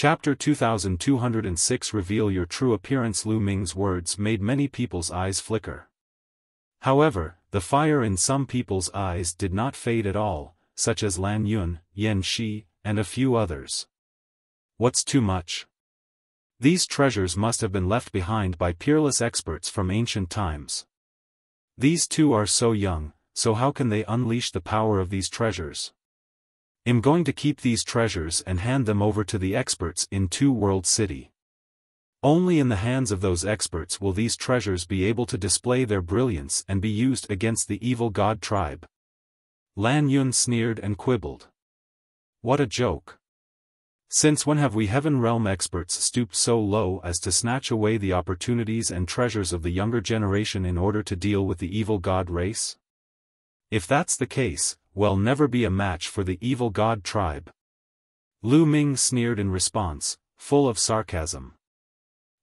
Chapter 2206 Reveal your true appearance. Lu Ming's words made many people's eyes flicker. However, the fire in some people's eyes did not fade at all, such as LAN Yun, Yan Shi, and a few others. What's too much? These treasures must have been left behind by peerless experts from ancient times. These two are so young, so how can they unleash the power of these treasures? I'm going to keep these treasures and hand them over to the experts in Two World City. Only in the hands of those experts will these treasures be able to display their brilliance and be used against the evil god tribe. LAN Yun sneered and quibbled. What a joke. Since when have we Heaven Realm experts stooped so low as to snatch away the opportunities and treasures of the younger generation in order to deal with the evil god race? If that's the case, we'll never be a match for the evil god tribe. Lu Ming sneered in response, full of sarcasm.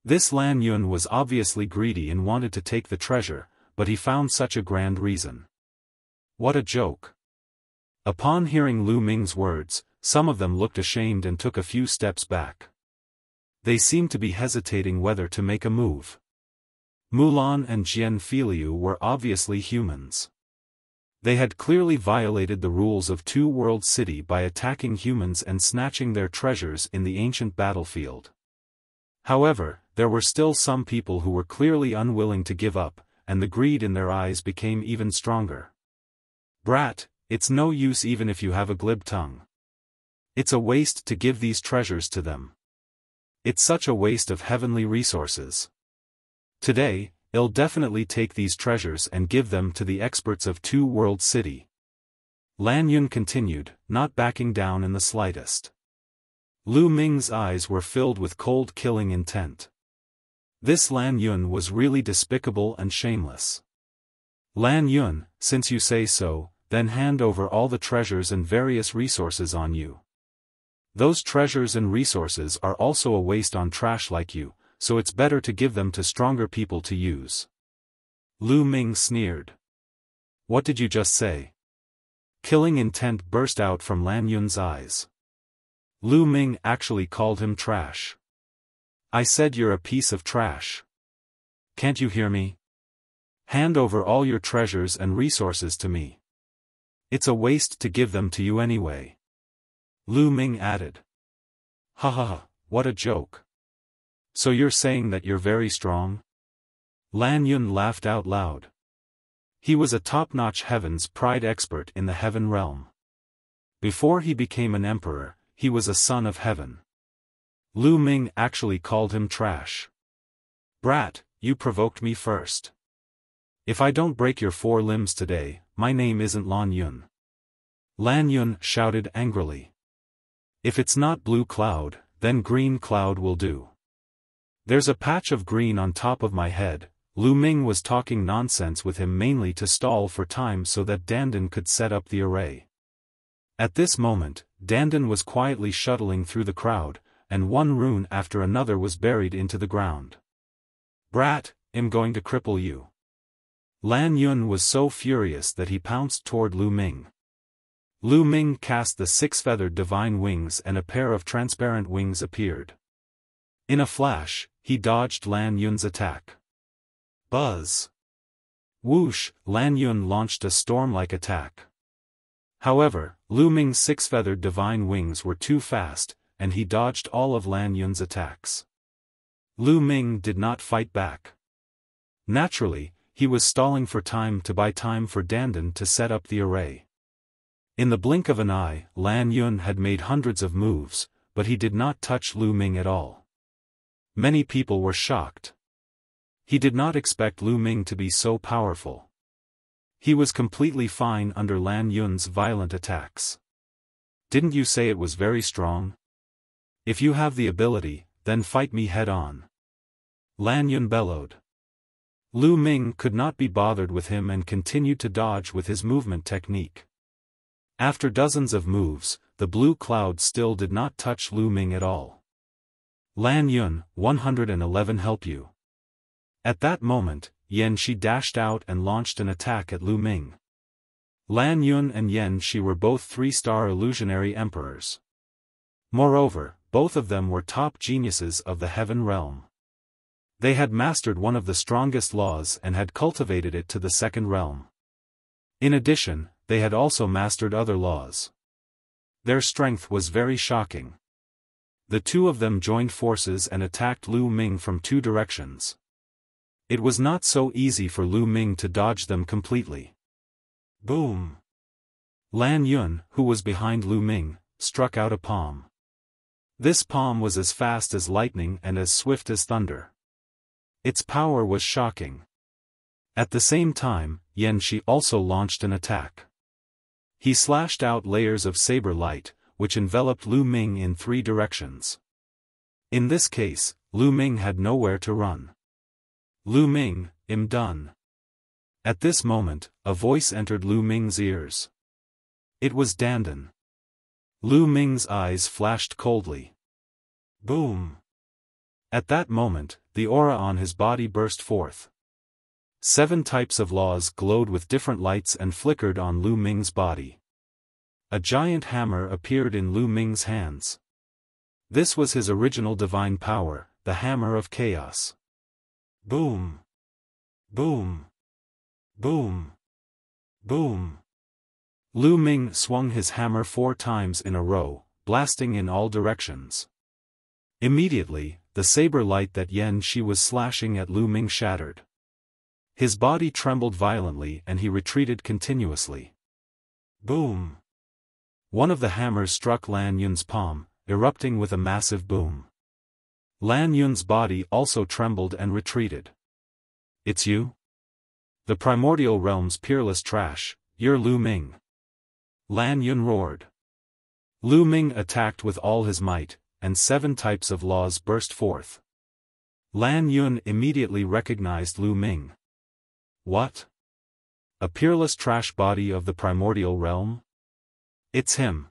This LAN Yun was obviously greedy and wanted to take the treasure, but he found such a grand reason. What a joke. Upon hearing Lu Ming's words, some of them looked ashamed and took a few steps back. They seemed to be hesitating whether to make a move. Mulan and Jian Filiu were obviously humans. They had clearly violated the rules of Two World City by attacking humans and snatching their treasures in the ancient battlefield. However, there were still some people who were clearly unwilling to give up, and the greed in their eyes became even stronger. Brat, it's no use even if you have a glib tongue. It's a waste to give these treasures to them. It's such a waste of heavenly resources. Today, I'll definitely take these treasures and give them to the experts of Two World City. LAN Yun continued, not backing down in the slightest. Lu Ming's eyes were filled with cold killing intent. This LAN Yun was really despicable and shameless. LAN Yun, since you say so, then hand over all the treasures and various resources on you. Those treasures and resources are also a waste on trash like you, so it's better to give them to stronger people to use. Lu Ming sneered. What did you just say? Killing intent burst out from LAN Yun's eyes. Lu Ming actually called him trash. I said you're a piece of trash. Can't you hear me? Hand over all your treasures and resources to me. It's a waste to give them to you anyway. Lu Ming added. Ha ha ha, what a joke. So you're saying that you're very strong? LAN Yun laughed out loud. He was a top-notch Heaven's Pride expert in the Heaven Realm. Before he became an emperor, he was a son of Heaven. Lu Ming actually called him trash. Brat, you provoked me first. If I don't break your 4 limbs today, my name isn't LAN Yun. LAN Yun shouted angrily. If it's not blue cloud, then green cloud will do. There's a patch of green on top of my head. Lu Ming was talking nonsense with him mainly to stall for time so that Dandan could set up the array. At this moment, Dandan was quietly shuttling through the crowd, and one rune after another was buried into the ground. Brat, I'm going to cripple you. LAN Yun was so furious that he pounced toward Lu Ming. Lu Ming cast the 6-feathered divine wings and a pair of transparent wings appeared. In a flash, he dodged LAN Yun's attack. Buzz! Whoosh! LAN Yun launched a storm-like attack. However, Lu Ming's 6-feathered divine wings were too fast, and he dodged all of LAN Yun's attacks. Lu Ming did not fight back. Naturally, he was stalling for time to buy time for Dandan to set up the array. In the blink of an eye, LAN Yun had made hundreds of moves, but he did not touch Lu Ming at all. Many people were shocked. He did not expect Lu Ming to be so powerful. He was completely fine under LAN Yun's violent attacks. Didn't you say it was very strong? If you have the ability, then fight me head-on. LAN Yun bellowed. Lu Ming could not be bothered with him and continued to dodge with his movement technique. After dozens of moves, the blue cloud still did not touch Lu Ming at all. LAN Yun, 111 help you. At that moment, Yan Shi dashed out and launched an attack at Lu Ming. LAN Yun and Yan Shi were both 3-star illusionary emperors. Moreover, both of them were top geniuses of the heaven realm. They had mastered one of the strongest laws and had cultivated it to the second realm. In addition, they had also mastered other laws. Their strength was very shocking. The two of them joined forces and attacked Lu Ming from two directions. It was not so easy for Lu Ming to dodge them completely. Boom! LAN Yun, who was behind Lu Ming, struck out a palm. This palm was as fast as lightning and as swift as thunder. Its power was shocking. At the same time, Yan Shi also launched an attack. He slashed out layers of saber light, which enveloped Lu Ming in three directions. In this case, Lu Ming had nowhere to run. Lu Ming, I'm done. At this moment, a voice entered Lu Ming's ears. It was Dandan. Lu Ming's eyes flashed coldly. Boom! At that moment, the aura on his body burst forth. 7 types of laws glowed with different lights and flickered on Lu Ming's body. A giant hammer appeared in Lu Ming's hands. This was his original divine power, the Hammer of Chaos. Boom! Boom! Boom! Boom! Lu Ming swung his hammer 4 times in a row, blasting in all directions. Immediately, the saber light that Yan Shi was slashing at Lu Ming shattered. His body trembled violently and he retreated continuously. Boom! One of the hammers struck LAN Yun's palm, erupting with a massive boom. LAN Yun's body also trembled and retreated. It's you? The primordial realm's peerless trash, you're Lu Ming. LAN Yun roared. Lu Ming attacked with all his might, and 7 types of laws burst forth. LAN Yun immediately recognized Lu Ming. What? A peerless trash body of the primordial realm? It's him.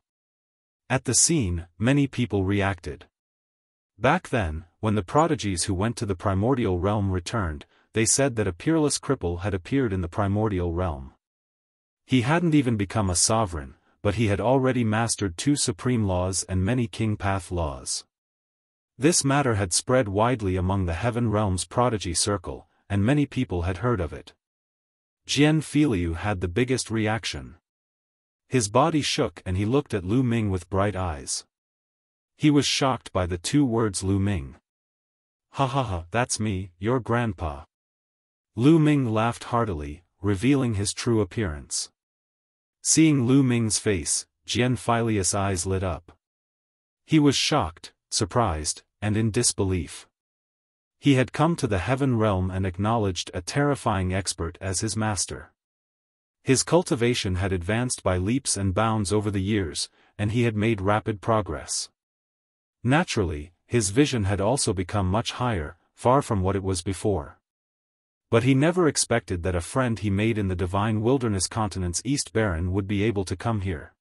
At the scene, many people reacted. Back then, when the prodigies who went to the primordial realm returned, they said that a peerless cripple had appeared in the primordial realm. He hadn't even become a sovereign, but he had already mastered 2 supreme laws and many king path laws. This matter had spread widely among the heaven realm's prodigy circle, and many people had heard of it. Jian Filiu had the biggest reaction. His body shook and he looked at Lu Ming with bright eyes. He was shocked by the 2 words Lu Ming. Ha ha ha, that's me, your grandpa. Lu Ming laughed heartily, revealing his true appearance. Seeing Lu Ming's face, Jian Filius' eyes lit up. He was shocked, surprised, and in disbelief. He had come to the heaven realm and acknowledged a terrifying expert as his master. His cultivation had advanced by leaps and bounds over the years, and he had made rapid progress. Naturally, his vision had also become much higher, far from what it was before. But he never expected that a friend he made in the divine wilderness continent's East Baron would be able to come here.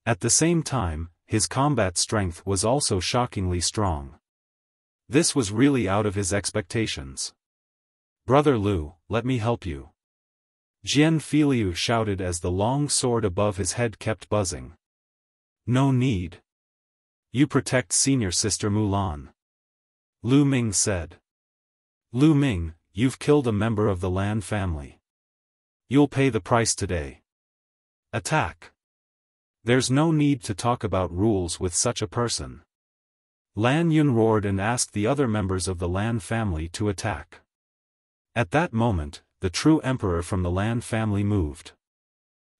At the same time, his combat strength was also shockingly strong. This was really out of his expectations. Brother Lu, let me help you. Jian Filiu shouted as the long sword above his head kept buzzing. No need. You protect senior sister Mulan. Lu Ming said. Lu Ming, you've killed a member of the LAN family. You'll pay the price today. Attack. There's no need to talk about rules with such a person. LAN Yun roared and asked the other members of the LAN family to attack. At that moment, the true emperor from the LAN family moved.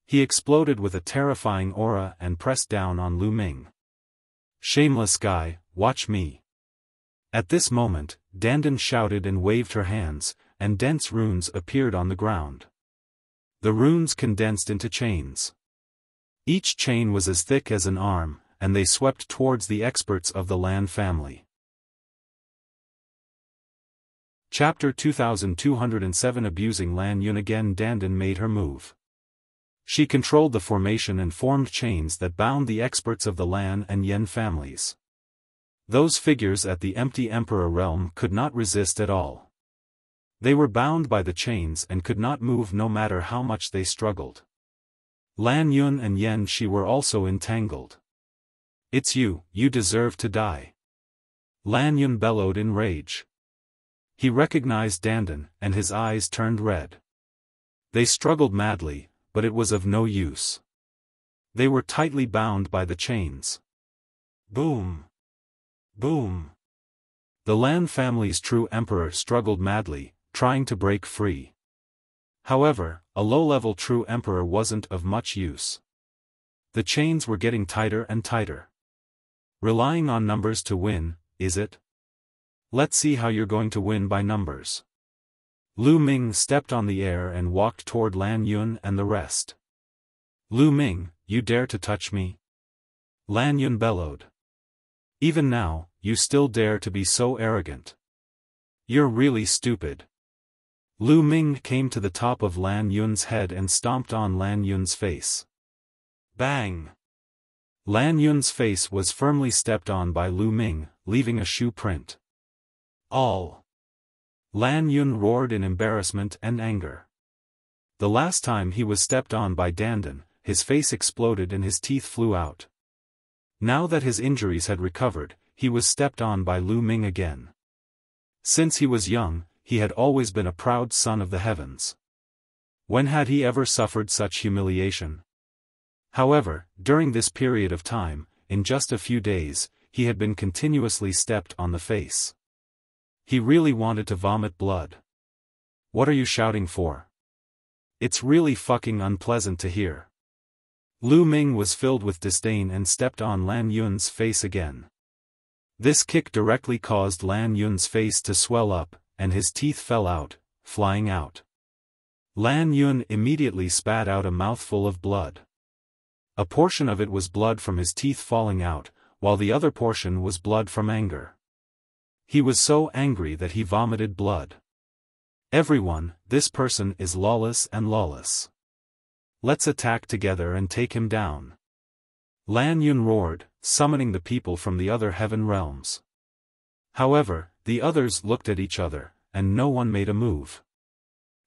He exploded with a terrifying aura and pressed down on Lu Ming. Shameless guy, watch me. At this moment, Dandan shouted and waved her hands, and dense runes appeared on the ground. The runes condensed into chains. Each chain was as thick as an arm, and they swept towards the experts of the LAN family. Chapter 2207 Abusing LAN Yun. Again Dandan made her move. She controlled the formation and formed chains that bound the experts of the LAN and Yen families. Those figures at the empty Emperor realm could not resist at all. They were bound by the chains and could not move no matter how much they struggled. LAN Yun and Yan Shi were also entangled. It's you, you deserve to die. LAN Yun bellowed in rage. He recognized Dandan, and his eyes turned red. They struggled madly, but it was of no use. They were tightly bound by the chains. Boom! Boom! The LAN family's true emperor struggled madly, trying to break free. However, a low-level true emperor wasn't of much use. The chains were getting tighter and tighter. Relying on numbers to win, is it? Let's see how you're going to win by numbers. Lu Ming stepped on the air and walked toward LAN Yun and the rest. Lu Ming, you dare to touch me? LAN Yun bellowed. Even now, you still dare to be so arrogant. You're really stupid. Lu Ming came to the top of LAN Yun's head and stomped on LAN Yun's face. Bang! LAN Yun's face was firmly stepped on by Lu Ming, leaving a shoe print. All! LAN Yun roared in embarrassment and anger. The last time he was stepped on by Dandan, his face exploded and his teeth flew out. Now that his injuries had recovered, he was stepped on by Lu Ming again. Since he was young, he had always been a proud son of the heavens. When had he ever suffered such humiliation? However, during this period of time, in just a few days, he had been continuously stepped on the face. He really wanted to vomit blood. What are you shouting for? It's really fucking unpleasant to hear. Lu Ming was filled with disdain and stepped on LAN Yun's face again. This kick directly caused LAN Yun's face to swell up, and his teeth fell out, flying out. LAN Yun immediately spat out a mouthful of blood. A portion of it was blood from his teeth falling out, while the other portion was blood from anger. He was so angry that he vomited blood. Everyone, this person is lawless and lawless. Let's attack together and take him down. LAN Yun roared, summoning the people from the other heaven realms. However, the others looked at each other, and no one made a move.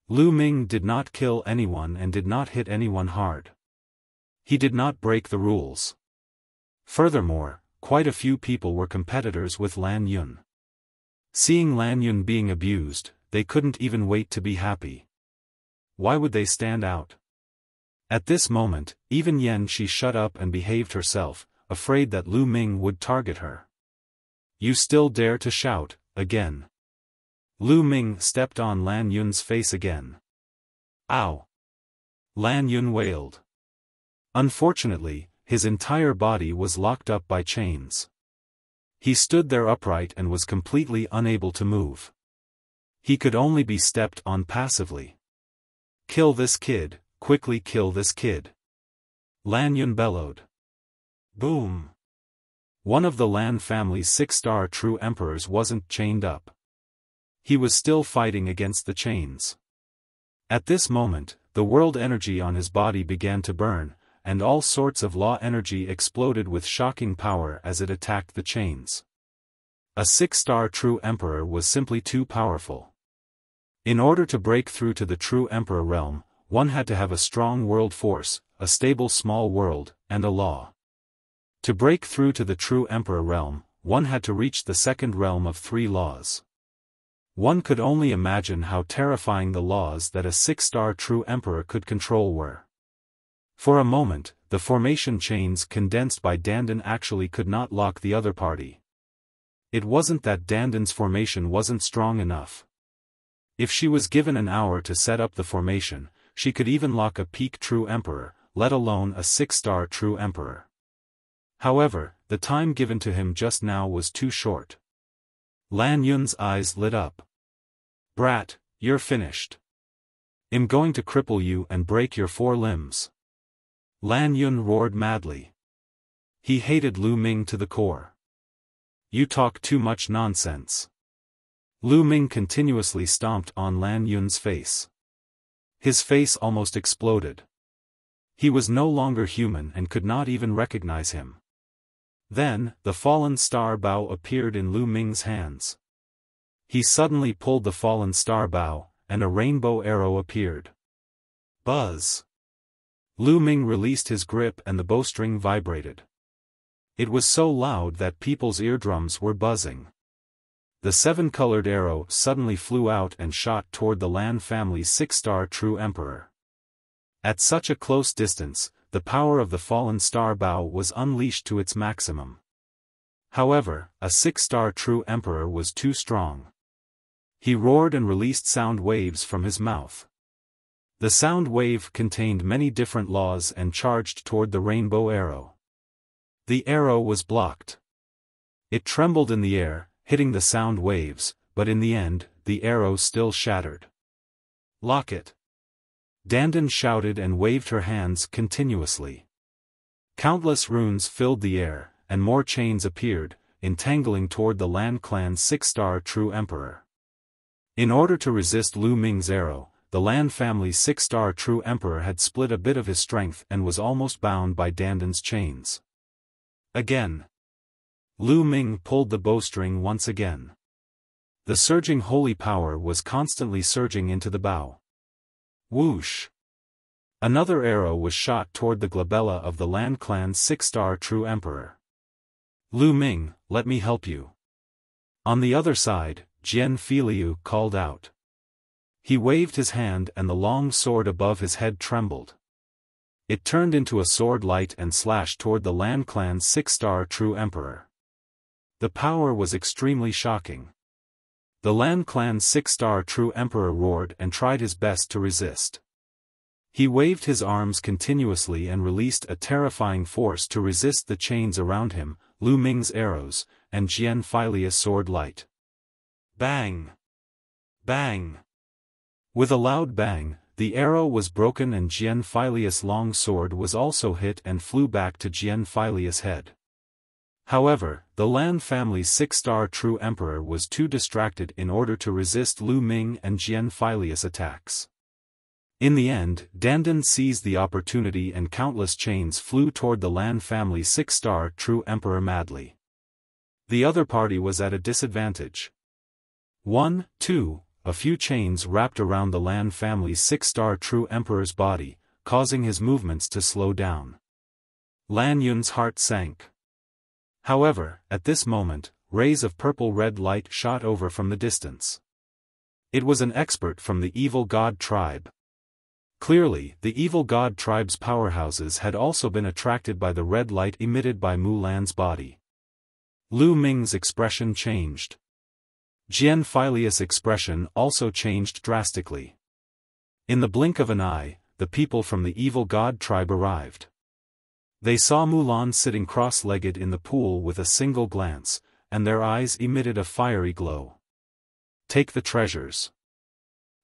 Lu Ming did not kill anyone and did not hit anyone hard. He did not break the rules. Furthermore, quite a few people were competitors with LAN Yun. Seeing LAN Yun being abused, they couldn't even wait to be happy. Why would they stand out? At this moment, even Yan Shi shut up and behaved herself, afraid that Lu Ming would target her. You still dare to shout, again. Lu Ming stepped on LAN Yun's face again. Ow! LAN Yun wailed. Unfortunately, his entire body was locked up by chains. He stood there upright and was completely unable to move. He could only be stepped on passively. Kill this kid, quickly kill this kid. LAN Yun bellowed. Boom! One of the LAN family's 6-star true emperors wasn't chained up. He was still fighting against the chains. At this moment, the world energy on his body began to burn, and all sorts of law energy exploded with shocking power as it attacked the chains. A 6-star true emperor was simply too powerful. In order to break through to the true emperor realm, one had to have a strong world force, a stable small world, and a law. To break through to the true emperor realm, one had to reach the second realm of 3 laws. One could only imagine how terrifying the laws that a 6-star true emperor could control were. For a moment, the formation chains condensed by Dandan actually could not lock the other party. It wasn't that Dandan's formation wasn't strong enough. If she was given an hour to set up the formation, she could even lock a peak true emperor, let alone a 6-star true emperor. However, the time given to him just now was too short. LAN Yun's eyes lit up. Brat, you're finished. I'm going to cripple you and break your 4 limbs. LAN Yun roared madly. He hated Lu Ming to the core. You talk too much nonsense. Lu Ming continuously stomped on LAN Yun's face. His face almost exploded. He was no longer human and could not even recognize him. Then, the fallen star bow appeared in Lu Ming's hands. He suddenly pulled the fallen star bow, and a rainbow arrow appeared. Buzz! Lu Ming released his grip and the bowstring vibrated. It was so loud that people's eardrums were buzzing. The seven-colored arrow suddenly flew out and shot toward the LAN family's six-star true emperor. At such a close distance, the power of the fallen star bow was unleashed to its maximum. However, a six-star true emperor was too strong. He roared and released sound waves from his mouth. The sound wave contained many different laws and charged toward the rainbow arrow. The arrow was blocked. It trembled in the air, hitting the sound waves, but in the end, the arrow still shattered. Lock it! Dandan shouted and waved her hands continuously. Countless runes filled the air, and more chains appeared, entangling toward the LAN clan's six-star true emperor. In order to resist Lu Ming's arrow, the LAN family's six-star true emperor had split a bit of his strength and was almost bound by Dandan's chains. Again. Lu Ming pulled the bowstring once again. The surging holy power was constantly surging into the bow. Whoosh! Another arrow was shot toward the glabella of the LAN clan's six-star true emperor. Lu Ming, let me help you. On the other side, Jian Feiliu called out. He waved his hand and the long sword above his head trembled. It turned into a sword light and slashed toward the LAN clan's six-star true emperor. The power was extremely shocking. The LAN clan's six-star true emperor roared and tried his best to resist. He waved his arms continuously and released a terrifying force to resist the chains around him, Lu Ming's arrows, and Jian Feiliu's sword light. Bang! Bang! With a loud bang, the arrow was broken and Jian Feiliu's long sword was also hit and flew back to Jian Feiliu's head. However, the LAN family's six-star true emperor was too distracted in order to resist Lu Ming and Jian Feiliu's attacks. In the end, Dandan seized the opportunity and countless chains flew toward the LAN family's six-star true emperor madly. The other party was at a disadvantage. 1, 2, a few chains wrapped around the LAN family's six-star true emperor's body, causing his movements to slow down. LAN Yun's heart sank. However, at this moment, rays of purple-red light shot over from the distance. It was an expert from the evil god tribe. Clearly, the evil god tribe's powerhouses had also been attracted by the red light emitted by Mulan's body. Lu Ming's expression changed. Jian Feiliu's expression also changed drastically. In the blink of an eye, the people from the evil god tribe arrived. They saw Mulan sitting cross-legged in the pool with a single glance, and their eyes emitted a fiery glow. Take the treasures.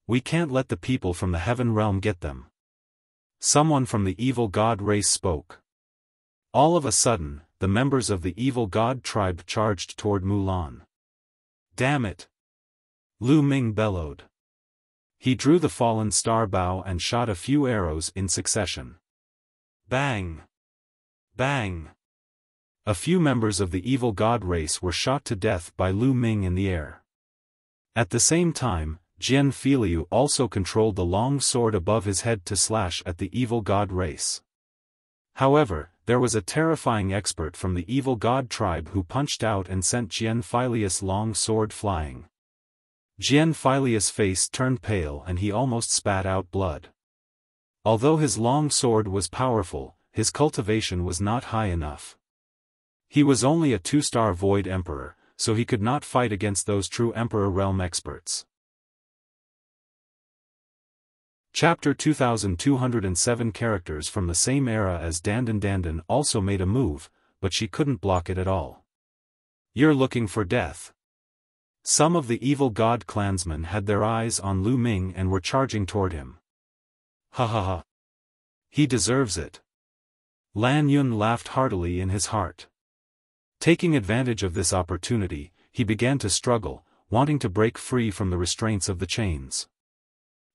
We can't let the people from the heaven realm get them. Someone from the evil god race spoke. All of a sudden, the members of the evil god tribe charged toward Mulan. Damn it! Lu Ming bellowed. He drew the fallen star bow and shot a few arrows in succession. Bang! Bang! A few members of the evil god race were shot to death by Lu Ming in the air. At the same time, Jian Feiliu also controlled the long sword above his head to slash at the evil god race. However, there was a terrifying expert from the evil god tribe who punched out and sent Jian Feiliu's long sword flying. Jian Feiliu's face turned pale and he almost spat out blood. Although his long sword was powerful, his cultivation was not high enough. He was only a 2-star Void Emperor, so he could not fight against those true Emperor Realm experts. Chapter 2207 Characters from the same era as Dandan also made a move, but she couldn't block it at all. You're looking for death. Some of the evil god clansmen had their eyes on Lu Ming and were charging toward him. Ha ha ha. He deserves it. LAN Yun laughed heartily in his heart. Taking advantage of this opportunity, he began to struggle, wanting to break free from the restraints of the chains.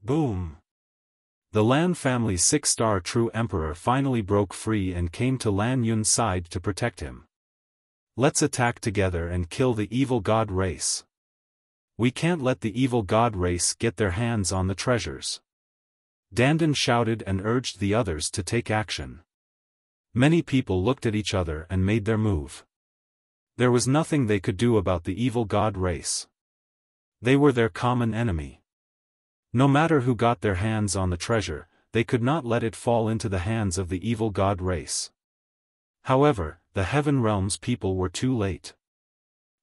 Boom! The LAN family's 6-star true emperor finally broke free and came to LAN Yun's side to protect him. Let's attack together and kill the evil god race. We can't let the evil god race get their hands on the treasures. Dandan shouted and urged the others to take action. Many people looked at each other and made their move. There was nothing they could do about the evil god race. They were their common enemy. No matter who got their hands on the treasure, they could not let it fall into the hands of the evil god race. However, the Heaven Realm's people were too late.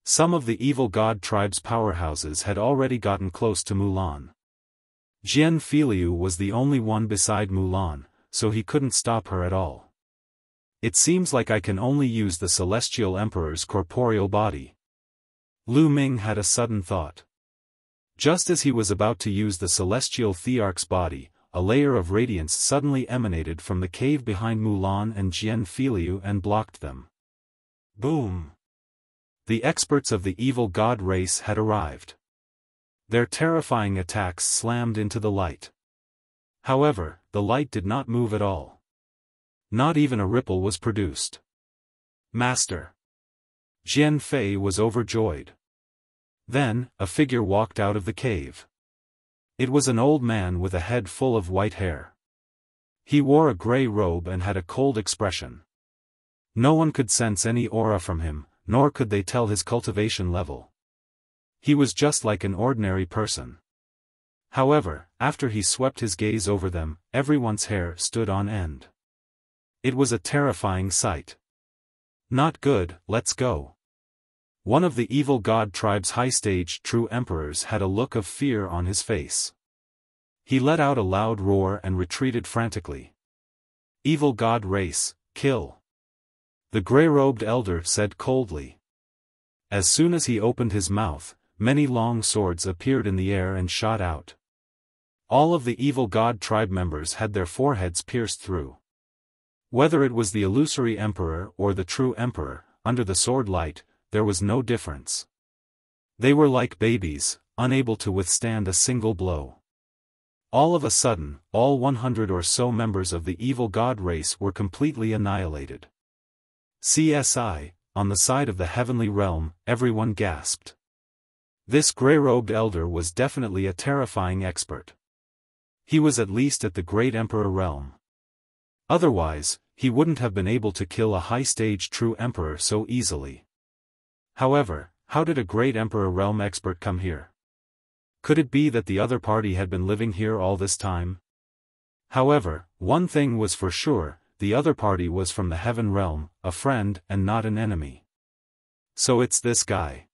Some of the evil god tribe's powerhouses had already gotten close to Mulan. Jian Filiu was the only one beside Mulan, so he couldn't stop her at all. It seems like I can only use the Celestial Emperor's corporeal body. Lu Ming had a sudden thought. Just as he was about to use the Celestial Thearch's body, a layer of radiance suddenly emanated from the cave behind Mulan and Jian Filiu and blocked them. Boom! The experts of the evil god race had arrived. Their terrifying attacks slammed into the light. However, the light did not move at all. Not even a ripple was produced. Master! Jian Fei was overjoyed. Then, a figure walked out of the cave. It was an old man with a head full of white hair. He wore a gray robe and had a cold expression. No one could sense any aura from him, nor could they tell his cultivation level. He was just like an ordinary person. However, after he swept his gaze over them, everyone's hair stood on end. It was a terrifying sight. Not good, let's go. One of the evil god tribe's high-stage true emperors had a look of fear on his face. He let out a loud roar and retreated frantically. Evil god race, kill! The gray-robed elder said coldly. As soon as he opened his mouth, many long swords appeared in the air and shot out. All of the evil god tribe members had their foreheads pierced through. Whether it was the illusory emperor or the true emperor, under the sword light, there was no difference. They were like babies, unable to withstand a single blow. All of a sudden, all 100 or so members of the evil god race were completely annihilated. CSI, on the side of the heavenly realm, everyone gasped. This gray-robed elder was definitely a terrifying expert. He was at least at the Great Emperor realm. Otherwise, he wouldn't have been able to kill a high-stage true emperor so easily. However, how did a Great Emperor realm expert come here? Could it be that the other party had been living here all this time? However, one thing was for sure, the other party was from the Heaven realm, a friend and not an enemy. So it's this guy.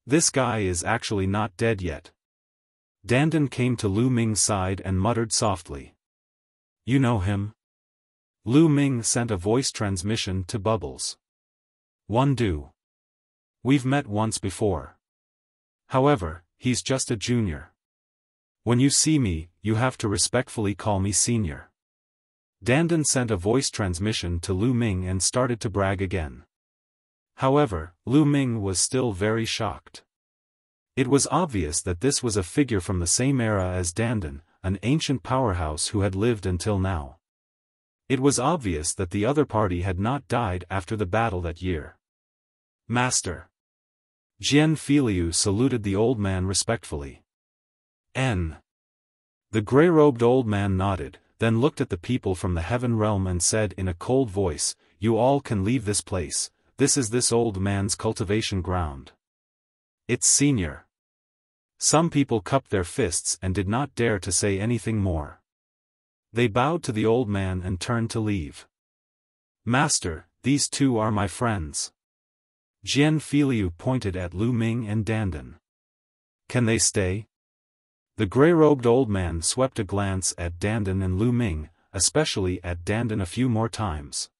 This guy is actually not dead yet. Dandan came to Lu Ming's side and muttered softly. You know him? Lu Ming sent a voice transmission to Bubbles. One do. We've met once before. However, he's just a junior. When you see me, you have to respectfully call me senior. Dandan sent a voice transmission to Lu Ming and started to brag again. However, Lu Ming was still very shocked. It was obvious that this was a figure from the same era as Dandan, an ancient powerhouse who had lived until now. It was obvious that the other party had not died after the battle that year. Master. Jian Filiu saluted the old man respectfully. N. The gray-robed old man nodded, then looked at the people from the Heaven realm and said in a cold voice, You all can leave this place, this is this old man's cultivation ground. It's senior. Some people cupped their fists and did not dare to say anything more. They bowed to the old man and turned to leave. Master, these two are my friends. Jian Filiu pointed at Lu Ming and Dandan. Can they stay? The gray-robed old man swept a glance at Dandan and Lu Ming, especially at Dandan a few more times.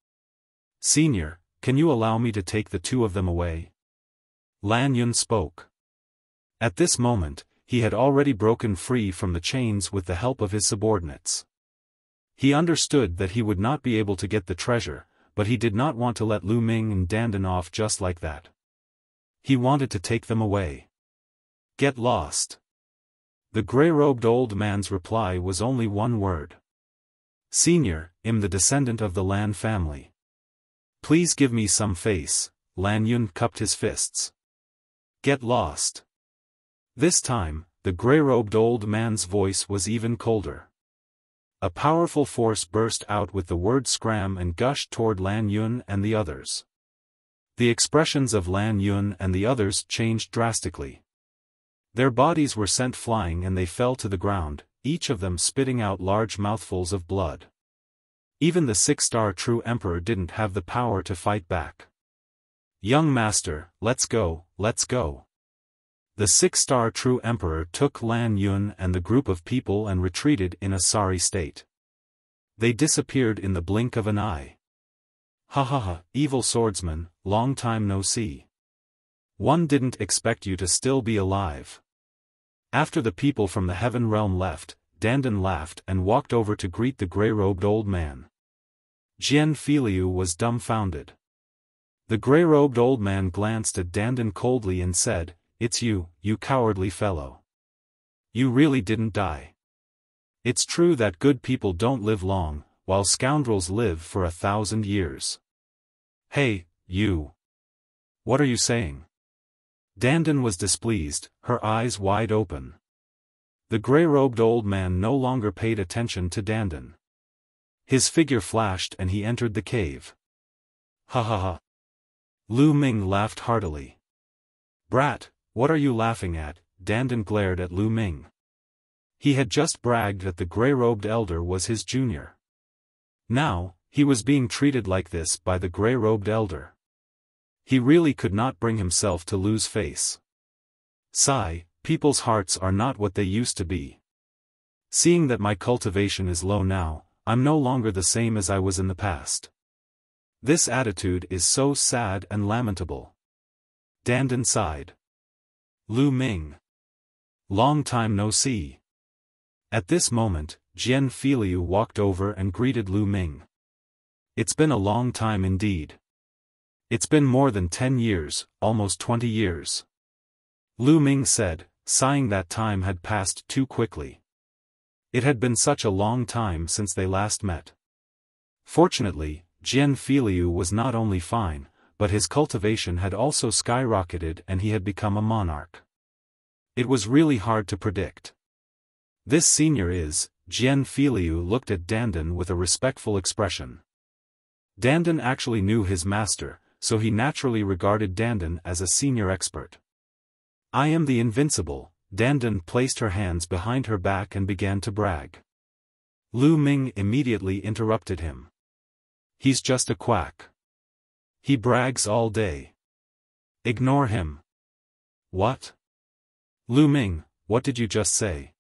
Senior, can you allow me to take the two of them away? LAN Yun spoke. At this moment, he had already broken free from the chains with the help of his subordinates. He understood that he would not be able to get the treasure, but he did not want to let Lu Ming and Dandan off just like that. He wanted to take them away. Get lost. The gray-robed old man's reply was only one word. Senior, I'm the descendant of the LAN family. Please give me some face. LAN Yun cupped his fists. Get lost. This time, the gray-robed old man's voice was even colder. A powerful force burst out with the word scram and gushed toward LAN Yun and the others. The expressions of LAN Yun and the others changed drastically. Their bodies were sent flying and they fell to the ground, each of them spitting out large mouthfuls of blood. Even the 6-star true emperor didn't have the power to fight back. "Young master, let's go, let's go." The 6-star true emperor took LAN Yun and the group of people and retreated in a sorry state. They disappeared in the blink of an eye. "Ha ha ha, evil swordsman, long time no see. One didn't expect you to still be alive." After the people from the heaven realm left, Dandan laughed and walked over to greet the grey-robed old man. Jian Filiu was dumbfounded. The grey-robed old man glanced at Dandan coldly and said, "It's you, you cowardly fellow. You really didn't die. It's true that good people don't live long, while scoundrels live for 1,000 years. Hey, you. What are you saying?" Dandan was displeased, her eyes wide open. The grey-robed old man no longer paid attention to Dandan. His figure flashed and he entered the cave. "Ha ha ha." Lu Ming laughed heartily. "Brat, what are you laughing at?" Dandan glared at Lu Ming. He had just bragged that the grey-robed elder was his junior. Now, he was being treated like this by the grey-robed elder. He really could not bring himself to lose face. Sigh, people's hearts are not what they used to be. Seeing that my cultivation is low now, I'm no longer the same as I was in the past. This attitude is so sad and lamentable. Dandan sighed. Lu Ming. Long time no see. At this moment, Jian Filiu walked over and greeted Lu Ming. It's been a long time indeed. It's been more than 10 years, almost 20 years. Lu Ming said, sighing that time had passed too quickly. It had been such a long time since they last met. Fortunately, Jian Filiu was not only fine, but his cultivation had also skyrocketed and he had become a monarch. It was really hard to predict. This senior is, Jian Filiu looked at Dandan with a respectful expression. Dandan actually knew his master, so he naturally regarded Dandan as a senior expert. "I am the invincible." Dandan placed her hands behind her back and began to brag. Lu Ming immediately interrupted him. "He's just a quack. He brags all day. Ignore him." "What? Lu Ming, what did you just say?"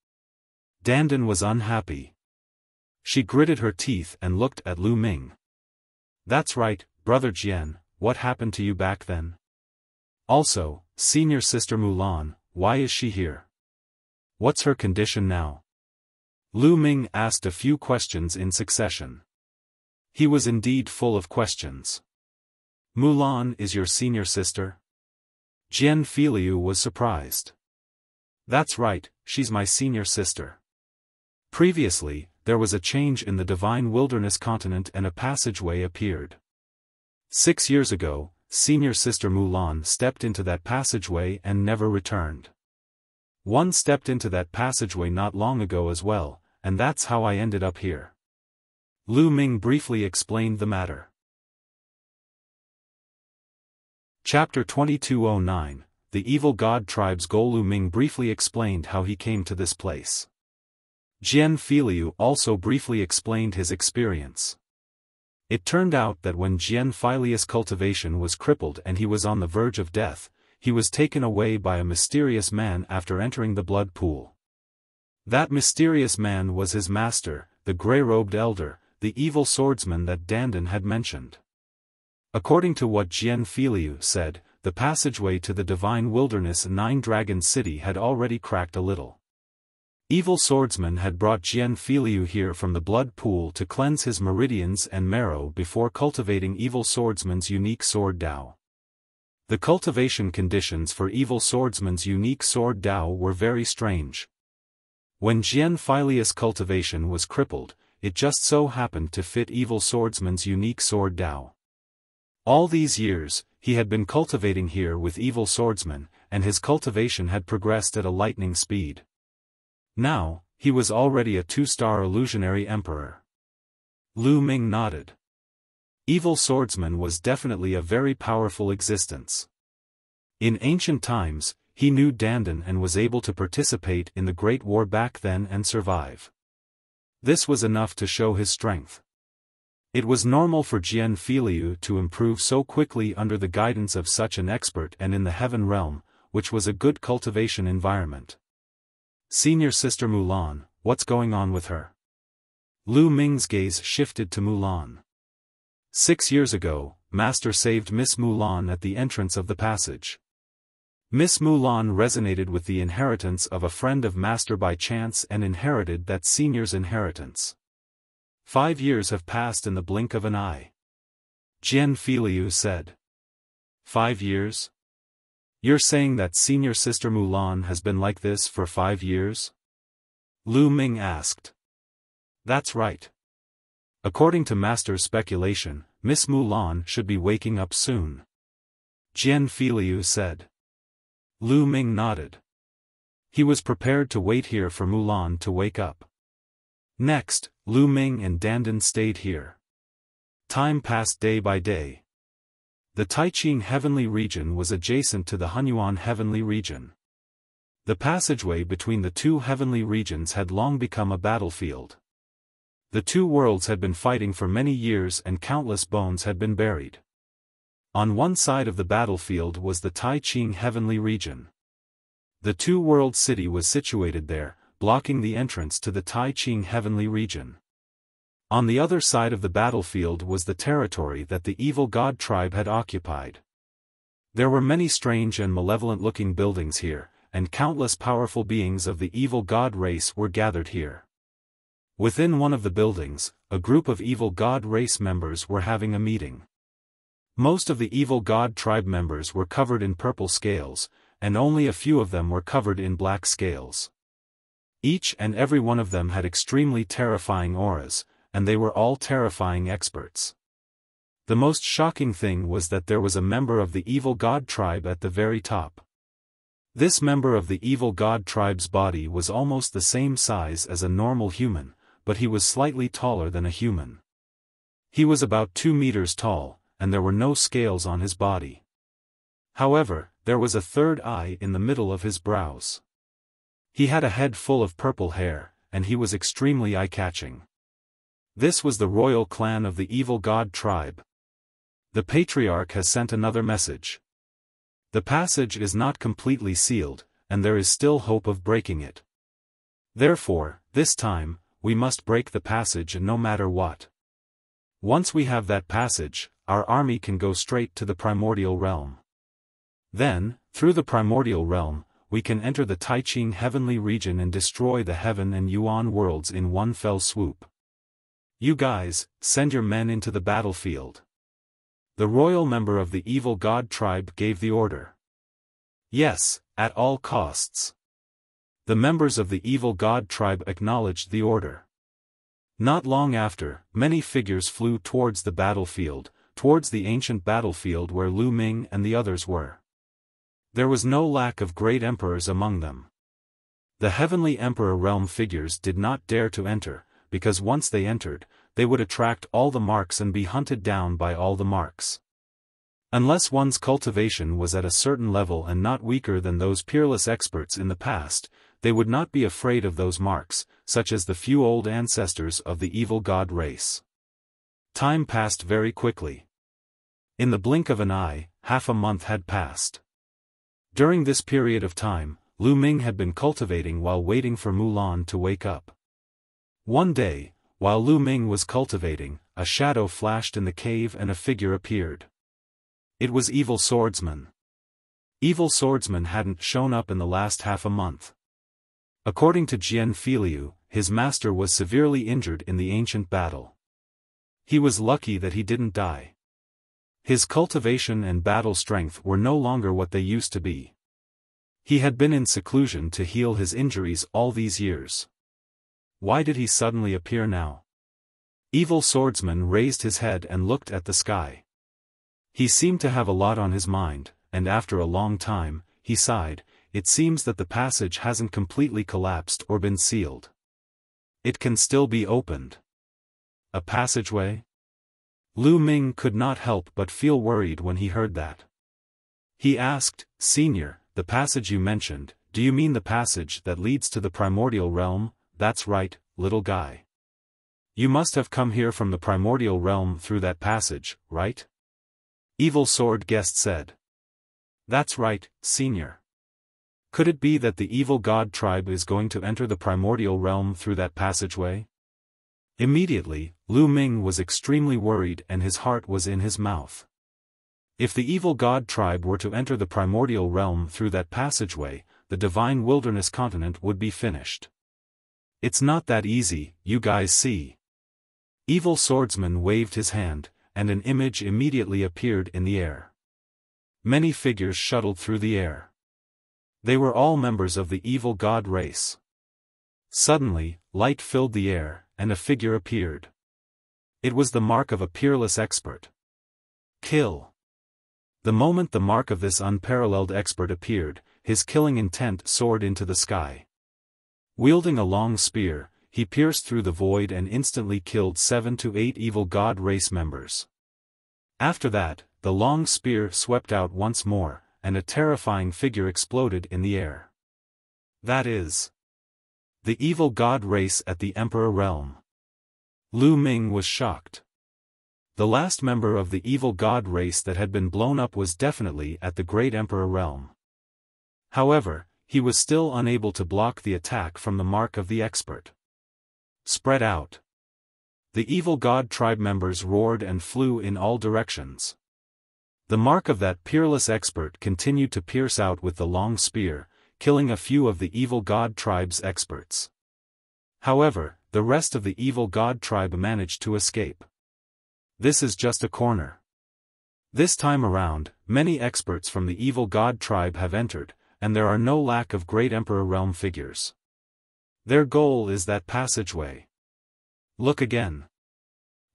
Dandan was unhappy. She gritted her teeth and looked at Lu Ming. "That's right, brother Jian, what happened to you back then? Also, senior sister Mulan, why is she here? What's her condition now?" Lu Ming asked a few questions in succession. He was indeed full of questions. "Mulan is your senior sister?" Jian Filiu was surprised. "That's right, she's my senior sister. Previously, there was a change in the divine wilderness continent and a passageway appeared. 6 years ago, senior sister Mulan stepped into that passageway and never returned. One stepped into that passageway not long ago as well, and that's how I ended up here." Lu Ming briefly explained the matter. Chapter 2209, The Evil God Tribe's Goal. Lu Ming briefly explained how he came to this place. Jian Filiu also briefly explained his experience. It turned out that when Jian Filiu's cultivation was crippled and he was on the verge of death, he was taken away by a mysterious man after entering the blood pool. That mysterious man was his master, the grey-robed elder, the evil swordsman that Dandan had mentioned. According to what Jian Filiu said, the passageway to the divine wilderness Nine-Dragon City had already cracked a little. Evil swordsman had brought Jian Filiu here from the blood pool to cleanse his meridians and marrow before cultivating evil swordsman's unique sword Dao. The cultivation conditions for evil swordsman's unique sword Dao were very strange. When Jian Filiu's cultivation was crippled, it just so happened to fit evil swordsman's unique sword Dao. All these years, he had been cultivating here with evil swordsman, and his cultivation had progressed at a lightning speed. Now, He was already a 2-star illusionary emperor. Lu Ming nodded. Evil swordsman was definitely a very powerful existence. In ancient times, he knew dandan and was able to participate in the Great War back then and survive. This was enough to show his strength. It was normal for Jian Filiu to improve so quickly under the guidance of such an expert and in the heaven realm, which was a good cultivation environment. Senior Sister Mulan, what's going on with her? Lu Ming's gaze shifted to Mulan. 6 years ago, Master saved Miss Mulan at the entrance of the passage. Miss Mulan resonated with the inheritance of a friend of Master by chance and inherited that senior's inheritance. 5 years have passed in the blink of an eye. Jian Filiu said. 5 years? You're saying that Senior Sister Mulan has been like this for 5 years? Lu Ming asked. That's right. According to Master's speculation, Miss Mulan should be waking up soon. Jian Filiu said. Lu Ming nodded. He was prepared to wait here for Mulan to wake up. Next, Lu Ming and dandan stayed here. Time passed day by day. The Taiqing heavenly region was adjacent to the Hunyuan heavenly region. The passageway between the two heavenly regions had long become a battlefield. The two worlds had been fighting for many years and countless bones had been buried. On one side of the battlefield was the Taiqing heavenly region. The two-world city was situated there, blocking the entrance to the Taiqing heavenly region. On the other side of the battlefield was the territory that the evil god tribe had occupied. There were many strange and malevolent-looking buildings here, and countless powerful beings of the evil god race were gathered here. Within one of the buildings, a group of evil god race members were having a meeting. Most of the evil god tribe members were covered in purple scales, and only a few of them were covered in black scales. Each and every one of them had extremely terrifying auras, and they were all terrifying experts. The most shocking thing was that there was a member of the evil god tribe at the very top. This member of the evil god tribe's body was almost the same size as a normal human, but he was slightly taller than a human. He was about 2 meters tall, and there were no scales on his body. However, there was a third eye in the middle of his brows. He had a head full of purple hair, and he was extremely eye-catching. This was the royal clan of the evil god tribe. The patriarch has sent another message. The passage is not completely sealed, and there is still hope of breaking it. Therefore, this time, we must break the passage no matter what. Once we have that passage, our army can go straight to the primordial realm. Then, through the primordial realm, we can enter the Taiqing heavenly region and destroy the Heaven and Yuan worlds in one fell swoop. You guys, send your men into the battlefield. The royal member of the evil god tribe gave the order. Yes, at all costs. The members of the evil god tribe acknowledged the order. Not long after, many figures flew towards the battlefield, towards the ancient battlefield where Lu Ming and the others were. There was no lack of great emperors among them. The heavenly emperor realm figures did not dare to enter, because once they entered, they would attract all the marks and be hunted down by all the marks. Unless one's cultivation was at a certain level and not weaker than those peerless experts in the past, they would not be afraid of those marks, such as the few old ancestors of the evil god race. Time passed very quickly. In the blink of an eye, half a month had passed. During this period of time, Lu Ming had been cultivating while waiting for Mulan to wake up. One day, while Lu Ming was cultivating, a shadow flashed in the cave and a figure appeared. It was Evil Swordsman. Evil Swordsman hadn't shown up in the last half a month. According to Jian Filiu, his master was severely injured in the ancient battle. He was lucky that he didn't die. His cultivation and battle strength were no longer what they used to be. He had been in seclusion to heal his injuries all these years. Why did he suddenly appear now? Evil Swordsman raised his head and looked at the sky. He seemed to have a lot on his mind, and after a long time, he sighed. It seems that the passage hasn't completely collapsed or been sealed. It can still be opened. A passageway? Lu Ming could not help but feel worried when he heard that. He asked, "Senior, the passage you mentioned, do you mean the passage that leads to the primordial realm?" "That's right, little guy. You must have come here from the primordial realm through that passage, right?" Evil Sword Guest said. "That's right, Senior. Could it be that the evil god tribe is going to enter the primordial realm through that passageway?" Immediately, Lu Ming was extremely worried and his heart was in his mouth. If the evil god tribe were to enter the primordial realm through that passageway, the divine wilderness continent would be finished. "It's not that easy, you guys see." Evil Swordsman waved his hand, and an image immediately appeared in the air. Many figures shuttled through the air. They were all members of the evil god race. Suddenly, light filled the air, and a figure appeared. It was the mark of a peerless expert. Kill. The moment the mark of this unparalleled expert appeared, his killing intent soared into the sky. Wielding a long spear, he pierced through the void and instantly killed 7 to 8 evil god race members. After that, the long spear swept out once more, and a terrifying figure exploded in the air. That is the evil god race at the Emperor realm. Lu Ming was shocked. The last member of the evil god race that had been blown up was definitely at the Great Emperor realm. However, he was still unable to block the attack from the mark of the expert. Spread out. The evil god tribe members roared and flew in all directions. The mark of that peerless expert continued to pierce out with the long spear, killing a few of the evil god tribe's experts. However, the rest of the evil god tribe managed to escape. This is just a corner. This time around, many experts from the evil god tribe have entered, and there are no lack of Great Emperor realm figures. Their goal is that passageway. Look again.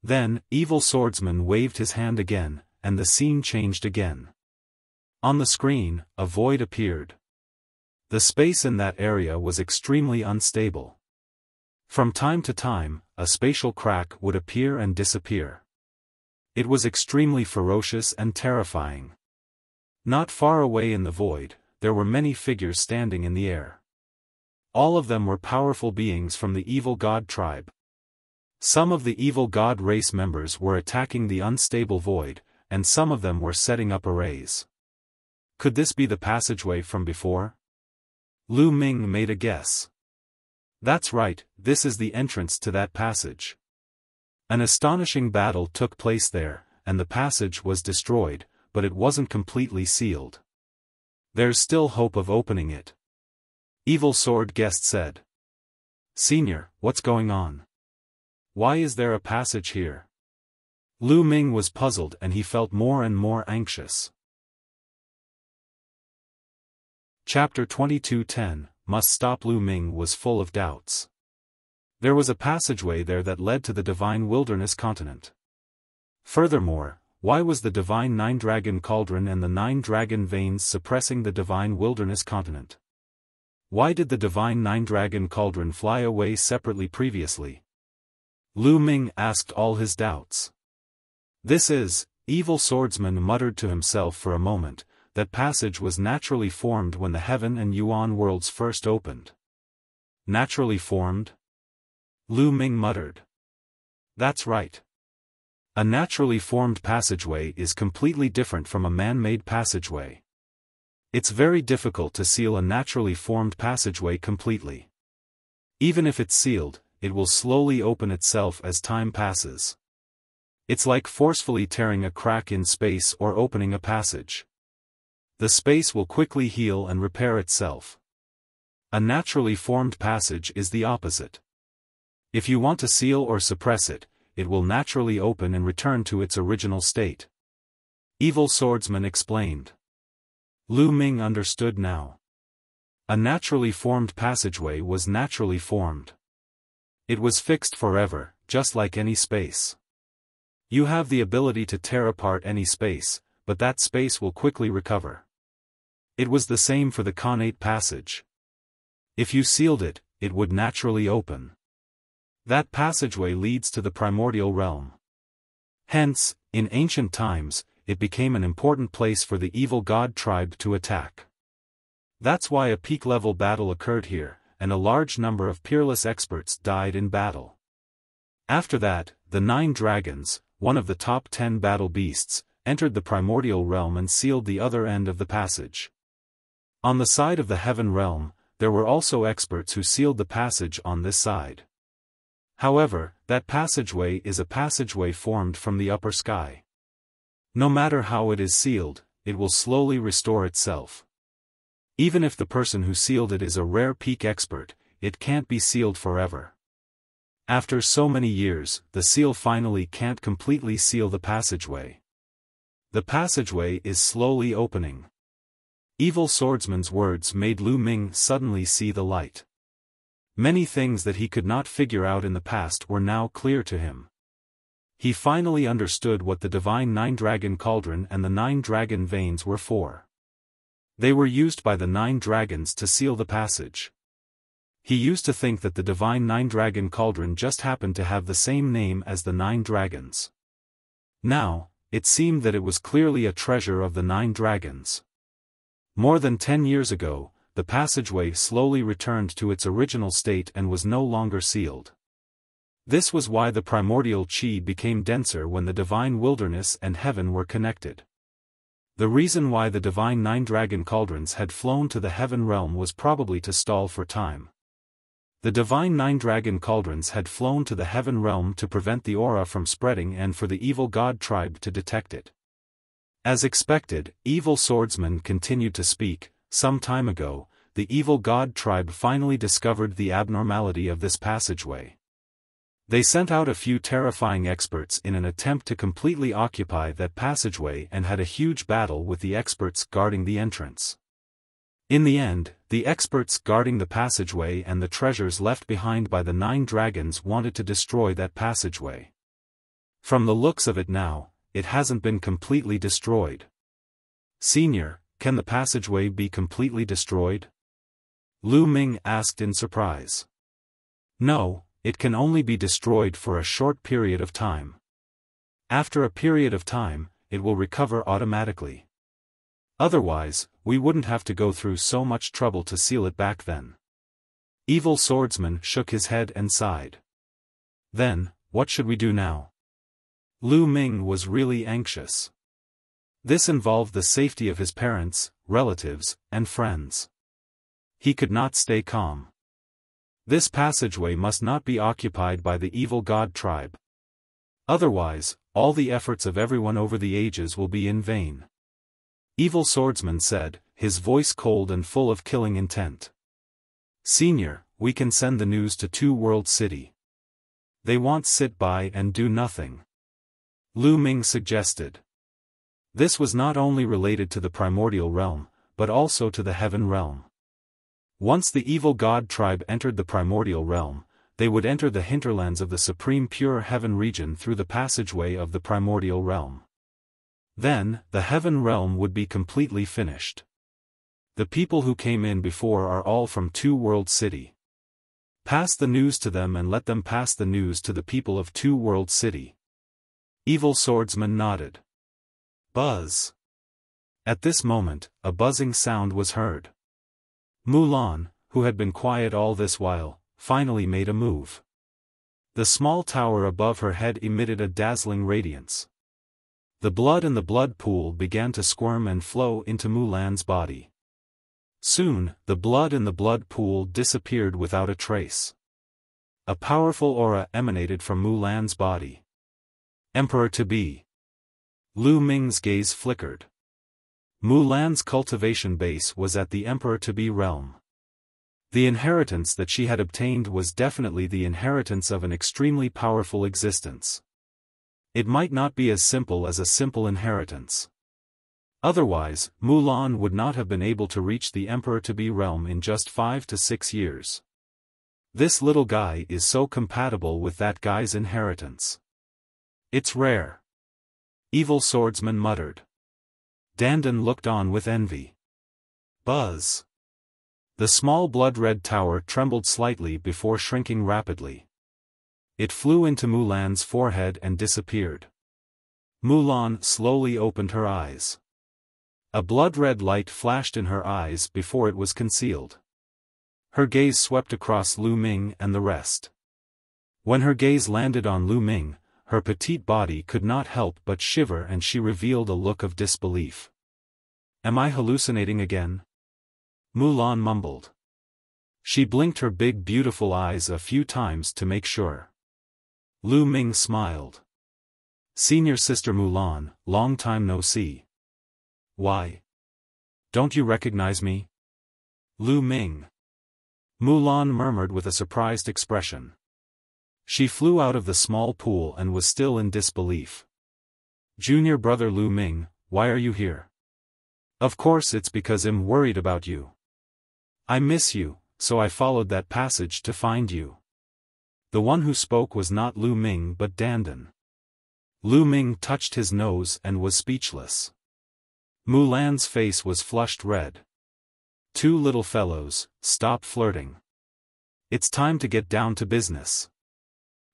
Then, Evil Swordsman waved his hand again, and the scene changed again. On the screen, a void appeared. The space in that area was extremely unstable. From time to time, a spatial crack would appear and disappear. It was extremely ferocious and terrifying. Not far away in the void, there were many figures standing in the air. All of them were powerful beings from the evil god tribe. Some of the evil god race members were attacking the unstable void, and some of them were setting up arrays. Could this be the passageway from before? Lu Ming made a guess. That's right, this is the entrance to that passage. An astonishing battle took place there, and the passage was destroyed, but it wasn't completely sealed. There's still hope of opening it. Evil Sword Guest said. Senior, what's going on? Why is there a passage here? Lu Ming was puzzled and he felt more and more anxious. Chapter 22:10, Must Stop. Lu Ming was full of doubts. There was a passageway there that led to the divine wilderness continent. Furthermore, why was the divine 9-dragon cauldron and the 9-dragon veins suppressing the divine wilderness continent? Why did the divine 9-dragon cauldron fly away separately previously? Lu Ming asked all his doubts. This is, Evil Swordsman muttered to himself for a moment, that passage was naturally formed when the Heaven and Yuan worlds first opened. Naturally formed? Lu Ming muttered. That's right. A naturally formed passageway is completely different from a man-made passageway. It's very difficult to seal a naturally formed passageway completely. Even if it's sealed, it will slowly open itself as time passes. It's like forcefully tearing a crack in space or opening a passage. The space will quickly heal and repair itself. A naturally formed passage is the opposite. If you want to seal or suppress it, it will naturally open and return to its original state. Evil Swordsman explained. Lu Ming understood now. A naturally formed passageway was naturally formed. It was fixed forever, just like any space. You have the ability to tear apart any space, but that space will quickly recover. It was the same for the Khanate passage. If you sealed it, it would naturally open. That passageway leads to the primordial realm. Hence, in ancient times, it became an important place for the evil god tribe to attack. That's why a peak-level battle occurred here, and a large number of peerless experts died in battle. After that, the 9 dragons, one of the top 10 battle beasts, entered the primordial realm and sealed the other end of the passage. On the side of the heaven realm, there were also experts who sealed the passage on this side. However, that passageway is a passageway formed from the upper sky. No matter how it is sealed, it will slowly restore itself. Even if the person who sealed it is a rare peak expert, it can't be sealed forever. After so many years, the seal finally can't completely seal the passageway. The passageway is slowly opening. Evil swordsman's words made Lu Ming suddenly see the light. Many things that he could not figure out in the past were now clear to him. He finally understood what the divine 9-dragon cauldron and the 9 dragon veins were for. They were used by the 9 dragons to seal the passage. He used to think that the divine 9-dragon cauldron just happened to have the same name as the 9 dragons. Now, it seemed that it was clearly a treasure of the 9 dragons. More than 10 years ago, the passageway slowly returned to its original state and was no longer sealed. This was why the primordial chi became denser when the divine wilderness and heaven were connected. The reason why the divine 9-dragon cauldrons had flown to the heaven realm was probably to stall for time. The divine 9-dragon cauldrons had flown to the heaven realm to prevent the aura from spreading and for the evil god tribe to detect it. As expected, evil swordsman continued to speak. Some time ago, the evil god tribe finally discovered the abnormality of this passageway. They sent out a few terrifying experts in an attempt to completely occupy that passageway and had a huge battle with the experts guarding the entrance. In the end, the experts guarding the passageway and the treasures left behind by the 9 dragons wanted to destroy that passageway. From the looks of it now, it hasn't been completely destroyed. Senior, can the passageway be completely destroyed? Lu Ming asked in surprise. No, it can only be destroyed for a short period of time. After a period of time, it will recover automatically. Otherwise, we wouldn't have to go through so much trouble to seal it back then. Evil swordsman shook his head and sighed. Then, what should we do now? Lu Ming was really anxious. This involved the safety of his parents, relatives, and friends. He could not stay calm. This passageway must not be occupied by the evil god tribe. Otherwise, all the efforts of everyone over the ages will be in vain. Evil swordsman said, his voice cold and full of killing intent. Senior, we can send the news to Two World City. They won't sit by and do nothing. Lu Ming suggested. This was not only related to the primordial realm, but also to the heaven realm. Once the evil god tribe entered the primordial realm, they would enter the hinterlands of the supreme pure heaven region through the passageway of the primordial realm. Then, the heaven realm would be completely finished. The people who came in before are all from Two World City. Pass the news to them and let them pass the news to the people of Two World City. Evil swordsman nodded. Buzz. At this moment, a buzzing sound was heard. Mulan, who had been quiet all this while, finally made a move. The small tower above her head emitted a dazzling radiance. The blood in the blood pool began to squirm and flow into Mulan's body. Soon, the blood in the blood pool disappeared without a trace. A powerful aura emanated from Mulan's body. Emperor-to-be. Lu Ming's gaze flickered. Mulan's cultivation base was at the Emperor-to-be realm. The inheritance that she had obtained was definitely the inheritance of an extremely powerful existence. It might not be as simple as a simple inheritance. Otherwise, Mulan would not have been able to reach the Emperor-to-be realm in just 5 to 6 years. This little guy is so compatible with that guy's inheritance. It's rare. Evil swordsman muttered. Dandan looked on with envy. Buzz. The small blood-red tower trembled slightly before shrinking rapidly. It flew into Mulan's forehead and disappeared. Mulan slowly opened her eyes. A blood-red light flashed in her eyes before it was concealed. Her gaze swept across Lu Ming and the rest. When her gaze landed on Lu Ming, her petite body could not help but shiver and she revealed a look of disbelief. "Am I hallucinating again?" Mulan mumbled. She blinked her big beautiful eyes a few times to make sure. Lu Ming smiled. "Senior sister Mulan, long time no see. Why? Don't you recognize me?" Lu Ming. Mulan murmured with a surprised expression. She flew out of the small pool and was still in disbelief. "Junior brother Lu Ming, why are you here?" "Of course it's because I'm worried about you. I miss you, so I followed that passage to find you." The one who spoke was not Lu Ming but Dandan. Lu Ming touched his nose and was speechless. Mulan's face was flushed red. "Two little fellows, stop flirting. It's time to get down to business."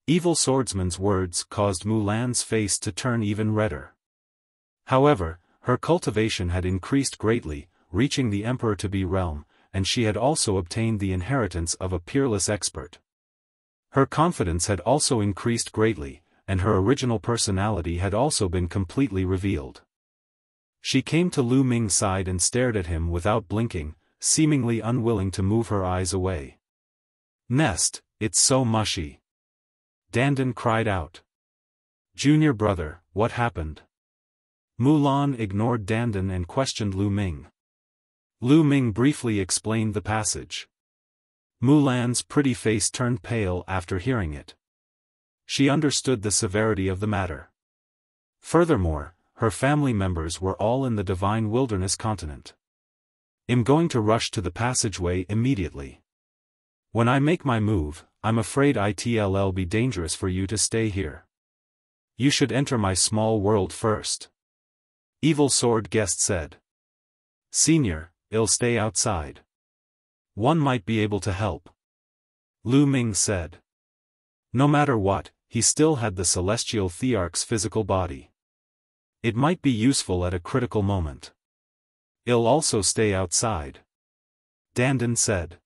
Evil swordsman's words caused Mulan's face to turn even redder. However, her cultivation had increased greatly, reaching the emperor-to-be realm, and she had also obtained the inheritance of a peerless expert. Her confidence had also increased greatly, and her original personality had also been completely revealed. She came to Lu Ming's side and stared at him without blinking, seemingly unwilling to move her eyes away. "Nest, it's so mushy." Dandan cried out. "Junior brother, what happened?" Mulan ignored Dandan and questioned Lu Ming. Lu Ming briefly explained the passage. Mulan's pretty face turned pale after hearing it. She understood the severity of the matter. Furthermore, her family members were all in the Divine Wilderness continent. "I'm going to rush to the passageway immediately. When I make my move, I'm afraid it'll be dangerous for you to stay here. You should enter my small world first." Evil Sword Guest said. "Senior, I'll stay outside. One might be able to help." Lu Ming said. No matter what, he still had the celestial thearch's physical body. It might be useful at a critical moment. "I'll also stay outside," Dandan said.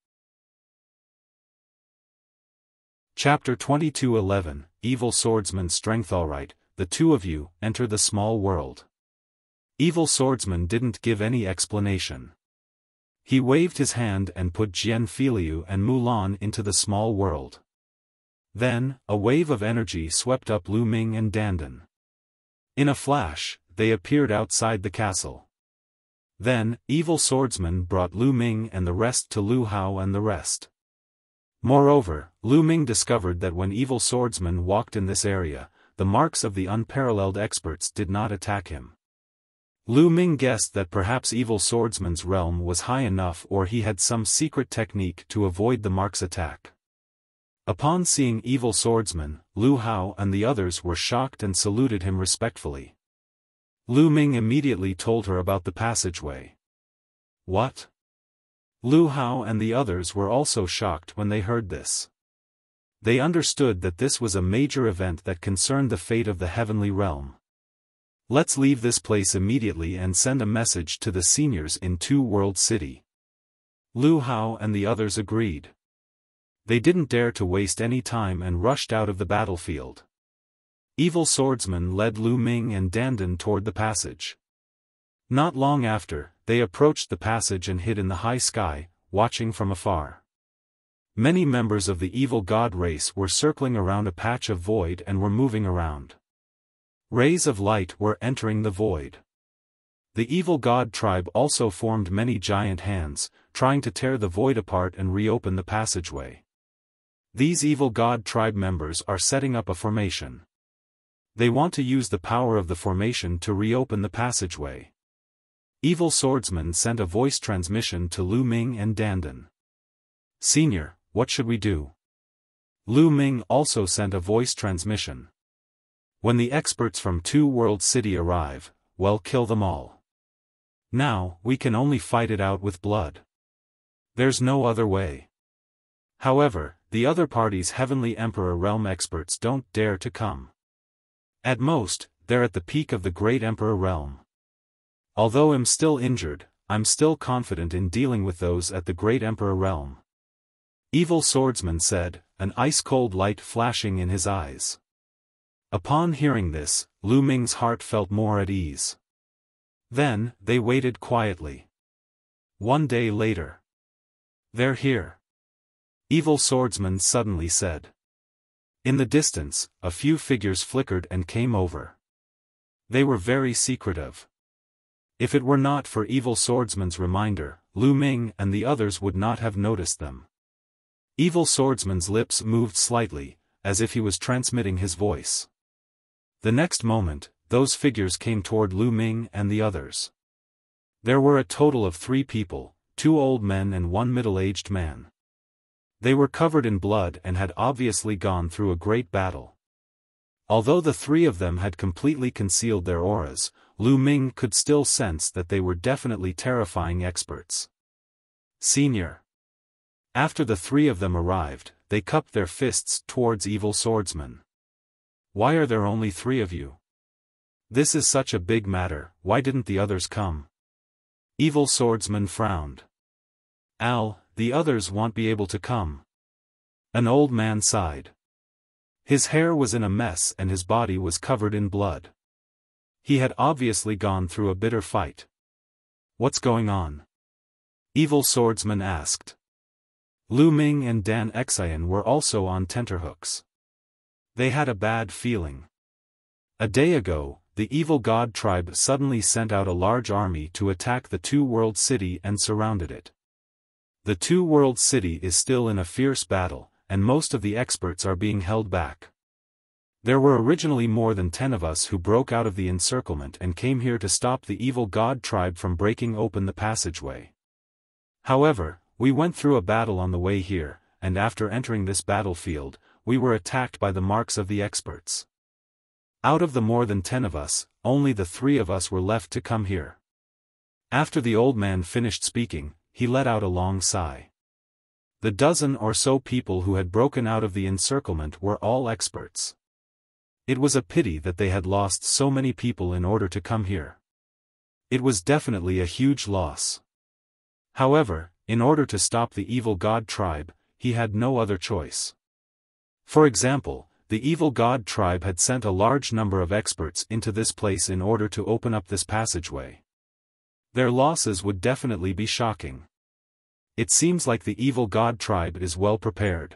Chapter 22:11, Evil Swordsman Strength. Alright, the two of you, enter the small world. Evil Swordsman didn't give any explanation. He waved his hand and put Jian Filiu and Mulan into the small world. Then, a wave of energy swept up Lu Ming and Dandan. In a flash, they appeared outside the castle. Then, Evil Swordsman brought Lu Ming and the rest to Lu Hao and the rest. Moreover, Lu Ming discovered that when Evil Swordsman walked in this area, the marks of the unparalleled experts did not attack him. Lu Ming guessed that perhaps Evil Swordsman's realm was high enough or he had some secret technique to avoid the mark's attack. Upon seeing Evil Swordsman, Lu Hao and the others were shocked and saluted him respectfully. Lu Ming immediately told her about the passageway. What? Lu Hao and the others were also shocked when they heard this. They understood that this was a major event that concerned the fate of the heavenly realm. Let's leave this place immediately and send a message to the seniors in Two World City. Lu Hao and the others agreed. They didn't dare to waste any time and rushed out of the battlefield. Evil Swordsman led Lu Ming and Dandan toward the passage. Not long after, they approached the passage and hid in the high sky, watching from afar. Many members of the evil god race were circling around a patch of void and were moving around. Rays of light were entering the void. The evil god tribe also formed many giant hands, trying to tear the void apart and reopen the passageway. These evil god tribe members are setting up a formation. They want to use the power of the formation to reopen the passageway. Evil Swordsman sent a voice transmission to Lu Ming and Dandan. Senior, what should we do? Lu Ming also sent a voice transmission. When the experts from Two World City arrive, well, kill them all. Now, we can only fight it out with blood. There's no other way. However, the other party's Heavenly Emperor realm experts don't dare to come. At most, they're at the peak of the Great Emperor realm. Although I'm still injured, I'm still confident in dealing with those at the Great Emperor realm. Evil Swordsman said, an ice-cold light flashing in his eyes. Upon hearing this, Lu Ming's heart felt more at ease. Then, they waited quietly. One day later. They're here. Evil Swordsman suddenly said. In the distance, a few figures flickered and came over. They were very secretive. If it were not for Evil Swordsman's reminder, Lu Ming and the others would not have noticed them. Evil Swordsman's lips moved slightly, as if he was transmitting his voice. The next moment, those figures came toward Lu Ming and the others. There were a total of 3 people, 2 old men and 1 middle-aged man. They were covered in blood and had obviously gone through a great battle. Although the 3 of them had completely concealed their auras, Lu Ming could still sense that they were definitely terrifying experts. Senior. After the 3 of them arrived, they cupped their fists towards Evil Swordsman. Why are there only 3 of you? This is such a big matter, why didn't the others come? Evil Swordsman frowned. The others won't be able to come. An old man sighed. His hair was in a mess and his body was covered in blood. He had obviously gone through a bitter fight. What's going on? Evil Swordsman asked. Lu Ming and Dan Xian were also on tenterhooks. They had a bad feeling. A day ago, the evil god tribe suddenly sent out a large army to attack the Two-World City and surrounded it. The Two-World City is still in a fierce battle, and most of the experts are being held back. There were originally more than 10 of us who broke out of the encirclement and came here to stop the evil god tribe from breaking open the passageway. However, we went through a battle on the way here, and after entering this battlefield, we were attacked by the marks of the experts. Out of the more than 10 of us, only the 3 of us were left to come here. After the old man finished speaking, he let out a long sigh. The dozen or so people who had broken out of the encirclement were all experts. It was a pity that they had lost so many people in order to come here. It was definitely a huge loss. However, in order to stop the evil god tribe, he had no other choice. For example, the evil god tribe had sent a large number of experts into this place in order to open up this passageway. Their losses would definitely be shocking. It seems like the evil god tribe is well prepared.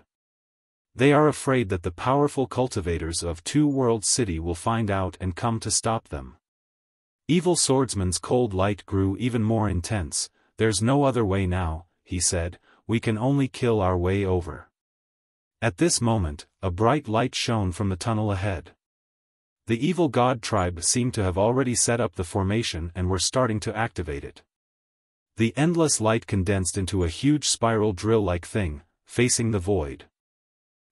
They are afraid that the powerful cultivators of Two-World City will find out and come to stop them. Evil Swordsman's cold light grew even more intense. There's no other way now, he said, we can only kill our way over. At this moment, a bright light shone from the tunnel ahead. The evil god tribe seemed to have already set up the formation and were starting to activate it. The endless light condensed into a huge spiral drill-like thing, facing the void.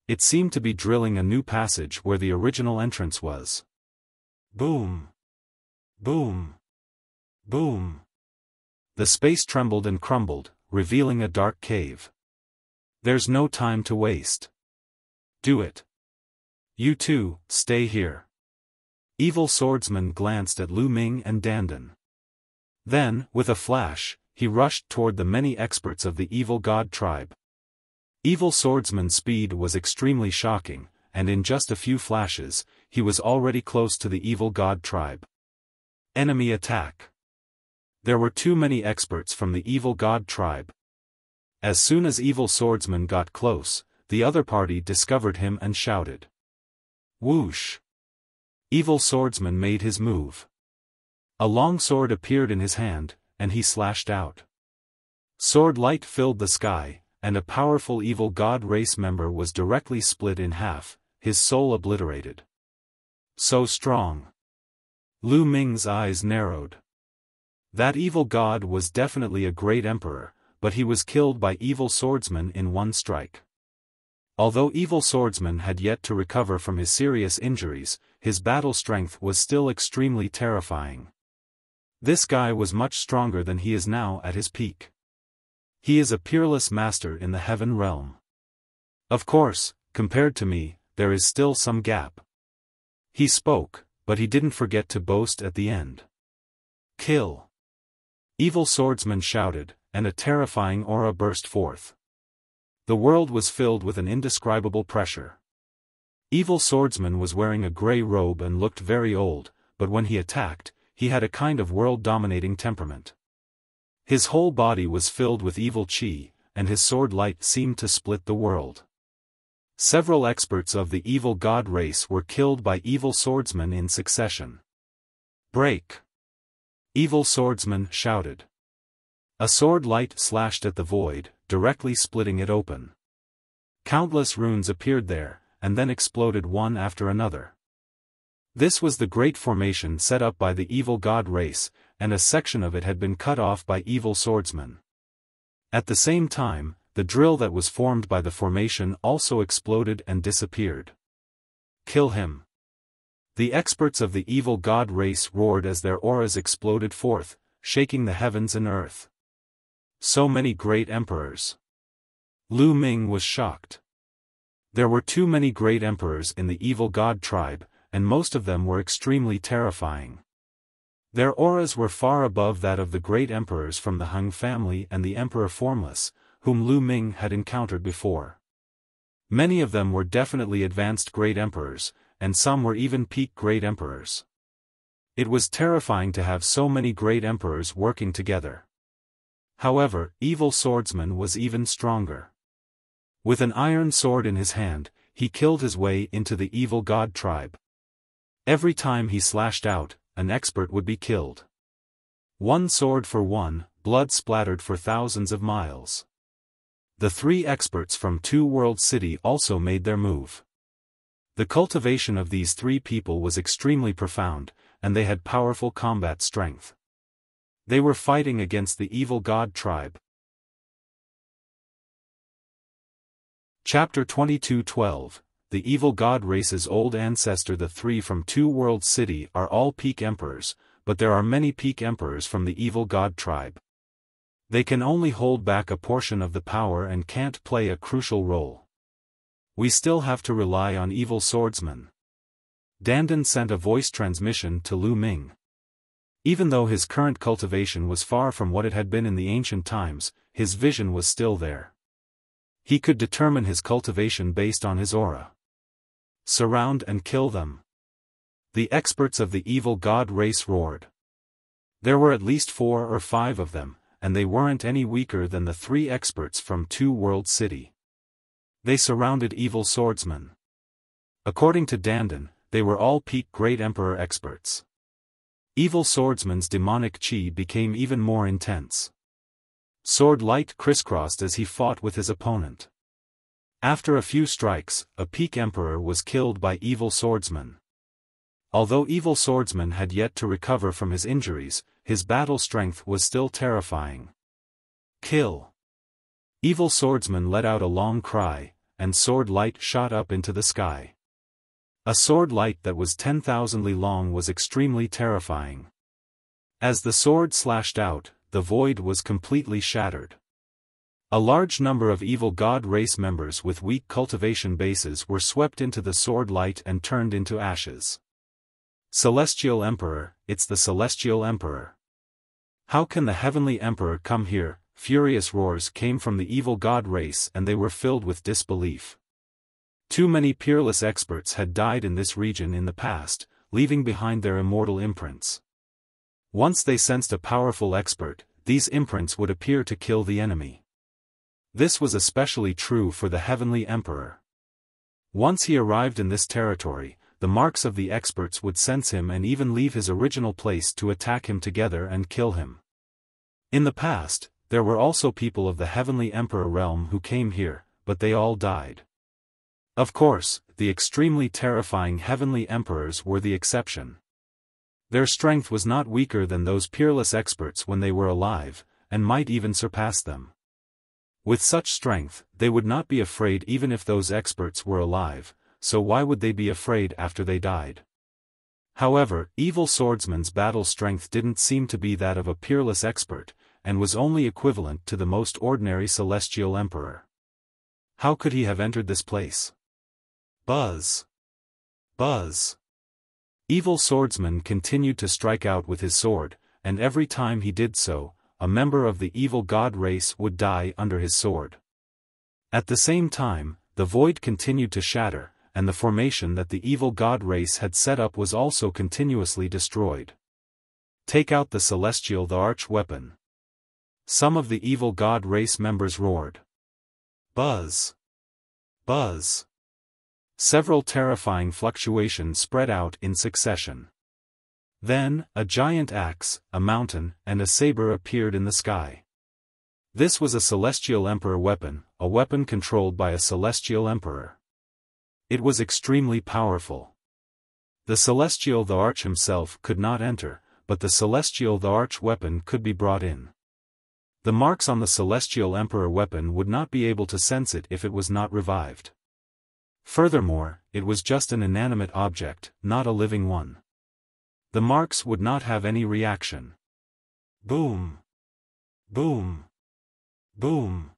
It seemed to be drilling a new passage where the original entrance was. Boom! Boom! Boom! The space trembled and crumbled, revealing a dark cave. There's no time to waste. Do it. You two, stay here. Evil Swordsman glanced at Lu Ming and Dandan. Then, with a flash, he rushed toward the many experts of the evil god tribe. Evil Swordsman's speed was extremely shocking, and in just a few flashes, he was already close to the evil god tribe. Enemy attack. There were too many experts from the evil god tribe. As soon as Evil Swordsman got close, the other party discovered him and shouted. Whoosh! Evil Swordsman made his move. A long sword appeared in his hand, and he slashed out. Sword light filled the sky, and a powerful evil god race member was directly split in half, his soul obliterated. So strong. Lu Ming's eyes narrowed. That evil god was definitely a great emperor, but he was killed by Evil Swordsman in one strike. Although Evil Swordsman had yet to recover from his serious injuries, his battle strength was still extremely terrifying. This guy was much stronger than he is now at his peak. He is a peerless master in the heaven realm. Of course, compared to me, there is still some gap. He spoke, but he didn't forget to boast at the end. Kill! Evil swordsman shouted, and a terrifying aura burst forth. The world was filled with an indescribable pressure. Evil swordsman was wearing a grey robe and looked very old, but when he attacked, he had a kind of world-dominating temperament. His whole body was filled with evil chi, and his sword light seemed to split the world. Several experts of the evil god race were killed by evil swordsmen in succession. Break! Evil swordsman shouted. A sword light slashed at the void, directly splitting it open. Countless runes appeared there, and then exploded one after another. This was the great formation set up by the evil god race, and a section of it had been cut off by evil swordsmen. At the same time, the drill that was formed by the formation also exploded and disappeared. Kill him! The experts of the evil god race roared as their auras exploded forth, shaking the heavens and earth. So many great emperors. Lu Ming was shocked. There were too many great emperors in the evil god tribe, and most of them were extremely terrifying. Their auras were far above that of the great emperors from the Hung family and the Emperor Formless, whom Lu Ming had encountered before. Many of them were definitely advanced great emperors, and some were even peak great emperors. It was terrifying to have so many great emperors working together. However, evil swordsman was even stronger. With an iron sword in his hand, he killed his way into the evil god tribe. Every time he slashed out, an expert would be killed. One sword for one, blood splattered for thousands of miles. The three experts from Two World City also made their move. The cultivation of these three people was extremely profound, and they had powerful combat strength. They were fighting against the evil god tribe. Chapter 22:12 The evil god race's old ancestor. The three from Two World City are all peak emperors, but there are many peak emperors from the evil god tribe. They can only hold back a portion of the power and can't play a crucial role. We still have to rely on evil swordsmen. Dandan sent a voice transmission to Lu Ming. Even though his current cultivation was far from what it had been in the ancient times, his vision was still there. He could determine his cultivation based on his aura. Surround and kill them. The experts of the evil god race roared. There were at least 4 or 5 of them, and they weren't any weaker than the 3 experts from Two World City. They surrounded evil swordsmen. According to Dandan, they were all peak great emperor experts. Evil swordsman's demonic chi became even more intense. Sword light crisscrossed as he fought with his opponent. After a few strikes, a peak emperor was killed by evil swordsman. Although evil swordsman had yet to recover from his injuries, his battle strength was still terrifying. Kill! Evil swordsman let out a long cry, and sword light shot up into the sky. A sword light that was 10,000 li long was extremely terrifying. As the sword slashed out, the void was completely shattered. A large number of evil god race members with weak cultivation bases were swept into the sword light and turned into ashes. Celestial Emperor, it's the Celestial Emperor. How can the Heavenly Emperor come here? Furious roars came from the evil god race and they were filled with disbelief. Too many peerless experts had died in this region in the past, leaving behind their immortal imprints. Once they sensed a powerful expert, these imprints would appear to kill the enemy. This was especially true for the Heavenly Emperor. Once he arrived in this territory, the marks of the experts would sense him and even leave his original place to attack him together and kill him. In the past, there were also people of the Heavenly Emperor realm who came here, but they all died. Of course, the extremely terrifying Heavenly Emperors were the exception. Their strength was not weaker than those peerless experts when they were alive, and might even surpass them. With such strength, they would not be afraid even if those experts were alive, so why would they be afraid after they died? However, evil swordsman's battle strength didn't seem to be that of a peerless expert, and was only equivalent to the most ordinary celestial emperor. How could he have entered this place? Buzz! Buzz! Evil swordsman continued to strike out with his sword, and every time he did so, a member of the evil god race would die under his sword. At the same time, the void continued to shatter, and the formation that the evil god race had set up was also continuously destroyed. Take out the celestial the arch weapon. Some of the evil god race members roared. Buzz! Buzz! Several terrifying fluctuations spread out in succession. Then, a giant axe, a mountain, and a saber appeared in the sky. This was a celestial emperor weapon, a weapon controlled by a celestial emperor. It was extremely powerful. The celestial the arch himself could not enter, but the celestial the arch weapon could be brought in. The marks on the celestial emperor weapon would not be able to sense it if it was not revived. Furthermore, it was just an inanimate object, not a living one. The marks would not have any reaction. Boom! Boom! Boom!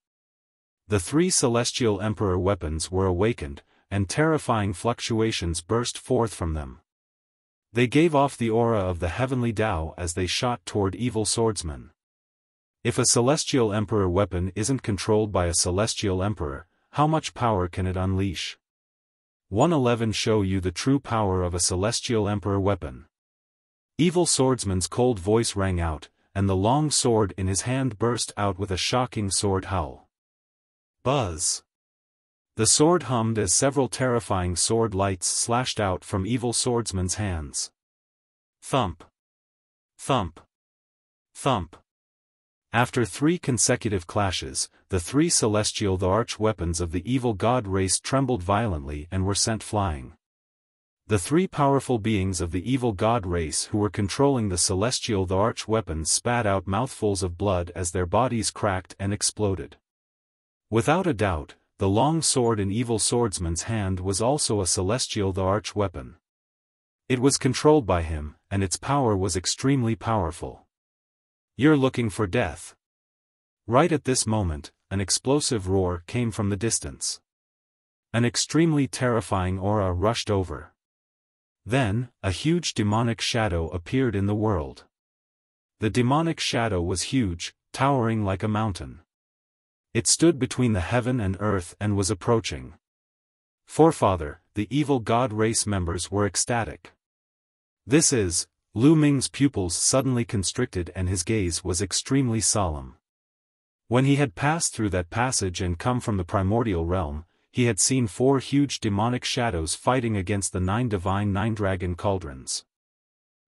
The three celestial emperor weapons were awakened, and terrifying fluctuations burst forth from them. They gave off the aura of the heavenly Tao as they shot toward evil swordsmen. If a celestial emperor weapon isn't controlled by a celestial emperor, how much power can it unleash? 111 Show you the true power of a celestial emperor weapon. Evil swordsman's cold voice rang out, and the long sword in his hand burst out with a shocking sword howl. Buzz! The sword hummed as several terrifying sword lights slashed out from evil swordsman's hands. Thump! Thump! Thump! After 3 consecutive clashes, the 3 celestial the arch weapons of the evil god race trembled violently and were sent flying. The 3 powerful beings of the evil god race who were controlling the celestial the arch weapons spat out mouthfuls of blood as their bodies cracked and exploded. Without a doubt, the long sword in evil swordsman's hand was also a celestial the arch weapon. It was controlled by him, and its power was extremely powerful. You're looking for death. Right at this moment, an explosive roar came from the distance. An extremely terrifying aura rushed over. Then, a huge demonic shadow appeared in the world. The demonic shadow was huge, towering like a mountain. It stood between the heaven and earth and was approaching. Forefather, the evil god race members were ecstatic. This is, Lu Ming's pupils suddenly constricted and his gaze was extremely solemn. When he had passed through that passage and come from the primordial realm, he had seen 4 huge demonic shadows fighting against the 9 divine 9-dragon cauldrons.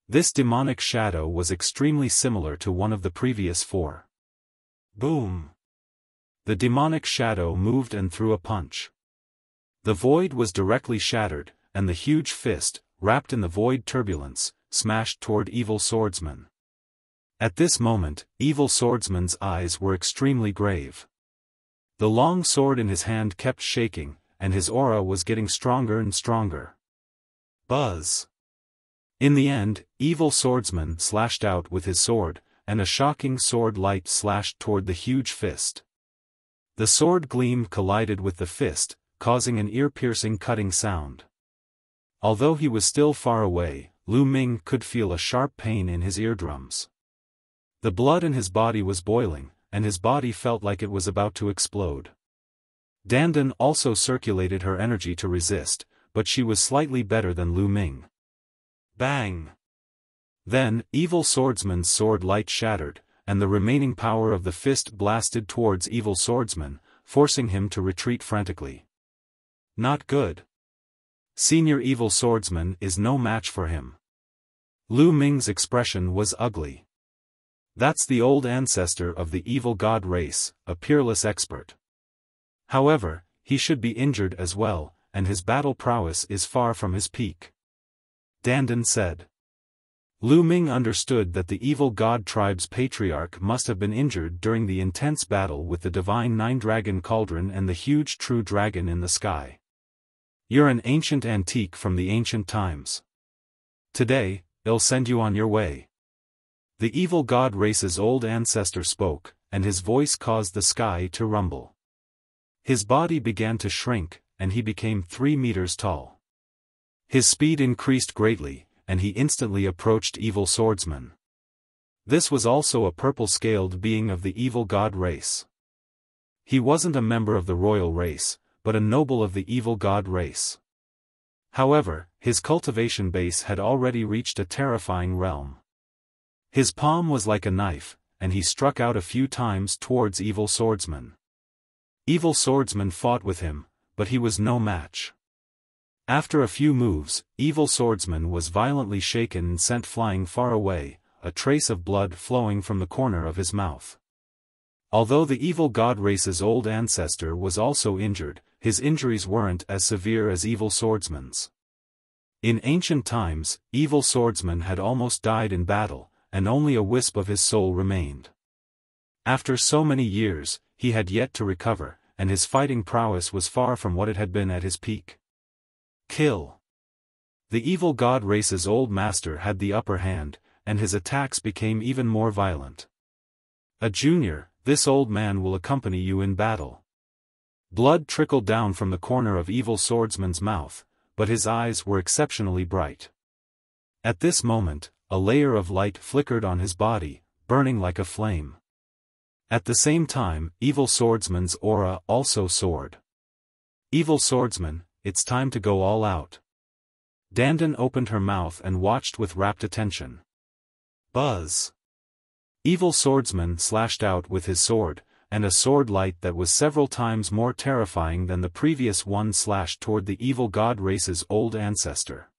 This demonic shadow was extremely similar to one of the previous 4. Boom! The demonic shadow moved and threw a punch. The void was directly shattered, and the huge fist, wrapped in the void turbulence, smashed toward evil swordsman. At this moment, evil swordsman's eyes were extremely grave. The long sword in his hand kept shaking, and his aura was getting stronger and stronger. Buzz! In the end, evil swordsman slashed out with his sword, and a shocking sword light slashed toward the huge fist. The sword gleam collided with the fist, causing an ear-piercing cutting sound. Although he was still far away, Lu Ming could feel a sharp pain in his eardrums. The blood in his body was boiling, and his body felt like it was about to explode. Dandan also circulated her energy to resist, but she was slightly better than Lu Ming. Bang! Then, evil swordsman's sword light shattered, and the remaining power of the fist blasted towards evil swordsman, forcing him to retreat frantically. Not good. Senior evil swordsman is no match for him. Lu Ming's expression was ugly. That's the old ancestor of the evil god race, a peerless expert. However, he should be injured as well, and his battle prowess is far from his peak. Dandan said. Lu Ming understood that the evil god tribe's patriarch must have been injured during the intense battle with the divine 9-dragon cauldron and the huge true dragon in the sky. You're an ancient antique from the ancient times. Today, I'll send you on your way. The evil god race's old ancestor spoke, and his voice caused the sky to rumble. His body began to shrink, and he became 3 meters tall. His speed increased greatly, and he instantly approached evil swordsman. This was also a purple-scaled being of the evil god race. He wasn't a member of the royal race, but a noble of the evil god race. However, his cultivation base had already reached a terrifying realm. His palm was like a knife, and he struck out a few times towards evil swordsman. Evil swordsman fought with him, but he was no match. After a few moves, evil swordsman was violently shaken and sent flying far away, a trace of blood flowing from the corner of his mouth. Although the evil god race's old ancestor was also injured, his injuries weren't as severe as evil swordsman's. In ancient times, evil swordsman had almost died in battle, and only a wisp of his soul remained. After so many years, he had yet to recover, and his fighting prowess was far from what it had been at his peak. Kill. The evil god race's old master had the upper hand, and his attacks became even more violent. A junior, this old man will accompany you in battle. Blood trickled down from the corner of evil swordsman's mouth, but his eyes were exceptionally bright. At this moment, a layer of light flickered on his body, burning like a flame. At the same time, evil swordsman's aura also soared. Evil swordsman, it's time to go all out. Dandan opened her mouth and watched with rapt attention. Buzz. Evil swordsman slashed out with his sword, and a sword light that was several times more terrifying than the previous one slashed toward the evil god race's old ancestor.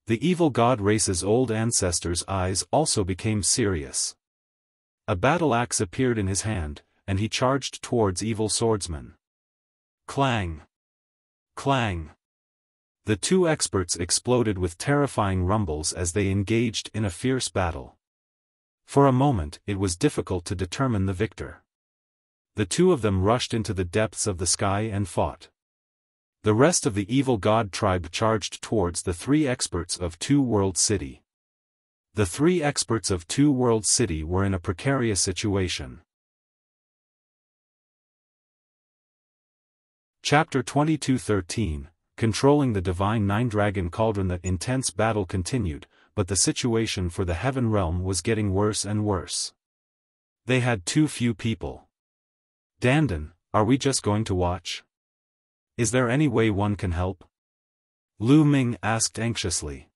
The evil god race's old ancestor's eyes also became serious. A battle axe appeared in his hand, and he charged towards evil swordsman. Clang! Clang! The two experts exploded with terrifying rumbles as they engaged in a fierce battle. For a moment it was difficult to determine the victor. The two of them rushed into the depths of the sky and fought. The rest of the evil god tribe charged towards the 3 experts of Two World City. The 3 experts of Two World City were in a precarious situation. Chapter 22:13, Controlling the Divine Nine-Dragon Cauldron. The intense battle continued, but the situation for the Heaven Realm was getting worse and worse. They had too few people. Dandan, are we just going to watch? Is there any way one can help? Ming asked anxiously.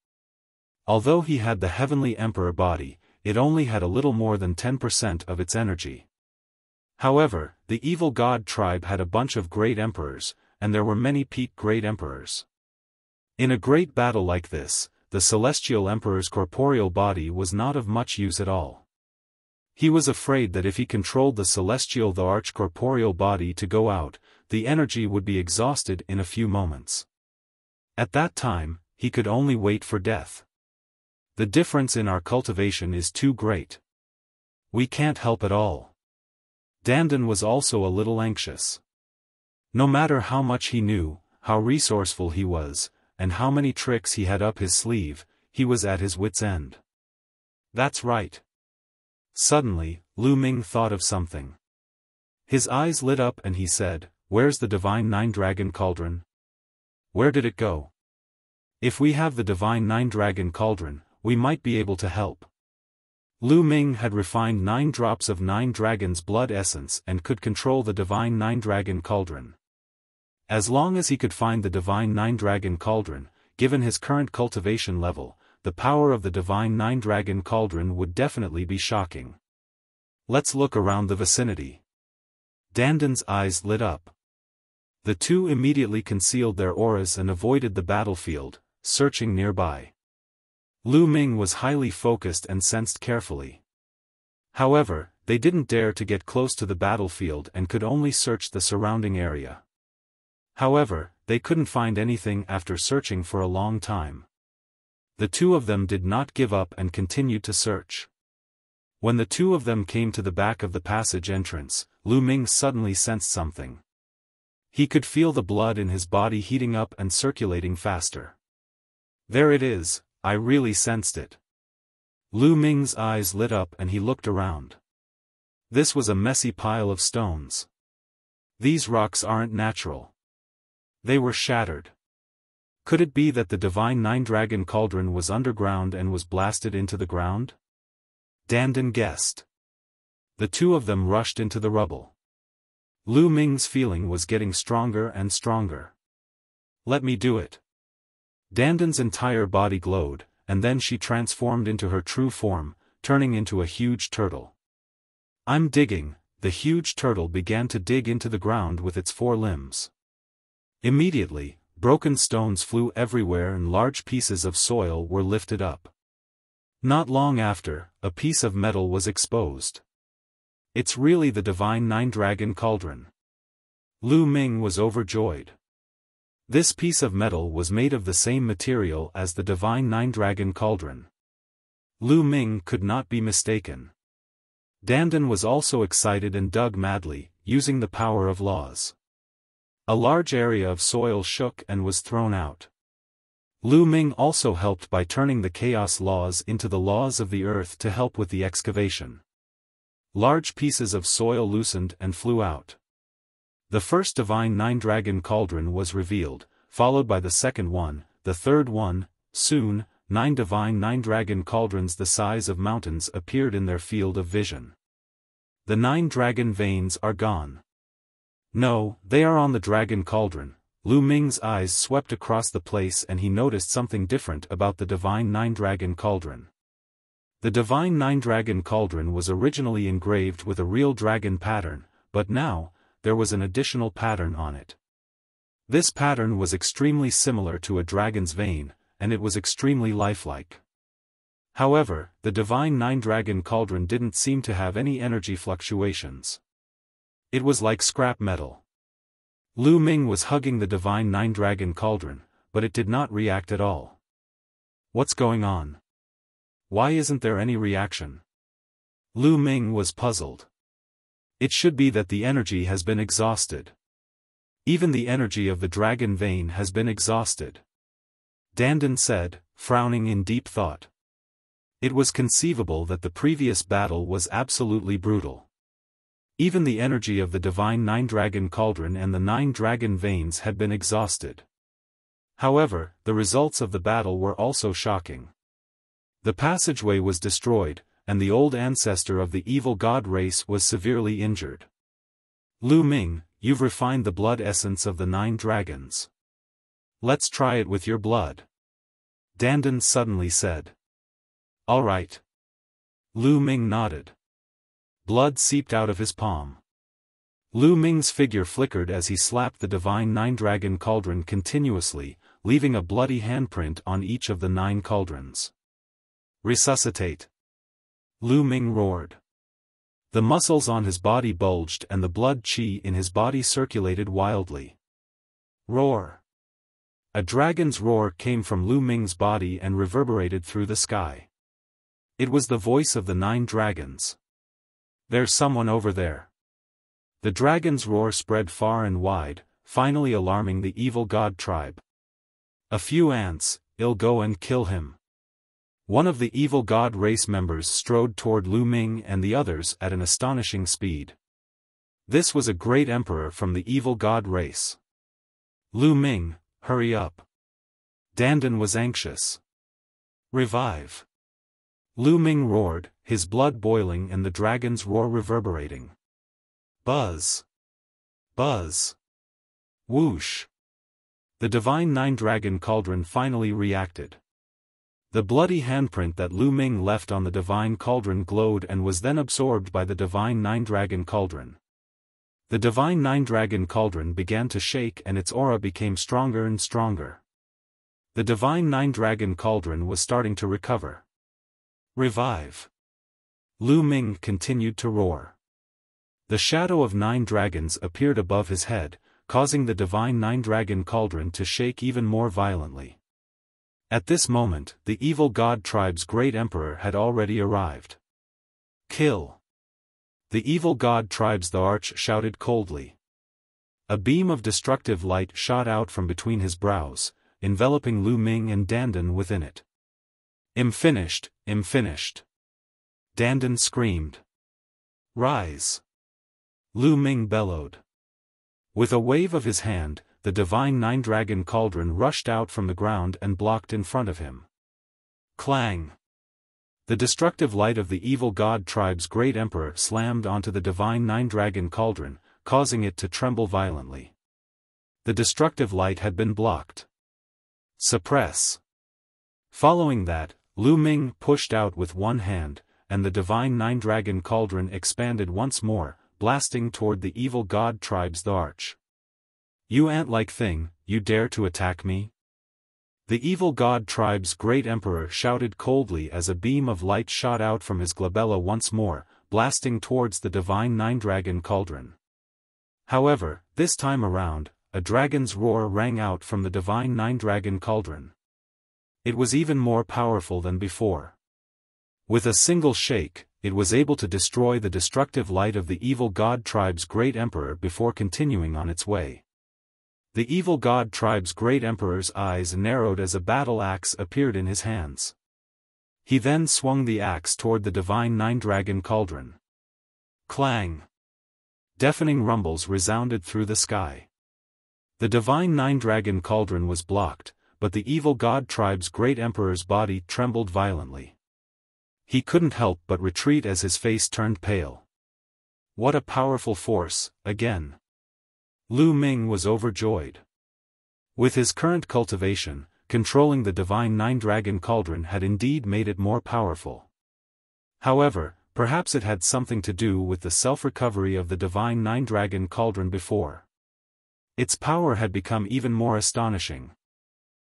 Although he had the Heavenly Emperor body, it only had a little more than 10% of its energy. However, the evil god tribe had a bunch of great emperors, and there were many peak great emperors. In a great battle like this, the celestial emperor's corporeal body was not of much use at all. He was afraid that if he controlled the celestial arch-corporeal body to go out, the energy would be exhausted in a few moments. At that time, he could only wait for death. The difference in our cultivation is too great. We can't help at all. Dandan was also a little anxious. No matter how much he knew, how resourceful he was, and how many tricks he had up his sleeve, he was at his wit's end. That's right. Suddenly, Ming thought of something. His eyes lit up and he said, "Where's the Divine Nine-Dragon Cauldron? Where did it go? If we have the Divine Nine-Dragon Cauldron, we might be able to help." Ming had refined 9 drops of 9 dragons' blood essence and could control the Divine Nine-Dragon Cauldron. As long as he could find the Divine Nine-Dragon Cauldron, given his current cultivation level, the power of the Divine Nine-Dragon Cauldron would definitely be shocking. Let's look around the vicinity. Dandan's eyes lit up. The two immediately concealed their auras and avoided the battlefield, searching nearby. Ming was highly focused and sensed carefully. However, they didn't dare to get close to the battlefield and could only search the surrounding area. However, they couldn't find anything after searching for a long time. The two of them did not give up and continued to search. When the two of them came to the back of the passage entrance, Ming suddenly sensed something. He could feel the blood in his body heating up and circulating faster. There it is, I really sensed it. Ming's eyes lit up and he looked around. This was a messy pile of stones. These rocks aren't natural. They were shattered. Could it be that the divine nine-dragon cauldron was underground and was blasted into the ground? Dandan guessed. The two of them rushed into the rubble. Lu Ming's feeling was getting stronger and stronger. Let me do it. Dandan's entire body glowed, and then she transformed into her true form, turning into a huge turtle. I'm digging. The huge turtle began to dig into the ground with its 4 limbs. Immediately, broken stones flew everywhere and large pieces of soil were lifted up. Not long after, a piece of metal was exposed. It's really the divine nine-dragon cauldron. Lu Ming was overjoyed. This piece of metal was made of the same material as the divine nine-dragon cauldron. Lu Ming could not be mistaken. Dandan was also excited and dug madly, using the power of laws. A large area of soil shook and was thrown out. Lu Ming also helped by turning the chaos laws into the laws of the earth to help with the excavation. Large pieces of soil loosened and flew out. The first divine nine-dragon cauldron was revealed, followed by the second one, the third one. Soon, 9 divine nine-dragon cauldrons the size of mountains appeared in their field of vision. The 9 dragon veins are gone. No, they are on the dragon cauldron. Lu Ming's eyes swept across the place and he noticed something different about the divine nine-dragon cauldron. The divine nine-dragon cauldron was originally engraved with a real dragon pattern, but now, there was an additional pattern on it. This pattern was extremely similar to a dragon's vein, and it was extremely lifelike. However, the divine nine-dragon cauldron didn't seem to have any energy fluctuations. It was like scrap metal. Lu Ming was hugging the divine nine-dragon cauldron, but it did not react at all. What's going on? Why isn't there any reaction? Lu Ming was puzzled. It should be that the energy has been exhausted. Even the energy of the dragon vein has been exhausted. Dandan said, frowning in deep thought. It was conceivable that the previous battle was absolutely brutal. Even the energy of the divine nine-dragon cauldron and the 9 dragon veins had been exhausted. However, the results of the battle were also shocking. The passageway was destroyed, and the old ancestor of the evil god race was severely injured. Lu Ming, you've refined the blood essence of the 9 dragons. Let's try it with your blood. Dandan suddenly said. All right. Lu Ming nodded. Blood seeped out of his palm. Lu Ming's figure flickered as he slapped the divine nine-dragon cauldron continuously, leaving a bloody handprint on each of the 9 cauldrons. Resuscitate! Lu Ming roared. The muscles on his body bulged and the blood qi in his body circulated wildly. Roar! A dragon's roar came from Lu Ming's body and reverberated through the sky. It was the voice of the 9 dragons. There's someone over there. The dragon's roar spread far and wide, finally alarming the evil god tribe. A few ants, I'll go and kill him. One of the evil god race members strode toward Lu Ming and the others at an astonishing speed. This was a great emperor from the evil god race. Lu Ming, hurry up. Dandan was anxious. Revive. Lu Ming roared, his blood boiling and the dragon's roar reverberating. Buzz. Buzz. Whoosh. The divine nine-dragon cauldron finally reacted. The bloody handprint that Lu Ming left on the divine cauldron glowed and was then absorbed by the divine nine-dragon cauldron. The divine nine-dragon cauldron began to shake and its aura became stronger and stronger. The divine nine-dragon cauldron was starting to recover. Revive. Lu Ming continued to roar. The shadow of 9 dragons appeared above his head, causing the divine nine-dragon cauldron to shake even more violently. At this moment, the evil god tribe's great emperor had already arrived. Kill! The evil god tribe's the arch shouted coldly. A beam of destructive light shot out from between his brows, enveloping Lu Ming and Dandan within it. I'm finished, I'm finished. Dandan screamed. Rise! Lu Ming bellowed. With a wave of his hand, the divine nine-dragon cauldron rushed out from the ground and blocked in front of him. Clang! The destructive light of the evil god tribe's great emperor slammed onto the divine nine-dragon cauldron, causing it to tremble violently. The destructive light had been blocked. Suppress. Following that, Lu Ming pushed out with one hand, and the divine nine-dragon cauldron expanded once more, blasting toward the evil god tribe's arch. You ant-like thing, you dare to attack me? The evil god tribe's great emperor shouted coldly as a beam of light shot out from his glabella once more, blasting towards the divine nine-dragon cauldron. However, this time around, a dragon's roar rang out from the divine nine-dragon cauldron. It was even more powerful than before. With a single shake, it was able to destroy the destructive light of the evil god tribe's great emperor before continuing on its way. The evil god tribe's great emperor's eyes narrowed as a battle axe appeared in his hands. He then swung the axe toward the divine nine-dragon cauldron. Clang! Deafening rumbles resounded through the sky. The divine nine-dragon cauldron was blocked, but the evil god tribe's great emperor's body trembled violently. He couldn't help but retreat as his face turned pale. What a powerful force, again! Lu Ming was overjoyed. With his current cultivation, controlling the divine nine-dragon cauldron had indeed made it more powerful. However, perhaps it had something to do with the self-recovery of the divine nine-dragon cauldron before. Its power had become even more astonishing.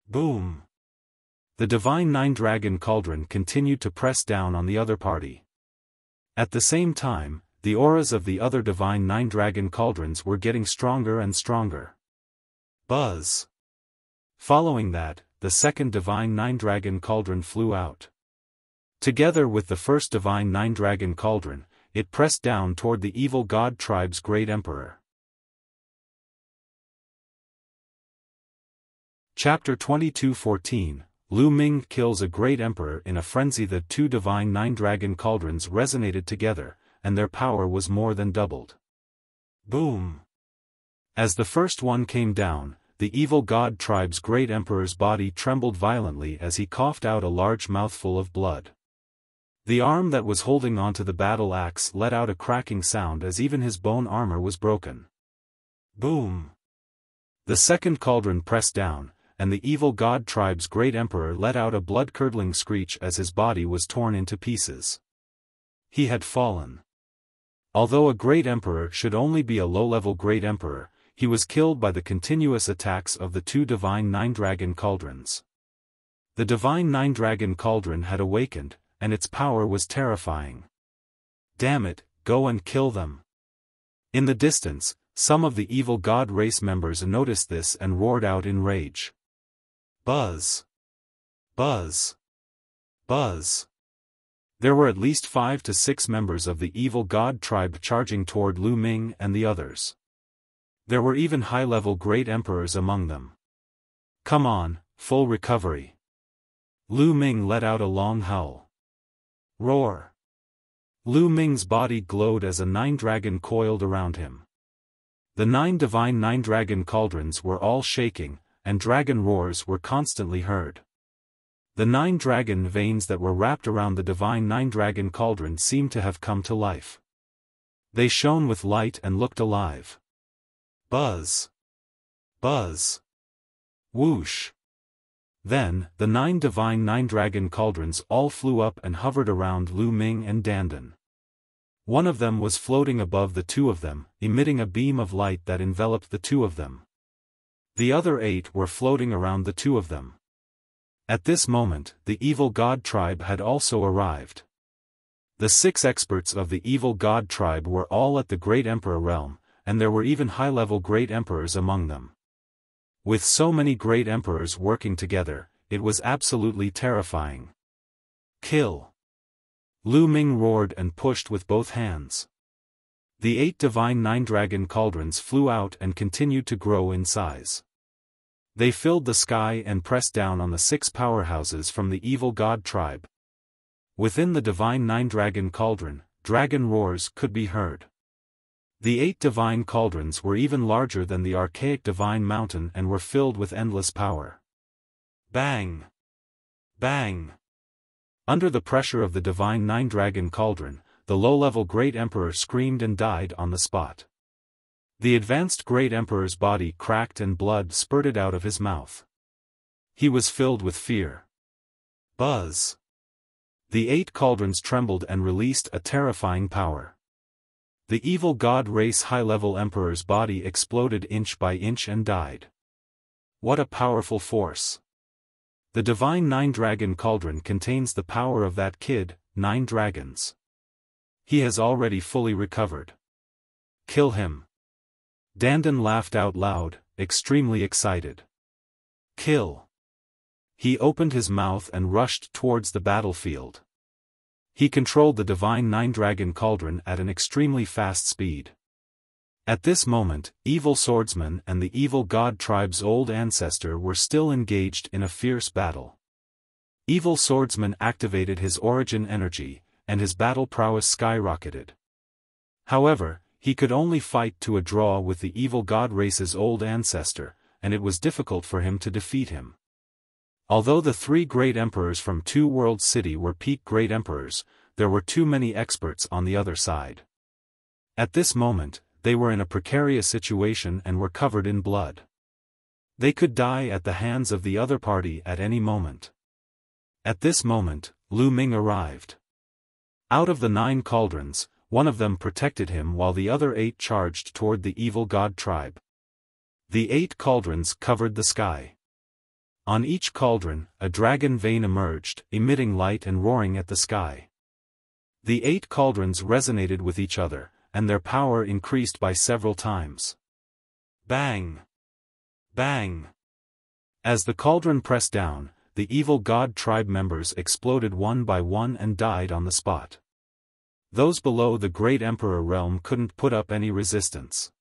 Boom! The divine nine-dragon cauldron continued to press down on the other party. At the same time, the auras of the other divine nine-dragon cauldrons were getting stronger and stronger. Buzz! Following that, the second divine nine-dragon cauldron flew out. Together with the first divine nine-dragon cauldron, it pressed down toward the evil god tribe's great emperor. Chapter 22:14, Lu Ming kills a great emperor in a frenzy. The two divine nine-dragon cauldrons resonated together, and their power was more than doubled. Boom! As the first one came down, the evil god tribe's great emperor's body trembled violently as he coughed out a large mouthful of blood. The arm that was holding onto the battle axe let out a cracking sound as even his bone armor was broken. Boom! The second cauldron pressed down, and the evil god tribe's great emperor let out a blood-curdling screech as his body was torn into pieces. He had fallen. Although a great emperor should only be a low-level great emperor, he was killed by the continuous attacks of the two divine nine-dragon cauldrons. The divine nine-dragon cauldron had awakened, and its power was terrifying. Damn it, go and kill them! In the distance, some of the evil god race members noticed this and roared out in rage. Buzz! Buzz! Buzz! There were at least 5 to 6 members of the evil god tribe charging toward Lu Ming and the others. There were even high-level great emperors among them. Come on, full recovery! Lu Ming let out a long howl. Roar! Lu Ming's body glowed as a nine-dragon coiled around him. The 9 divine nine-dragon cauldrons were all shaking, and dragon roars were constantly heard. The 9 dragon veins that were wrapped around the divine nine-dragon cauldron seemed to have come to life. They shone with light and looked alive. Buzz! Buzz! Whoosh! Then, the 9 divine nine-dragon cauldrons all flew up and hovered around Lu Ming and Dandan. One of them was floating above the 2 of them, emitting a beam of light that enveloped the 2 of them. The other 8 were floating around the 2 of them. At this moment, the evil god tribe had also arrived. The 6 experts of the evil god tribe were all at the great emperor realm, and there were even high-level great emperors among them. With so many great emperors working together, it was absolutely terrifying. Kill! Lu Ming roared and pushed with both hands. The 8 divine nine-dragon cauldrons flew out and continued to grow in size. They filled the sky and pressed down on the 6 powerhouses from the evil god tribe. Within the divine nine-dragon cauldron, dragon roars could be heard. The 8 divine cauldrons were even larger than the archaic divine mountain and were filled with endless power. Bang! Bang! Under the pressure of the divine 9-dragon cauldron, the low-level Great Emperor screamed and died on the spot. The advanced Great Emperor's body cracked and blood spurted out of his mouth. He was filled with fear. Buzz! The 8 cauldrons trembled and released a terrifying power. The evil god race high-level emperor's body exploded inch by inch and died. What a powerful force! The divine 9-dragon cauldron contains the power of that kid, 9 dragons. He has already fully recovered. Kill him. Dandan laughed out loud, extremely excited. Kill. He opened his mouth and rushed towards the battlefield. He controlled the divine 9-dragon cauldron at an extremely fast speed. At this moment, evil swordsman and the evil god tribe's old ancestor were still engaged in a fierce battle. Evil swordsman activated his origin energy, and his battle prowess skyrocketed. However, he could only fight to a draw with the evil god race's old ancestor, and it was difficult for him to defeat him. Although the 3 great emperors from Two World City were peak great emperors, there were too many experts on the other side. At this moment, they were in a precarious situation and were covered in blood. They could die at the hands of the other party at any moment. At this moment, Lu Ming arrived. Out of the 9 cauldrons, one of them protected him while the other 8 charged toward the evil god tribe. The 8 cauldrons covered the sky. On each cauldron, a dragon vein emerged, emitting light and roaring at the sky. The 8 cauldrons resonated with each other, and their power increased by several times. Bang! Bang! As the cauldron pressed down, the evil god tribe members exploded one by one and died on the spot. Those below the Great Emperor realm couldn't put up any resistance.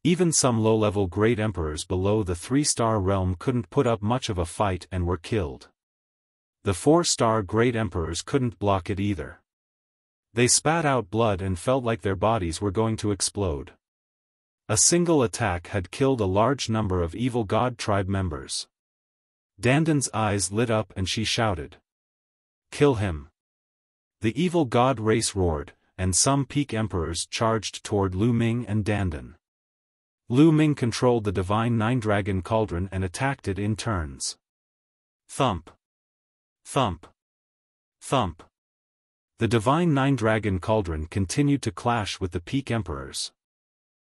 Even some low-level Great Emperors below the 3-star realm couldn't put up much of a fight and were killed. The 4-star Great Emperors couldn't block it either. They spat out blood and felt like their bodies were going to explode. A single attack had killed a large number of evil god tribe members. Dandan's eyes lit up and she shouted. Kill him. The evil god race roared, and some peak emperors charged toward Lu Ming and Dandan. Lu Ming controlled the divine 9-dragon cauldron and attacked it in turns. Thump. Thump. Thump. The divine 9-dragon cauldron continued to clash with the peak emperors.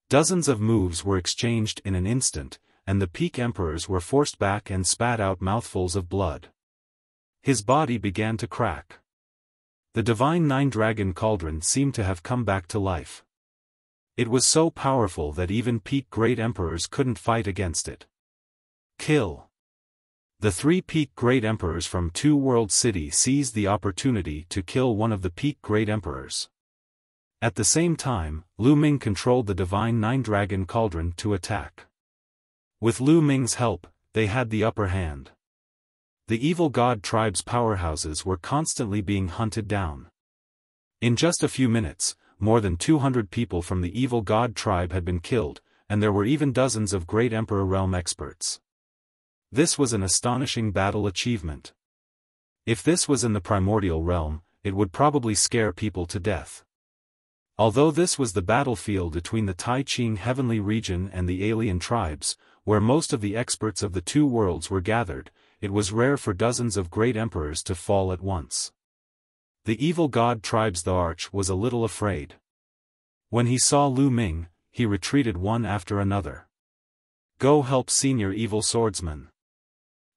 Dozens of moves were exchanged in an instant, and the peak emperors were forced back and spat out mouthfuls of blood. His body began to crack. The divine 9-dragon cauldron seemed to have come back to life. It was so powerful that even peak great emperors couldn't fight against it. Kill. The 3 peak great emperors from Two World City seized the opportunity to kill one of the peak great emperors. At the same time, Lu Ming controlled the divine 9-dragon cauldron to attack. With Lu Ming's help, they had the upper hand. The evil god tribe's powerhouses were constantly being hunted down. In just a few minutes, more than 200 people from the evil god tribe had been killed, and there were even dozens of Great Emperor realm experts. This was an astonishing battle achievement. If this was in the primordial realm, it would probably scare people to death. Although this was the battlefield between the Tai Ching heavenly region and the alien tribes, where most of the experts of the 2 worlds were gathered, it was rare for dozens of great emperors to fall at once. The evil god tribe's the Arch was a little afraid. When he saw Lu Ming, he retreated one after another. Go help senior evil swordsman.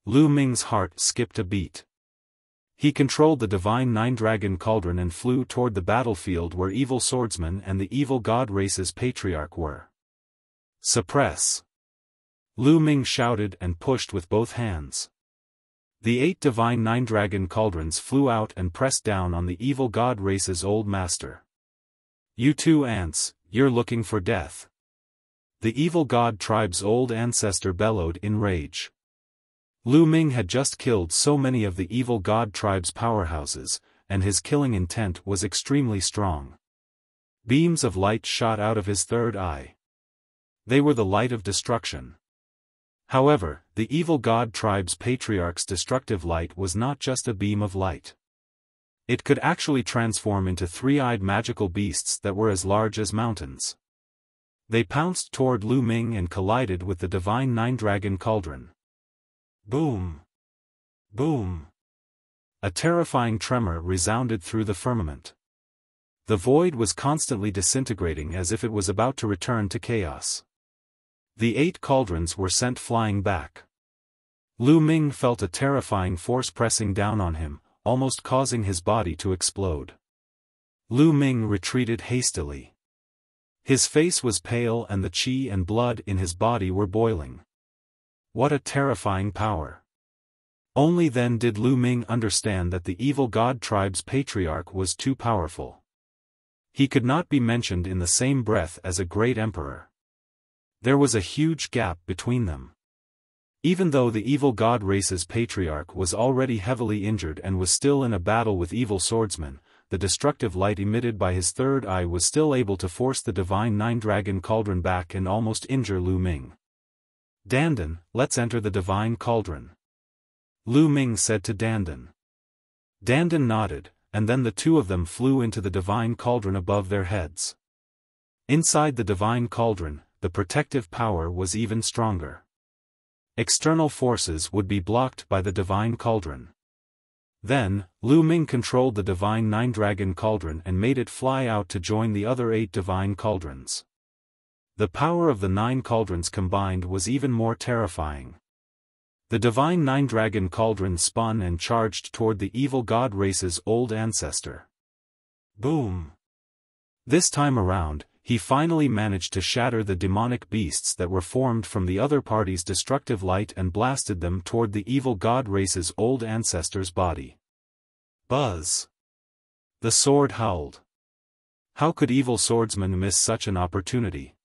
Lu Ming's heart skipped a beat. He controlled the divine 9-dragon cauldron and flew toward the battlefield where evil swordsman and the evil god race's patriarch were. Suppress! Lu Ming shouted and pushed with both hands. The 8 divine 9-dragon cauldrons flew out and pressed down on the evil god race's old master. You 2 ants, you're looking for death. The evil god tribe's old ancestor bellowed in rage. Lu Ming had just killed so many of the evil god tribe's powerhouses, and his killing intent was extremely strong. Beams of light shot out of his third eye. They were the light of destruction. However, the evil god tribe's patriarch's destructive light was not just a beam of light. It could actually transform into three-eyed magical beasts that were as large as mountains. They pounced toward Lu Ming and collided with the divine nine-dragon cauldron. Boom! Boom! A terrifying tremor resounded through the firmament. The void was constantly disintegrating as if it was about to return to chaos. The 8 cauldrons were sent flying back. Lu Ming felt a terrifying force pressing down on him, almost causing his body to explode. Lu Ming retreated hastily. His face was pale and the qi and blood in his body were boiling. What a terrifying power! Only then did Lu Ming understand that the evil god tribe's patriarch was too powerful. He could not be mentioned in the same breath as a great emperor. There was a huge gap between them. Even though the evil god race's patriarch was already heavily injured and was still in a battle with evil swordsmen, the destructive light emitted by his third eye was still able to force the divine nine-dragon cauldron back and almost injure Lu Ming. "Dandan, let's enter the divine cauldron," Lu Ming said to Dandan. Dandan nodded, and then the two of them flew into the divine cauldron above their heads. Inside the divine cauldron, the protective power was even stronger. External forces would be blocked by the divine cauldron. Then, Lu Ming controlled the divine nine-dragon cauldron and made it fly out to join the other 8 divine cauldrons. The power of the 9 cauldrons combined was even more terrifying. The divine nine-dragon cauldron spun and charged toward the evil god race's old ancestor. Boom! This time around, he finally managed to shatter the demonic beasts that were formed from the other party's destructive light and blasted them toward the evil god race's old ancestor's body. Buzz! The sword howled. How could evil swordsman miss such an opportunity?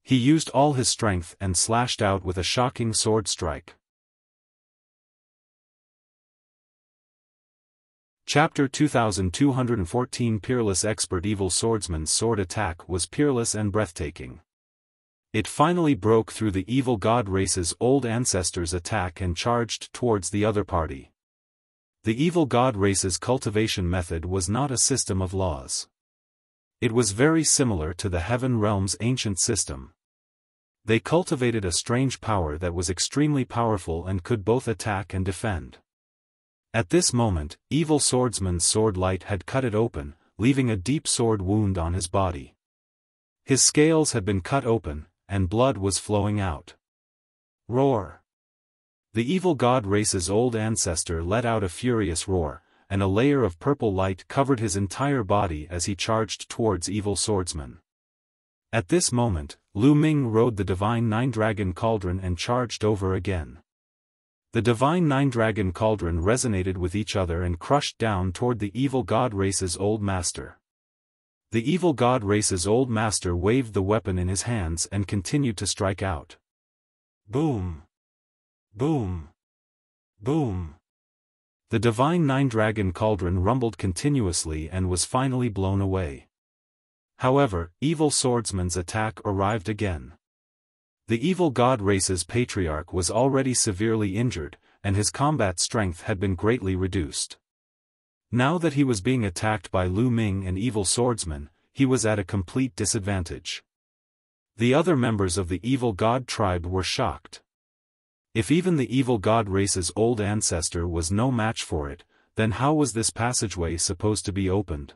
He used all his strength and slashed out with a shocking sword strike. Chapter 2214 Peerless Expert Evil Swordsman's sword attack was peerless and breathtaking. It finally broke through the evil god race's old ancestor's attack and charged towards the other party. The evil god race's cultivation method was not a system of laws. It was very similar to the Heaven Realm's ancient system. They cultivated a strange power that was extremely powerful and could both attack and defend. At this moment, evil swordsman's sword light had cut it open, leaving a deep sword wound on his body. His scales had been cut open, and blood was flowing out. Roar! The evil god race's old ancestor let out a furious roar, and a layer of purple light covered his entire body as he charged towards evil swordsman. At this moment, Lu Ming rode the divine nine-dragon cauldron and charged over again. The divine nine-dragon cauldron resonated with each other and crushed down toward the evil god race's old master. The evil god race's old master waved the weapon in his hands and continued to strike out. Boom! Boom! Boom! The divine nine-dragon cauldron rumbled continuously and was finally blown away. However, evil swordsman's attack arrived again. The evil god race's patriarch was already severely injured, and his combat strength had been greatly reduced. Now that he was being attacked by Lu Ming and evil swordsman, he was at a complete disadvantage. The other members of the evil god tribe were shocked. If even the evil god race's old ancestor was no match for it, then how was this passageway supposed to be opened?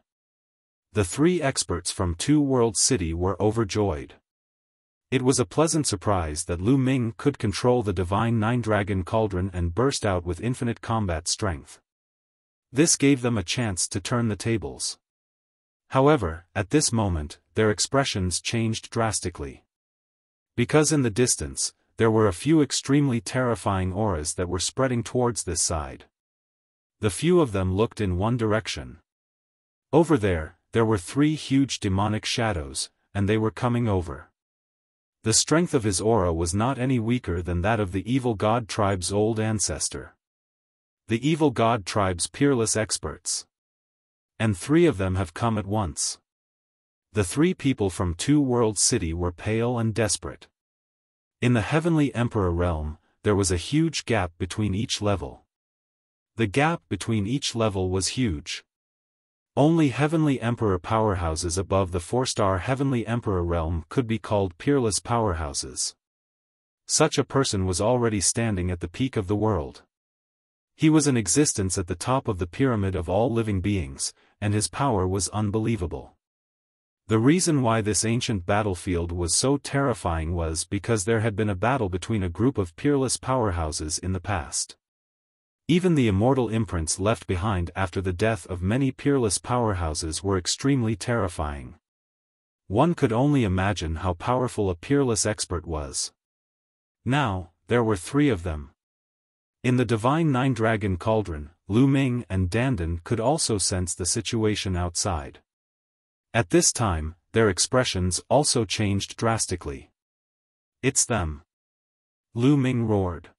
The 3 experts from Two World City were overjoyed. It was a pleasant surprise that Lu Ming could control the divine nine-dragon cauldron and burst out with infinite combat strength. This gave them a chance to turn the tables. However, at this moment, their expressions changed drastically. Because in the distance, there were a few extremely terrifying auras that were spreading towards this side. The few of them looked in one direction. Over there were 3 huge demonic shadows, and they were coming over. The strength of his aura was not any weaker than that of the evil god tribe's old ancestor. The evil god tribe's peerless experts. And 3 of them have come at once. The three people from Two Worlds City were pale and desperate. In the Heavenly Emperor realm, there was a huge gap between each level. The gap between each level was huge. Only Heavenly Emperor powerhouses above the 4-star Heavenly Emperor realm could be called peerless powerhouses. Such a person was already standing at the peak of the world. He was in existence at the top of the pyramid of all living beings, and his power was unbelievable. The reason why this ancient battlefield was so terrifying was because there had been a battle between a group of peerless powerhouses in the past. Even the immortal imprints left behind after the death of many peerless powerhouses were extremely terrifying. One could only imagine how powerful a peerless expert was. Now, there were three of them. In the Divine Nine-Dragon Cauldron, Ming and dandan could also sense the situation outside. At this time, their expressions also changed drastically. "It's them!" Ming roared.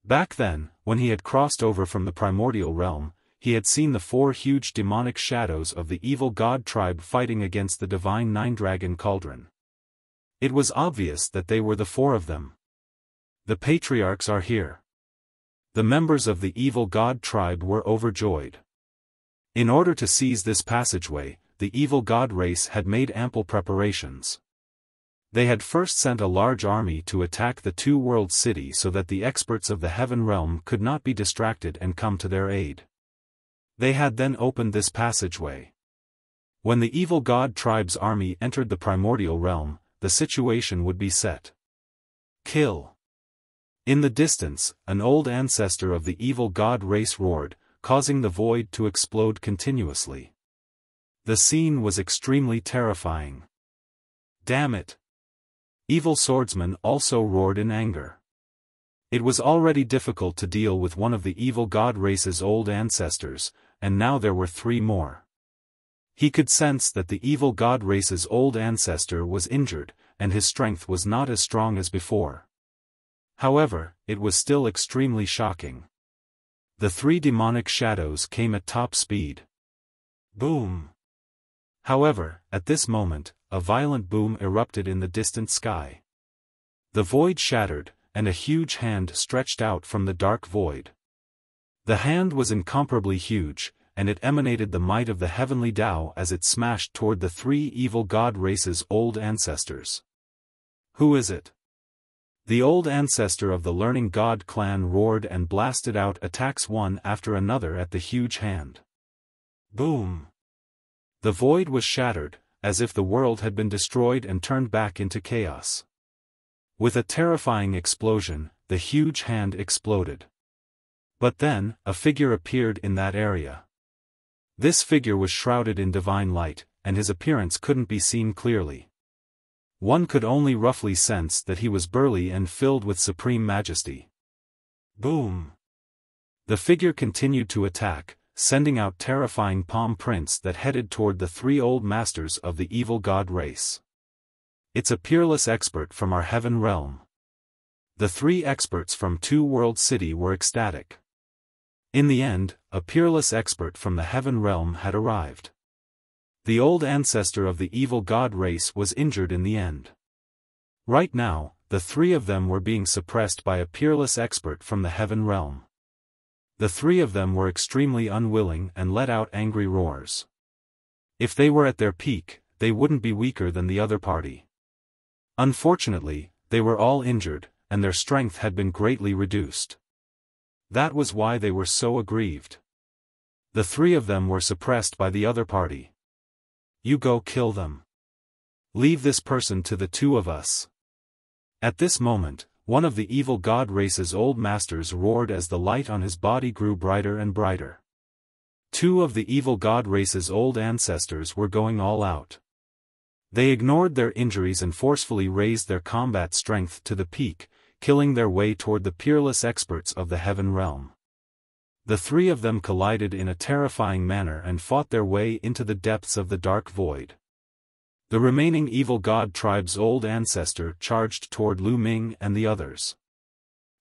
Back then, when he had crossed over from the primordial realm, he had seen the four huge demonic shadows of the evil god tribe fighting against the Divine Nine-Dragon Cauldron. It was obvious that they were the four of them. The patriarchs are here. The members of the evil god tribe were overjoyed. In order to seize this passageway, the evil god race had made ample preparations. They had first sent a large army to attack the Two Worlds City so that the experts of the Heaven Realm could not be distracted and come to their aid. They had then opened this passageway. When the evil god tribe's army entered the primordial realm, the situation would be set. Kill. In the distance, an old ancestor of the evil god race roared, causing the void to explode continuously. The scene was extremely terrifying. Damn it! Evil swordsman also roared in anger. It was already difficult to deal with one of the evil god race's old ancestors, and now there were three more. He could sense that the evil god race's old ancestor was injured, and his strength was not as strong as before. However, it was still extremely shocking. The three demonic shadows came at top speed. Boom! However, at this moment, a violent boom erupted in the distant sky. The void shattered, and a huge hand stretched out from the dark void. The hand was incomparably huge, and it emanated the might of the heavenly Tao as it smashed toward the three evil god race's old ancestors. Who is it? The old ancestor of the Learning God clan roared and blasted out attacks one after another at the huge hand. Boom! The void was shattered, as if the world had been destroyed and turned back into chaos. With a terrifying explosion, the huge hand exploded. But then, a figure appeared in that area. This figure was shrouded in divine light, and his appearance couldn't be seen clearly. One could only roughly sense that he was burly and filled with supreme majesty. Boom! The figure continued to attack, sending out terrifying palm prints that headed toward the three old masters of the evil god race. It's a peerless expert from our heaven realm. The three experts from Two Worlds City were ecstatic. In the end, a peerless expert from the heaven realm had arrived. The old ancestor of the evil god race was injured in the end. Right now, the three of them were being suppressed by a peerless expert from the heaven realm. The three of them were extremely unwilling and let out angry roars. If they were at their peak, they wouldn't be weaker than the other party. Unfortunately, they were all injured, and their strength had been greatly reduced. That was why they were so aggrieved. The three of them were suppressed by the other party. You go kill them. Leave this person to the two of us. At this moment, one of the evil god race's old masters roared as the light on his body grew brighter and brighter. Two of the evil god race's old ancestors were going all out. They ignored their injuries and forcefully raised their combat strength to the peak, killing their way toward the peerless experts of the heaven realm. The three of them collided in a terrifying manner and fought their way into the depths of the dark void. The remaining evil god tribe's old ancestor charged toward Ming and the others.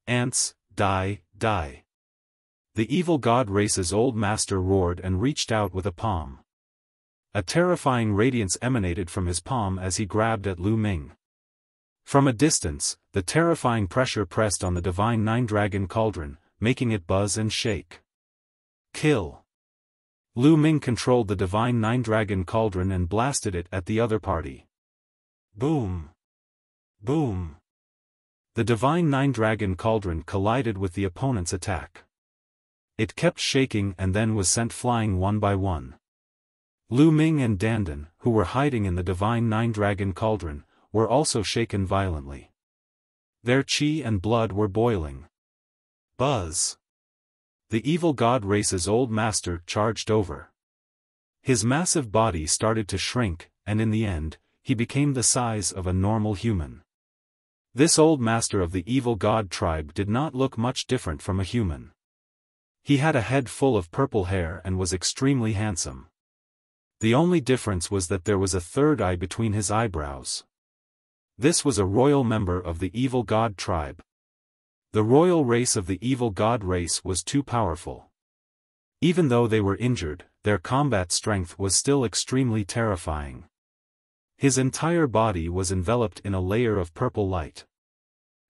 Ants, die, die. The evil god race's old master roared and reached out with a palm. A terrifying radiance emanated from his palm as he grabbed at Lu Ming. From a distance, the terrifying pressure pressed on the divine nine-dragon cauldron, making it buzz and shake. Kill. Lu Ming controlled the divine nine-dragon cauldron and blasted it at the other party. Boom. Boom. The divine nine-dragon cauldron collided with the opponent's attack. It kept shaking and then was sent flying one by one. Lu Ming and Dandan, who were hiding in the divine nine-dragon cauldron, were also shaken violently. Their chi and blood were boiling. Buzz. The evil god race's old master charged over. His massive body started to shrink, and in the end, he became the size of a normal human. This old master of the evil god tribe did not look much different from a human. He had a head full of purple hair and was extremely handsome. The only difference was that there was a third eye between his eyebrows. This was a royal member of the evil god tribe. The royal race of the evil god race was too powerful. Even though they were injured, their combat strength was still extremely terrifying. His entire body was enveloped in a layer of purple light.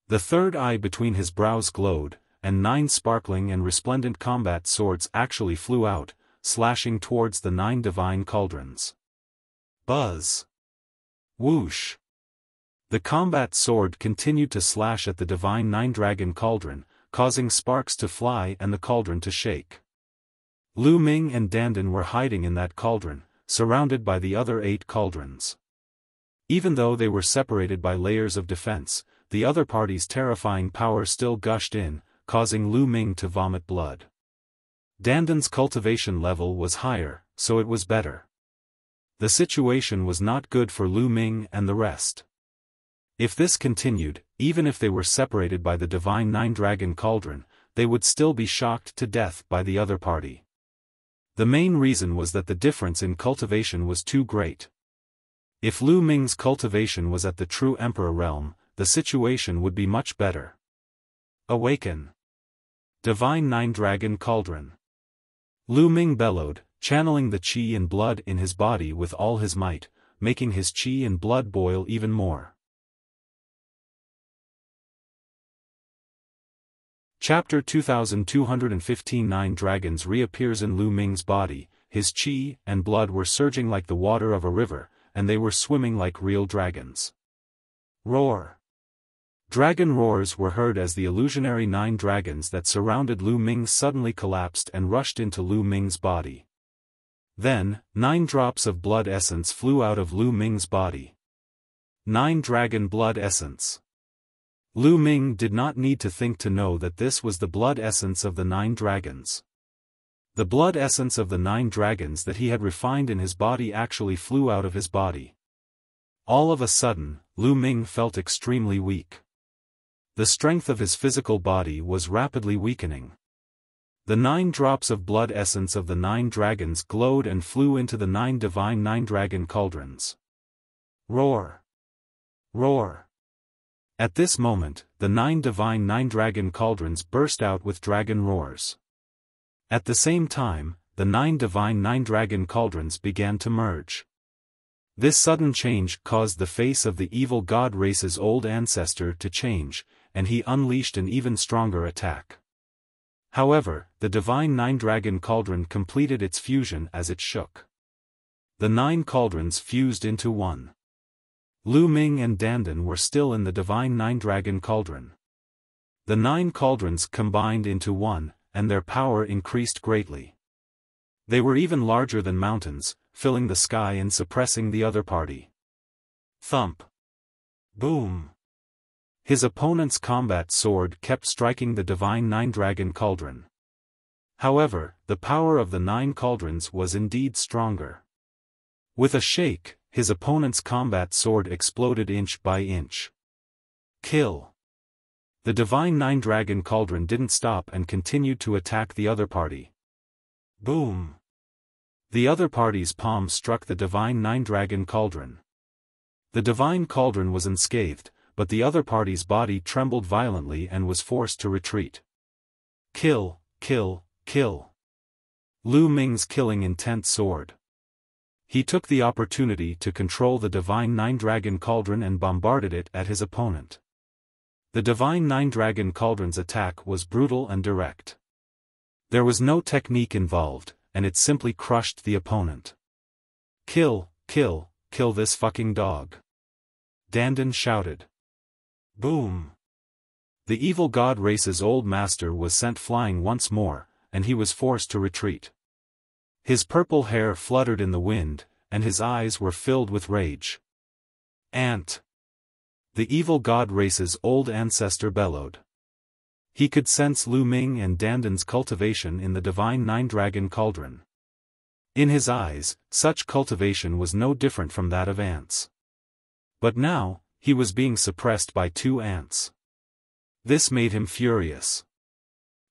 The third eye between his brows glowed, and 9 sparkling and resplendent combat swords actually flew out, slashing towards the 9 divine cauldrons. Buzz. Whoosh. The combat sword continued to slash at the divine nine-dragon cauldron, causing sparks to fly and the cauldron to shake. Lu Ming and Dandan were hiding in that cauldron, surrounded by the other 8 cauldrons. Even though they were separated by layers of defense, the other party's terrifying power still gushed in, causing Lu Ming to vomit blood. Dandan's cultivation level was higher, so it was better. The situation was not good for Lu Ming and the rest. If this continued, even if they were separated by the divine nine-dragon cauldron, they would still be shocked to death by the other party. The main reason was that the difference in cultivation was too great. If Lu Ming's cultivation was at the true emperor realm, the situation would be much better. Awaken. Divine nine-dragon cauldron. Lu Ming bellowed, channeling the chi and blood in his body with all his might, making his chi and blood boil even more. Chapter 2215 Nine Dragons reappears in Lu Ming's body. His chi and blood were surging like the water of a river, and they were swimming like real dragons. Roar. Dragon roars were heard as the illusionary 9 dragons that surrounded Lu Ming suddenly collapsed and rushed into Lu Ming's body. Then, 9 drops of blood essence flew out of Lu Ming's body. 9 dragon blood essence. Lu Ming did not need to think to know that this was the blood essence of the 9 dragons. The blood essence of the 9 dragons that he had refined in his body actually flew out of his body. All of a sudden, Lu Ming felt extremely weak. The strength of his physical body was rapidly weakening. The 9 drops of blood essence of the 9 dragons glowed and flew into the 9 divine nine-dragon cauldrons. Roar! Roar! At this moment, the 9 divine nine-dragon cauldrons burst out with dragon roars. At the same time, the 9 divine nine-dragon cauldrons began to merge. This sudden change caused the face of the evil god race's old ancestor to change, and he unleashed an even stronger attack. However, the divine nine-dragon cauldron completed its fusion as it shook. The 9 cauldrons fused into one. Lu Ming and Dandan were still in the divine nine-dragon cauldron. The 9 cauldrons combined into one, and their power increased greatly. They were even larger than mountains, filling the sky and suppressing the other party. Thump. Boom. His opponent's combat sword kept striking the divine nine-dragon cauldron. However, the power of the 9 cauldrons was indeed stronger. With a shake, his opponent's combat sword exploded inch by inch. Kill. The divine nine-dragon cauldron didn't stop and continued to attack the other party. Boom. The other party's palm struck the divine nine-dragon cauldron. The divine cauldron was unscathed, but the other party's body trembled violently and was forced to retreat. Kill, kill, kill. Lu Ming's killing intent soared. He took the opportunity to control the Divine Nine-Dragon Cauldron and bombarded it at his opponent. The Divine Nine-Dragon Cauldron's attack was brutal and direct. There was no technique involved, and it simply crushed the opponent. "Kill, kill, kill this fucking dog!" Dandan shouted. Boom! The evil god race's old master was sent flying once more, and he was forced to retreat. His purple hair fluttered in the wind, and his eyes were filled with rage. "Ant!" The evil god race's old ancestor bellowed. He could sense Lu Ming and Dandan's cultivation in the Divine Nine-Dragon Cauldron. In his eyes, such cultivation was no different from that of ants. But now, he was being suppressed by two ants. This made him furious.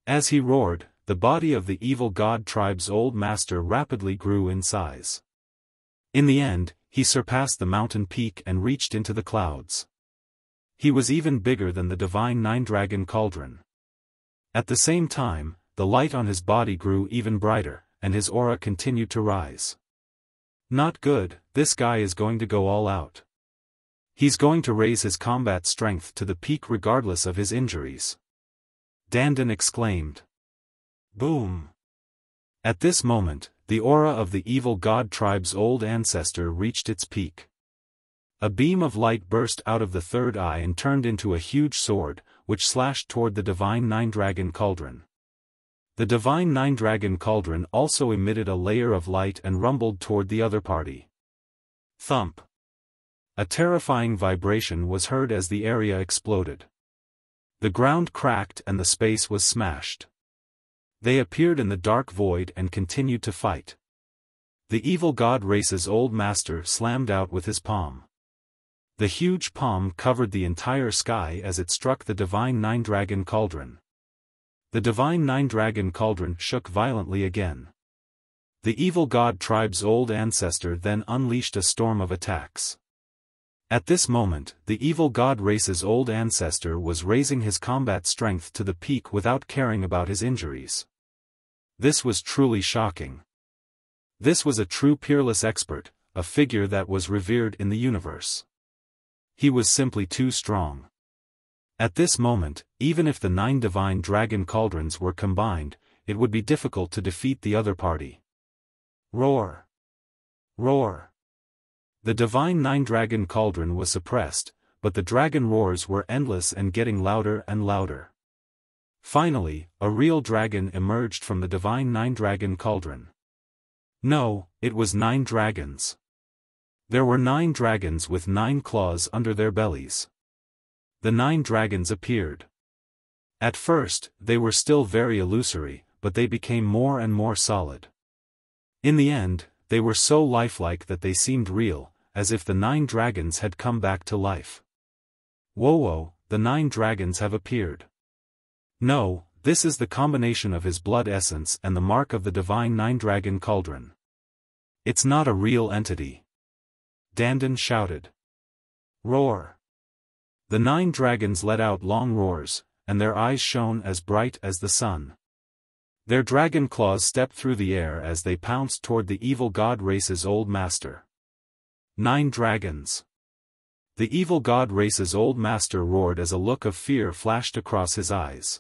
As he roared, the body of the evil god tribe's old master rapidly grew in size. In the end, he surpassed the mountain peak and reached into the clouds. He was even bigger than the Divine Nine-Dragon Cauldron. At the same time, the light on his body grew even brighter, and his aura continued to rise. Not good, this guy is going to go all out. He's going to raise his combat strength to the peak regardless of his injuries. Dandan exclaimed. Boom! At this moment, the aura of the evil god tribe's old ancestor reached its peak. A beam of light burst out of the third eye and turned into a huge sword, which slashed toward the Divine Nine-Dragon Cauldron. The Divine Nine-Dragon Cauldron also emitted a layer of light and rumbled toward the other party. Thump! A terrifying vibration was heard as the area exploded. The ground cracked and the space was smashed. They appeared in the dark void and continued to fight. The evil god race's old master slammed out with his palm. The huge palm covered the entire sky as it struck the Divine Nine-Dragon Cauldron. The Divine Nine-Dragon Cauldron shook violently again. The evil god tribe's old ancestor then unleashed a storm of attacks. At this moment, the evil god race's old ancestor was raising his combat strength to the peak without caring about his injuries. This was truly shocking. This was a true peerless expert, a figure that was revered in the universe. He was simply too strong. At this moment, even if the 9 divine dragon cauldrons were combined, it would be difficult to defeat the other party. Roar! Roar! The divine 9-dragon cauldron was suppressed, but the dragon roars were endless and getting louder and louder. Finally, a real dragon emerged from the divine 9-dragon cauldron. No, it was 9 dragons. There were 9 dragons with 9 claws under their bellies. The 9 dragons appeared. At first, they were still very illusory, but they became more and more solid. In the end, they were so lifelike that they seemed real, as if the 9 dragons had come back to life. Whoa, the 9 dragons have appeared. No, this is the combination of his blood essence and the mark of the divine 9-dragon cauldron. It's not a real entity. Dandan shouted. Roar! The 9 dragons let out long roars, and their eyes shone as bright as the sun. Their dragon claws stepped through the air as they pounced toward the evil god race's old master. 9 dragons. The evil god race's old master roared as a look of fear flashed across his eyes.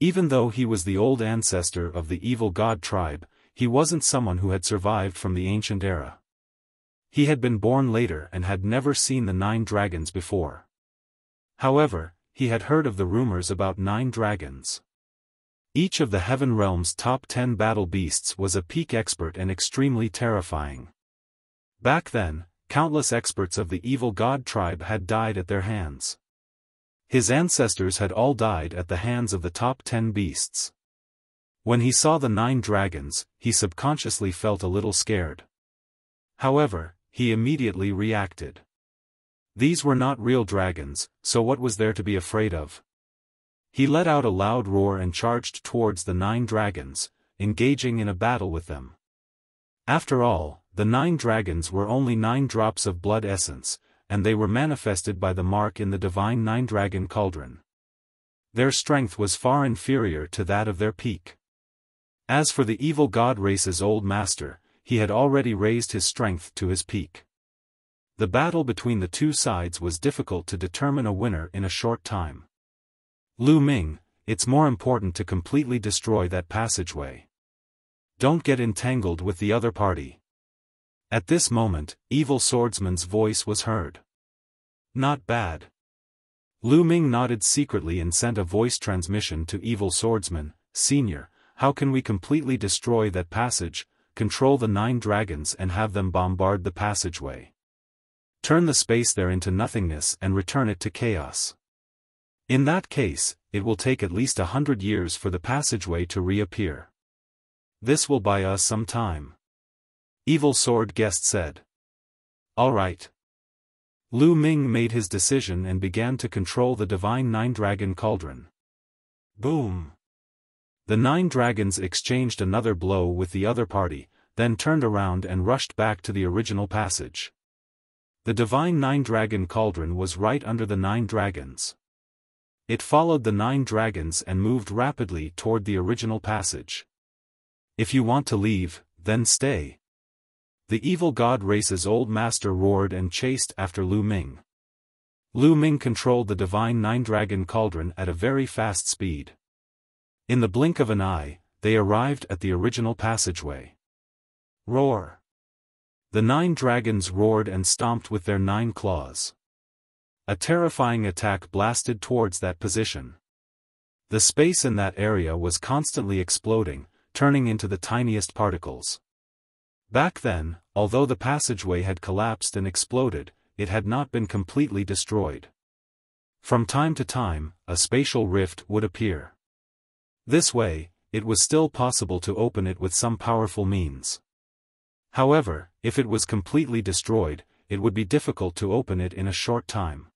Even though he was the old ancestor of the evil god tribe, he wasn't someone who had survived from the ancient era. He had been born later and had never seen the 9 dragons before. However, he had heard of the rumors about 9 dragons. Each of the Heaven Realm's top 10 battle beasts was a peak expert and extremely terrifying. Back then, countless experts of the evil god tribe had died at their hands. His ancestors had all died at the hands of the top 10 beasts. When he saw the 9 dragons, he subconsciously felt a little scared. However, he immediately reacted. These were not real dragons, so what was there to be afraid of? He let out a loud roar and charged towards the 9 dragons, engaging in a battle with them. After all, the 9 dragons were only 9 drops of blood essence, and they were manifested by the mark in the divine 9-dragon cauldron. Their strength was far inferior to that of their peak. As for the evil god race's old master, he had already raised his strength to his peak. The battle between the two sides was difficult to determine a winner in a short time. Lu Ming, it's more important to completely destroy that passageway. Don't get entangled with the other party. At this moment, evil swordsman's voice was heard. Not bad. Lu Ming nodded secretly and sent a voice transmission to evil swordsman, Senior, how can we completely destroy that passage, control the 9 dragons and have them bombard the passageway? Turn the space there into nothingness and return it to chaos. In that case, it will take at least 100 years for the passageway to reappear. This will buy us some time. Evil Sword Guest said. All right. Lu Ming made his decision and began to control the divine 9-dragon cauldron. Boom! The 9 dragons exchanged another blow with the other party, then turned around and rushed back to the original passage. The divine 9-dragon cauldron was right under the 9 dragons. It followed the 9 dragons and moved rapidly toward the original passage. If you want to leave, then stay. The evil god race's old master roared and chased after Lu Ming. Lu Ming controlled the divine 9-dragon cauldron at a very fast speed. In the blink of an eye, they arrived at the original passageway. Roar! The 9 dragons roared and stomped with their 9 claws. A terrifying attack blasted towards that position. The space in that area was constantly exploding, turning into the tiniest particles. Back then, although the passageway had collapsed and exploded, it had not been completely destroyed. From time to time, a spatial rift would appear. This way, it was still possible to open it with some powerful means. However, if it was completely destroyed, it would be difficult to open it in a short time.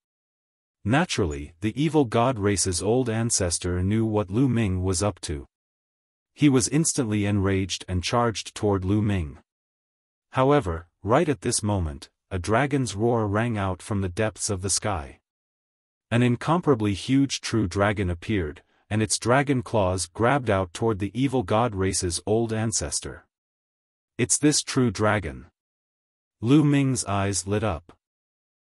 Naturally, the evil god race's old ancestor knew what Lu Ming was up to. He was instantly enraged and charged toward Lu Ming. However, right at this moment, a dragon's roar rang out from the depths of the sky. An incomparably huge true dragon appeared, and its dragon claws grabbed out toward the evil god race's old ancestor. It's this true dragon. Lu Ming's eyes lit up.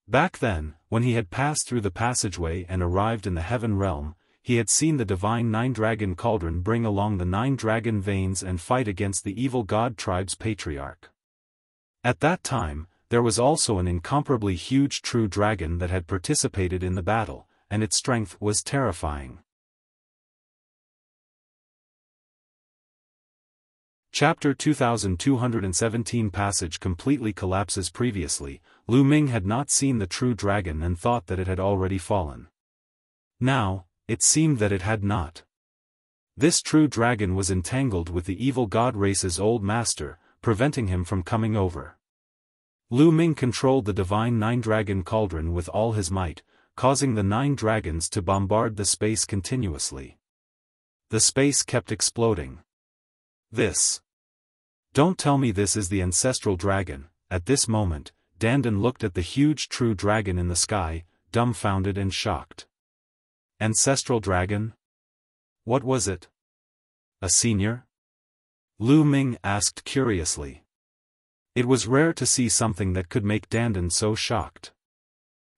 Back then, when he had passed through the passageway and arrived in the heaven realm, he had seen the divine 9-dragon cauldron bring along the 9 dragon veins and fight against the evil god tribe's patriarch. At that time, there was also an incomparably huge true dragon that had participated in the battle, and its strength was terrifying. Chapter 2217 Passage completely collapses. Previously, Lu Ming had not seen the true dragon and thought that it had already fallen. Now, it seemed that it had not. This true dragon was entangled with the evil god race's old master, preventing him from coming over. Lu Ming controlled the divine 9-dragon cauldron with all his might, causing the 9 dragons to bombard the space continuously. The space kept exploding. This. Don't tell me this is the ancestral dragon. At this moment, Dandan looked at the huge true dragon in the sky, dumbfounded and shocked. Ancestral dragon? What was it? A senior? Lu Ming asked curiously. It was rare to see something that could make Dandan so shocked.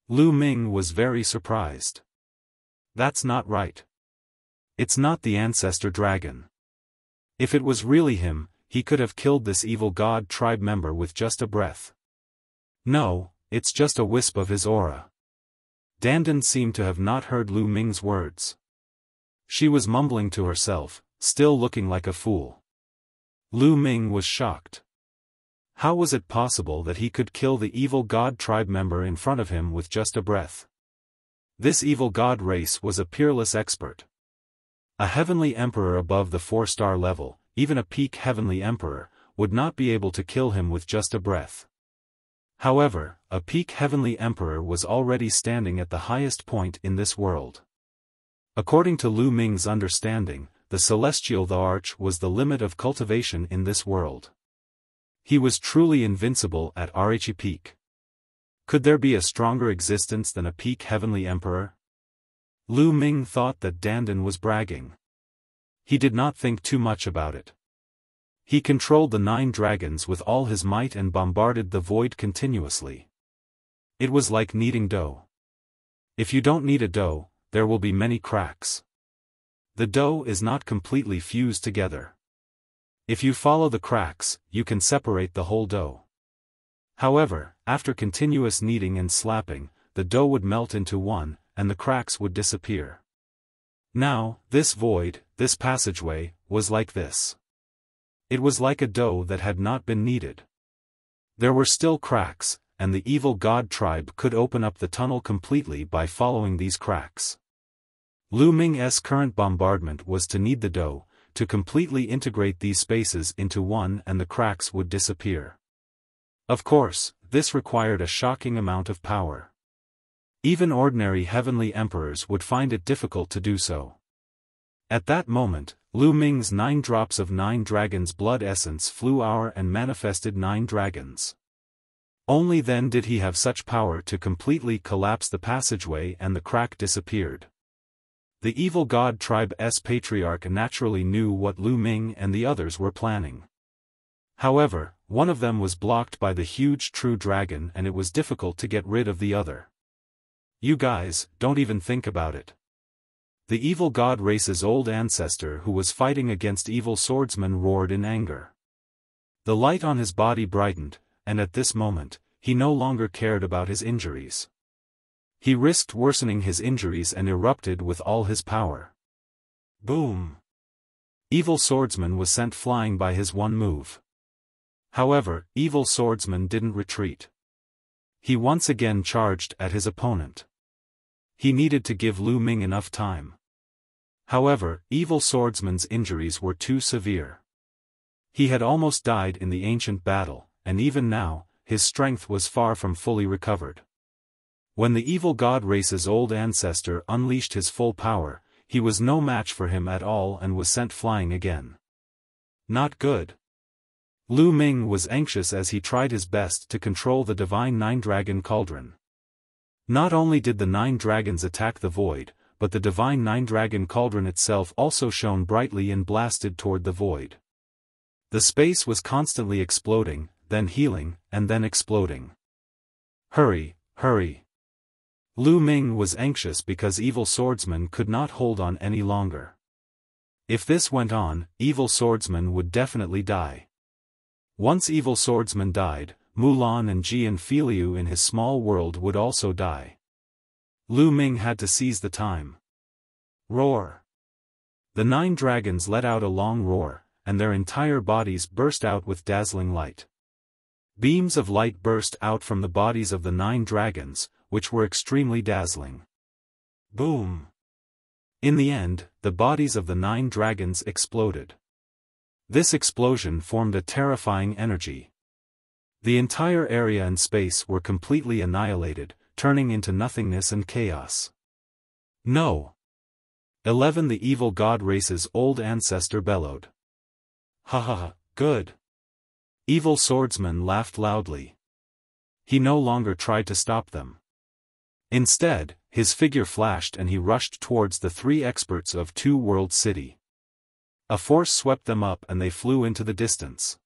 Lu Ming was very surprised. That's not right. It's not the ancestor dragon. If it was really him, he could have killed this evil god tribe member with just a breath. No, it's just a wisp of his aura. Dandan seemed to have not heard Lu Ming's words. She was mumbling to herself, still looking like a fool. Lu Ming was shocked. How was it possible that he could kill the evil god tribe member in front of him with just a breath? This evil god race was a peerless expert. A heavenly emperor above the 4-star level, even a peak heavenly emperor, would not be able to kill him with just a breath. However, a peak heavenly emperor was already standing at the highest point in this world. According to Lu Ming's understanding, the celestial the arch was the limit of cultivation in this world. He was truly invincible at Rhe peak. Could there be a stronger existence than a peak heavenly emperor? Lu Ming thought that Dandan was bragging. He did not think too much about it. He controlled the 9 dragons with all his might and bombarded the void continuously. It was like kneading dough. If you don't knead a dough, there will be many cracks. The dough is not completely fused together. If you follow the cracks, you can separate the whole dough. However, after continuous kneading and slapping, the dough would melt into one, and the cracks would disappear. Now, this void, this passageway, was like this. It was like a dough that had not been kneaded. There were still cracks, and the evil god tribe could open up the tunnel completely by following these cracks. Lu Ming's current bombardment was to knead the dough, to completely integrate these spaces into one, and the cracks would disappear. Of course, this required a shocking amount of power. Even ordinary heavenly emperors would find it difficult to do so. At that moment, Lu Ming's 9 drops of 9 dragons' blood essence flew out and manifested 9 dragons. Only then did he have such power to completely collapse the passageway and the crack disappeared. The evil god tribe's patriarch naturally knew what Lu Ming and the others were planning. However, one of them was blocked by the huge true dragon and it was difficult to get rid of the other. You guys, don't even think about it. The evil god race's old ancestor who was fighting against evil swordsman roared in anger. The light on his body brightened, and at this moment, he no longer cared about his injuries. He risked worsening his injuries and erupted with all his power. Boom! Evil swordsman was sent flying by his one move. However, evil swordsman didn't retreat. He once again charged at his opponent. He needed to give Lu Ming enough time. However, evil swordsman's injuries were too severe. He had almost died in the ancient battle, and even now, his strength was far from fully recovered. When the evil god race's old ancestor unleashed his full power, he was no match for him at all and was sent flying again. Not good. Lu Ming was anxious as he tried his best to control the divine 9-dragon cauldron. Not only did the 9 dragons attack the void, but the divine 9-dragon cauldron itself also shone brightly and blasted toward the void. The space was constantly exploding, then healing, and then exploding. Hurry, hurry. Lu Ming was anxious because evil swordsman could not hold on any longer. If this went on, evil swordsman would definitely die. Once evil swordsman died, Mulan and Ji and Filiu in his small world would also die. Lu Ming had to seize the time. Roar! The 9 dragons let out a long roar, and their entire bodies burst out with dazzling light. Beams of light burst out from the bodies of the 9 dragons, which were extremely dazzling. Boom! In the end, the bodies of the 9 dragons exploded. This explosion formed a terrifying energy. The entire area and space were completely annihilated, turning into nothingness and chaos. No! 11 The evil god race's old ancestor bellowed. Ha ha ha, good! Evil swordsman laughed loudly. He no longer tried to stop them. Instead, his figure flashed and he rushed towards the 3 experts of Two World City. A force swept them up and they flew into the distance.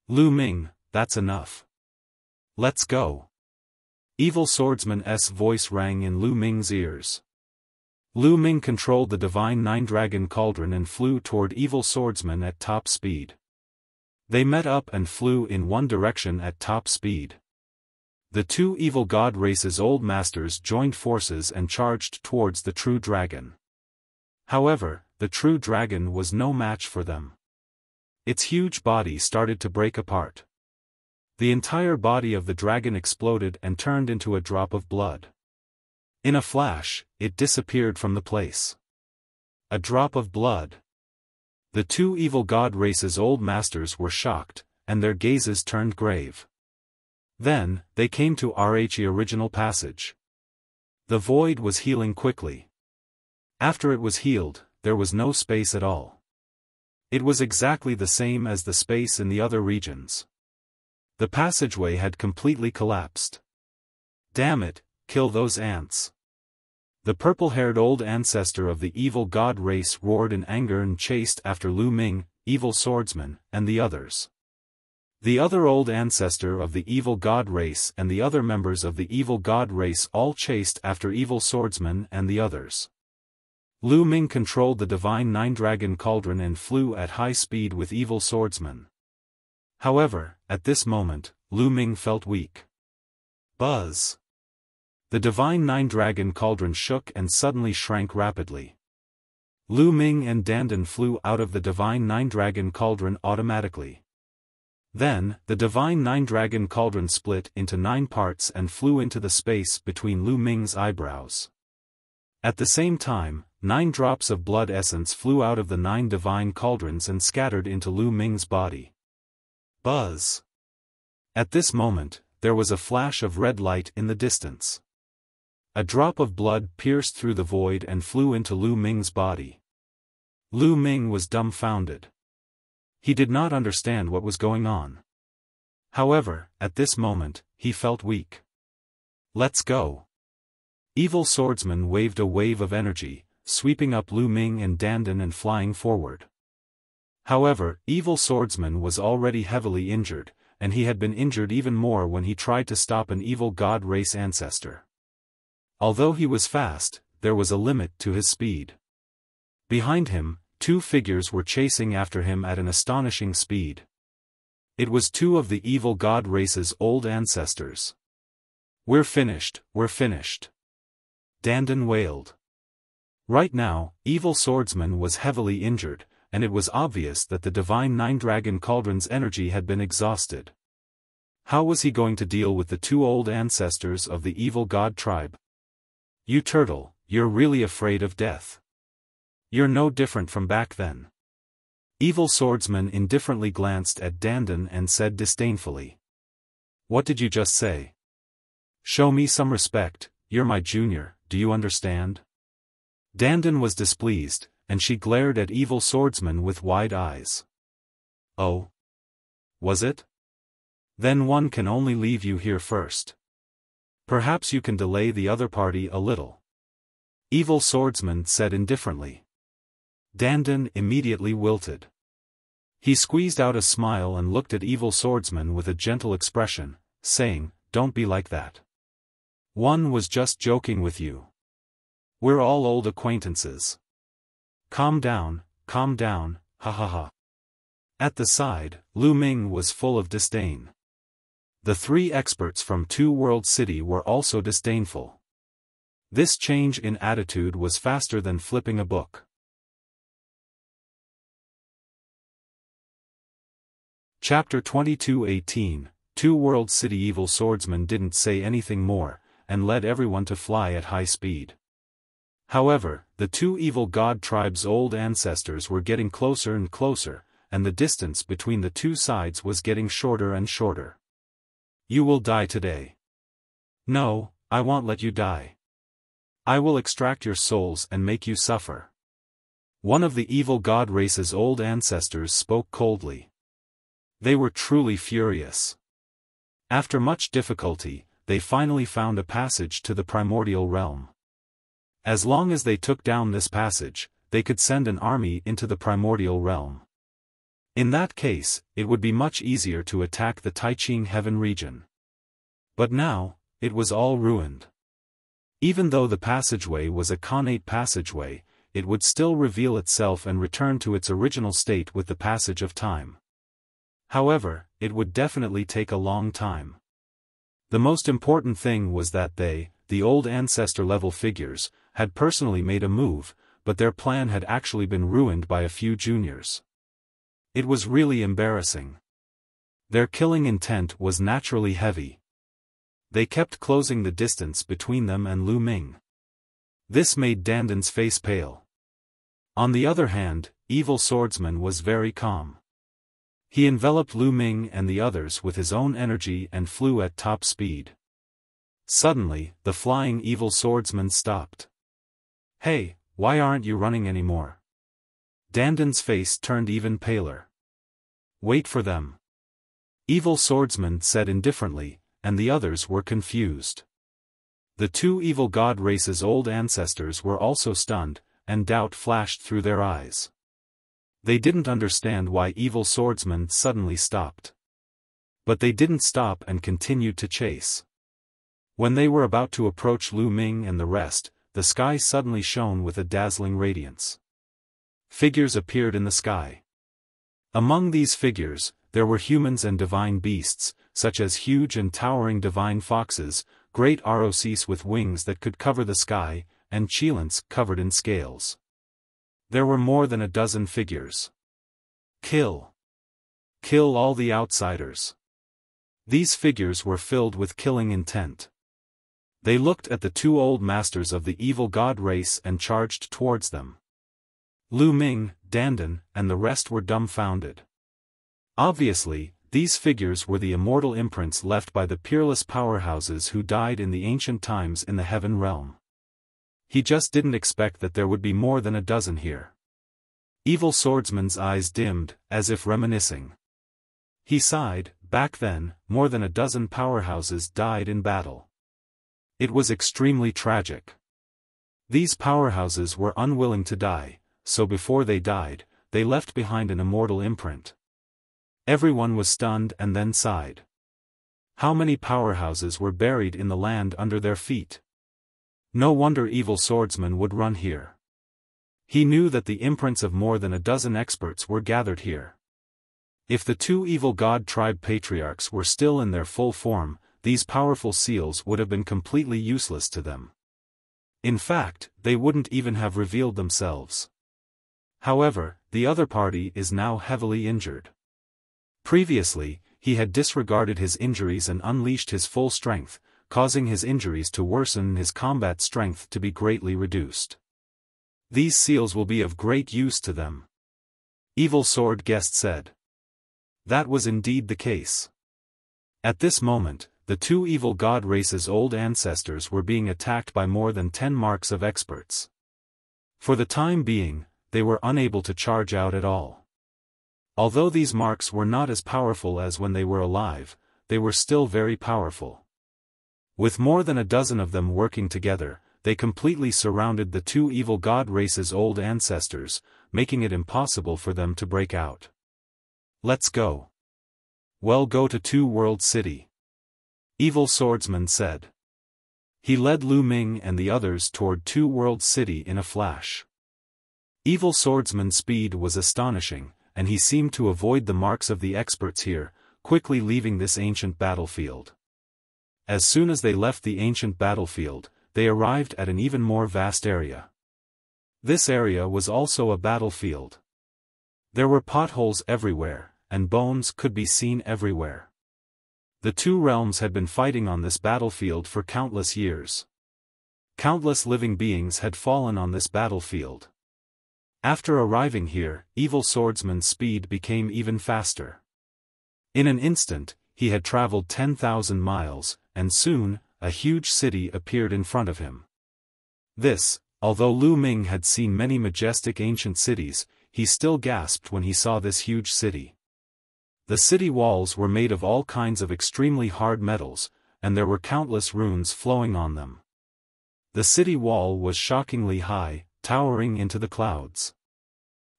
Lu Ming, that's enough. Let's go. Evil swordsman's voice rang in Lu Ming's ears. Lu Ming controlled the divine 9-dragon cauldron and flew toward evil swordsman at top speed. They met up and flew in one direction at top speed. The 2 evil god race's old masters joined forces and charged towards the true dragon. However, the true dragon was no match for them. Its huge body started to break apart. The entire body of the dragon exploded and turned into a drop of blood. In a flash, it disappeared from the place. A drop of blood. The 2 evil god race's old masters were shocked, and their gazes turned grave. Then, they came to the original passage. The void was healing quickly. After it was healed, there was no space at all. It was exactly the same as the space in the other regions. The passageway had completely collapsed. Damn it, kill those ants. The purple-haired old ancestor of the evil god race roared in anger and chased after Lu Ming, evil swordsman, and the others. The other old ancestor of the evil god race and the other members of the evil god race all chased after evil swordsman and the others. Lu Ming controlled the divine nine-dragon cauldron and flew at high speed with evil swordsman. However, at this moment, Lu Ming felt weak. Buzz! The divine nine-dragon cauldron shook and suddenly shrank rapidly. Lu Ming and dandan flew out of the divine nine-dragon cauldron automatically. Then, the divine nine-dragon cauldron split into 9 parts and flew into the space between Lu Ming's eyebrows. At the same time, 9 drops of blood essence flew out of the 9 divine cauldrons and scattered into Lu Ming's body. Buzz! At this moment, there was a flash of red light in the distance. A drop of blood pierced through the void and flew into Lu Ming's body. Lu Ming was dumbfounded. He did not understand what was going on. However, at this moment, he felt weak. Let's go. Evil swordsman waved a wave of energy, sweeping up Lu Ming and dandan and flying forward. However, evil swordsman was already heavily injured, and he had been injured even more when he tried to stop an evil god race ancestor. Although he was fast, there was a limit to his speed. Behind him, 2 figures were chasing after him at an astonishing speed. It was 2 of the evil god race's old ancestors. We're finished, we're finished. Dandan wailed. Right now, evil swordsman was heavily injured, and it was obvious that the divine nine-dragon cauldron's energy had been exhausted. How was he going to deal with the 2 old ancestors of the evil god tribe? You turtle, you're really afraid of death. You're no different from back then. Evil swordsman indifferently glanced at dandan and said disdainfully. What did you just say? Show me some respect, you're my junior, do you understand? Dandan was displeased, and she glared at evil swordsman with wide eyes. Oh? Was it? Then one can only leave you here first. Perhaps you can delay the other party a little. Evil swordsman said indifferently. Dandan immediately wilted. He squeezed out a smile and looked at evil swordsman with a gentle expression, saying, Don't be like that. One was just joking with you. We're all old acquaintances. Calm down, ha ha ha. At the side, Lu Ming was full of disdain. The 3 experts from Two World City were also disdainful. This change in attitude was faster than flipping a book. Chapter 22:18 Two World City. Evil swordsman didn't say anything more, and led everyone to fly at high speed. However, the 2 evil god tribes' old ancestors were getting closer and closer, and the distance between the 2 sides was getting shorter and shorter. You will die today. No, I won't let you die. I will extract your souls and make you suffer. One of the evil god race's old ancestors spoke coldly. They were truly furious. After much difficulty, they finally found a passage to the primordial realm. As long as they took down this passage, they could send an army into the primordial realm. In that case, it would be much easier to attack the Taiching Heaven region. But now, it was all ruined. Even though the passageway was a connate passageway, it would still reveal itself and return to its original state with the passage of time. However, it would definitely take a long time. The most important thing was that they, the old ancestor-level figures, had personally made a move, but their plan had actually been ruined by a few juniors. It was really embarrassing. Their killing intent was naturally heavy. They kept closing the distance between them and Lu Ming. This made Dandan's face pale. On the other hand, evil swordsman was very calm. He enveloped Lu Ming and the others with his own energy and flew at top speed. Suddenly, the flying evil swordsman stopped. Hey, why aren't you running anymore? Dandan's face turned even paler. Wait for them. Evil swordsman said indifferently, and the others were confused. The two evil god race's old ancestors were also stunned, and doubt flashed through their eyes. They didn't understand why evil swordsmen suddenly stopped. But they didn't stop and continued to chase. When they were about to approach Lu Ming and the rest, the sky suddenly shone with a dazzling radiance. Figures appeared in the sky. Among these figures, there were humans and divine beasts, such as huge and towering divine foxes, great ROCs with wings that could cover the sky, and cheilants covered in scales. There were more than a dozen figures. Kill. Kill all the outsiders. These figures were filled with killing intent. They looked at the two old masters of the evil god race and charged towards them. Lu Ming, Dandan, and the rest were dumbfounded. Obviously, these figures were the immortal imprints left by the peerless powerhouses who died in the ancient times in the heaven realm. He just didn't expect that there would be more than a dozen here. Evil swordsman's eyes dimmed, as if reminiscing. He sighed. Back then, more than a dozen powerhouses died in battle. It was extremely tragic. These powerhouses were unwilling to die, so before they died, they left behind an immortal imprint. Everyone was stunned and then sighed. How many powerhouses were buried in the land under their feet? No wonder evil swordsmen would run here. He knew that the imprints of more than a dozen experts were gathered here. If the two evil god tribe patriarchs were still in their full form, these powerful seals would have been completely useless to them. In fact, they wouldn't even have revealed themselves. However, the other party is now heavily injured. Previously, he had disregarded his injuries and unleashed his full strength, causing his injuries to worsen and his combat strength to be greatly reduced. These seals will be of great use to them. Evil Sword Guest said. That was indeed the case. At this moment, the two evil god race's old ancestors were being attacked by more than 10 marks of experts. For the time being, they were unable to charge out at all. Although these marks were not as powerful as when they were alive, they were still very powerful. With more than a dozen of them working together, they completely surrounded the two evil god race's old ancestors, making it impossible for them to break out. Let's go. Well, go to Two World City. Evil Swordsman said. He led Lu Ming and the others toward Two World City in a flash. Evil Swordsman's speed was astonishing, and he seemed to avoid the marks of the experts here, quickly leaving this ancient battlefield. As soon as they left the ancient battlefield, they arrived at an even more vast area. This area was also a battlefield. There were potholes everywhere, and bones could be seen everywhere. The two realms had been fighting on this battlefield for countless years. Countless living beings had fallen on this battlefield. After arriving here, Evil Swordsman's speed became even faster. In an instant, he had traveled 10,000 miles, and soon, a huge city appeared in front of him. This, although Lu Ming had seen many majestic ancient cities, he still gasped when he saw this huge city. The city walls were made of all kinds of extremely hard metals, and there were countless runes flowing on them. The city wall was shockingly high, towering into the clouds.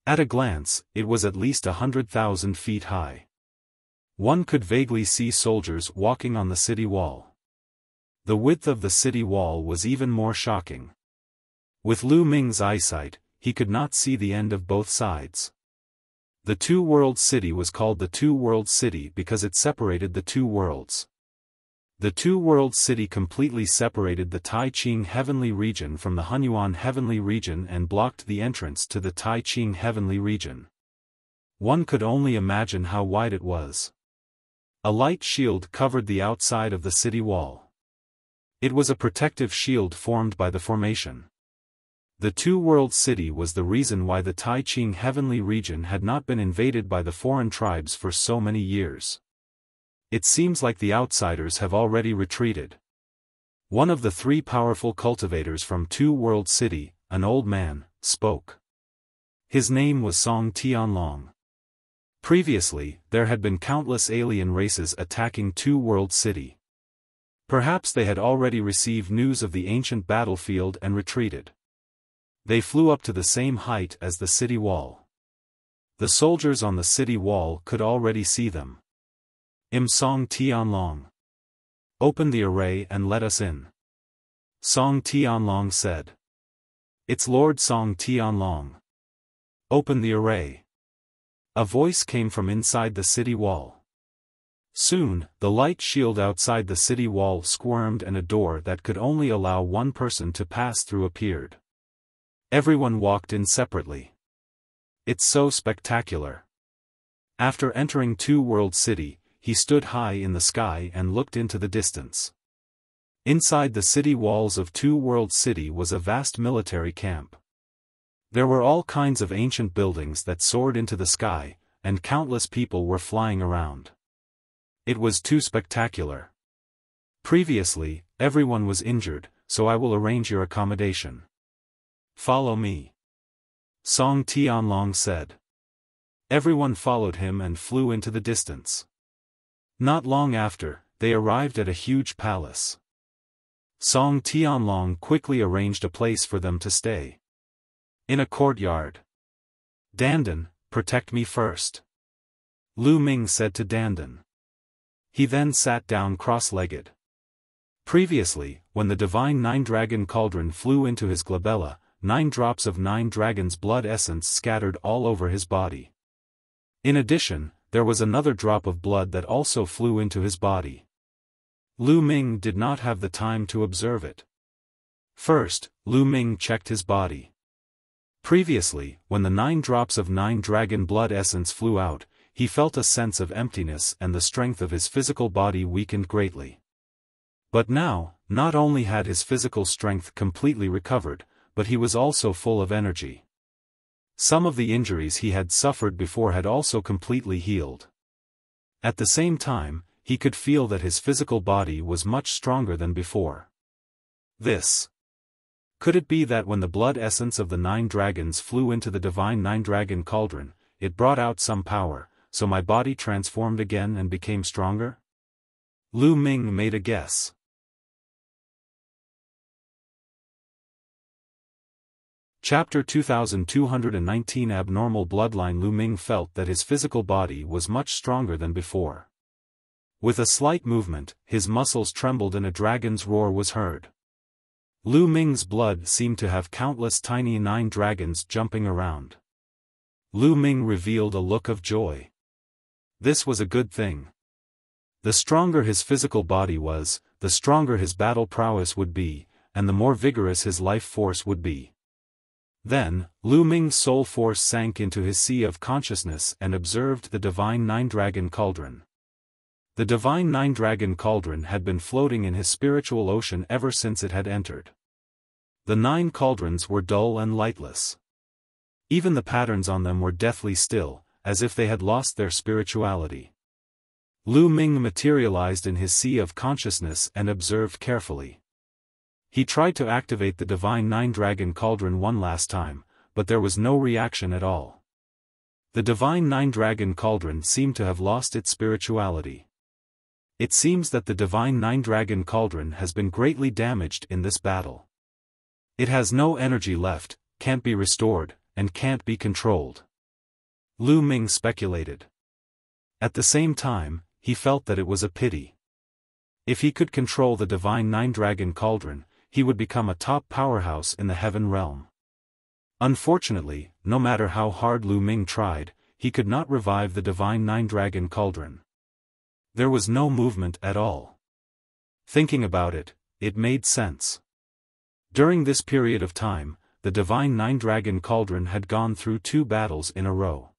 At a glance, it was at least 100,000 feet high. One could vaguely see soldiers walking on the city wall. The width of the city wall was even more shocking. With Lu Ming's eyesight, he could not see the end of both sides. The Two World City was called the Two World City because it separated the two worlds. The Two World City completely separated the Tai Ching Heavenly Region from the Hunyuan Heavenly Region and blocked the entrance to the Tai Ching Heavenly Region. One could only imagine how wide it was. A light shield covered the outside of the city wall. It was a protective shield formed by the formation. The Two World City was the reason why the Tai Ching Heavenly Region had not been invaded by the foreign tribes for so many years. It seems like the outsiders have already retreated. One of the three powerful cultivators from Two World City, an old man, spoke. His name was Song Tianlong. Previously, there had been countless alien races attacking Two World City. Perhaps they had already received news of the ancient battlefield and retreated. They flew up to the same height as the city wall. The soldiers on the city wall could already see them. Im Song Tianlong. Open the array and let us in. Song Tianlong said. It's Lord Song Tianlong. Open the array. A voice came from inside the city wall. Soon, the light shield outside the city wall squirmed and a door that could only allow one person to pass through appeared. Everyone walked in separately. It's so spectacular. After entering Two World City, he stood high in the sky and looked into the distance. Inside the city walls of Two World City was a vast military camp. There were all kinds of ancient buildings that soared into the sky, and countless people were flying around. It was too spectacular. Previously, everyone was injured, so I will arrange your accommodation. Follow me. Song Tianlong said. Everyone followed him and flew into the distance. Not long after, they arrived at a huge palace. Song Tianlong quickly arranged a place for them to stay. In a courtyard. Dandan, protect me first. Lu Ming said to Dandan. He then sat down cross-legged. Previously, when the divine nine-dragon cauldron flew into his glabella, 9 drops of 9 dragons' blood essence scattered all over his body. In addition, there was another drop of blood that also flew into his body. Lu Ming did not have the time to observe it. First, Lu Ming checked his body. Previously, when the 9 drops of 9 dragon blood essence flew out, he felt a sense of emptiness and the strength of his physical body weakened greatly. But now, not only had his physical strength completely recovered, but he was also full of energy. Some of the injuries he had suffered before had also completely healed. At the same time, he could feel that his physical body was much stronger than before. Could it be that when the blood essence of the 9 dragons flew into the divine 9-dragon cauldron, it brought out some power, so my body transformed again and became stronger? Lu Ming made a guess. Chapter 2219 Abnormal Bloodline. Lu Ming felt that his physical body was much stronger than before. With a slight movement, his muscles trembled and a dragon's roar was heard. Lu Ming's blood seemed to have countless tiny 9 dragons jumping around. Lu Ming revealed a look of joy. This was a good thing. The stronger his physical body was, the stronger his battle prowess would be, and the more vigorous his life force would be. Then, Lu Ming's soul force sank into his sea of consciousness and observed the divine 9-dragon cauldron. The divine 9-dragon cauldron had been floating in his spiritual ocean ever since it had entered. The 9 cauldrons were dull and lightless. Even the patterns on them were deathly still, as if they had lost their spirituality. Lu Ming materialized in his sea of consciousness and observed carefully. He tried to activate the divine 9-dragon cauldron one last time, but there was no reaction at all. The divine 9-dragon cauldron seemed to have lost its spirituality. It seems that the divine 9-dragon cauldron has been greatly damaged in this battle. It has no energy left, can't be restored, and can't be controlled. Lu Ming speculated. At the same time, he felt that it was a pity. If he could control the divine 9-dragon cauldron, he would become a top powerhouse in the heaven realm. Unfortunately, no matter how hard Lu Ming tried, he could not revive the divine 9-dragon cauldron. There was no movement at all. Thinking about it, it made sense. During this period of time, the divine 9-dragon cauldron had gone through 2 battles in a row.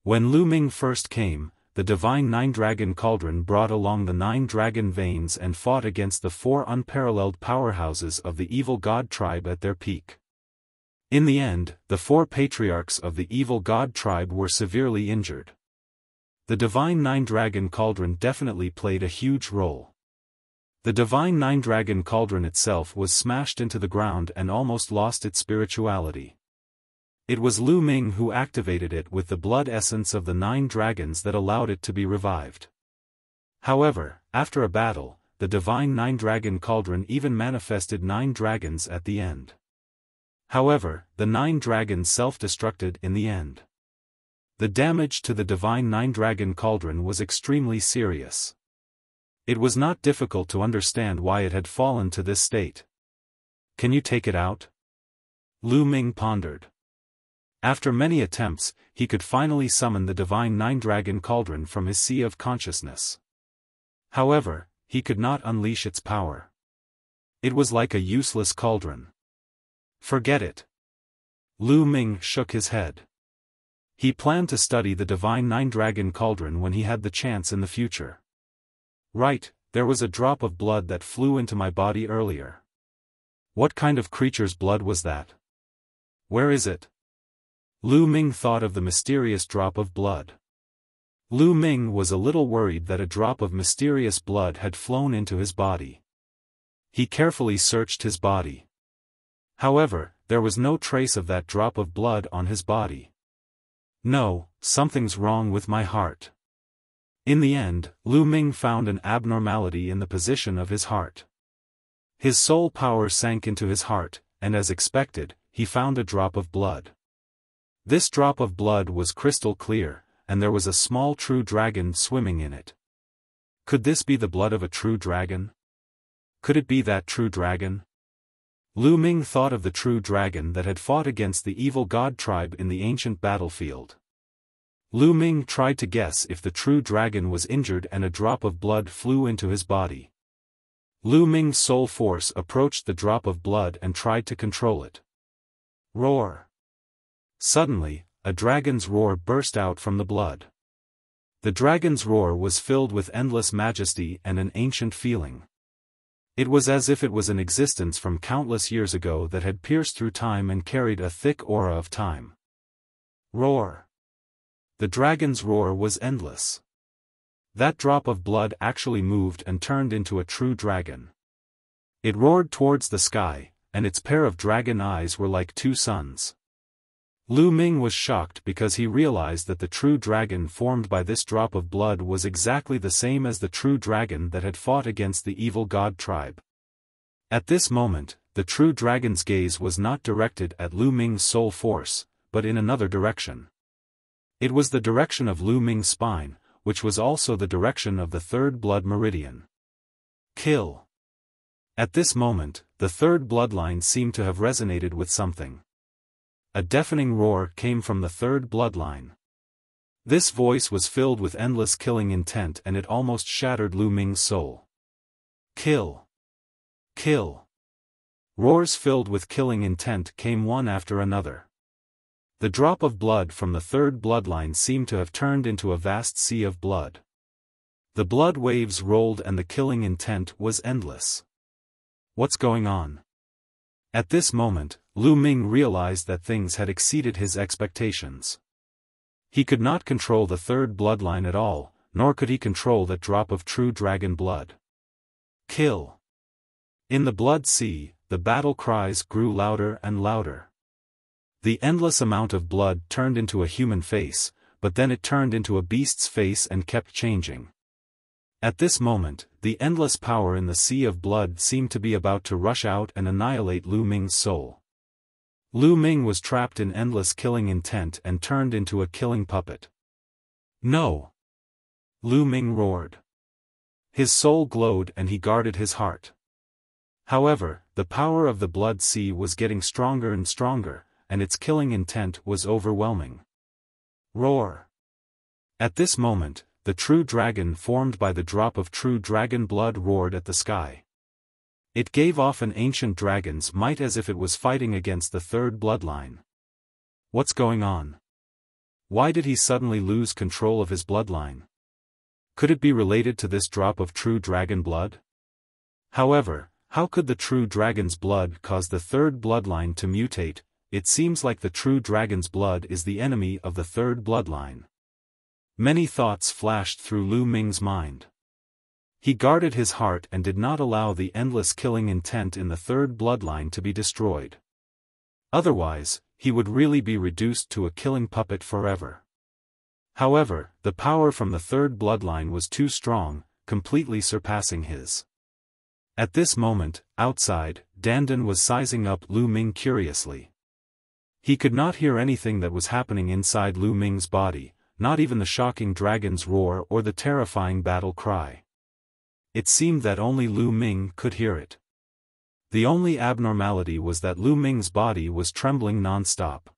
When Lu Ming first came, the divine 9-dragon cauldron brought along the 9 dragon veins and fought against the 4 unparalleled powerhouses of the evil god tribe at their peak. In the end, the 4 patriarchs of the evil god tribe were severely injured. The divine 9-dragon cauldron definitely played a huge role. The divine 9-dragon cauldron itself was smashed into the ground and almost lost its spirituality. It was Lu Ming who activated it with the blood essence of the 9 dragons that allowed it to be revived. However, after a battle, the divine 9-dragon cauldron even manifested 9 dragons at the end. However, the 9 dragons self-destructed in the end. The damage to the divine 9-dragon cauldron was extremely serious. It was not difficult to understand why it had fallen to this state. Can you take it out? Lu Ming pondered. After many attempts, he could finally summon the divine 9-dragon cauldron from his sea of consciousness. However, he could not unleash its power. It was like a useless cauldron. Forget it. Lu Ming shook his head. He planned to study the divine 9-dragon cauldron when he had the chance in the future. Right, there was a drop of blood that flew into my body earlier. What kind of creature's blood was that? Where is it? Lu Ming thought of the mysterious drop of blood. Lu Ming was a little worried that a drop of mysterious blood had flown into his body. He carefully searched his body. However, there was no trace of that drop of blood on his body. No, something's wrong with my heart. In the end, Lu Ming found an abnormality in the position of his heart. His soul power sank into his heart, and as expected, he found a drop of blood. This drop of blood was crystal clear, and there was a small true dragon swimming in it. Could this be the blood of a true dragon? Could it be that true dragon? Lu Ming thought of the true dragon that had fought against the evil god tribe in the ancient battlefield. Lu Ming tried to guess if the true dragon was injured and a drop of blood flew into his body. Lu Ming's soul force approached the drop of blood and tried to control it. Roar! Suddenly, a dragon's roar burst out from the blood. The dragon's roar was filled with endless majesty and an ancient feeling. It was as if it was an existence from countless years ago that had pierced through time and carried a thick aura of time. Roar! The dragon's roar was endless. That drop of blood actually moved and turned into a true dragon. It roared towards the sky, and its pair of dragon eyes were like 2 suns. Lu Ming was shocked because he realized that the true dragon formed by this drop of blood was exactly the same as the true dragon that had fought against the evil god tribe. At this moment, the true dragon's gaze was not directed at Lu Ming's soul force, but in another direction. It was the direction of Lu Ming's spine, which was also the direction of the 3rd blood meridian. Kill! At this moment, the 3rd bloodline seemed to have resonated with something. A deafening roar came from the 3rd bloodline. This voice was filled with endless killing intent and it almost shattered Lu Ming's soul. Kill! Kill! Roars filled with killing intent came one after another. The drop of blood from the 3rd bloodline seemed to have turned into a vast sea of blood. The blood waves rolled and the killing intent was endless. What's going on? At this moment, Lu Ming realized that things had exceeded his expectations. He could not control the 3rd bloodline at all, nor could he control that drop of true dragon blood. Kill! In the blood sea, the battle cries grew louder and louder. The endless amount of blood turned into a human face, but then it turned into a beast's face and kept changing. At this moment, the endless power in the sea of blood seemed to be about to rush out and annihilate Lu Ming's soul. Lu Ming was trapped in endless killing intent and turned into a killing puppet. No! Lu Ming roared. His soul glowed and he guarded his heart. However, the power of the blood sea was getting stronger and stronger, and its killing intent was overwhelming. Roar! At this moment, the true dragon formed by the drop of true dragon blood roared at the sky. It gave off an ancient dragon's might as if it was fighting against the 3rd bloodline. What's going on? Why did he suddenly lose control of his bloodline? Could it be related to this drop of true dragon blood? However, how could the true dragon's blood cause the 3rd bloodline to mutate? It seems like the true dragon's blood is the enemy of the 3rd bloodline. Many thoughts flashed through Lu Ming's mind. He guarded his heart and did not allow the endless killing intent in the 3rd bloodline to be destroyed. Otherwise, he would really be reduced to a killing puppet forever. However, the power from the 3rd bloodline was too strong, completely surpassing his. At this moment, outside, Dandan was sizing up Lu Ming curiously. He could not hear anything that was happening inside Lu Ming's body, not even the shocking dragon's roar or the terrifying battle cry. It seemed that only Lu Ming could hear it. The only abnormality was that Lu Ming's body was trembling non-stop.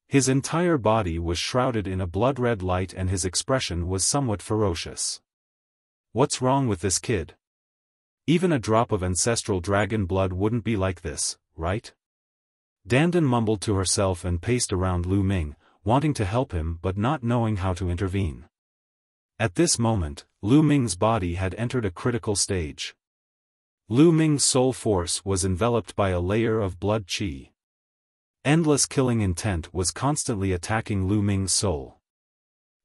His entire body was shrouded in a blood-red light and his expression was somewhat ferocious. What's wrong with this kid? Even a drop of ancestral dragon blood wouldn't be like this, right? Dandan mumbled to herself and paced around Lu Ming, wanting to help him but not knowing how to intervene. At this moment, Lu Ming's body had entered a critical stage. Lu Ming's soul force was enveloped by a layer of blood qi. Endless killing intent was constantly attacking Lu Ming's soul.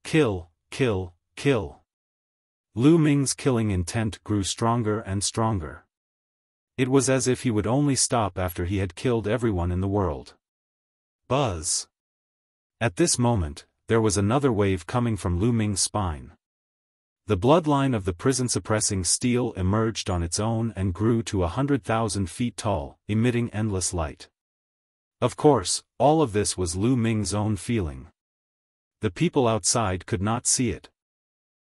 Kill, kill, kill. Lu Ming's killing intent grew stronger and stronger. It was as if he would only stop after he had killed everyone in the world. Buzz. At this moment, there was another wave coming from Lu Ming's spine. The bloodline of the prison-suppressing steel emerged on its own and grew to 100,000 feet tall, emitting endless light. Of course, all of this was Lu Ming's own feeling. The people outside could not see it.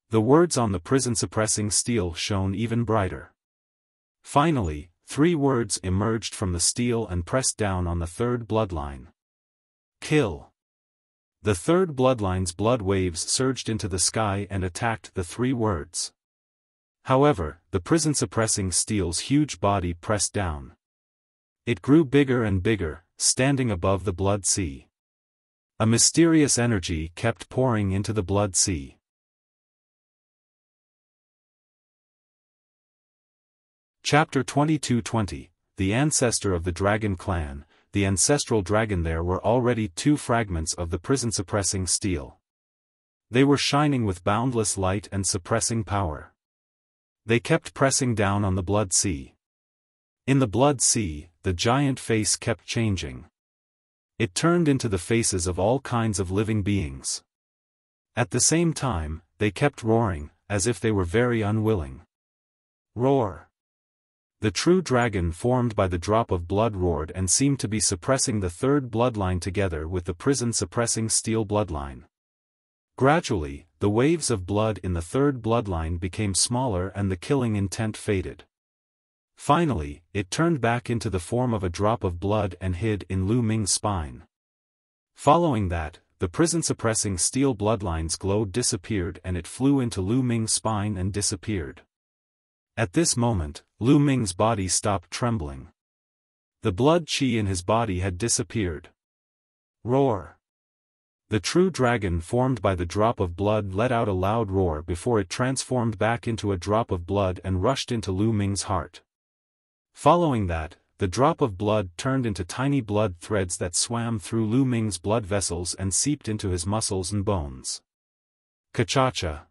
The words on the prison-suppressing steel shone even brighter. Finally, 3 words emerged from the steel and pressed down on the third bloodline. Kill. The third bloodline's blood waves surged into the sky and attacked the 3 words. However, the prison-suppressing steel's huge body pressed down. It grew bigger and bigger, standing above the blood sea. A mysterious energy kept pouring into the blood sea. Chapter 2220, The Ancestor of the Dragon Clan. The ancestral dragon. There were already 2 fragments of the prison-suppressing steel. They were shining with boundless light and suppressing power. They kept pressing down on the blood sea. In the blood sea, the giant face kept changing. It turned into the faces of all kinds of living beings. At the same time, they kept roaring, as if they were very unwilling. Roar. The true dragon formed by the drop of blood roared and seemed to be suppressing the third bloodline together with the prison-suppressing steel bloodline. Gradually, the waves of blood in the third bloodline became smaller and the killing intent faded. Finally, it turned back into the form of a drop of blood and hid in Lu Ming's spine. Following that, the prison-suppressing steel bloodline's glow disappeared and it flew into Lu Ming's spine and disappeared. At this moment, Lu Ming's body stopped trembling. The blood qi in his body had disappeared. Roar. The true dragon formed by the drop of blood let out a loud roar before it transformed back into a drop of blood and rushed into Lu Ming's heart. Following that, the drop of blood turned into tiny blood threads that swam through Lu Ming's blood vessels and seeped into his muscles and bones. Ka-cha-cha.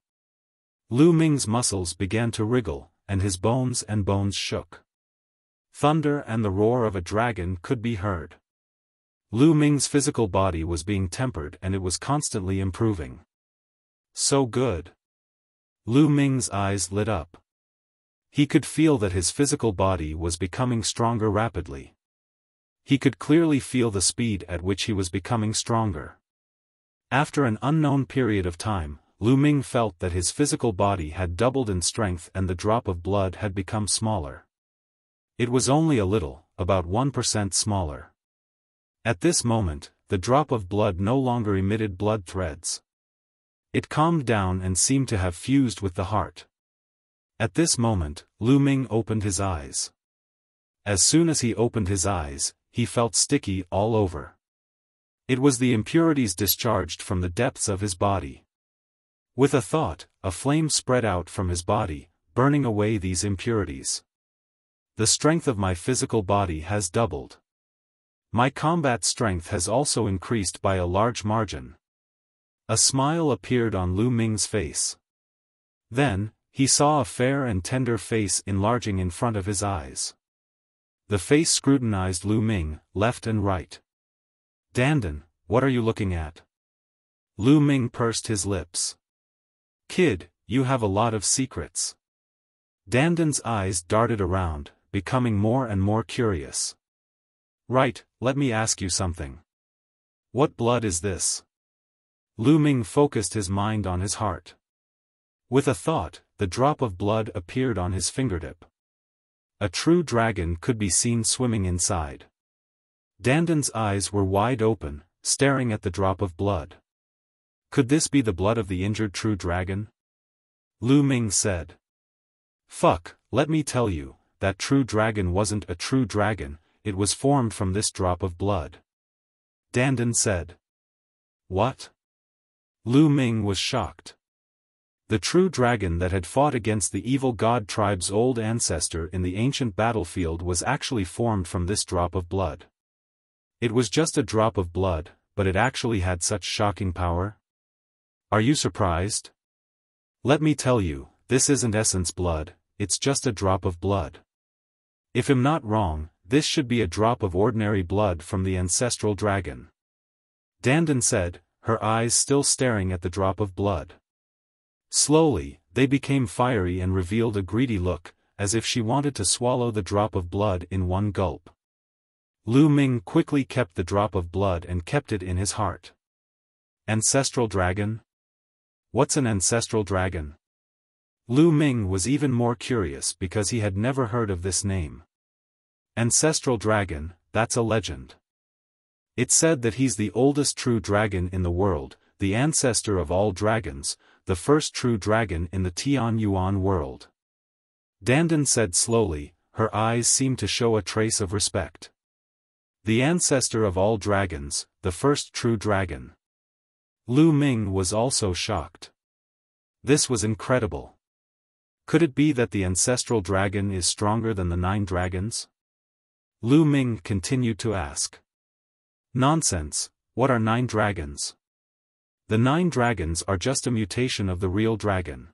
Lu Ming's muscles began to wriggle, and his bones shook. Thunder and the roar of a dragon could be heard. Lu Ming's physical body was being tempered and it was constantly improving. So good. Lu Ming's eyes lit up. He could feel that his physical body was becoming stronger rapidly. He could clearly feel the speed at which he was becoming stronger. After an unknown period of time, Lu Ming felt that his physical body had doubled in strength and the drop of blood had become smaller. It was only a little, about 1% smaller. At this moment, the drop of blood no longer emitted blood threads. It calmed down and seemed to have fused with the heart. At this moment, Lu Ming opened his eyes. As soon as he opened his eyes, he felt sticky all over. It was the impurities discharged from the depths of his body. With a thought, a flame spread out from his body, burning away these impurities. The strength of my physical body has doubled. My combat strength has also increased by a large margin. A smile appeared on Lu Ming's face. Then, he saw a fair and tender face enlarging in front of his eyes. The face scrutinized Lu Ming, left and right. "Dandan, what are you looking at?" Lu Ming pursed his lips. "Kid, you have a lot of secrets. Dandan's eyes darted around, becoming more and more curious. Right, let me ask you something. What blood is this? Lu Ming focused his mind on his heart. With a thought, the drop of blood appeared on his fingertip. A true dragon could be seen swimming inside. Dandan's eyes were wide open, staring at the drop of blood. Could this be the blood of the injured true dragon? Lu Ming said. Fuck, let me tell you, that true dragon wasn't a true dragon, it was formed from this drop of blood. Dandan said. What? Lu Ming was shocked. The true dragon that had fought against the evil god tribe's old ancestor in the ancient battlefield was actually formed from this drop of blood. It was just a drop of blood, but it actually had such shocking power? Are you surprised? Let me tell you, this isn't essence blood, it's just a drop of blood. If I'm not wrong, this should be a drop of ordinary blood from the ancestral dragon. Dandan said, her eyes still staring at the drop of blood. Slowly, they became fiery and revealed a greedy look, as if she wanted to swallow the drop of blood in one gulp. Lu Ming quickly kept the drop of blood and kept it in his heart. Ancestral dragon? What's an ancestral dragon? Lu Ming was even more curious because he had never heard of this name. Ancestral dragon, that's a legend. It's said that he's the oldest true dragon in the world, the ancestor of all dragons, the first true dragon in the Tian Yuan world. Dandan said slowly, her eyes seemed to show a trace of respect. The ancestor of all dragons, the first true dragon. Lu Ming was also shocked. This was incredible. Could it be that the ancestral dragon is stronger than the 9 dragons? Lu Ming continued to ask. Nonsense, what are 9 dragons? The 9 dragons are just a mutation of the real dragon.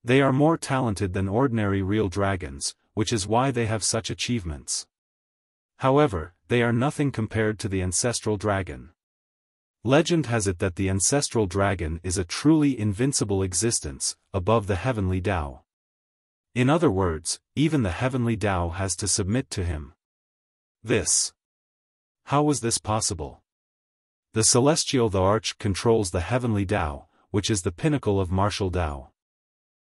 They are more talented than ordinary real dragons, which is why they have such achievements. However, they are nothing compared to the ancestral dragon. Legend has it that the ancestral dragon is a truly invincible existence, above the heavenly Tao. In other words, even the heavenly Tao has to submit to him. How was this possible? The celestial the arch controls the heavenly Tao, which is the pinnacle of martial Tao.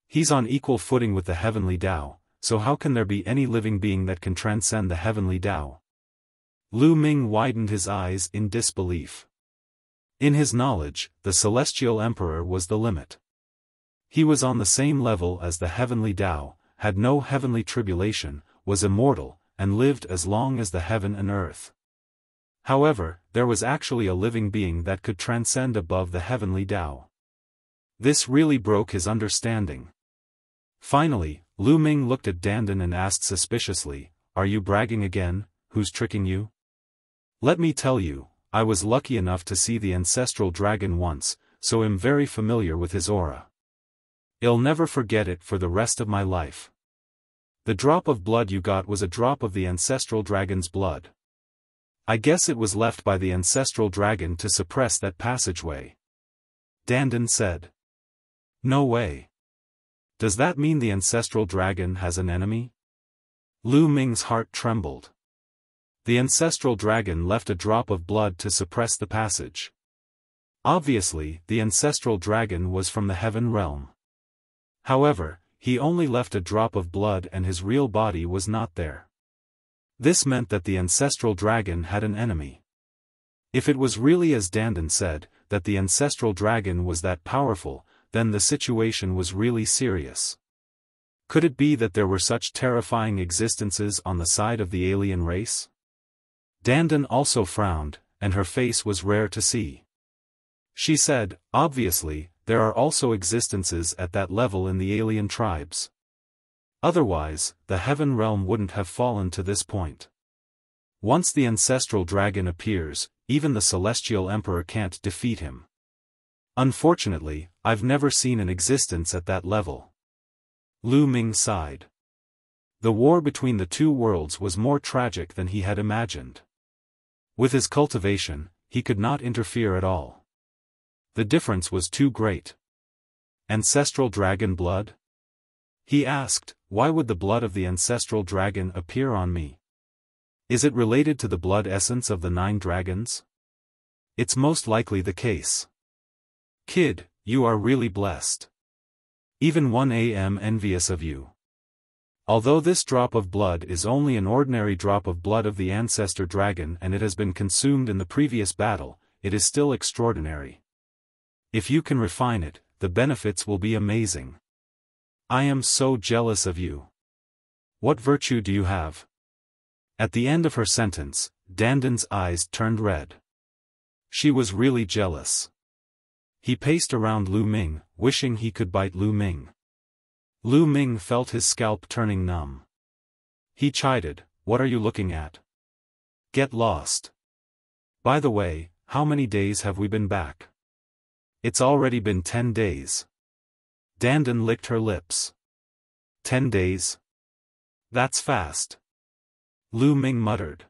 He's on equal footing with the heavenly Tao, so how can there be any living being that can transcend the heavenly Tao? Lu Ming widened his eyes in disbelief. In his knowledge, the celestial emperor was the limit. He was on the same level as the heavenly Tao, had no heavenly tribulation, was immortal, and lived as long as the heaven and earth. However, there was actually a living being that could transcend above the heavenly Tao. This really broke his understanding. Finally, Lu Ming looked at Dandan and asked suspiciously, "Are you bragging again? Who's tricking you?" "Let me tell you, I was lucky enough to see the ancestral dragon once, so I'm very familiar with his aura. I'll never forget it for the rest of my life. The drop of blood you got was a drop of the ancestral dragon's blood. I guess it was left by the ancestral dragon to suppress that passageway." Dandan said. "No way. Does that mean the ancestral dragon has an enemy?" Lu Ming's heart trembled. The ancestral dragon left a drop of blood to suppress the passage. Obviously, the ancestral dragon was from the heaven realm. However, he only left a drop of blood and his real body was not there. This meant that the ancestral dragon had an enemy. If it was really as Dandan said, that the ancestral dragon was that powerful, then the situation was really serious. Could it be that there were such terrifying existences on the side of the alien race? Dandan also frowned, and her face was rare to see. She said, "Obviously, there are also existences at that level in the alien tribes. Otherwise, the heaven realm wouldn't have fallen to this point. Once the ancestral dragon appears, even the celestial emperor can't defeat him. Unfortunately, I've never seen an existence at that level." Lu Ming sighed. The war between the two worlds was more tragic than he had imagined. With his cultivation, he could not interfere at all. The difference was too great. Ancestral dragon blood? He asked, why would the blood of the ancestral dragon appear on me? Is it related to the blood essence of the 9 dragons? It's most likely the case. Kid, you are really blessed. Even 1am envious of you. Although this drop of blood is only an ordinary drop of blood of the ancestor dragon and it has been consumed in the previous battle, it is still extraordinary. If you can refine it, the benefits will be amazing. I am so jealous of you. What virtue do you have? At the end of her sentence, Dandan's eyes turned red. She was really jealous. He paced around Lu Ming, wishing he could bite Lu Ming. Lu Ming felt his scalp turning numb. He chided, "What are you looking at? Get lost. By the way, how many days have we been back?" "It's already been 10 days. Dandan licked her lips. 10 days? That's fast. Lu Ming muttered.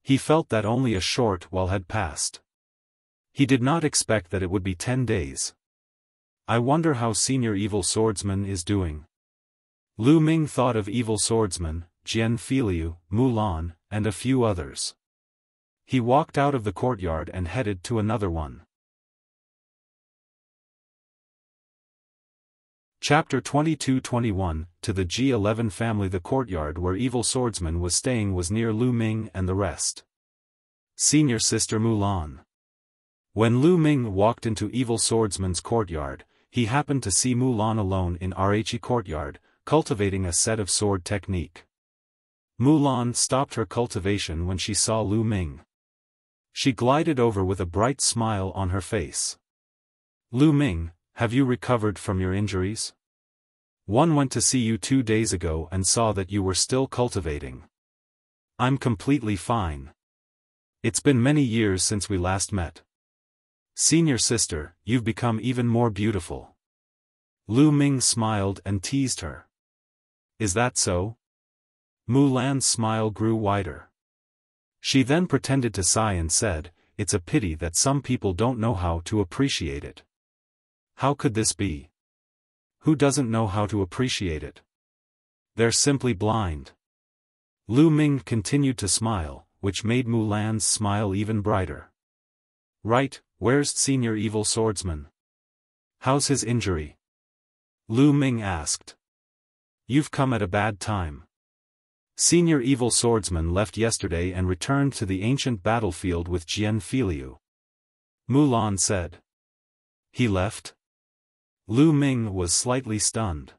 He felt that only a short while had passed. He did not expect that it would be 10 days. I wonder how Senior Evil Swordsman is doing. Lu Ming thought of Evil Swordsman, Jian Filiu, Mulan, and a few others. He walked out of the courtyard and headed to another one. Chapter 22-21, to the G11 family. The courtyard where Evil Swordsman was staying was near Lu Ming and the rest. Senior Sister Mulan. When Lu Ming walked into Evil Swordsman's courtyard, he happened to see Mulan alone in Rhe courtyard, cultivating a set of sword technique. Mulan stopped her cultivation when she saw Lu Ming. She glided over with a bright smile on her face. Lu Ming, have you recovered from your injuries? One went to see you 2 days ago and saw that you were still cultivating. I'm completely fine. It's been many years since we last met. Senior sister, you've become even more beautiful. Lu Ming smiled and teased her. Is that so? Mulan's smile grew wider. She then pretended to sigh and said, it's a pity that some people don't know how to appreciate it. How could this be? Who doesn't know how to appreciate it? They're simply blind. Lu Ming continued to smile, which made Mulan's smile even brighter. Right, where's Senior Evil Swordsman? How's his injury? Lu Ming asked. You've come at a bad time. Senior Evil Swordsman left yesterday and returned to the ancient battlefield with Jian Filiu. Mulan said. He left? Lu Ming was slightly stunned.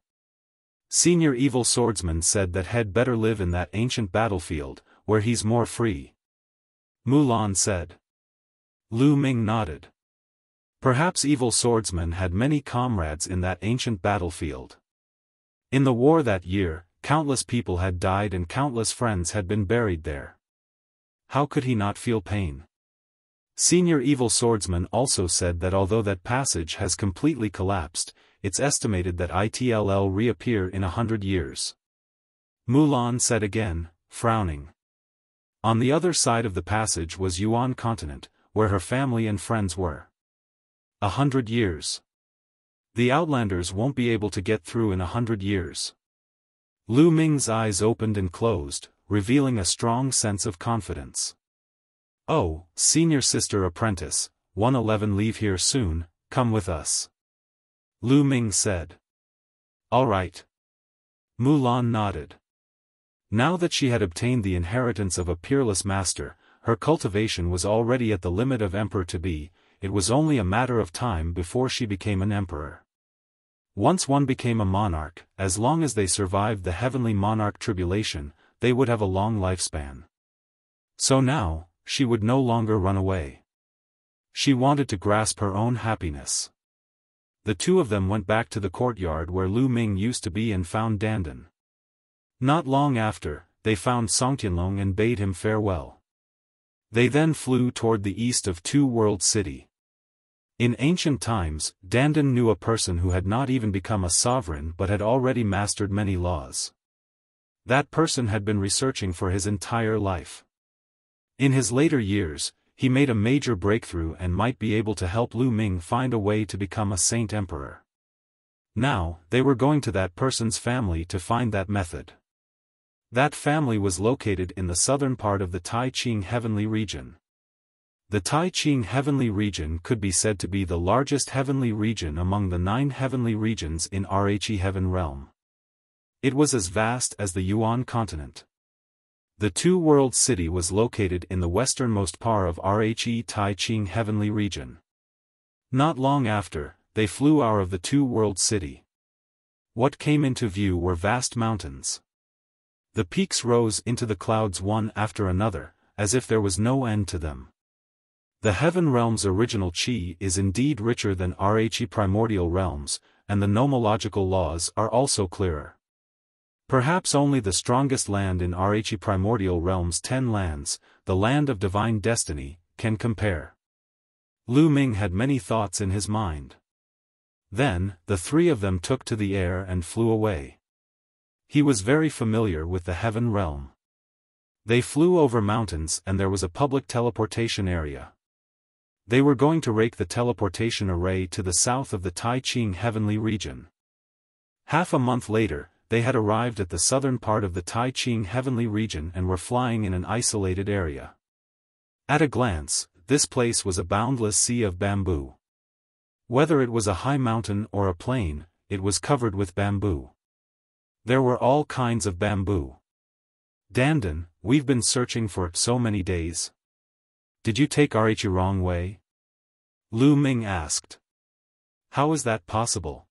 Senior Evil Swordsman said that he'd better live in that ancient battlefield, where he's more free. Mulan said. Lu Ming nodded. Perhaps Evil Swordsman had many comrades in that ancient battlefield. In the war that year, countless people had died and countless friends had been buried there. How could he not feel pain? Senior Evil Swordsman also said that although that passage has completely collapsed, it's estimated that it'll reappear in 100 years. Mulan said again, frowning. On the other side of the passage was Yuan continent, where her family and friends were. 100 years. The Outlanders won't be able to get through in 100 years. Lu Ming's eyes opened and closed, revealing a strong sense of confidence. Oh, Senior Sister Apprentice, 111 leave here soon, come with us. Lu Ming said. All right. Mulan nodded. Now that she had obtained the inheritance of a peerless master, her cultivation was already at the limit of emperor-to-be, it was only a matter of time before she became an emperor. Once one became a monarch, as long as they survived the heavenly monarch tribulation, they would have a long lifespan. So now, she would no longer run away. She wanted to grasp her own happiness. The two of them went back to the courtyard where Lu Ming used to be and found Dandan. Not long after, they found Song Tianlong and bade him farewell. They then flew toward the east of Two World City. In ancient times, Dandan knew a person who had not even become a sovereign but had already mastered many laws. That person had been researching for his entire life. In his later years, he made a major breakthrough and might be able to help Lu Ming find a way to become a saint emperor. Now, they were going to that person's family to find that method. That family was located in the southern part of the Tai Ching heavenly region. The Tai Ching heavenly region could be said to be the largest heavenly region among the 9 heavenly regions in Rhe Heaven Realm. It was as vast as the Yuan continent. The Two-World City was located in the westernmost part of Rhe Tai Ching heavenly region. Not long after, they flew out of the Two-World City. What came into view were vast mountains. The peaks rose into the clouds one after another, as if there was no end to them. The Heaven Realm's original chi is indeed richer than Rhe primordial realms, and the nomological laws are also clearer. Perhaps only the strongest land in Rhe primordial realms 10 lands, the land of divine destiny, can compare. Lu Ming had many thoughts in his mind. Then, the 3 of them took to the air and flew away. He was very familiar with the Heaven Realm. They flew over mountains and there was a public teleportation area. They were going to rake the teleportation array to the south of the Tai Ching heavenly region. Half a month later, they had arrived at the southern part of the Tai Ching heavenly region and were flying in an isolated area. At a glance, this place was a boundless sea of bamboo. Whether it was a high mountain or a plain, it was covered with bamboo. There were all kinds of bamboo. Dandan, we've been searching for so many days. Did you take Rhe wrong way? Lu Ming asked. How is that possible?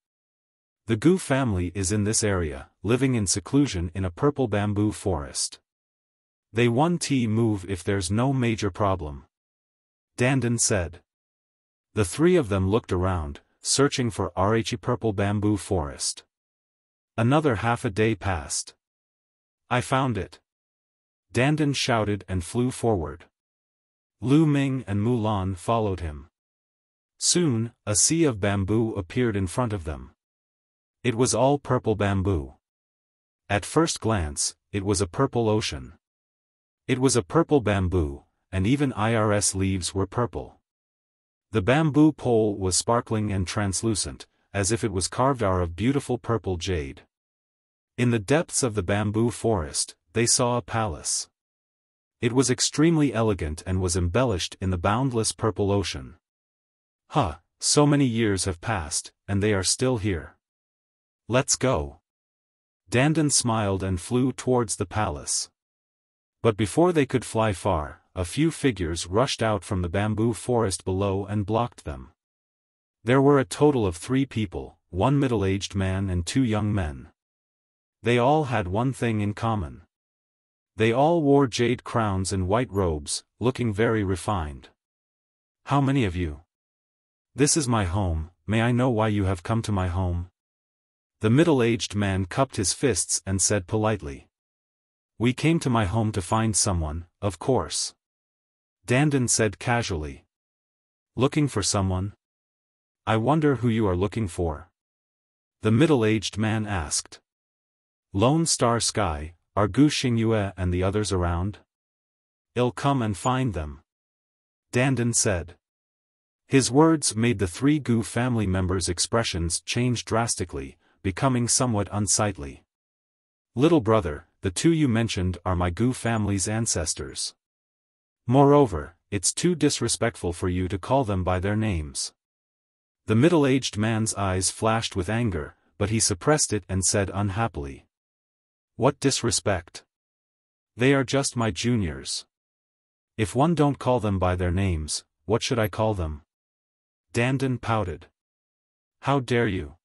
The Gu family is in this area, living in seclusion in a purple bamboo forest. They won't move if there's no major problem. Dandan said. The 3 of them looked around, searching for Rhe purple bamboo forest. Another half a day passed. I found it. Dandan shouted and flew forward. Lu Ming and Mulan followed him. Soon, a sea of bamboo appeared in front of them. It was all purple bamboo. At first glance, it was a purple ocean. It was a purple bamboo, and even IRS leaves were purple. The bamboo pole was sparkling and translucent, as if it was carved out of beautiful purple jade. In the depths of the bamboo forest, they saw a palace. It was extremely elegant and was embellished in the boundless purple ocean. So many years have passed, and they are still here. Let's go. Dandan smiled and flew towards the palace. But before they could fly far, a few figures rushed out from the bamboo forest below and blocked them. There were a total of 3 people, 1 middle-aged man and 2 young men. They all had one thing in common. They all wore jade crowns and white robes, looking very refined. How many of you? This is my home, may I know why you have come to my home? The middle-aged man cupped his fists and said politely. We came to my home to find someone, of course. Dandan said casually. Looking for someone? I wonder who you are looking for. The middle-aged man asked. Lone Star Sky, are Gu Xingyue and the others around? I'll come and find them. Dandan said. His words made the 3 Gu family members' expressions change drastically, becoming somewhat unsightly. Little brother, the 2 you mentioned are my Gu family's ancestors. Moreover, it's too disrespectful for you to call them by their names. The middle-aged man's eyes flashed with anger, but he suppressed it and said unhappily. What disrespect? They are just my juniors. If one don't call them by their names, what should I call them? Dandan pouted. How dare you?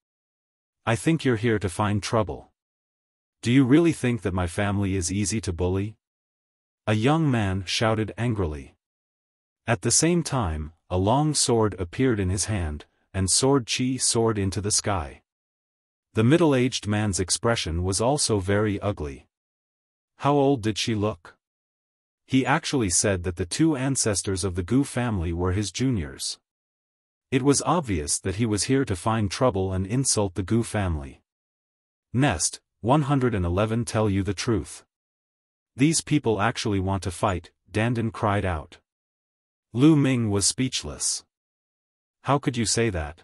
I think you're here to find trouble. Do you really think that my family is easy to bully? A young man shouted angrily. At the same time, a long sword appeared in his hand, and sword chi soared into the sky. The middle-aged man's expression was also very ugly. How old did she look? He actually said that the 2 ancestors of the Gu family were his juniors. It was obvious that he was here to find trouble and insult the Gu family. Nest 111 tell you the truth. These people actually want to fight, Dandan cried out. Lu Ming was speechless. How could you say that?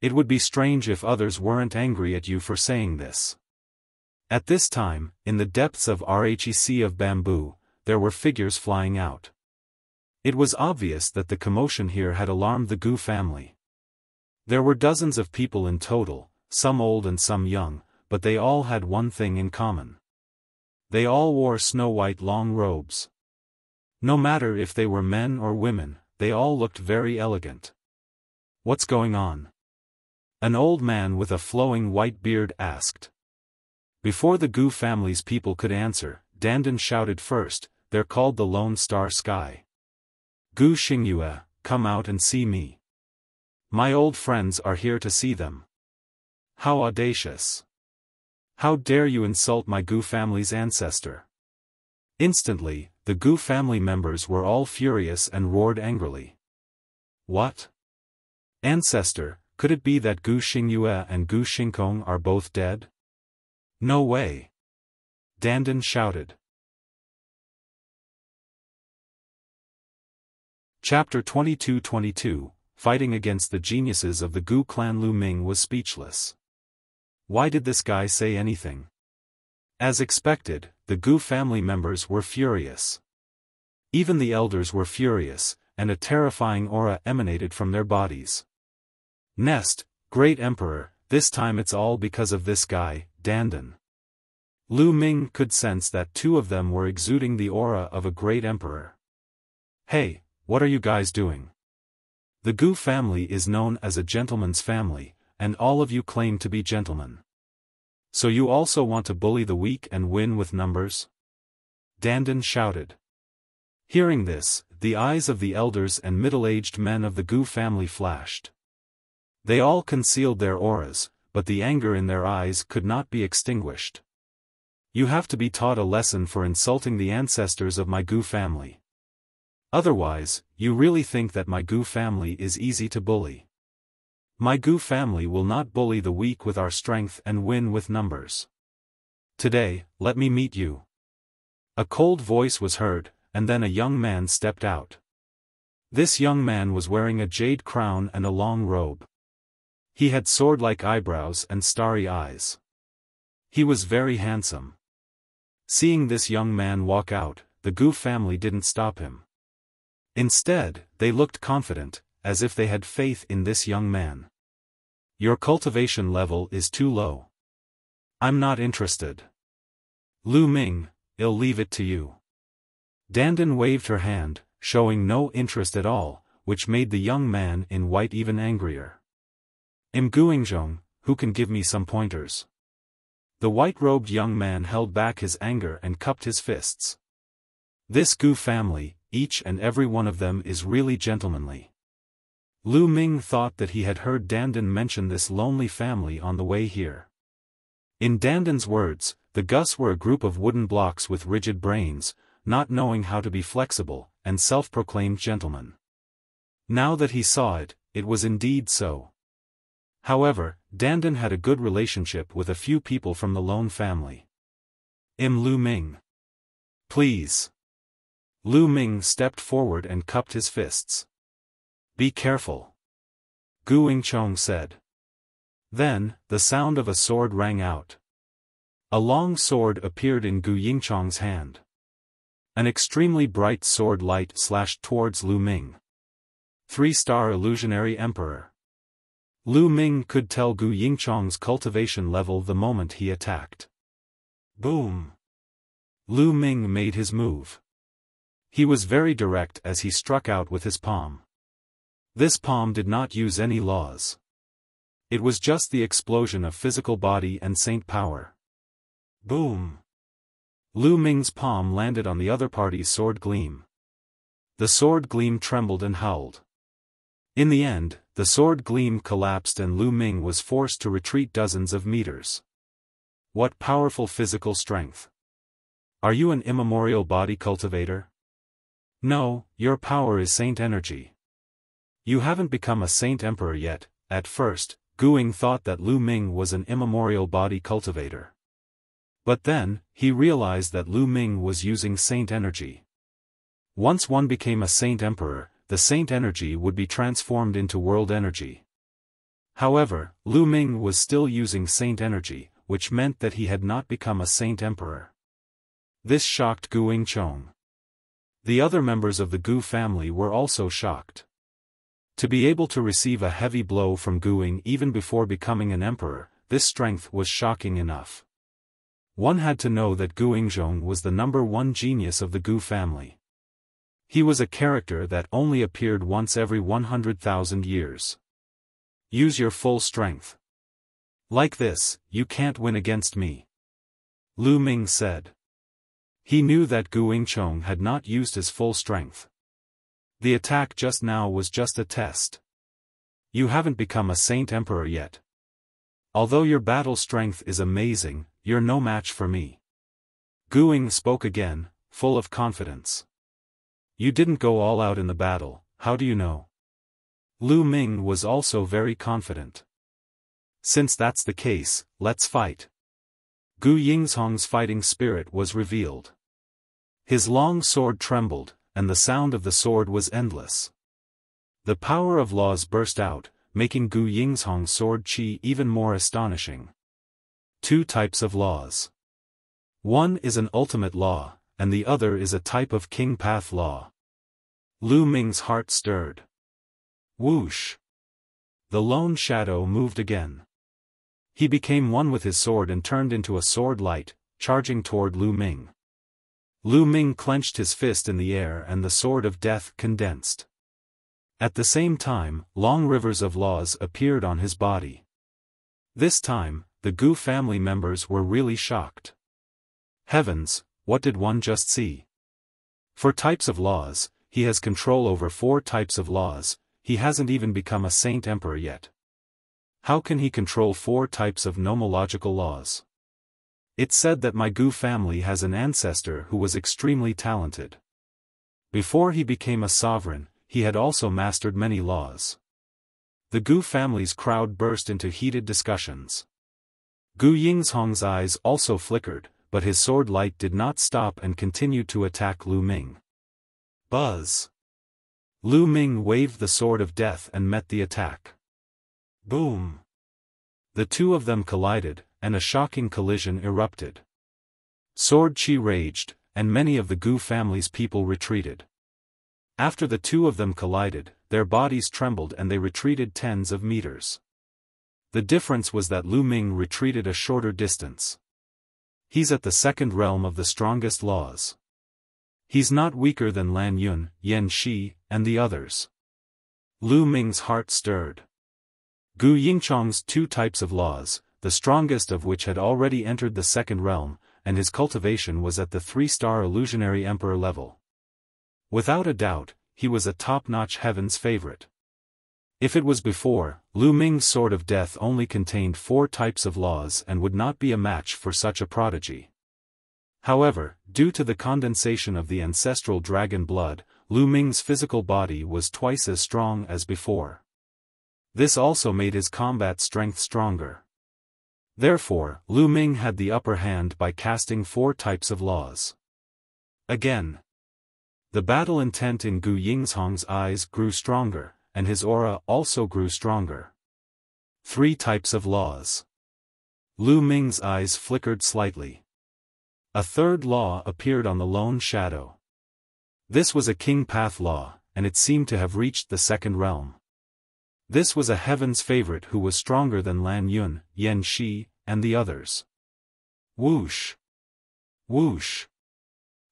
It would be strange if others weren't angry at you for saying this. At this time, in the depths of RHEC of bamboo, there were figures flying out. It was obvious that the commotion here had alarmed the Gu family. There were dozens of people in total, some old and some young, but they all had one thing in common. They all wore snow-white long robes. No matter if they were men or women, they all looked very elegant. "What's going on?" An old man with a flowing white beard asked. Before the Gu family's people could answer, Dandan shouted first, "They're called the Lone Star Sky. Gu Xingyue, come out and see me. My old friends are here to see them." "How audacious! How dare you insult my Gu family's ancestor?" Instantly, the Gu family members were all furious and roared angrily. "What? Ancestor, could it be that Gu Xingyue and Gu Xingkong are both dead?" "No way!" Dandan shouted. Chapter 22-22, Fighting against the geniuses of the Gu clan. Lu Ming was speechless. Why did this guy say anything? As expected, the Gu family members were furious. Even the elders were furious, and a terrifying aura emanated from their bodies. "Nest, Great Emperor, this time it's all because of this guy, Dandan." Lu Ming could sense that two of them were exuding the aura of a great emperor. "Hey, what are you guys doing? The Gu family is known as a gentleman's family, and all of you claim to be gentlemen. So you also want to bully the weak and win with numbers?" Dandan shouted. Hearing this, the eyes of the elders and middle-aged men of the Gu family flashed. They all concealed their auras, but the anger in their eyes could not be extinguished. "You have to be taught a lesson for insulting the ancestors of my Gu family. Otherwise, you really think that my Gu family is easy to bully. My Gu family will not bully the weak with our strength and win with numbers. Today, let me meet you." A cold voice was heard, and then a young man stepped out. This young man was wearing a jade crown and a long robe. He had sword-like eyebrows and starry eyes. He was very handsome. Seeing this young man walk out, the Gu family didn't stop him. Instead, they looked confident, as if they had faith in this young man. "Your cultivation level is too low. I'm not interested. Lu Ming, I'll leave it to you." Dandan waved her hand, showing no interest at all, which made the young man in white even angrier. "I'm Guingzhong, who can give me some pointers?" The white-robed young man held back his anger and cupped his fists. This Gu family, each and every one of them is really gentlemanly. Lu Ming thought that he had heard Dandan mention this lonely family on the way here. In Dandan's words, the Gus were a group of wooden blocks with rigid brains, not knowing how to be flexible, and self-proclaimed gentlemen. Now that he saw it, it was indeed so. However, Dandan had a good relationship with a few people from the Lone family. Lu Ming. Please. Lu Ming stepped forward and cupped his fists. Be careful. Gu Yingchong said. Then, the sound of a sword rang out. A long sword appeared in Gu Yingchong's hand. An extremely bright sword light slashed towards Lu Ming. 3-star illusionary emperor. Lu Ming could tell Gu Yingchong's cultivation level the moment he attacked. Boom! Lu Ming made his move. He was very direct as he struck out with his palm. This palm did not use any laws. It was just the explosion of physical body and saint power. Boom! Lu Ming's palm landed on the other party's sword gleam. The sword gleam trembled and howled. In the end, the sword gleam collapsed and Lu Ming was forced to retreat dozens of meters. What powerful physical strength! Are you an immemorial body cultivator? No, your power is saint energy. You haven't become a saint emperor yet. At first, Guing thought that Lu Ming was an immemorial body cultivator. But then, he realized that Lu Ming was using saint energy. Once one became a saint emperor, the saint energy would be transformed into world energy. However, Lu Ming was still using saint energy, which meant that he had not become a saint emperor. This shocked Gu Yingchong. The other members of the Gu family were also shocked. To be able to receive a heavy blow from Gu Ying even before becoming an emperor, this strength was shocking enough. One had to know that Gu Yingzhong was the #1 genius of the Gu family. He was a character that only appeared once every 100,000 years. Use your full strength. Like this, you can't win against me, Lu Ming said. He knew that Gu Yingchong had not used his full strength. The attack just now was just a test. You haven't become a saint emperor yet. Although your battle strength is amazing, you're no match for me. Gu Ying spoke again, full of confidence. You didn't go all out in the battle, how do you know? Lu Ming was also very confident. Since that's the case, let's fight. Gu Yingzhong's fighting spirit was revealed. His long sword trembled, and the sound of the sword was endless. The power of laws burst out, making Gu Yingzhong's sword qi even more astonishing. Two types of laws. One is an ultimate law, and the other is a type of king path law. Lu Ming's heart stirred. Whoosh! The lone shadow moved again. He became one with his sword and turned into a sword light, charging toward Lu Ming. Lu Ming clenched his fist in the air and the sword of death condensed. At the same time, long rivers of laws appeared on his body. This time, the Gu family members were really shocked. Heavens, what did one just see? For types of laws, he has control over 4 types of laws, he hasn't even become a saint emperor yet. How can he control 4 types of nomological laws? It's said that my Gu family has an ancestor who was extremely talented. Before he became a sovereign, he had also mastered many laws. The Gu family's crowd burst into heated discussions. Gu Yingzhong's eyes also flickered, but his sword light did not stop and continued to attack Lu Ming. Buzz! Lu Ming waved the sword of death and met the attack. Boom! The two of them collided, and a shocking collision erupted. Sword qi raged, and many of the Gu family's people retreated. After the two of them collided, their bodies trembled and they retreated tens of meters. The difference was that Lu Ming retreated a shorter distance. He's at the second realm of the strongest laws. He's not weaker than LAN Yun, Yan Shi, and the others. Lu Ming's heart stirred. Gu Yingchong's 2 types of laws, the strongest of which had already entered the second realm, and his cultivation was at the 3-star illusionary emperor level. Without a doubt, he was a top-notch heaven's favorite. If it was before, Lu Ming's sword of death only contained 4 types of laws and would not be a match for such a prodigy. However, due to the condensation of the ancestral dragon blood, Lu Ming's physical body was twice as strong as before. This also made his combat strength stronger. Therefore, Lu Ming had the upper hand by casting 4 types of laws. Again. The battle intent in Gu Yingzhong's eyes grew stronger, and his aura also grew stronger. 3 types of laws. Lu Ming's eyes flickered slightly. A third law appeared on the lone shadow. This was a king path law, and it seemed to have reached the second realm. This was a heaven's favorite who was stronger than LAN Yun, Yan Shi, and the others. Whoosh! Whoosh!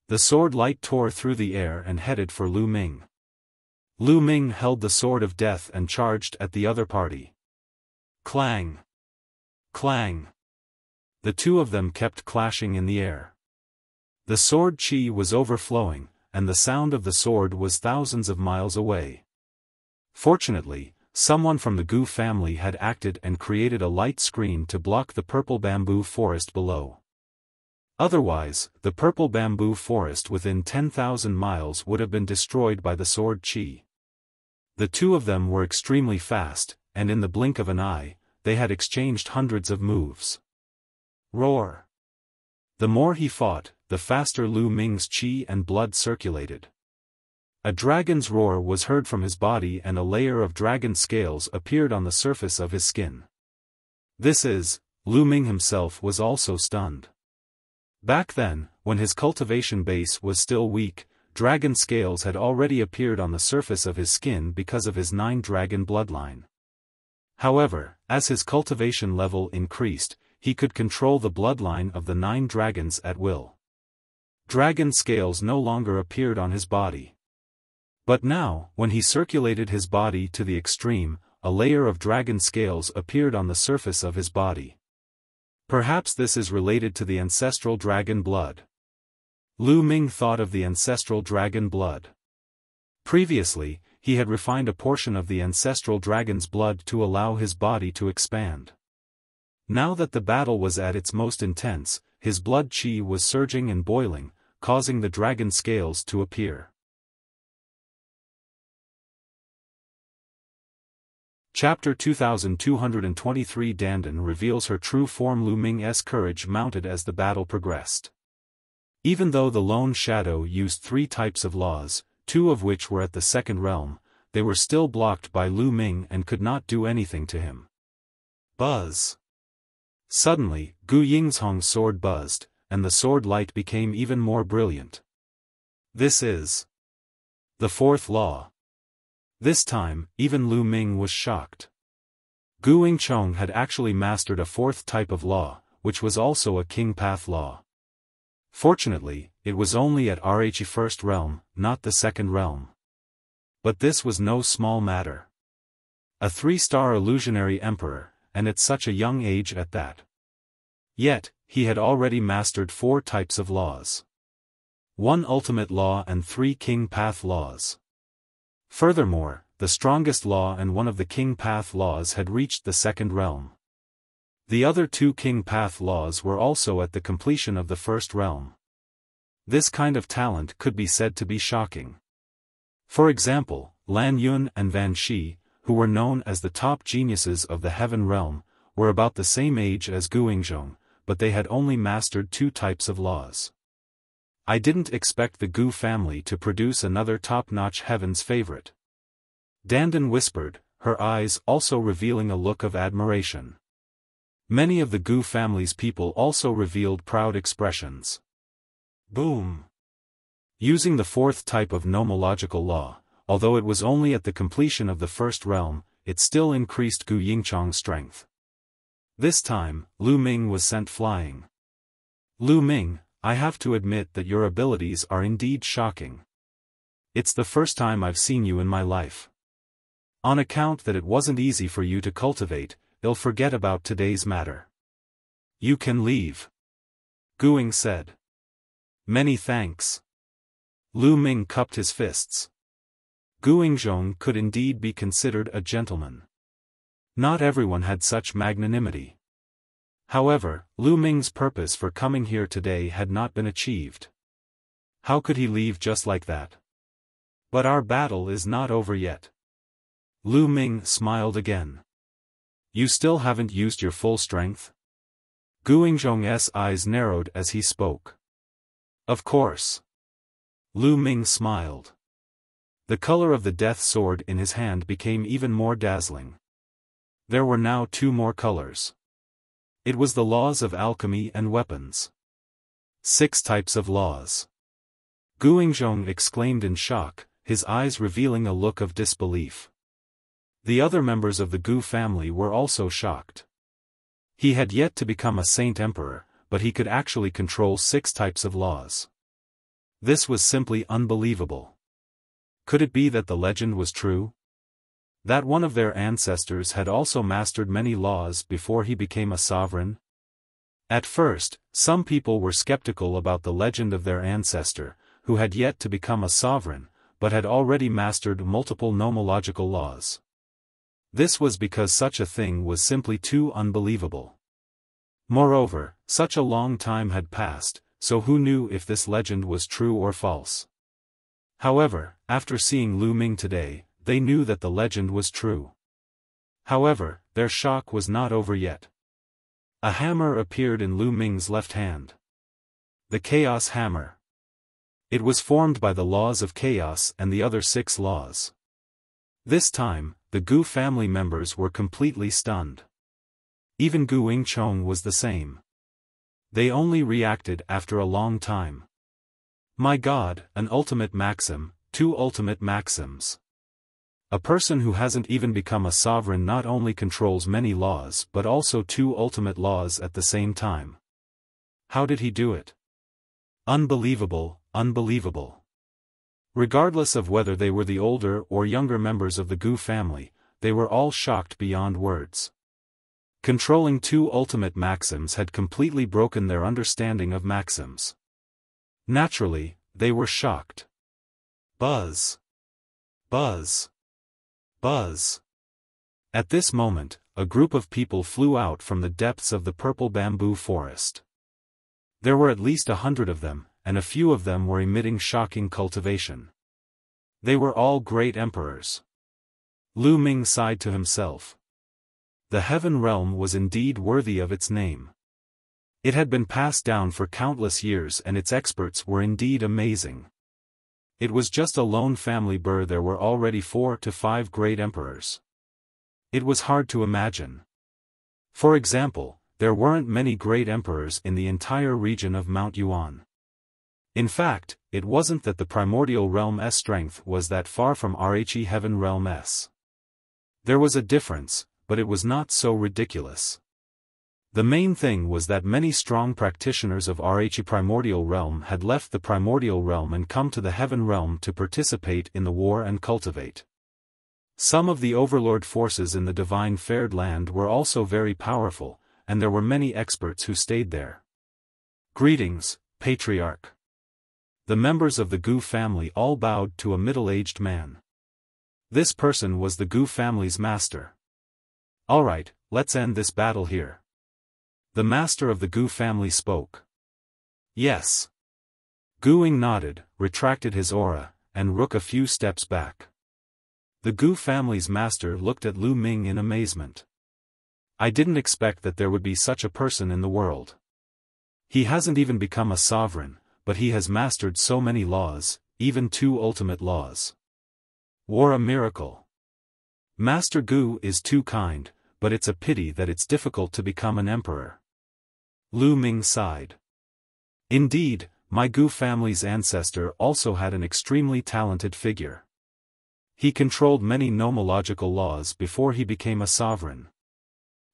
The sword light tore through the air and headed for Lu Ming. Lu Ming held the sword of death and charged at the other party. Clang! Clang! The two of them kept clashing in the air. The sword qi was overflowing, and the sound of the sword was thousands of miles away. Fortunately, someone from the Gu family had acted and created a light screen to block the purple bamboo forest below. Otherwise, the purple bamboo forest within 10,000 miles would have been destroyed by the sword qi. The two of them were extremely fast, and in the blink of an eye, they had exchanged hundreds of moves. Roar! The more he fought, the faster Lu Ming's qi and blood circulated. A dragon's roar was heard from his body and a layer of dragon scales appeared on the surface of his skin. Lu Ming himself was also stunned. Back then, when his cultivation base was still weak, dragon scales had already appeared on the surface of his skin because of his 9-dragon bloodline. However, as his cultivation level increased, he could control the bloodline of the 9 dragons at will. Dragon scales no longer appeared on his body. But now, when he circulated his body to the extreme, a layer of dragon scales appeared on the surface of his body. Perhaps this is related to the ancestral dragon blood. Lu Ming thought of the ancestral dragon blood. Previously, he had refined a portion of the ancestral dragon's blood to allow his body to expand. Now that the battle was at its most intense, his blood qi was surging and boiling, causing the dragon scales to appear. Chapter 2223 Dandan reveals her true form. Lu Ming's courage mounted as the battle progressed. Even though the lone shadow used 3 types of laws, 2 of which were at the second realm, they were still blocked by Lu Ming and could not do anything to him. Buzz! Suddenly, Gu Yingzhong's sword buzzed, and the sword light became even more brilliant. This is the 4th law. This time, even Lu Ming was shocked. Gu Yingzhong had actually mastered a 4th type of law, which was also a king path law. Fortunately, it was only at RHE 1st realm, not the 2nd realm. But this was no small matter. A 3-star illusionary emperor, and at such a young age at that. Yet, he had already mastered 4 types of laws. 1 ultimate law and 3 king path laws. Furthermore, the strongest law and one of the king path laws had reached the 2nd realm. The other 2 king path laws were also at the completion of the 1st realm. This kind of talent could be said to be shocking. For example, LAN Yun and Van Shi, who were known as the top geniuses of the heaven realm, were about the same age as Gu Yingzhong, but they had only mastered 2 types of laws. I didn't expect the Gu family to produce another top-notch heaven's favorite. Dandan whispered, her eyes also revealing a look of admiration. Many of the Gu family's people also revealed proud expressions. Boom! Using the 4th type of nomological law, although it was only at the completion of the 1st realm, it still increased Gu Yingzhong's strength. This time, Lu Ming was sent flying. Lu Ming, I have to admit that your abilities are indeed shocking. It's the first time I've seen you in my life. On account that it wasn't easy for you to cultivate, I'll forget about today's matter. You can leave. Gu Ying said. Many thanks. Lu Ming cupped his fists. Gu Yingzhong could indeed be considered a gentleman. Not everyone had such magnanimity. However, Lu Ming's purpose for coming here today had not been achieved. How could he leave just like that? But our battle is not over yet. Lu Ming smiled again. You still haven't used your full strength? Gu Yingzhong's eyes narrowed as he spoke. Of course. Lu Ming smiled. The color of the death sword in his hand became even more dazzling. There were now 2 more colors. It was the laws of alchemy and weapons. 6 types of laws. Gu Yingzhong exclaimed in shock, his eyes revealing a look of disbelief. The other members of the Gu family were also shocked. He had yet to become a saint emperor, but he could actually control 6 types of laws. This was simply unbelievable. Could it be that the legend was true? That one of their ancestors had also mastered many laws before he became a sovereign? At first, some people were skeptical about the legend of their ancestor, who had yet to become a sovereign, but had already mastered multiple nomological laws. This was because such a thing was simply too unbelievable. Moreover, such a long time had passed, so who knew if this legend was true or false? However, after seeing Lu Ming today, they knew that the legend was true. However, their shock was not over yet. A hammer appeared in Lu Ming's left hand. The Chaos Hammer. It was formed by the laws of chaos and the other 6 laws. This time, the Gu family members were completely stunned. Even Gu Yingchong was the same. They only reacted after a long time. My God, an ultimate maxim, 2 ultimate maxims. A person who hasn't even become a sovereign not only controls many laws but also 2 ultimate laws at the same time. How did he do it? Unbelievable, unbelievable. Regardless of whether they were the older or younger members of the Gu family, they were all shocked beyond words. Controlling 2 ultimate maxims had completely broken their understanding of maxims. Naturally, they were shocked. Buzz. Buzz. Buzz. At this moment, a group of people flew out from the depths of the purple bamboo forest. There were at least 100 of them, and a few of them were emitting shocking cultivation. They were all great emperors. Lu Ming sighed to himself. The heaven realm was indeed worthy of its name. It had been passed down for countless years and its experts were indeed amazing. It was just a lone family burr. There were already 4 to 5 great emperors. It was hard to imagine. For example, there weren't many great emperors in the entire region of Mount Yuan. In fact, it wasn't that the primordial realm's strength was that far from Rhe heaven realm's. There was a difference, but it was not so ridiculous. The main thing was that many strong practitioners of Rhe primordial realm had left the primordial realm and come to the heaven realm to participate in the war and cultivate. Some of the overlord forces in the divine fared land were also very powerful, and there were many experts who stayed there. Greetings, Patriarch. The members of the Gu family all bowed to a middle-aged man. This person was the Gu family's master. Alright, let's end this battle here. The master of the Gu family spoke. Yes. Gu Ying nodded, retracted his aura, and rook a few steps back. The Gu family's master looked at Lu Ming in amazement. I didn't expect that there would be such a person in the world. He hasn't even become a sovereign, but he has mastered so many laws, even 2 ultimate laws. War a miracle. Master Gu is too kind, but it's a pity that it's difficult to become an emperor. Lu Ming sighed. Indeed, my Gu family's ancestor also had an extremely talented figure. He controlled many nomological laws before he became a sovereign.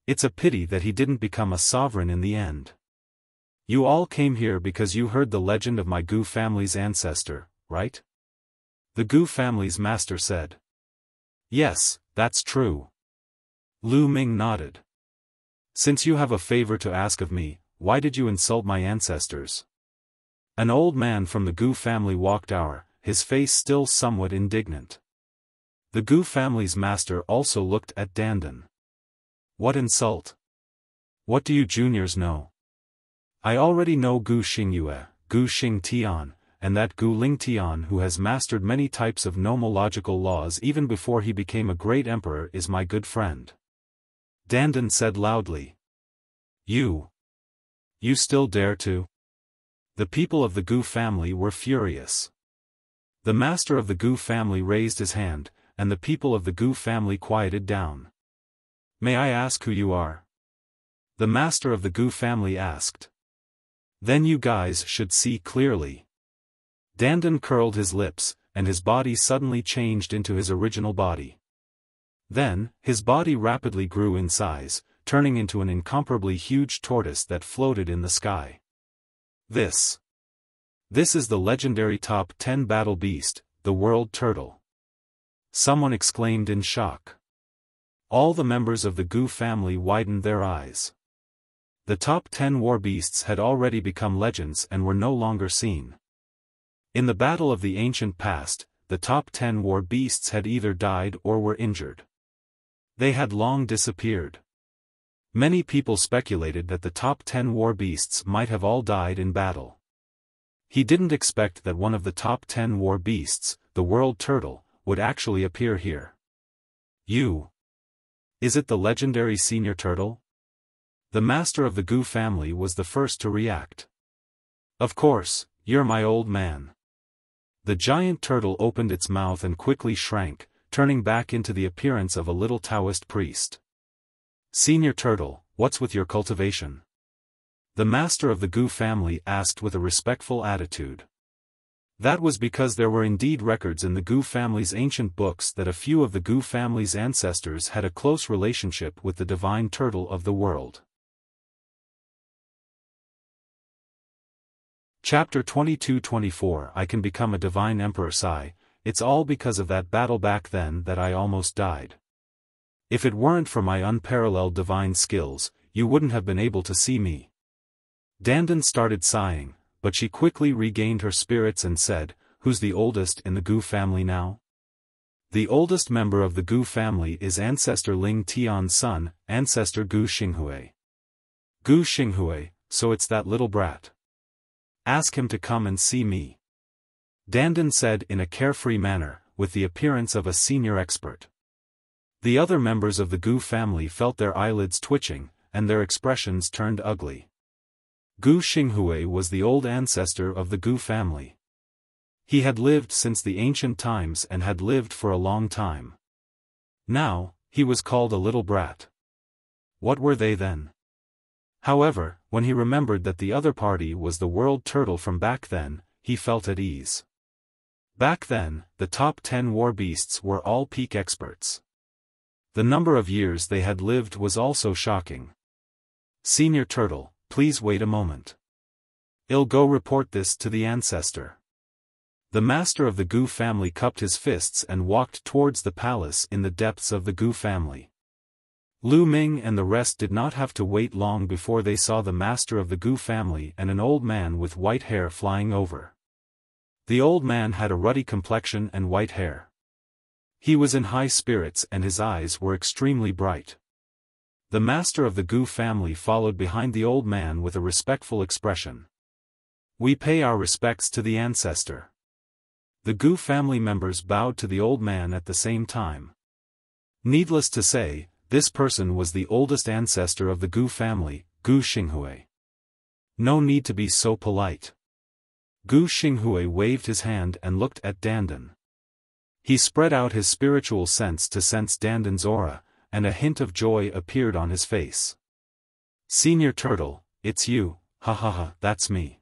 It's a pity that he didn't become a sovereign in the end. You all came here because you heard the legend of my Gu family's ancestor, right? The Gu family's master said. Yes, that's true. Lu Ming nodded. Since you have a favor to ask of me, why did you insult my ancestors? An old man from the Gu family walked out, his face still somewhat indignant. The Gu family's master also looked at dandan. What insult? What do you juniors know? I already know Gu Xingyue, Gu Xingtian, and that Gu Lingtian who has mastered many types of nomological laws even before he became a great emperor is my good friend. Dandan said loudly. You still dare to? The people of the Gu family were furious. The master of the Gu family raised his hand, and the people of the Gu family quieted down. May I ask who you are? The master of the Gu family asked. Then you guys should see clearly. Dandan curled his lips, and his body suddenly changed into his original body. Then, his body rapidly grew in size, turning into an incomparably huge tortoise that floated in the sky. This is the legendary top 10 battle beast, the world turtle. Someone exclaimed in shock. All the members of the Gu family widened their eyes. The top 10 war beasts had already become legends and were no longer seen. In the battle of the ancient past, the top 10 war beasts had either died or were injured. They had long disappeared. Many people speculated that the top 10 war beasts might have all died in battle. He didn't expect that one of the top 10 war beasts, the world turtle, would actually appear here. Is it the legendary senior turtle? The master of the Gu family was the first to react. Of course, you're my old man. The giant turtle opened its mouth and quickly shrank, turning back into the appearance of a little Taoist priest. "Senior Turtle, what's with your cultivation?" the master of the Gu family asked with a respectful attitude. That was because there were indeed records in the Gu family's ancient books that a few of the Gu family's ancestors had a close relationship with the divine turtle of the world. Chapter 22-24 I can become a divine emperor. Sigh, it's all because of that battle back then that I almost died. If it weren't for my unparalleled divine skills, you wouldn't have been able to see me. Dandan started sighing, but she quickly regained her spirits and said, "Who's the oldest in the Gu family now?" The oldest member of the Gu family is Ancestor Ling Tian's son, Ancestor Gu Xinghui. Gu Xinghui, so it's that little brat. Ask him to come and see me. Dandan said in a carefree manner, with the appearance of a senior expert. The other members of the Gu family felt their eyelids twitching, and their expressions turned ugly. Gu Xinghui was the old ancestor of the Gu family. He had lived since the ancient times and had lived for a long time. Now, he was called a little brat. What were they then? However, when he remembered that the other party was the world turtle from back then, he felt at ease. Back then, the top 10 war beasts were all peak experts. The number of years they had lived was also shocking. "Senior Turtle, please wait a moment. I'll go report this to the ancestor." The master of the Gu family cupped his fists and walked towards the palace in the depths of the Gu family. Lu Ming and the rest did not have to wait long before they saw the master of the Gu family and an old man with white hair flying over. The old man had a ruddy complexion and white hair. He was in high spirits and his eyes were extremely bright. The master of the Gu family followed behind the old man with a respectful expression. "We pay our respects to the ancestor." The Gu family members bowed to the old man at the same time. Needless to say, this person was the oldest ancestor of the Gu family, Gu Xinghui. No need to be so polite. Gu Xinghui waved his hand and looked at Dandan. He spread out his spiritual sense to sense Dandan's aura, and a hint of joy appeared on his face. "Senior Turtle, it's you, ha ha ha, that's me.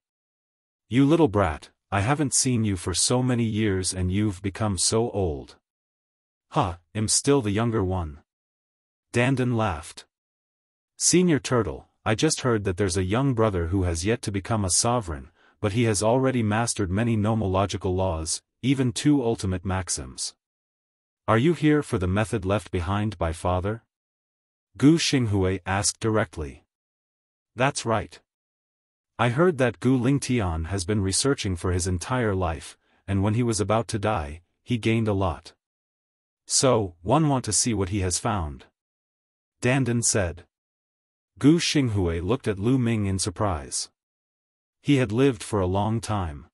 You little brat, I haven't seen you for so many years and you've become so old." "Ha, I'm still the younger one." Dandan laughed. "Senior Turtle, I just heard that there's a young brother who has yet to become a sovereign, but he has already mastered many nomological laws, even 2 ultimate maxims. Are you here for the method left behind by father?" Gu Xinghui asked directly. "That's right. I heard that Gu Lingtian has been researching for his entire life, and when he was about to die, he gained a lot. So, one want to see what he has found," Dandan said. Gu Xinghui looked at Lu Ming in surprise. He had lived for a long time.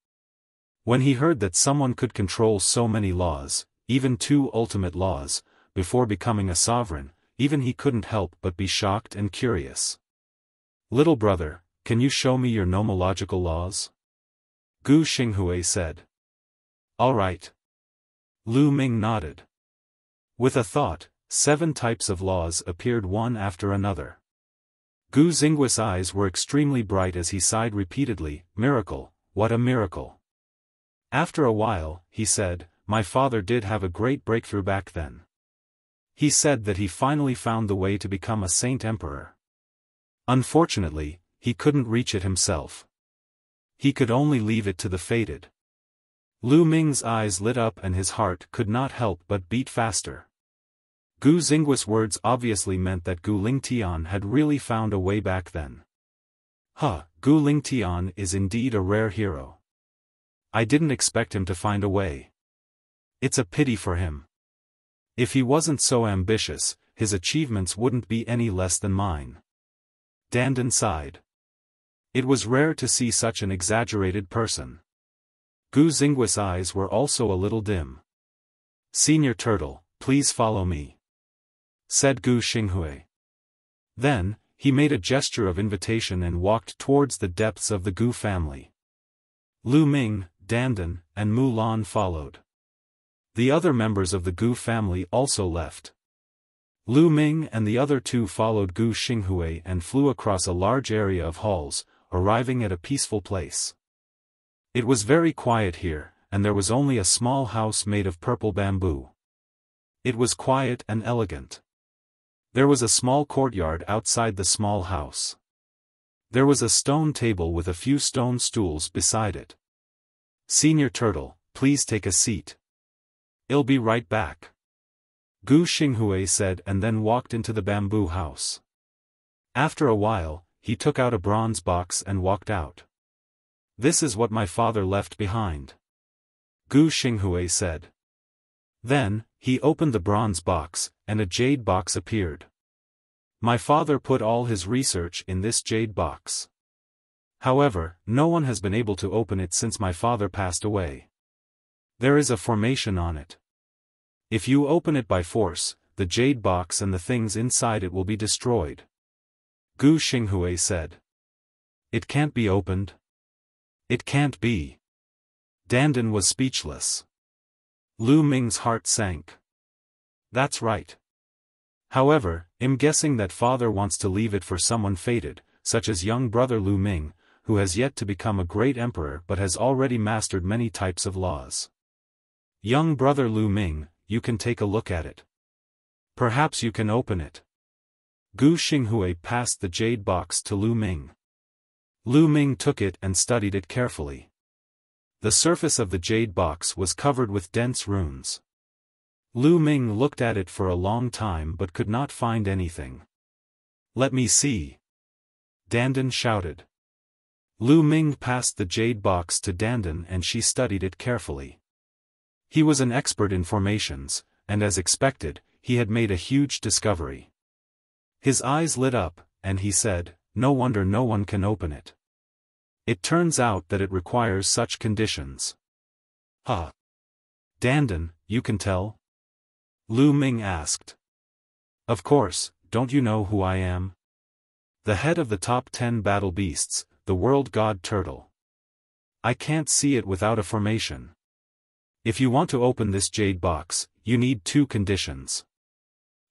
When he heard that someone could control so many laws, even 2 ultimate laws, before becoming a sovereign, even he couldn't help but be shocked and curious. "Little brother, can you show me your nomological laws?" Gu Xinghui said. "All right." Lu Ming nodded. With a thought, 7 types of laws appeared one after another. Gu Xinghui's eyes were extremely bright as he sighed repeatedly, "Miracle, what a miracle." After a while, he said, "My father did have a great breakthrough back then. He said that he finally found the way to become a saint emperor. Unfortunately, he couldn't reach it himself. He could only leave it to the fated." Lu Ming's eyes lit up and his heart could not help but beat faster. Gu Xinghui's words obviously meant that Gu Lingtian had really found a way back then. Gu Lingtian is indeed a rare hero. I didn't expect him to find a way. It's a pity for him. If he wasn't so ambitious, his achievements wouldn't be any less than mine." Dandan sighed. It was rare to see such an exaggerated person. Gu Xinghui's eyes were also a little dim. "Senior Turtle, please follow me," said Gu Xinghui. Then, he made a gesture of invitation and walked towards the depths of the Gu family. Lu Ming, dandan, and Mulan followed. The other members of the Gu family also left. Lu Ming and the other two followed Gu Xinghui and flew across a large area of halls, arriving at a peaceful place. It was very quiet here, and there was only a small house made of purple bamboo. It was quiet and elegant. There was a small courtyard outside the small house. There was a stone table with a few stone stools beside it. "Senior Turtle, please take a seat. I'll be right back," Gu Xinghui said and then walked into the bamboo house. After a while, he took out a bronze box and walked out. "This is what my father left behind," Gu Xinghui said. Then, he opened the bronze box, and a jade box appeared. "My father put all his research in this jade box. However, no one has been able to open it since my father passed away. There is a formation on it. If you open it by force, the jade box and the things inside it will be destroyed," Gu Xinghui said. "It can't be opened. It can't be." Dandan was speechless. Lu Ming's heart sank. "That's right. However, I'm guessing that father wants to leave it for someone fated, such as young brother Lu Ming, who has yet to become a great emperor but has already mastered many types of laws. Young brother Lu Ming, you can take a look at it. Perhaps you can open it." Gu Xinghui passed the jade box to Lu Ming. Lu Ming took it and studied it carefully. The surface of the jade box was covered with dense runes. Lu Ming looked at it for a long time but could not find anything. "Let me see," Dandan shouted. Lu Ming passed the jade box to Dandan and she studied it carefully. He was an expert in formations, and as expected, he had made a huge discovery. His eyes lit up, and he said, "No wonder no one can open it. It turns out that it requires such conditions." "Huh? Dandan, you can tell?" Lu Ming asked. "Of course, don't you know who I am? The head of the top 10 battle beasts, the world god turtle. I can't see it without a formation. If you want to open this jade box, you need 2 conditions.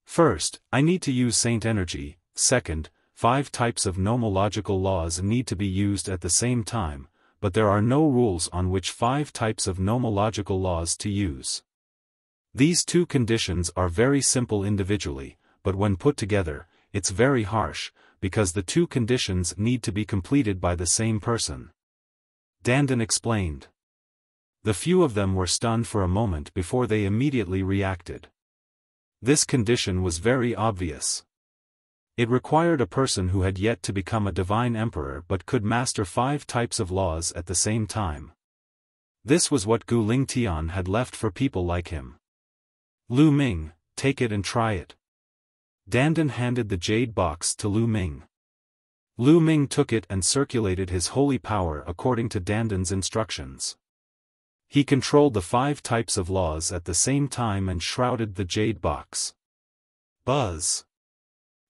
First, I need to use saint energy. Second, 5 types of nomological laws need to be used at the same time, but there are no rules on which 5 types of nomological laws to use. These 2 conditions are very simple individually, but when put together, it's very harsh, because the 2 conditions need to be completed by the same person," Dandan explained. The few of them were stunned for a moment before they immediately reacted. This condition was very obvious. It required a person who had yet to become a divine emperor but could master 5 types of laws at the same time. This was what Gu Lingtian had left for people like him. "Lu Ming, take it and try it." Dandan handed the jade box to Lu Ming. Lu Ming took it and circulated his holy power according to Dandan's instructions. He controlled the 5 types of laws at the same time and shrouded the jade box. Buzz!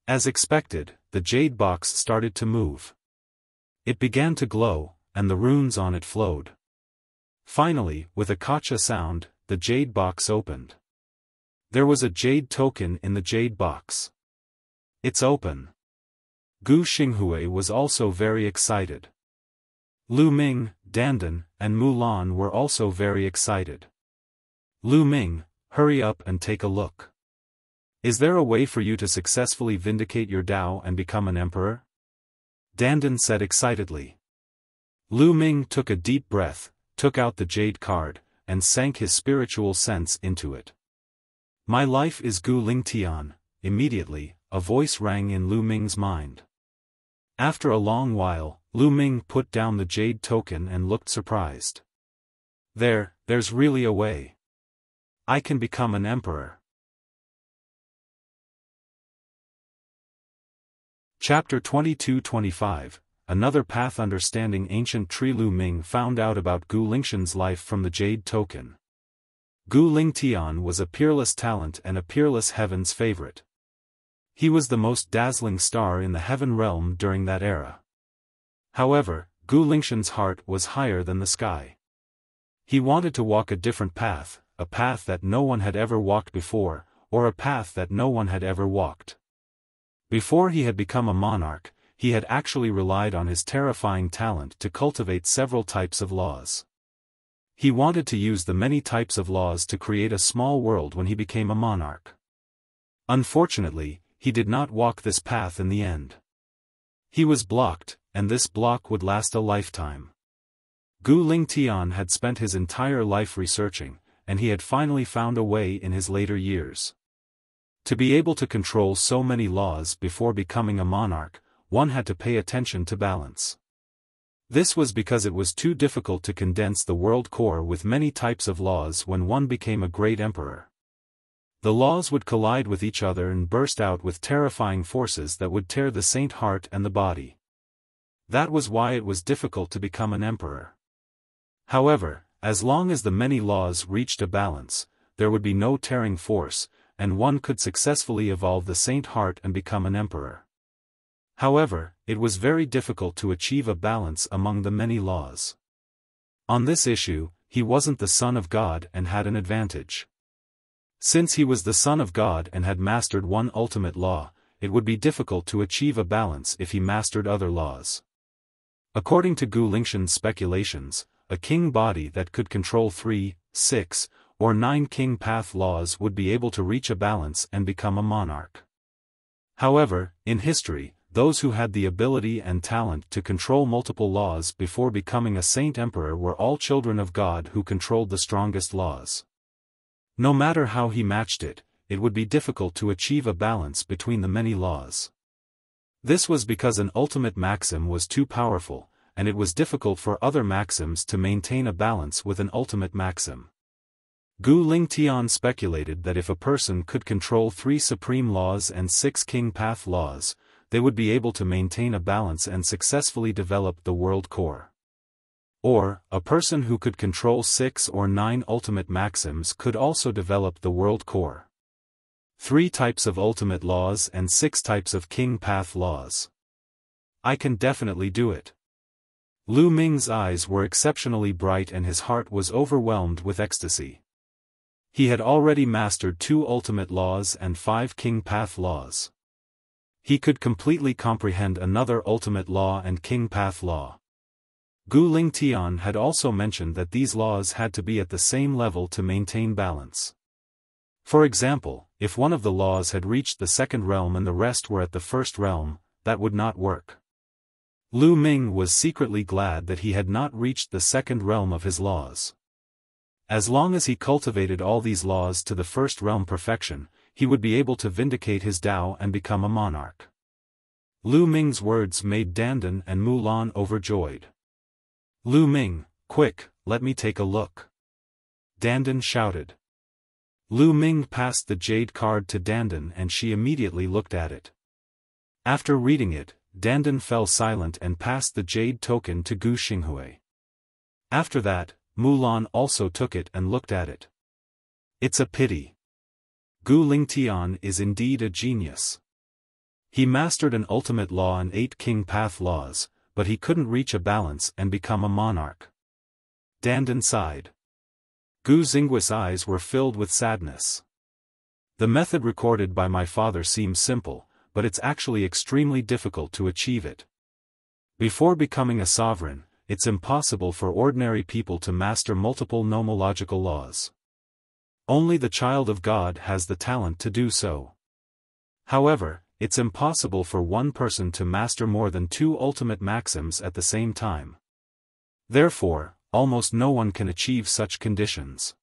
As expected, the jade box started to move. It began to glow, and the runes on it flowed. Finally, with a kacha sound, the jade box opened. There was a jade token in the jade box. "It's open." Gu Xinghui was also very excited. Lu Ming, Dandan, and Mulan were also very excited. "Lu Ming, hurry up and take a look. Is there a way for you to successfully vindicate your Tao and become an emperor?" Dandan said excitedly. Lu Ming took a deep breath, took out the jade card, and sank his spiritual sense into it. "My life is Gu Lingtian." Immediately, a voice rang in Lu Ming's mind. After a long while, Lu Ming put down the jade token and looked surprised. There's really a way. I can become an emperor." Chapter 22-25, Another Path. Understanding ancient tree. Lu Ming found out about Gu Lingtian's life from the jade token. Gu Lingtian was a peerless talent and a peerless heaven's favorite. He was the most dazzling star in the heaven realm during that era. However, Gu Lingtian's heart was higher than the sky. He wanted to walk a different path, a path that no one had ever walked before, or a path that no one had ever walked. Before he had become a monarch, he had actually relied on his terrifying talent to cultivate several types of laws. He wanted to use the many types of laws to create a small world when he became a monarch. Unfortunately, he did not walk this path in the end. He was blocked, and this block would last a lifetime. Gu Lingtian had spent his entire life researching, and he had finally found a way in his later years. To be able to control so many laws before becoming a monarch, one had to pay attention to balance. This was because it was too difficult to condense the world core with many types of laws when one became a great emperor. The laws would collide with each other and burst out with terrifying forces that would tear the saint heart and the body. That was why it was difficult to become an emperor. However, as long as the many laws reached a balance, there would be no tearing force, and one could successfully evolve the saint heart and become an emperor. However, it was very difficult to achieve a balance among the many laws. On this issue, he wasn't the son of God and had an advantage. Since he was the son of God and had mastered one ultimate law, it would be difficult to achieve a balance if he mastered other laws. According to Gu Lingtian's speculations, a king body that could control 3, 6, or 9 king path laws would be able to reach a balance and become a monarch. However, in history, those who had the ability and talent to control multiple laws before becoming a saint emperor were all children of God who controlled the strongest laws. No matter how he matched it, it would be difficult to achieve a balance between the many laws. This was because an ultimate maxim was too powerful, and it was difficult for other maxims to maintain a balance with an ultimate maxim. Gu Lingtian speculated that if a person could control 3 supreme laws and 6 king path laws, they would be able to maintain a balance and successfully develop the world core. Or, a person who could control 6 or 9 ultimate maxims could also develop the world core. 3 types of ultimate laws and 6 types of king path laws. I can definitely do it. Lu Ming's eyes were exceptionally bright and his heart was overwhelmed with ecstasy. He had already mastered 2 ultimate laws and 5 king path laws. He could completely comprehend another ultimate law and king path law. Gu Lingtian had also mentioned that these laws had to be at the same level to maintain balance. For example, if one of the laws had reached the second realm and the rest were at the first realm, that would not work. Lu Ming was secretly glad that he had not reached the second realm of his laws. As long as he cultivated all these laws to the first realm perfection, he would be able to vindicate his Tao and become a monarch. Lu Ming's words made Dandan and Mulan overjoyed. Lu Ming, quick, let me take a look. Dandan shouted. Lu Ming passed the jade card to Dandan and she immediately looked at it. After reading it, Dandan fell silent and passed the jade token to Gu Xinghui. After that, Mulan also took it and looked at it. It's a pity. Gu Lingtian is indeed a genius. He mastered an ultimate law and 8 king path laws, but he couldn't reach a balance and become a monarch. Dandan sighed. Gu Xinghui's eyes were filled with sadness. The method recorded by my father seems simple, but it's actually extremely difficult to achieve it. Before becoming a sovereign, it's impossible for ordinary people to master multiple nomological laws. Only the child of God has the talent to do so. However, it's impossible for one person to master more than 2 ultimate maxims at the same time. Therefore, almost no one can achieve such conditions.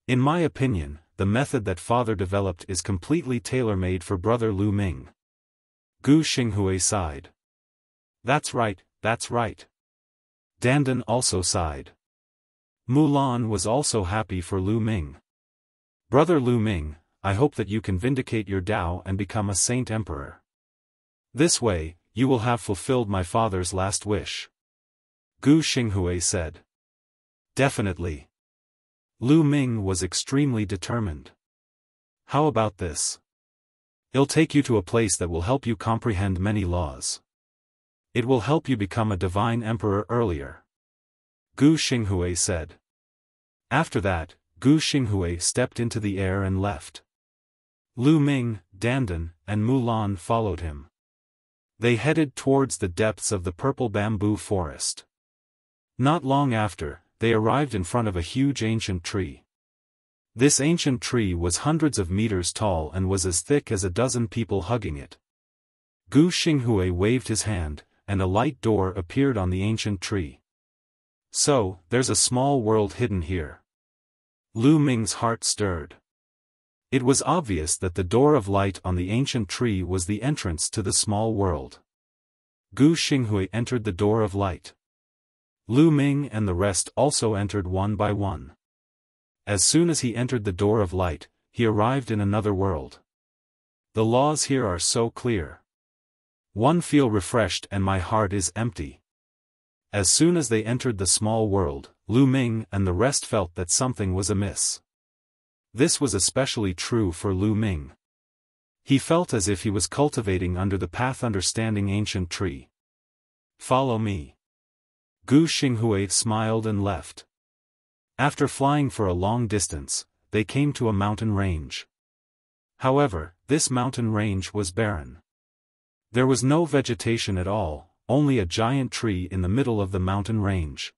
In my opinion, the method that father developed is completely tailor-made for brother Lu Ming. Gu Xinghui sighed. That's right, that's right. Dandan also sighed. Mulan was also happy for Lu Ming. Brother Lu Ming, I hope that you can vindicate your Tao and become a saint emperor. This way, you will have fulfilled my father's last wish. Gu Xinghui said. Definitely. Lu Ming was extremely determined. How about this? It'll take you to a place that will help you comprehend many laws. It will help you become a divine emperor earlier. Gu Xinghui said. After that, Gu Xinghui stepped into the air and left. Lu Ming, Dandan, and Mulan followed him. They headed towards the depths of the purple bamboo forest. Not long after, they arrived in front of a huge ancient tree. This ancient tree was hundreds of meters tall and was as thick as a dozen people hugging it. Gu Xinghui waved his hand, and a light door appeared on the ancient tree. So, there's a small world hidden here. Lu Ming's heart stirred. It was obvious that the door of light on the ancient tree was the entrance to the small world. Gu Xinghui entered the door of light. Lu Ming and the rest also entered one by one. As soon as he entered the door of light, he arrived in another world. The laws here are so clear. One feel refreshed and my heart is empty. As soon as they entered the small world, Lu Ming and the rest felt that something was amiss. This was especially true for Lu Ming. He felt as if he was cultivating under the path understanding ancient tree. Follow me. Gu Xinghui smiled and left. After flying for a long distance, they came to a mountain range. However, this mountain range was barren. There was no vegetation at all, only a giant tree in the middle of the mountain range.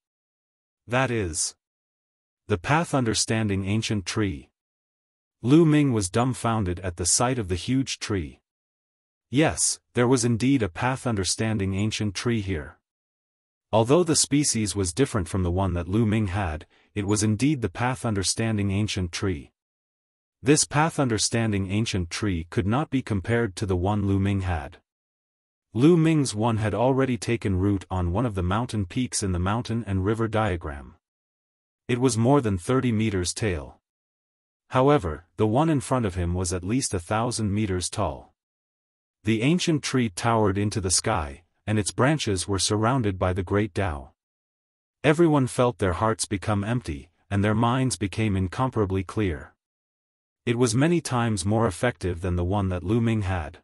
That is the path understanding ancient tree. Lu Ming was dumbfounded at the sight of the huge tree. Yes, there was indeed a path understanding ancient tree here. Although the species was different from the one that Lu Ming had, it was indeed the path understanding ancient tree. This path understanding ancient tree could not be compared to the one Lu Ming had. Lu Ming's one had already taken root on one of the mountain peaks in the mountain and river diagram. It was more than 30 meters tall. However, the one in front of him was at least 1,000 meters tall. The ancient tree towered into the sky, and its branches were surrounded by the great Tao. Everyone felt their hearts become empty, and their minds became incomparably clear. It was many times more effective than the one that Lu Ming had.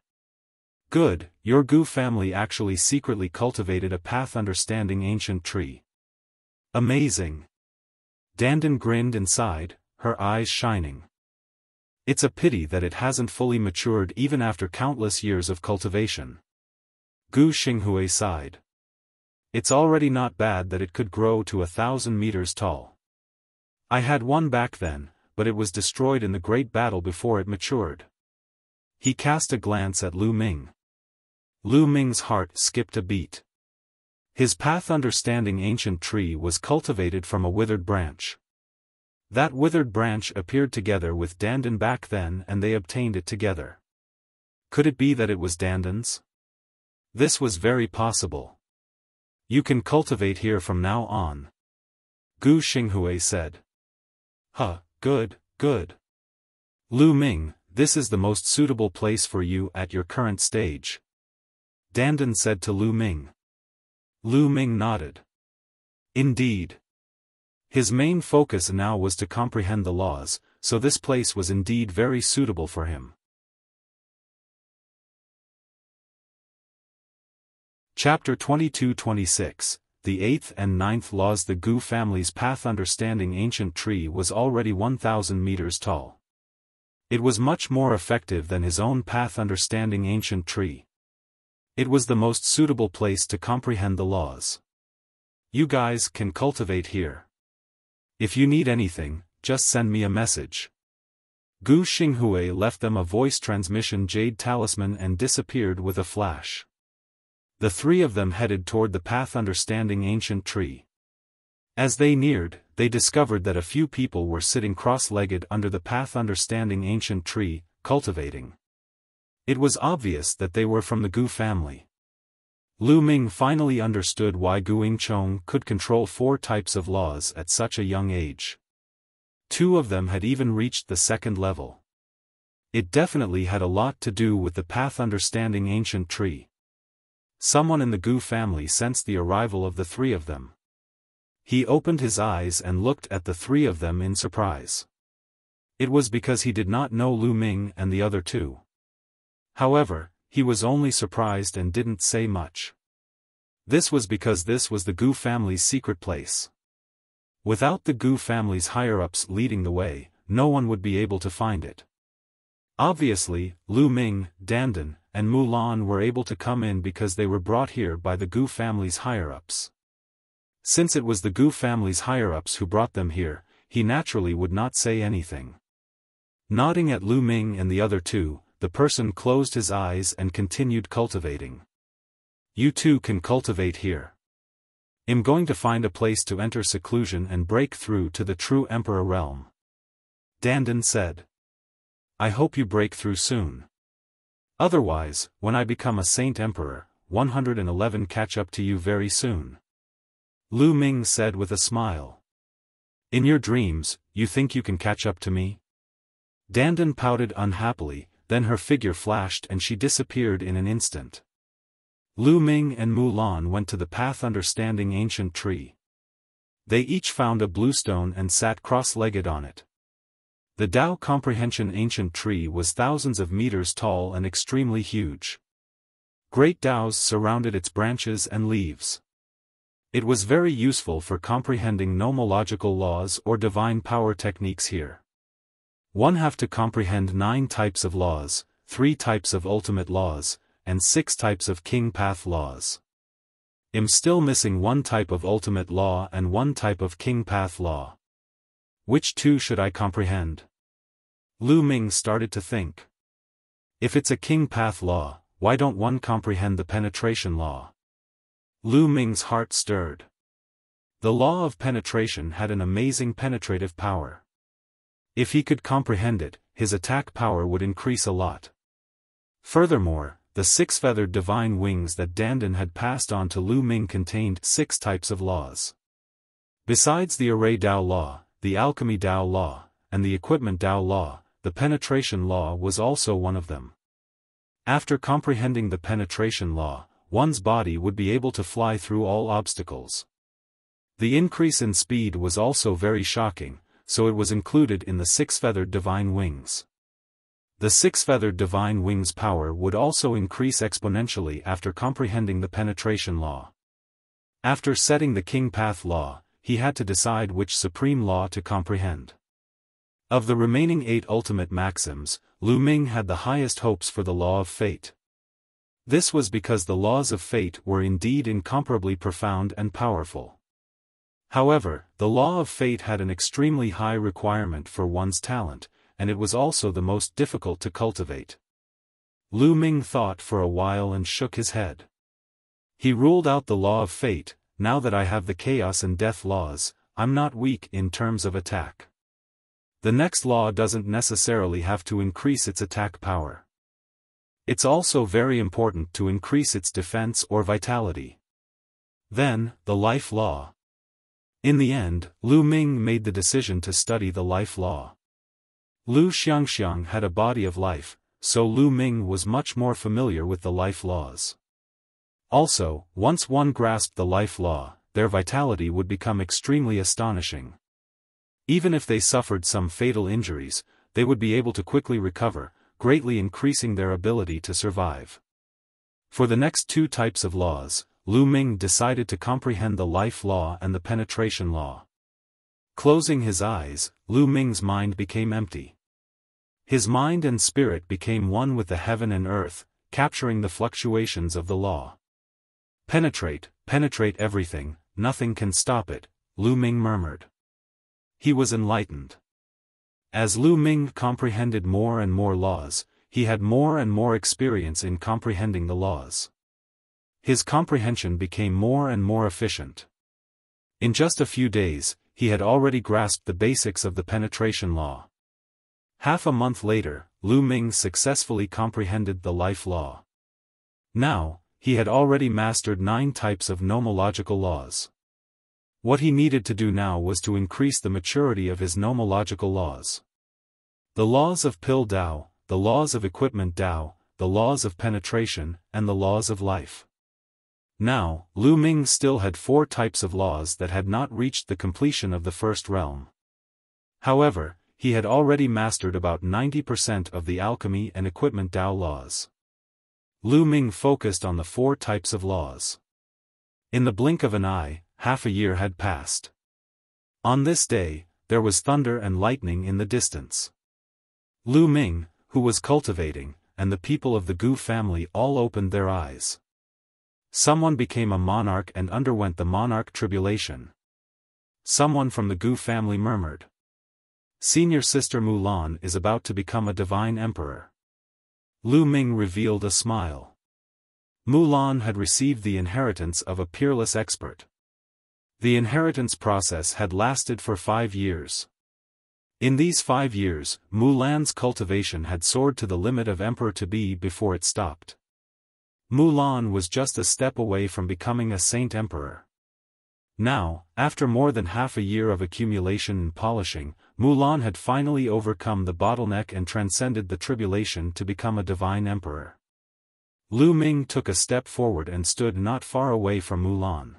Good, your Gu family actually secretly cultivated a path understanding ancient tree. Amazing. Dandan grinned inside, her eyes shining. It's a pity that it hasn't fully matured even after countless years of cultivation. Gu Xinghui sighed. It's already not bad that it could grow to 1,000 meters tall. I had one back then, but it was destroyed in the great battle before it matured. He cast a glance at Lu Ming. Lu Ming's heart skipped a beat. His path understanding ancient tree was cultivated from a withered branch. That withered branch appeared together with Dandan back then and they obtained it together. Could it be that it was Dandan's? This was very possible. You can cultivate here from now on. Gu Xinghui said. Huh, good, good. Lu Ming, this is the most suitable place for you at your current stage. Dandan said to Lu Ming. Lu Ming nodded. Indeed. His main focus now was to comprehend the laws, so this place was indeed very suitable for him. Chapter 22-26, The 8th and 9th Laws. The Gu family's path understanding ancient tree was already 1,000 meters tall. It was much more effective than his own path understanding ancient tree. It was the most suitable place to comprehend the laws. You guys can cultivate here. If you need anything, just send me a message. Gu Xinghui left them a voice transmission jade talisman and disappeared with a flash. The three of them headed toward the path understanding ancient tree. As they neared, they discovered that a few people were sitting cross-legged under the path understanding ancient tree, cultivating. It was obvious that they were from the Gu family. Lu Ming finally understood why Gu Yingchong could control 4 types of laws at such a young age. 2 of them had even reached the 2nd level. It definitely had a lot to do with the path understanding ancient tree. Someone in the Gu family sensed the arrival of the 3 of them. He opened his eyes and looked at the 3 of them in surprise. It was because he did not know Lu Ming and the other 2. However, he was only surprised and didn't say much. This was because this was the Gu family's secret place. Without the Gu family's higher-ups leading the way, no one would be able to find it. Obviously, Lu Ming, Dandan, and Mulan were able to come in because they were brought here by the Gu family's higher-ups. Since it was the Gu family's higher-ups who brought them here, he naturally would not say anything. Nodding at Lu Ming and the other two, the person closed his eyes and continued cultivating. You too can cultivate here. I'm going to find a place to enter seclusion and break through to the true Emperor realm. Dandan said. I hope you break through soon. Otherwise, when I become a Saint Emperor, 111 catch up to you very soon. Lu Ming said with a smile. In your dreams, you think you can catch up to me? Dandan pouted unhappily, then her figure flashed and she disappeared in an instant. Lu Ming and Mulan went to the path understanding ancient tree. They each found a blue stone and sat cross-legged on it. The Tao comprehension ancient tree was thousands of meters tall and extremely huge. Great Taos surrounded its branches and leaves. It was very useful for comprehending nomological laws or divine power techniques here. One have to comprehend 9 types of laws, 3 types of ultimate laws, and 6 types of king path laws. I'm still missing 1 type of ultimate law and 1 type of king path law. Which 2 should I comprehend? Lu Ming started to think. If it's a king path law, why don't one comprehend the penetration law? Lu Ming's heart stirred. The law of penetration had an amazing penetrative power. If he could comprehend it, his attack power would increase a lot. Furthermore, the 6-feathered divine wings that Dandan had passed on to Lu Ming contained 6 types of laws. Besides the array Tao law, the alchemy Tao law, and the equipment Tao law, the penetration law was also one of them. After comprehending the penetration law, one's body would be able to fly through all obstacles. The increase in speed was also very shocking, so it was included in the 6-feathered divine wings. The 6-feathered divine wings power would also increase exponentially after comprehending the penetration law. After setting the king path law, he had to decide which supreme law to comprehend. Of the remaining 8 ultimate maxims, Lu Ming had the highest hopes for the law of fate. This was because the laws of fate were indeed incomparably profound and powerful. However, the law of fate had an extremely high requirement for one's talent, and it was also the most difficult to cultivate. Lu Ming thought for a while and shook his head. He ruled out the law of fate. Now that I have the chaos and death laws, I'm not weak in terms of attack. The next law doesn't necessarily have to increase its attack power. It's also very important to increase its defense or vitality. Then, the life law. In the end, Lu Ming made the decision to study the life law. Lu Xiangxiang had a body of life, so Lu Ming was much more familiar with the life laws. Also, once one grasped the life law, their vitality would become extremely astonishing. Even if they suffered some fatal injuries, they would be able to quickly recover, greatly increasing their ability to survive. For the next 2 types of laws, Lu Ming decided to comprehend the life law and the penetration law. Closing his eyes, Lu Ming's mind became empty. His mind and spirit became one with the heaven and earth, capturing the fluctuations of the law. Penetrate everything, nothing can stop it, Lu Ming murmured. He was enlightened. As Lu Ming comprehended more and more laws, he had more and more experience in comprehending the laws. His comprehension became more and more efficient. In just a few days, he had already grasped the basics of the penetration law. Half a month later, Lu Ming successfully comprehended the life law. Now, he had already mastered 9 types of nomological laws. What he needed to do now was to increase the maturity of his nomological laws. The laws of pill Tao, the laws of equipment Tao, the laws of penetration, and the laws of life. Now, Lu Ming still had 4 types of laws that had not reached the completion of the first realm. However, he had already mastered about 90% of the alchemy and equipment Tao laws. Lu Ming focused on the 4 types of laws. In the blink of an eye, half a year had passed. On this day, there was thunder and lightning in the distance. Lu Ming, who was cultivating, and the people of the Gu family all opened their eyes. Someone became a monarch and underwent the monarch tribulation. Someone from the Gu family murmured. Senior sister Mulan is about to become a divine emperor. Lu Ming revealed a smile. Mulan had received the inheritance of a peerless expert. The inheritance process had lasted for 5 years. In these 5 years, Mulan's cultivation had soared to the limit of emperor-to-be before it stopped. Mulan was just a step away from becoming a saint emperor. Now, after more than half a year of accumulation and polishing, Mulan had finally overcome the bottleneck and transcended the tribulation to become a divine emperor. Lu Ming took a step forward and stood not far away from Mulan.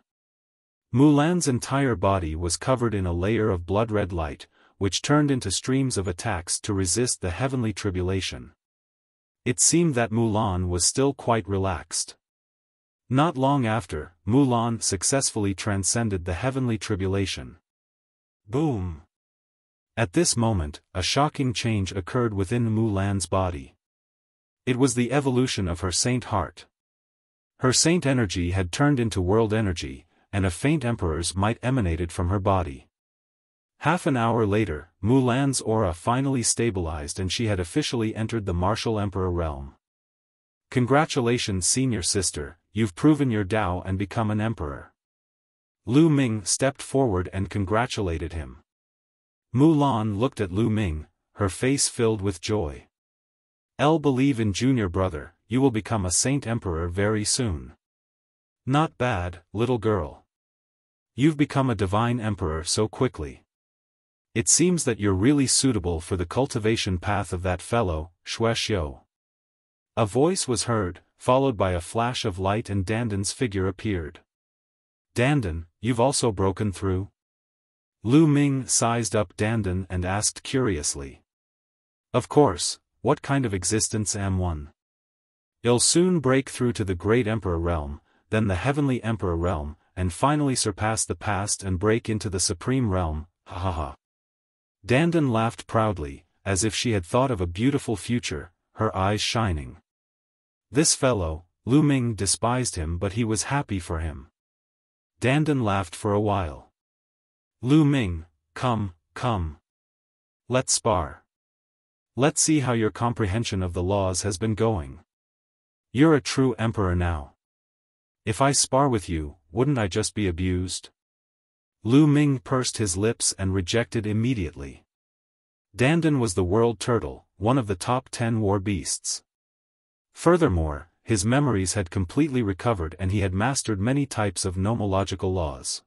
Mulan's entire body was covered in a layer of blood-red light, which turned into streams of attacks to resist the heavenly tribulation. It seemed that Mulan was still quite relaxed. Not long after, Mulan successfully transcended the heavenly tribulation. Boom! At this moment, a shocking change occurred within Mulan's body. It was the evolution of her saint heart. Her saint energy had turned into world energy, and a faint emperor's might emanated from her body. Half an hour later, Mulan's aura finally stabilized and she had officially entered the martial emperor realm. Congratulations, senior sister, you've proven your Tao and become an emperor. Lu Ming stepped forward and congratulated him. Mulan looked at Lu Ming, her face filled with joy. I'll believe in junior brother, you will become a saint emperor very soon. Not bad, little girl. You've become a divine emperor so quickly. It seems that you're really suitable for the cultivation path of that fellow, Shuexiu. A voice was heard, followed by a flash of light and Dandan's figure appeared. Dandan, you've also broken through? Lu Ming sized up Dandan and asked curiously. Of course, what kind of existence am one? I'll soon break through to the great emperor realm, then the heavenly emperor realm, and finally surpass the past and break into the supreme realm, ha ha ha. Dandan laughed proudly, as if she had thought of a beautiful future, her eyes shining. This fellow, Lu Ming despised him but he was happy for him. Dandan laughed for a while. Lu Ming, come. Let's spar. Let's see how your comprehension of the laws has been going. You're a true emperor now. If I spar with you, wouldn't I just be abused? Lu Ming pursed his lips and rejected immediately. Dandan was the world turtle, one of the top 10 war beasts. Furthermore, his memories had completely recovered and he had mastered many types of nomological laws.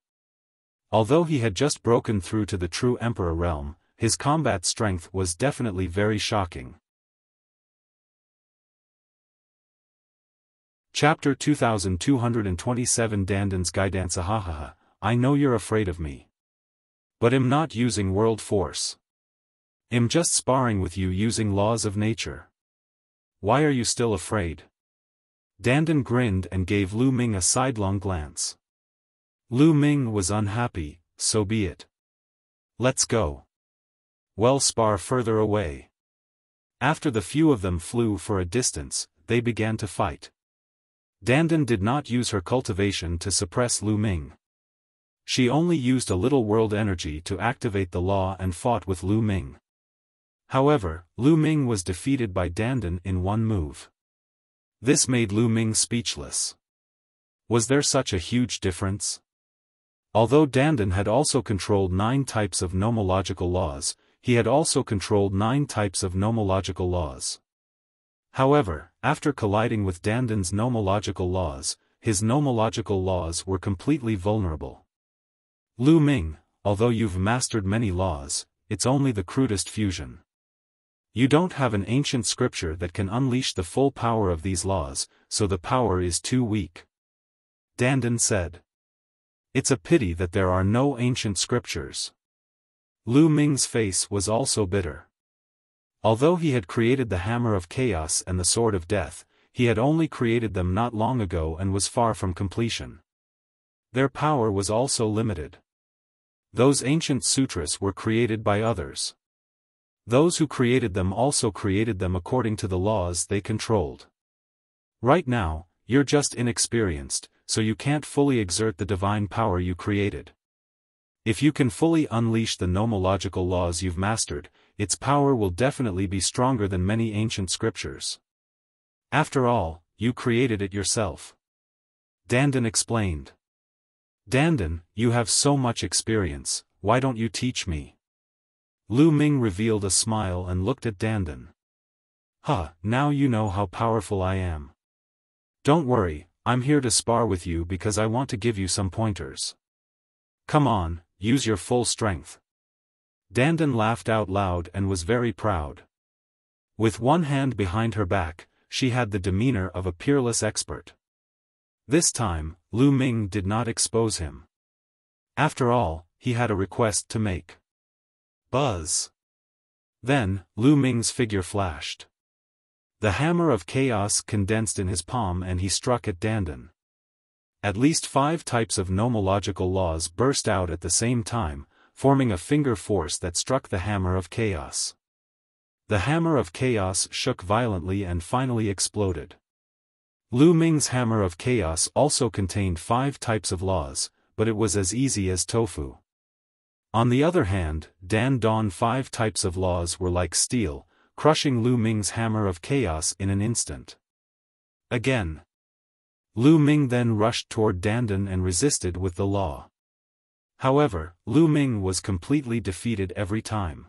Although he had just broken through to the true emperor realm, his combat strength was definitely very shocking. Chapter 2227 Dandan's Guidance. Ahahaha, I know you're afraid of me. But I'm not using world force. I'm just sparring with you using laws of nature. Why are you still afraid? Dandan grinned and gave Lu Ming a sidelong glance. Lu Ming was unhappy, so be it. Let's go. Well, spar further away. After the few of them flew for a distance, they began to fight. Dandan did not use her cultivation to suppress Lu Ming. She only used a little world energy to activate the law and fought with Lu Ming. However, Lu Ming was defeated by Dandan in one move. This made Lu Ming speechless. Was there such a huge difference? Although Dandan had also controlled 9 types of nomological laws, he had also controlled 9 types of nomological laws. However, after colliding with Dandan's nomological laws, his nomological laws were completely vulnerable. Lu Ming, although you've mastered many laws, it's only the crudest fusion. You don't have an ancient scripture that can unleash the full power of these laws, so the power is too weak. Dandan said. It's a pity that there are no ancient scriptures. Lu Ming's face was also bitter. Although he had created the Hammer of Chaos and the Sword of Death, he had only created them not long ago and was far from completion. Their power was also limited. Those ancient sutras were created by others. Those who created them also created them according to the laws they controlled. Right now, you're just inexperienced, so you can't fully exert the divine power you created. If you can fully unleash the nomological laws you've mastered, its power will definitely be stronger than many ancient scriptures. After all, you created it yourself. Dandan explained. Dandan, you have so much experience, why don't you teach me? Lu Ming revealed a smile and looked at Dandan. Now you know how powerful I am. Don't worry, I'm here to spar with you because I want to give you some pointers. Come on, use your full strength. Dandan laughed out loud and was very proud. With one hand behind her back, she had the demeanor of a peerless expert. This time, Lu Ming did not expose him. After all, he had a request to make. Buzz. Then, Lu Ming's figure flashed. The hammer of chaos condensed in his palm and he struck at Dandan. At least 5 types of nomological laws burst out at the same time, forming a finger force that struck the hammer of chaos. The hammer of chaos shook violently and finally exploded. Lu Ming's hammer of chaos also contained 5 types of laws, but it was as easy as tofu. On the other hand, Dandan's 5 types of laws were like steel, crushing Lu Ming's hammer of chaos in an instant. Again. Lu Ming then rushed toward Dandan and resisted with the law. However, Lu Ming was completely defeated every time.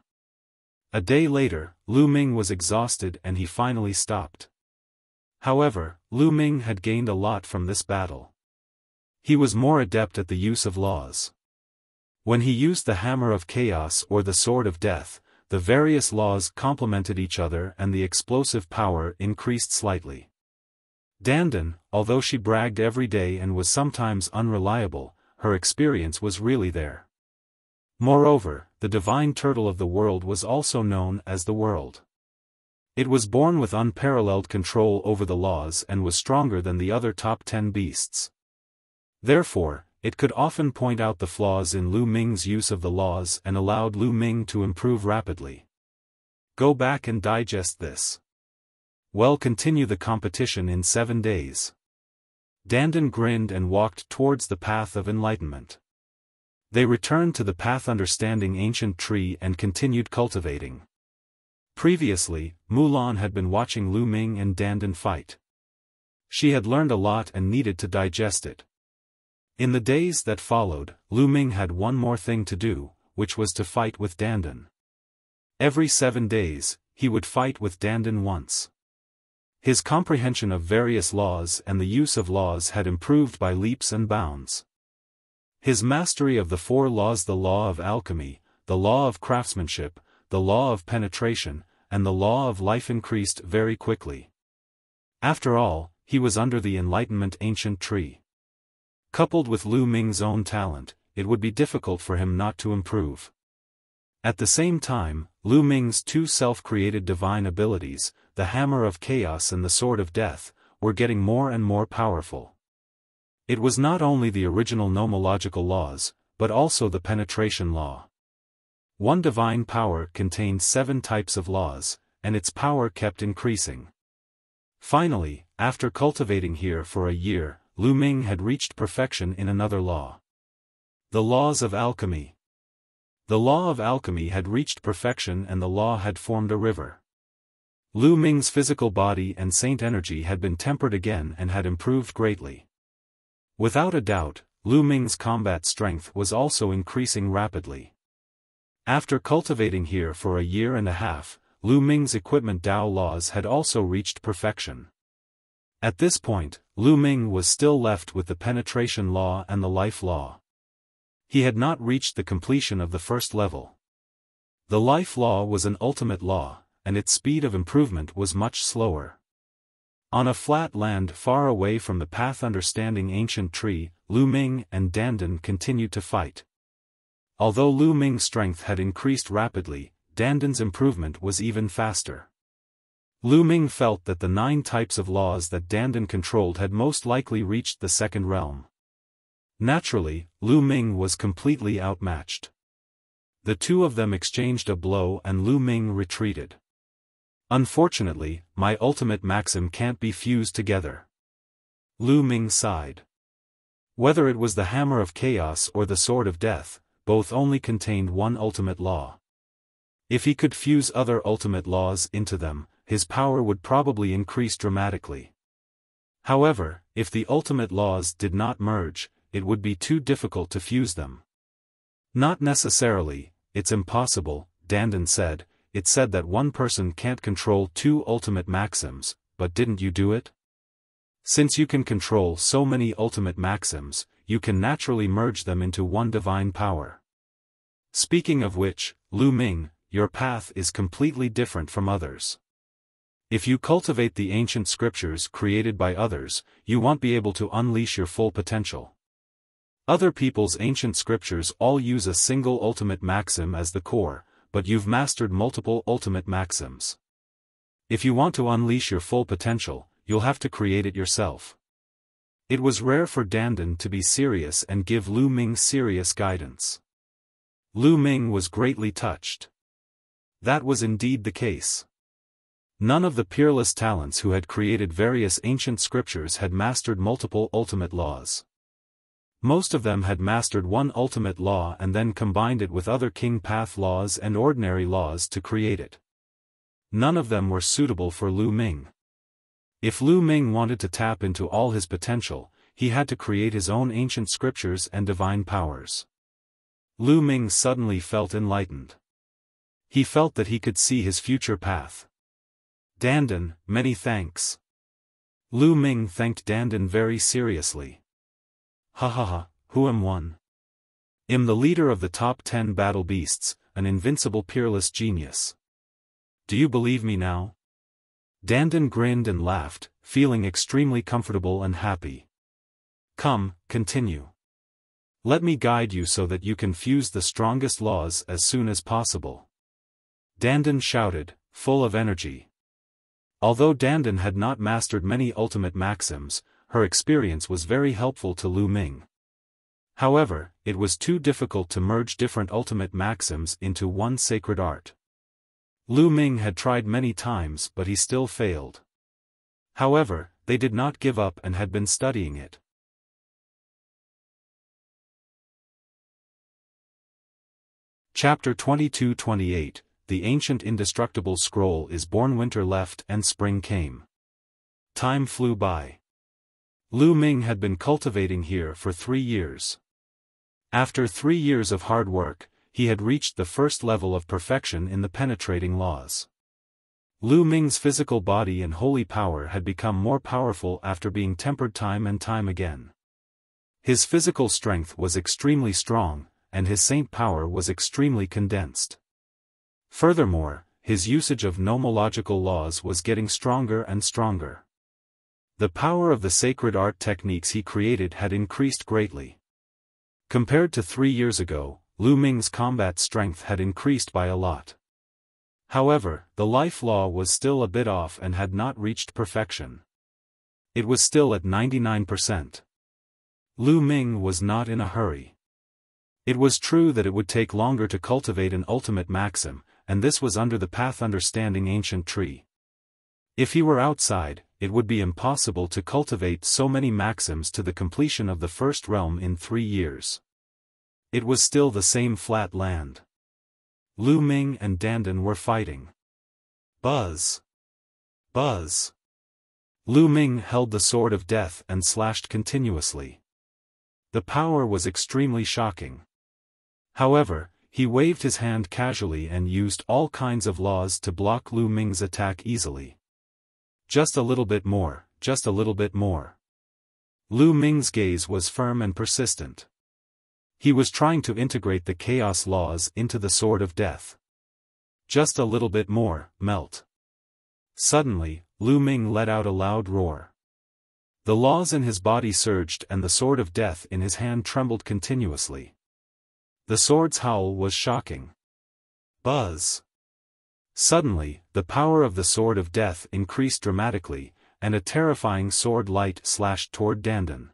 A day later, Lu Ming was exhausted and he finally stopped. However, Lu Ming had gained a lot from this battle. He was more adept at the use of laws. When he used the hammer of chaos or the sword of death, the various laws complemented each other and the explosive power increased slightly. Dandan, although she bragged every day and was sometimes unreliable, her experience was really there. Moreover, the divine turtle of the world was also known as the world. It was born with unparalleled control over the laws and was stronger than the other top 10 beasts. Therefore, it could often point out the flaws in Lu Ming's use of the laws and allowed Lu Ming to improve rapidly. Go back and digest this. Well, continue the competition in 7 days. Dandan grinned and walked towards the path of enlightenment. They returned to the path understanding ancient tree and continued cultivating. Previously, Mulan had been watching Lu Ming and Dandan fight. She had learned a lot and needed to digest it. In the days that followed, Lu Ming had one more thing to do, which was to fight with Dandan. Every 7 days, he would fight with Dandan once. His comprehension of various laws and the use of laws had improved by leaps and bounds. His mastery of the 4 laws, the law of alchemy, the law of craftsmanship, the law of penetration, and the law of life increased very quickly. After all, he was under the enlightenment ancient tree. Coupled with Lu Ming's own talent, it would be difficult for him not to improve. At the same time, Lu Ming's 2 self-created divine abilities, the hammer of chaos and the sword of death, were getting more and more powerful. It was not only the original nomological laws, but also the penetration law. One divine power contained 7 types of laws, and its power kept increasing. Finally, after cultivating here for a year, Lu Ming had reached perfection in another law. The laws of alchemy. The law of alchemy had reached perfection and the law had formed a river. Lu Ming's physical body and saint energy had been tempered again and had improved greatly. Without a doubt, Lu Ming's combat strength was also increasing rapidly. After cultivating here for a year and a half, Lu Ming's equipment Dao laws had also reached perfection. At this point, Lu Ming was still left with the penetration law and the life law. He had not reached the completion of the first level. The life law was an ultimate law, and its speed of improvement was much slower. On a flat land far away from the path understanding ancient tree, Lu Ming and Dandan continued to fight. Although Lu Ming's strength had increased rapidly, Dandan's improvement was even faster. Lu Ming felt that the 9 types of laws that Dandan controlled had most likely reached the second realm. Naturally, Lu Ming was completely outmatched. The two of them exchanged a blow and Lu Ming retreated. Unfortunately, my ultimate maxim can't be fused together. Lu Ming sighed. Whether it was the Hammer of Chaos or the Sword of Death, both only contained one ultimate law. If he could fuse other ultimate laws into them, his power would probably increase dramatically. However, if the ultimate laws did not merge, it would be too difficult to fuse them. Not necessarily, it's impossible, dandan said. It said that one person can't control two ultimate maxims, but didn't you do it? Since you can control so many ultimate maxims, you can naturally merge them into one divine power. Speaking of which, Lu Ming, your path is completely different from others. If you cultivate the ancient scriptures created by others, you won't be able to unleash your full potential. Other people's ancient scriptures all use a single ultimate maxim as the core, but you've mastered multiple ultimate maxims. If you want to unleash your full potential, you'll have to create it yourself. It was rare for dandan to be serious and give Lu Ming serious guidance. Lu Ming was greatly touched. That was indeed the case. None of the peerless talents who had created various ancient scriptures had mastered multiple ultimate laws. Most of them had mastered one ultimate law and then combined it with other king path laws and ordinary laws to create it. None of them were suitable for Lu Ming. If Lu Ming wanted to tap into all his potential, he had to create his own ancient scriptures and divine powers. Lu Ming suddenly felt enlightened. He felt that he could see his future path. Dandan, many thanks. Lu Ming thanked dandan very seriously. Ha ha ha, who am one? Am the leader of the top 10 battle beasts, an invincible peerless genius. Do you believe me now? Dandan grinned and laughed, feeling extremely comfortable and happy. Come, continue. Let me guide you so that you can fuse the strongest laws as soon as possible. Dandan shouted, full of energy. Although dandan had not mastered many ultimate maxims, her experience was very helpful to Lu Ming. However, it was too difficult to merge different ultimate maxims into one sacred art. Lu Ming had tried many times but he still failed. However, they did not give up and had been studying it. Chapter 22-28, The Ancient Indestructible Scroll is born. Winter left and spring came. Time flew by. Lu Ming had been cultivating here for 3 years. After 3 years of hard work, he had reached the first level of perfection in the penetrating laws. Lu Ming's physical body and holy power had become more powerful after being tempered time and time again. His physical strength was extremely strong, and his saint power was extremely condensed. Furthermore, his usage of nomological laws was getting stronger and stronger. The power of the sacred art techniques he created had increased greatly. Compared to 3 years ago, Lu Ming's combat strength had increased by a lot. However, the life law was still a bit off and had not reached perfection. It was still at 99%. Lu Ming was not in a hurry. It was true that it would take longer to cultivate an ultimate maxim, and this was under the path understanding ancient tree. If he were outside, it would be impossible to cultivate so many maxims to the completion of the first realm in 3 years. It was still the same flat land. Lu Ming and dandan were fighting. Buzz! Buzz! Lu Ming held the sword of death and slashed continuously. The power was extremely shocking. However, he waved his hand casually and used all kinds of laws to block Lu Ming's attack easily. Just a little bit more, just a little bit more. Lu Ming's gaze was firm and persistent. He was trying to integrate the chaos laws into the sword of death. Just a little bit more, melt. Suddenly, Lu Ming let out a loud roar. The laws in his body surged and the sword of death in his hand trembled continuously. The sword's howl was shocking. Buzz! Suddenly, the power of the sword of death increased dramatically, and a terrifying sword light slashed toward dandan.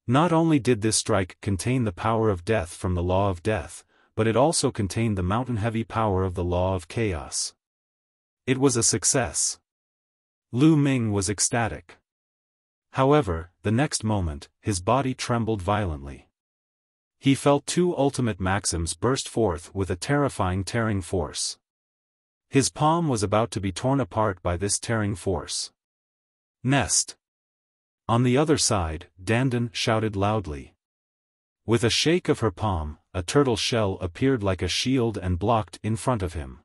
Not only did this strike contain the power of death from the law of death, but it also contained the mountain-heavy power of the law of chaos. It was a success. Lu Ming was ecstatic. However, the next moment, his body trembled violently. He felt two ultimate maxims burst forth with a terrifying tearing force. His palm was about to be torn apart by this tearing force. Nest. On the other side, Dandan shouted loudly. With a shake of her palm, a turtle shell appeared like a shield and blocked in front of him.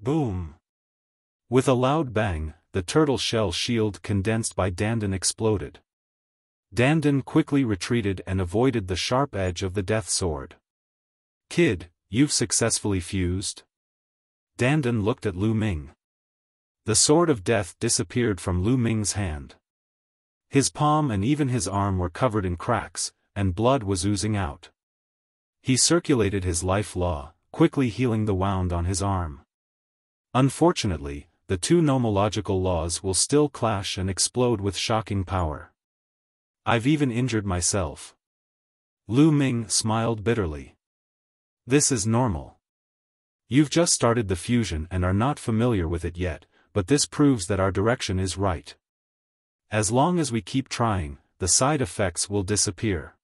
Boom! With a loud bang, the turtle shell shield condensed by Dandan exploded. Dandan quickly retreated and avoided the sharp edge of the death sword. Kid, you've successfully fused? Dandan looked at Lu Ming. The sword of death disappeared from Lu Ming's hand. His palm and even his arm were covered in cracks, and blood was oozing out. He circulated his life law, quickly healing the wound on his arm. Unfortunately, the two nomological laws will still clash and explode with shocking power. I've even injured myself. Lu Ming smiled bitterly. This is normal. You've just started the fusion and are not familiar with it yet, but this proves that our direction is right. As long as we keep trying, the side effects will disappear.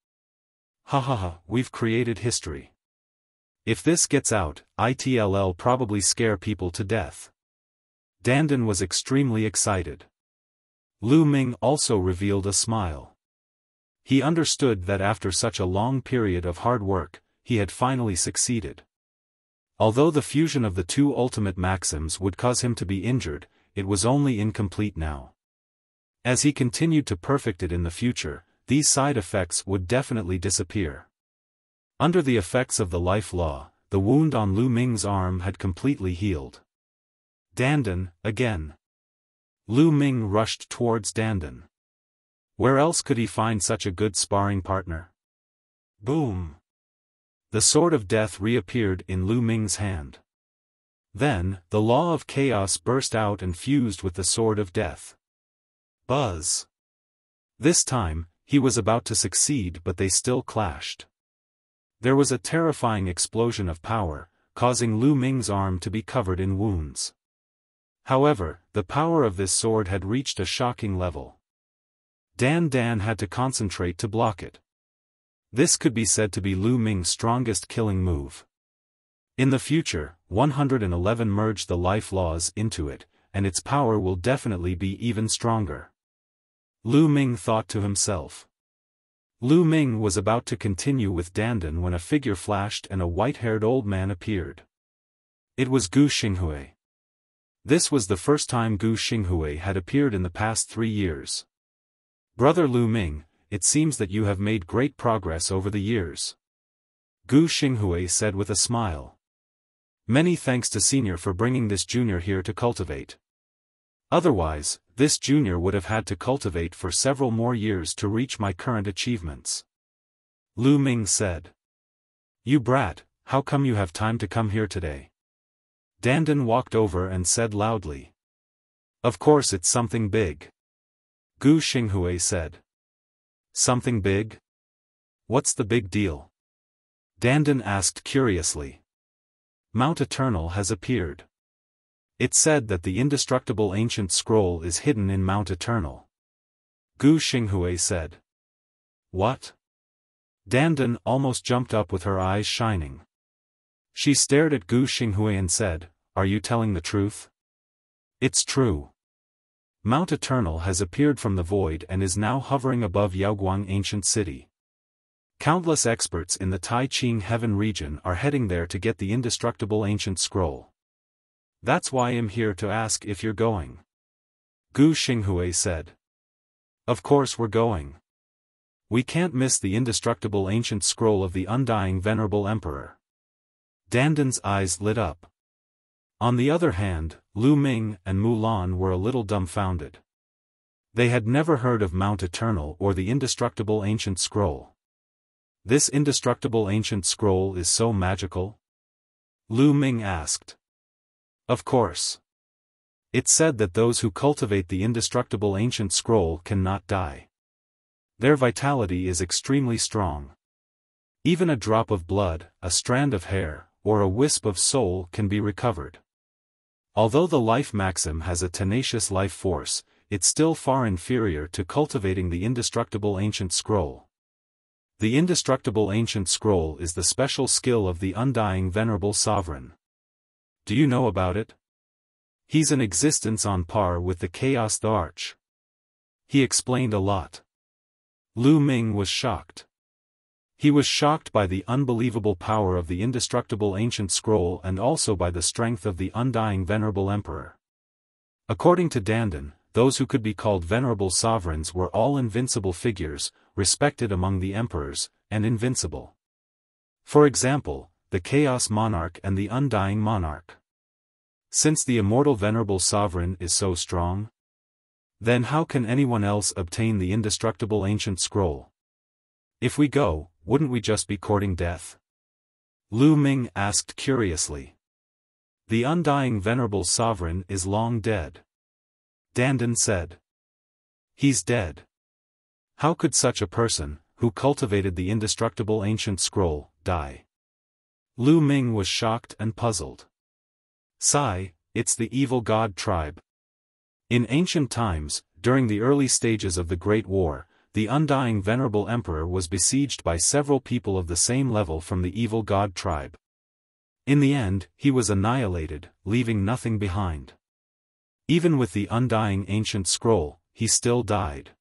Ha ha ha, we've created history. If this gets out, it'll probably scare people to death. Dandan was extremely excited. Lu Ming also revealed a smile. He understood that after such a long period of hard work, he had finally succeeded. Although the fusion of the two ultimate maxims would cause him to be injured, it was only incomplete now. As he continued to perfect it in the future, these side effects would definitely disappear. Under the effects of the life law, the wound on Lu Ming's arm had completely healed. Dandan, again. Lu Ming rushed towards Dandan. Where else could he find such a good sparring partner? Boom! The sword of death reappeared in Lu Ming's hand. Then, the law of chaos burst out and fused with the sword of death. Buzz! This time, he was about to succeed, but they still clashed. There was a terrifying explosion of power, causing Lu Ming's arm to be covered in wounds. However, the power of this sword had reached a shocking level. Dandan had to concentrate to block it. This could be said to be Lu Ming's strongest killing move. In the future, 111 merged the life laws into it, and its power will definitely be even stronger. Lu Ming thought to himself. Lu Ming was about to continue with Dandan when a figure flashed and a white-haired old man appeared. It was Gu Xinghui. This was the first time Gu Xinghui had appeared in the past 3 years. Brother Lu Ming, it seems that you have made great progress over the years. Gu Xinghui said with a smile. Many thanks to Senior for bringing this junior here to cultivate. Otherwise, this junior would have had to cultivate for several more years to reach my current achievements. Lu Ming said. You brat, how come you have time to come here today? Dandan walked over and said loudly. Of course it's something big. Gu Xinghui said. Something big? What's the big deal? Dandan asked curiously. Mount Eternal has appeared. It said that the indestructible ancient scroll is hidden in Mount Eternal. Gu Xinghui said. What? Dandan almost jumped up with her eyes shining. She stared at Gu Xinghui and said, Are you telling the truth? It's true. Mount Eternal has appeared from the void and is now hovering above Yaoguang Ancient City. Countless experts in the Tai Ching Heaven region are heading there to get the indestructible ancient scroll. That's why I'm here to ask if you're going. Gu Xinghui said. Of course we're going. We can't miss the indestructible ancient scroll of the undying venerable emperor. Dandan's eyes lit up. On the other hand, Lu Ming and Mulan were a little dumbfounded. They had never heard of Mount Eternal or the indestructible ancient scroll. This indestructible ancient scroll is so magical? Lu Ming asked. Of course. It said that those who cultivate the indestructible ancient scroll cannot die. Their vitality is extremely strong. Even a drop of blood, a strand of hair, or a wisp of soul can be recovered. Although the life maxim has a tenacious life force, it's still far inferior to cultivating the indestructible ancient scroll. The indestructible ancient scroll is the special skill of the undying venerable sovereign. Do you know about it? He's an existence on par with the Chaos the Arch. He explained a lot. Lu Ming was shocked. He was shocked by the unbelievable power of the indestructible ancient scroll and also by the strength of the undying venerable emperor. According to Dandan, those who could be called venerable sovereigns were all invincible figures, respected among the emperors, and invincible. For example, the Chaos Monarch and the Undying Monarch. Since the immortal venerable sovereign is so strong, then how can anyone else obtain the indestructible ancient scroll? If we go, wouldn't we just be courting death? Lu Ming asked curiously. The undying venerable sovereign is long dead. Dandan said. He's dead. How could such a person, who cultivated the indestructible ancient scroll, die? Lu Ming was shocked and puzzled. Sigh, it's the evil god tribe. In ancient times, during the early stages of the Great War, the undying venerable emperor was besieged by several people of the same level from the evil god tribe. In the end, he was annihilated, leaving nothing behind. Even with the undying ancient scroll, he still died.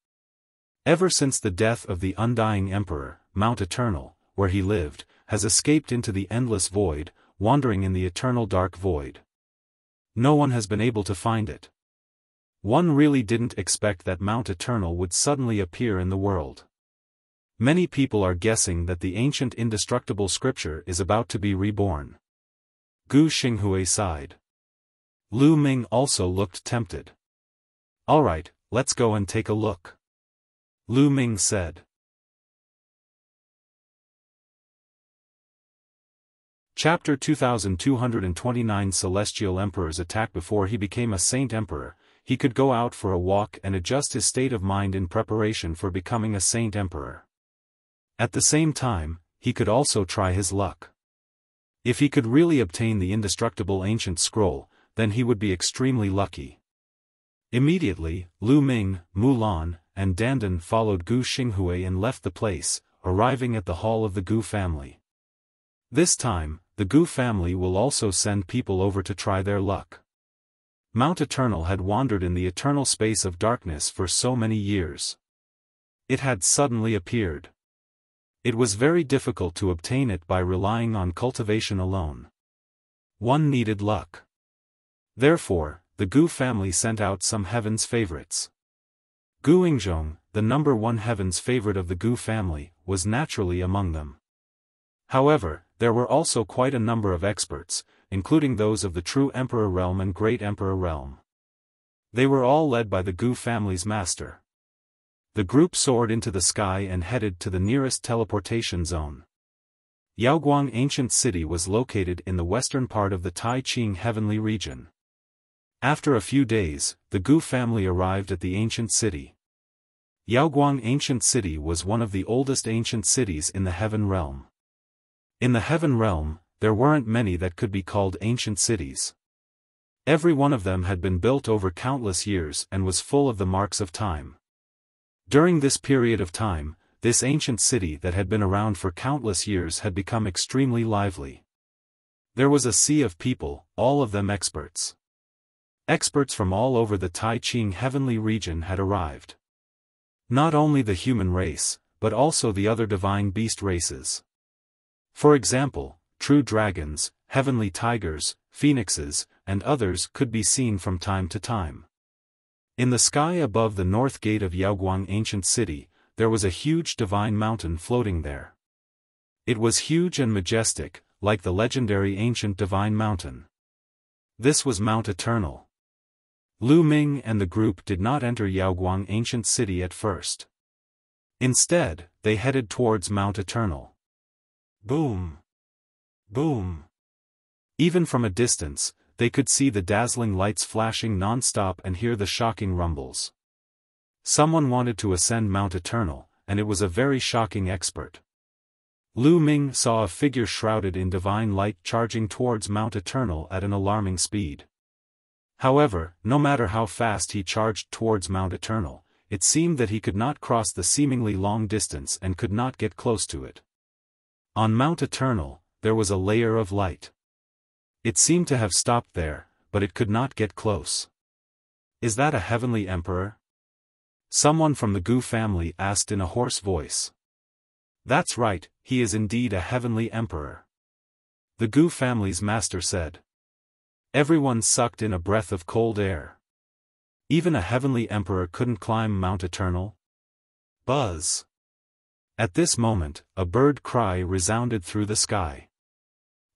Ever since the death of the undying emperor, Mount Eternal, where he lived, has escaped into the endless void, wandering in the eternal dark void. No one has been able to find it. One really didn't expect that Mount Eternal would suddenly appear in the world. Many people are guessing that the ancient indestructible scripture is about to be reborn. Gu Xinghui sighed. Lu Ming also looked tempted. Alright, let's go and take a look. Lu Ming said. Chapter 2229 Celestial Emperors attack. Before he became a Saint Emperor, he could go out for a walk and adjust his state of mind in preparation for becoming a Saint Emperor. At the same time, he could also try his luck. If he could really obtain the indestructible ancient scroll, then he would be extremely lucky. Immediately, Lu Ming, Mulan, and Dandan followed Gu Xinghui and left the place, arriving at the hall of the Gu family. This time, the Gu family will also send people over to try their luck. Mount Eternal had wandered in the eternal space of darkness for so many years. It had suddenly appeared. It was very difficult to obtain it by relying on cultivation alone. One needed luck. Therefore, the Gu family sent out some heaven's favorites. Gu Yingzhong, the number one heaven's favorite of the Gu family, was naturally among them. However, there were also quite a number of experts, including those of the True Emperor Realm and Great Emperor Realm. They were all led by the Gu family's master. The group soared into the sky and headed to the nearest teleportation zone. Yaoguang Ancient City was located in the western part of the Tai Ching Heavenly region. After a few days, the Gu family arrived at the ancient city. Yaoguang Ancient City was one of the oldest ancient cities in the Heaven Realm. In the Heaven Realm, there weren't many that could be called ancient cities. Every one of them had been built over countless years and was full of the marks of time. During this period of time, this ancient city that had been around for countless years had become extremely lively. There was a sea of people, all of them experts. Experts from all over the Tai Ching Heavenly region had arrived. Not only the human race, but also the other divine beast races. For example, true dragons, heavenly tigers, phoenixes, and others could be seen from time to time. In the sky above the north gate of Yaoguang Ancient City, there was a huge divine mountain floating there. It was huge and majestic, like the legendary ancient divine mountain. This was Mount Eternal. Lu Ming and the group did not enter Yaoguang Ancient City at first. Instead, they headed towards Mount Eternal. Boom! Boom! Even from a distance, they could see the dazzling lights flashing non-stop and hear the shocking rumbles. Someone wanted to ascend Mount Eternal, and it was a very shocking expert. Lu Ming saw a figure shrouded in divine light charging towards Mount Eternal at an alarming speed. However, no matter how fast he charged towards Mount Eternal, it seemed that he could not cross the seemingly long distance and could not get close to it. On Mount Eternal, there was a layer of light. It seemed to have stopped there, but it could not get close. "Is that a heavenly emperor?" Someone from the Gu family asked in a hoarse voice. "That's right, he is indeed a heavenly emperor," the Gu family's master said. Everyone sucked in a breath of cold air. Even a heavenly emperor couldn't climb Mount Eternal? Buzz! At this moment, a bird cry resounded through the sky.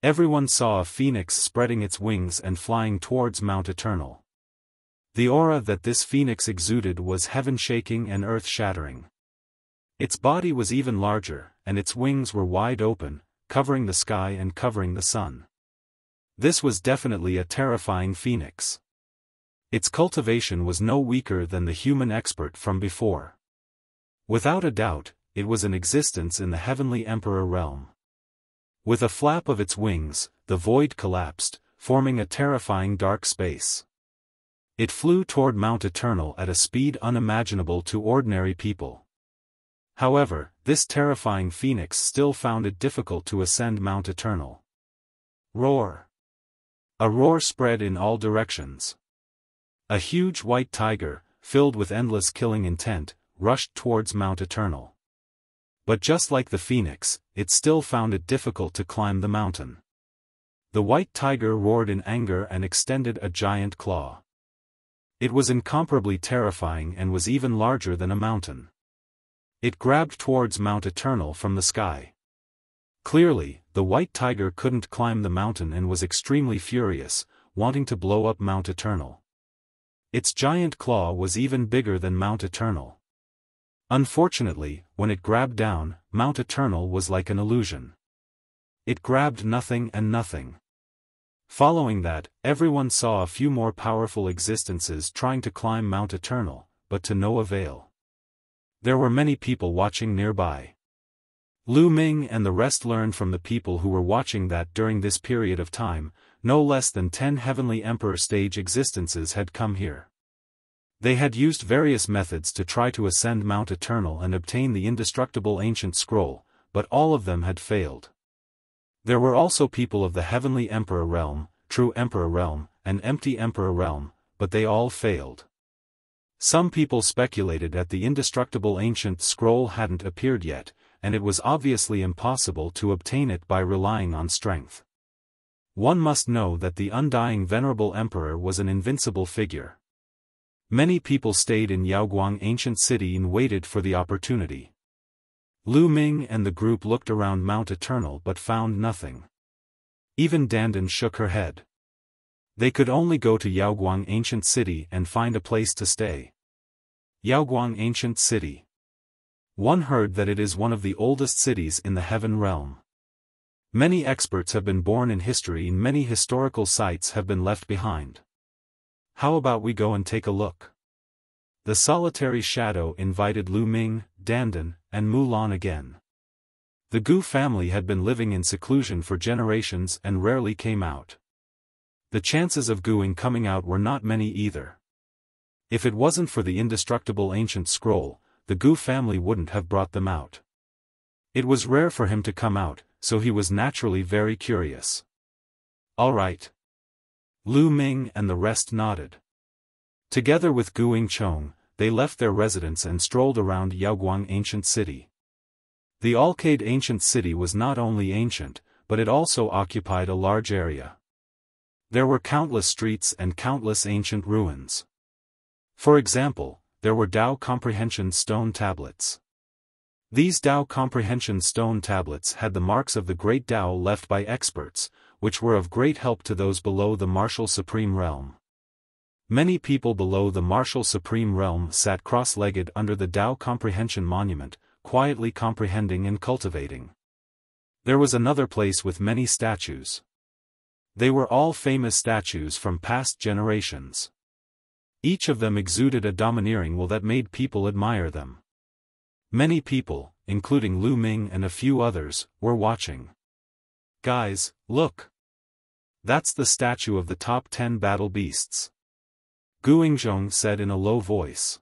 Everyone saw a phoenix spreading its wings and flying towards Mount Eternal. The aura that this phoenix exuded was heaven-shaking and earth-shattering. Its body was even larger, and its wings were wide open, covering the sky and covering the sun. This was definitely a terrifying phoenix. Its cultivation was no weaker than the human expert from before. Without a doubt, it was in existence in the Heavenly Emperor realm. With a flap of its wings, the void collapsed, forming a terrifying dark space. It flew toward Mount Eternal at a speed unimaginable to ordinary people. However, this terrifying phoenix still found it difficult to ascend Mount Eternal. Roar! A roar spread in all directions. A huge white tiger, filled with endless killing intent, rushed towards Mount Eternal. But just like the phoenix, it still found it difficult to climb the mountain. The white tiger roared in anger and extended a giant claw. It was incomparably terrifying and was even larger than a mountain. It grabbed towards Mount Eternal from the sky. Clearly, the white tiger couldn't climb the mountain and was extremely furious, wanting to blow up Mount Eternal. Its giant claw was even bigger than Mount Eternal. Unfortunately, when it grabbed down, Mount Eternal was like an illusion. It grabbed nothing and nothing. Following that, everyone saw a few more powerful existences trying to climb Mount Eternal, but to no avail. There were many people watching nearby. Lu Ming and the rest learned from the people who were watching that during this period of time, no less than 10 Heavenly Emperor stage existences had come here. They had used various methods to try to ascend Mount Eternal and obtain the indestructible ancient scroll, but all of them had failed. There were also people of the Heavenly Emperor realm, True Emperor realm, and Empty Emperor realm, but they all failed. Some people speculated that the indestructible ancient scroll hadn't appeared yet, and it was obviously impossible to obtain it by relying on strength. One must know that the undying venerable emperor was an invincible figure. Many people stayed in Yaoguang ancient city and waited for the opportunity. Lu Ming and the group looked around Mount Eternal but found nothing. Even Dandan shook her head. They could only go to Yaoguang ancient city and find a place to stay. Yaoguang ancient city. One heard that it is one of the oldest cities in the heaven realm. Many experts have been born in history and many historical sites have been left behind. How about we go and take a look? The solitary shadow invited Lu Ming, Dandan, and Mulan again. The Gu family had been living in seclusion for generations and rarely came out. The chances of Guing coming out were not many either. If it wasn't for the indestructible ancient scroll, the Gu family wouldn't have brought them out. It was rare for him to come out, so he was naturally very curious. All right. Lu Ming and the rest nodded. Together with Guing Chong, they left their residence and strolled around Yaoguang ancient city. The Alcade ancient city was not only ancient, but it also occupied a large area. There were countless streets and countless ancient ruins. For example, there were Dao comprehension stone tablets. These Dao comprehension stone tablets had the marks of the great Dao left by experts, which were of great help to those below the martial supreme realm. Many people below the martial supreme realm sat cross-legged under the Dao comprehension monument, quietly comprehending and cultivating. There was another place with many statues. They were all famous statues from past generations. Each of them exuded a domineering will that made people admire them. Many people, including Lu Ming and a few others, were watching. "Guys, look! That's the statue of the top 10 battle beasts," Guingzhong said in a low voice.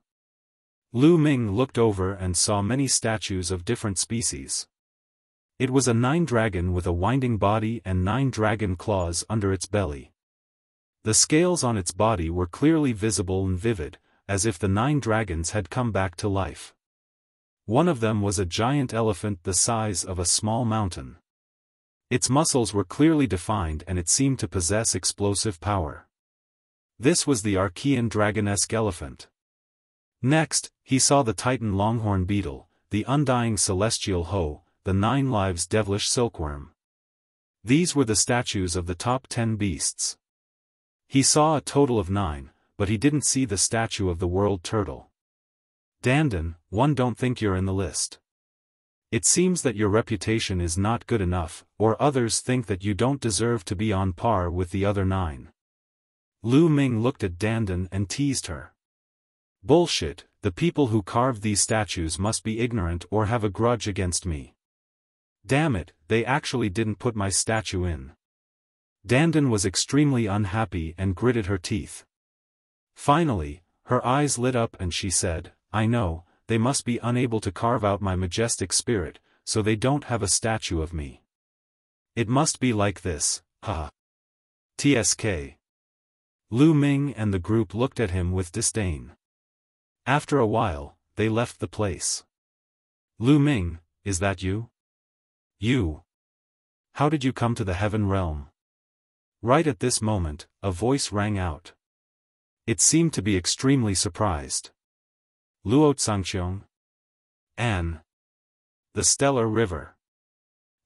Lu Ming looked over and saw many statues of different species. It was a 9-dragon with a winding body and 9 dragon claws under its belly. The scales on its body were clearly visible and vivid, as if the 9 dragons had come back to life. One of them was a giant elephant the size of a small mountain. Its muscles were clearly defined and it seemed to possess explosive power. This was the Archean dragonesque elephant. Next, he saw the Titan longhorn beetle, the undying celestial hoe, the 9 lives devilish silkworm. These were the statues of the top 10 beasts. He saw a total of 9, but he didn't see the statue of the world turtle. "Dandan, one don't think you're in the list. It seems that your reputation is not good enough, or others think that you don't deserve to be on par with the other 9. Lu Ming looked at Dandan and teased her. "Bullshit, the people who carved these statues must be ignorant or have a grudge against me. Damn it, they actually didn't put my statue in." Dandan was extremely unhappy and gritted her teeth. Finally, her eyes lit up and she said, "I know, they must be unable to carve out my majestic spirit, so they don't have a statue of me. It must be like this, haha. TSK. Lu Ming and the group looked at him with disdain. After a while, they left the place. "Lu Ming, is that you? You? How did you come to the heaven realm?" Right at this moment, a voice rang out. It seemed to be extremely surprised. "Luo Tsangqiong? An. The Stellar River."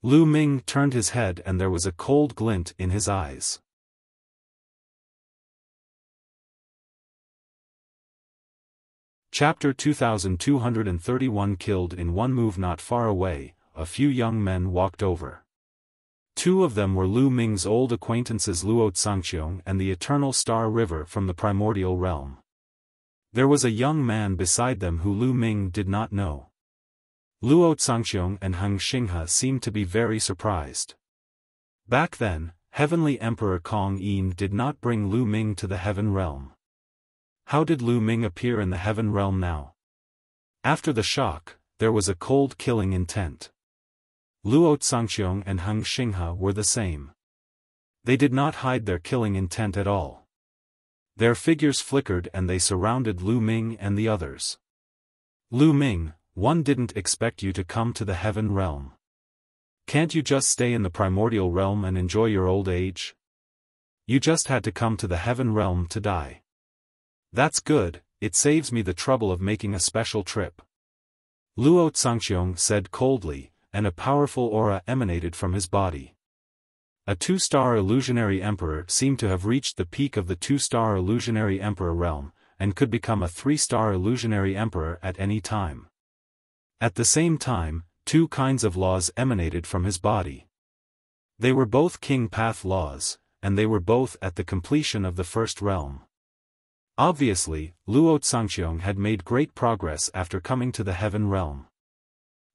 Lu Ming turned his head and there was a cold glint in his eyes. Chapter 2231 Killed in one move. Not far away, a few young men walked over. 2 of them were Lu Ming's old acquaintances Luo Tsangqiong and the Eternal Star River from the Primordial Realm. There was a young man beside them who Lu Ming did not know. Luo Tsangqiong and Heng Xinghe seemed to be very surprised. Back then, Heavenly Emperor Kong Yin did not bring Lu Ming to the Heaven Realm. How did Lu Ming appear in the Heaven Realm now? After the shock, there was a cold killing intent. Luo Tsangqiong and Heng Xinghe were the same. They did not hide their killing intent at all. Their figures flickered and they surrounded Lu Ming and the others. "Lu Ming, one didn't expect you to come to the Heaven Realm. Can't you just stay in the Primordial Realm and enjoy your old age? You just had to come to the Heaven Realm to die. That's good, it saves me the trouble of making a special trip." Luo Tsangqiong said coldly, and a powerful aura emanated from his body. A 2-star illusionary emperor seemed to have reached the peak of the 2-star illusionary emperor realm, and could become a 3-star illusionary emperor at any time. At the same time, 2 kinds of laws emanated from his body. They were both King Path laws, and they were both at the completion of the first realm. Obviously, Luo Tsangqiong had made great progress after coming to the Heaven Realm.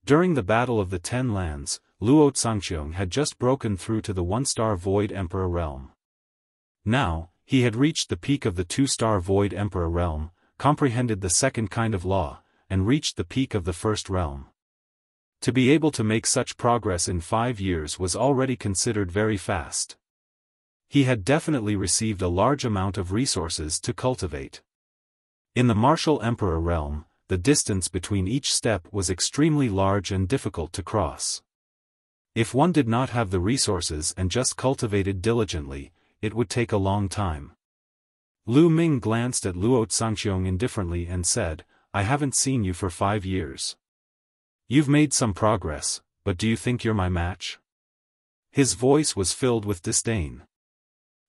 During the Battle of the 10 Lands, Luo Tsangqiong had just broken through to the 1-star Void Emperor realm. Now, he had reached the peak of the 2-star Void Emperor realm, comprehended the second kind of law, and reached the peak of the first realm. To be able to make such progress in 5 years was already considered very fast. He had definitely received a large amount of resources to cultivate. In the Martial Emperor realm, the distance between each step was extremely large and difficult to cross. If one did not have the resources and just cultivated diligently, it would take a long time. Lu Ming glanced at Luo Tsangqiong indifferently and said, "I haven't seen you for 5 years. You've made some progress, but do you think you're my match?" His voice was filled with disdain.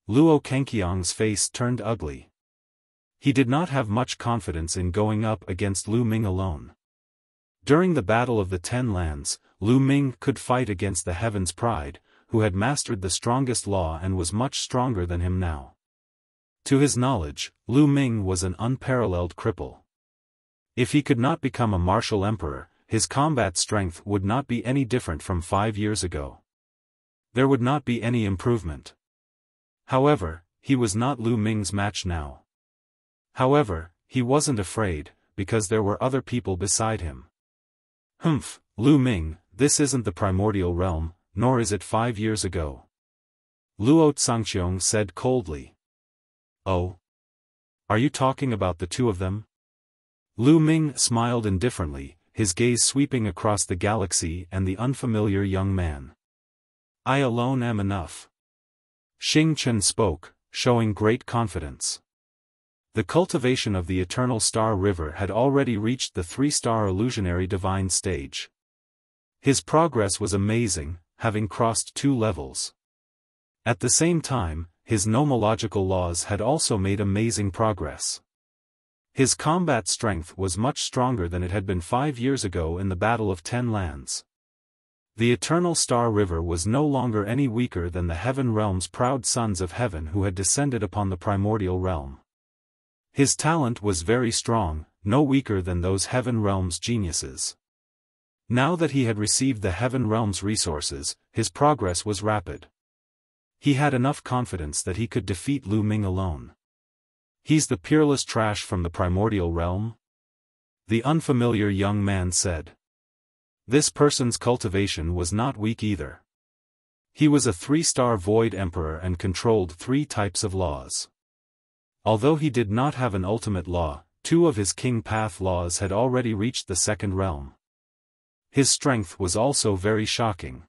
Luo Kangqiang's face turned ugly. He did not have much confidence in going up against Lu Ming alone. During the Battle of the 10 Lands, Lu Ming could fight against the Heaven's Pride, who had mastered the strongest law and was much stronger than him now. To his knowledge, Lu Ming was an unparalleled cripple. If he could not become a martial emperor, his combat strength would not be any different from 5 years ago. There would not be any improvement. However, he was not Lu Ming's match now. However, he wasn't afraid, because there were other people beside him. Humph, Lu Ming, this isn't the primordial realm, nor is it 5 years ago. Luo Zhangqiong said coldly. Oh? Are you talking about the two of them? Lu Ming smiled indifferently, his gaze sweeping across the galaxy and the unfamiliar young man. I alone am enough. Xing Chen spoke, showing great confidence. The cultivation of the Eternal Star River had already reached the 3-star illusionary divine stage. His progress was amazing, having crossed 2 levels. At the same time, his nomological laws had also made amazing progress. His combat strength was much stronger than it had been 5 years ago in the Battle of 10 Lands. The Eternal Star River was no longer any weaker than the Heaven Realm's proud sons of heaven who had descended upon the primordial realm. His talent was very strong, no weaker than those Heaven Realm's geniuses. Now that he had received the Heaven Realm's resources, his progress was rapid. He had enough confidence that he could defeat Lu Ming alone. He's the peerless trash from the primordial realm? The unfamiliar young man said. This person's cultivation was not weak either. He was a 3-star Void Emperor and controlled 3 types of laws. Although he did not have an ultimate law, 2 of his King Path laws had already reached the 2nd realm. His strength was also very shocking.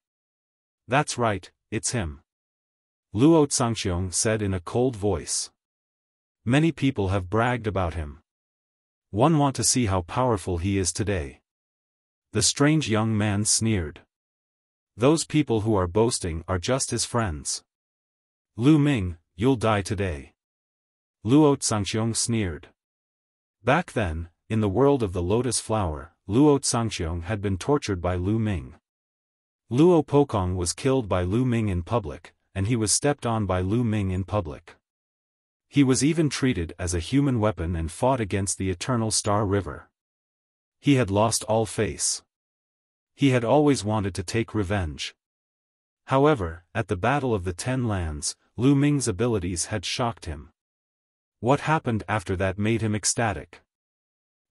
That's right, it's him. Luo Zhangqiong said in a cold voice. Many people have bragged about him. One want to see how powerful he is today. The strange young man sneered. Those people who are boasting are just his friends. Lu Ming, you'll die today. Luo Zhangqiong sneered. Back then, in the world of the Lotus Flower, Luo Zhangqiong had been tortured by Lu Ming. Luo Pokong was killed by Lu Ming in public, and he was stepped on by Lu Ming in public. He was even treated as a human weapon and fought against the Eternal Star River. He had lost all face. He had always wanted to take revenge. However, at the Battle of the 10 Lands, Lu Ming's abilities had shocked him. What happened after that made him ecstatic.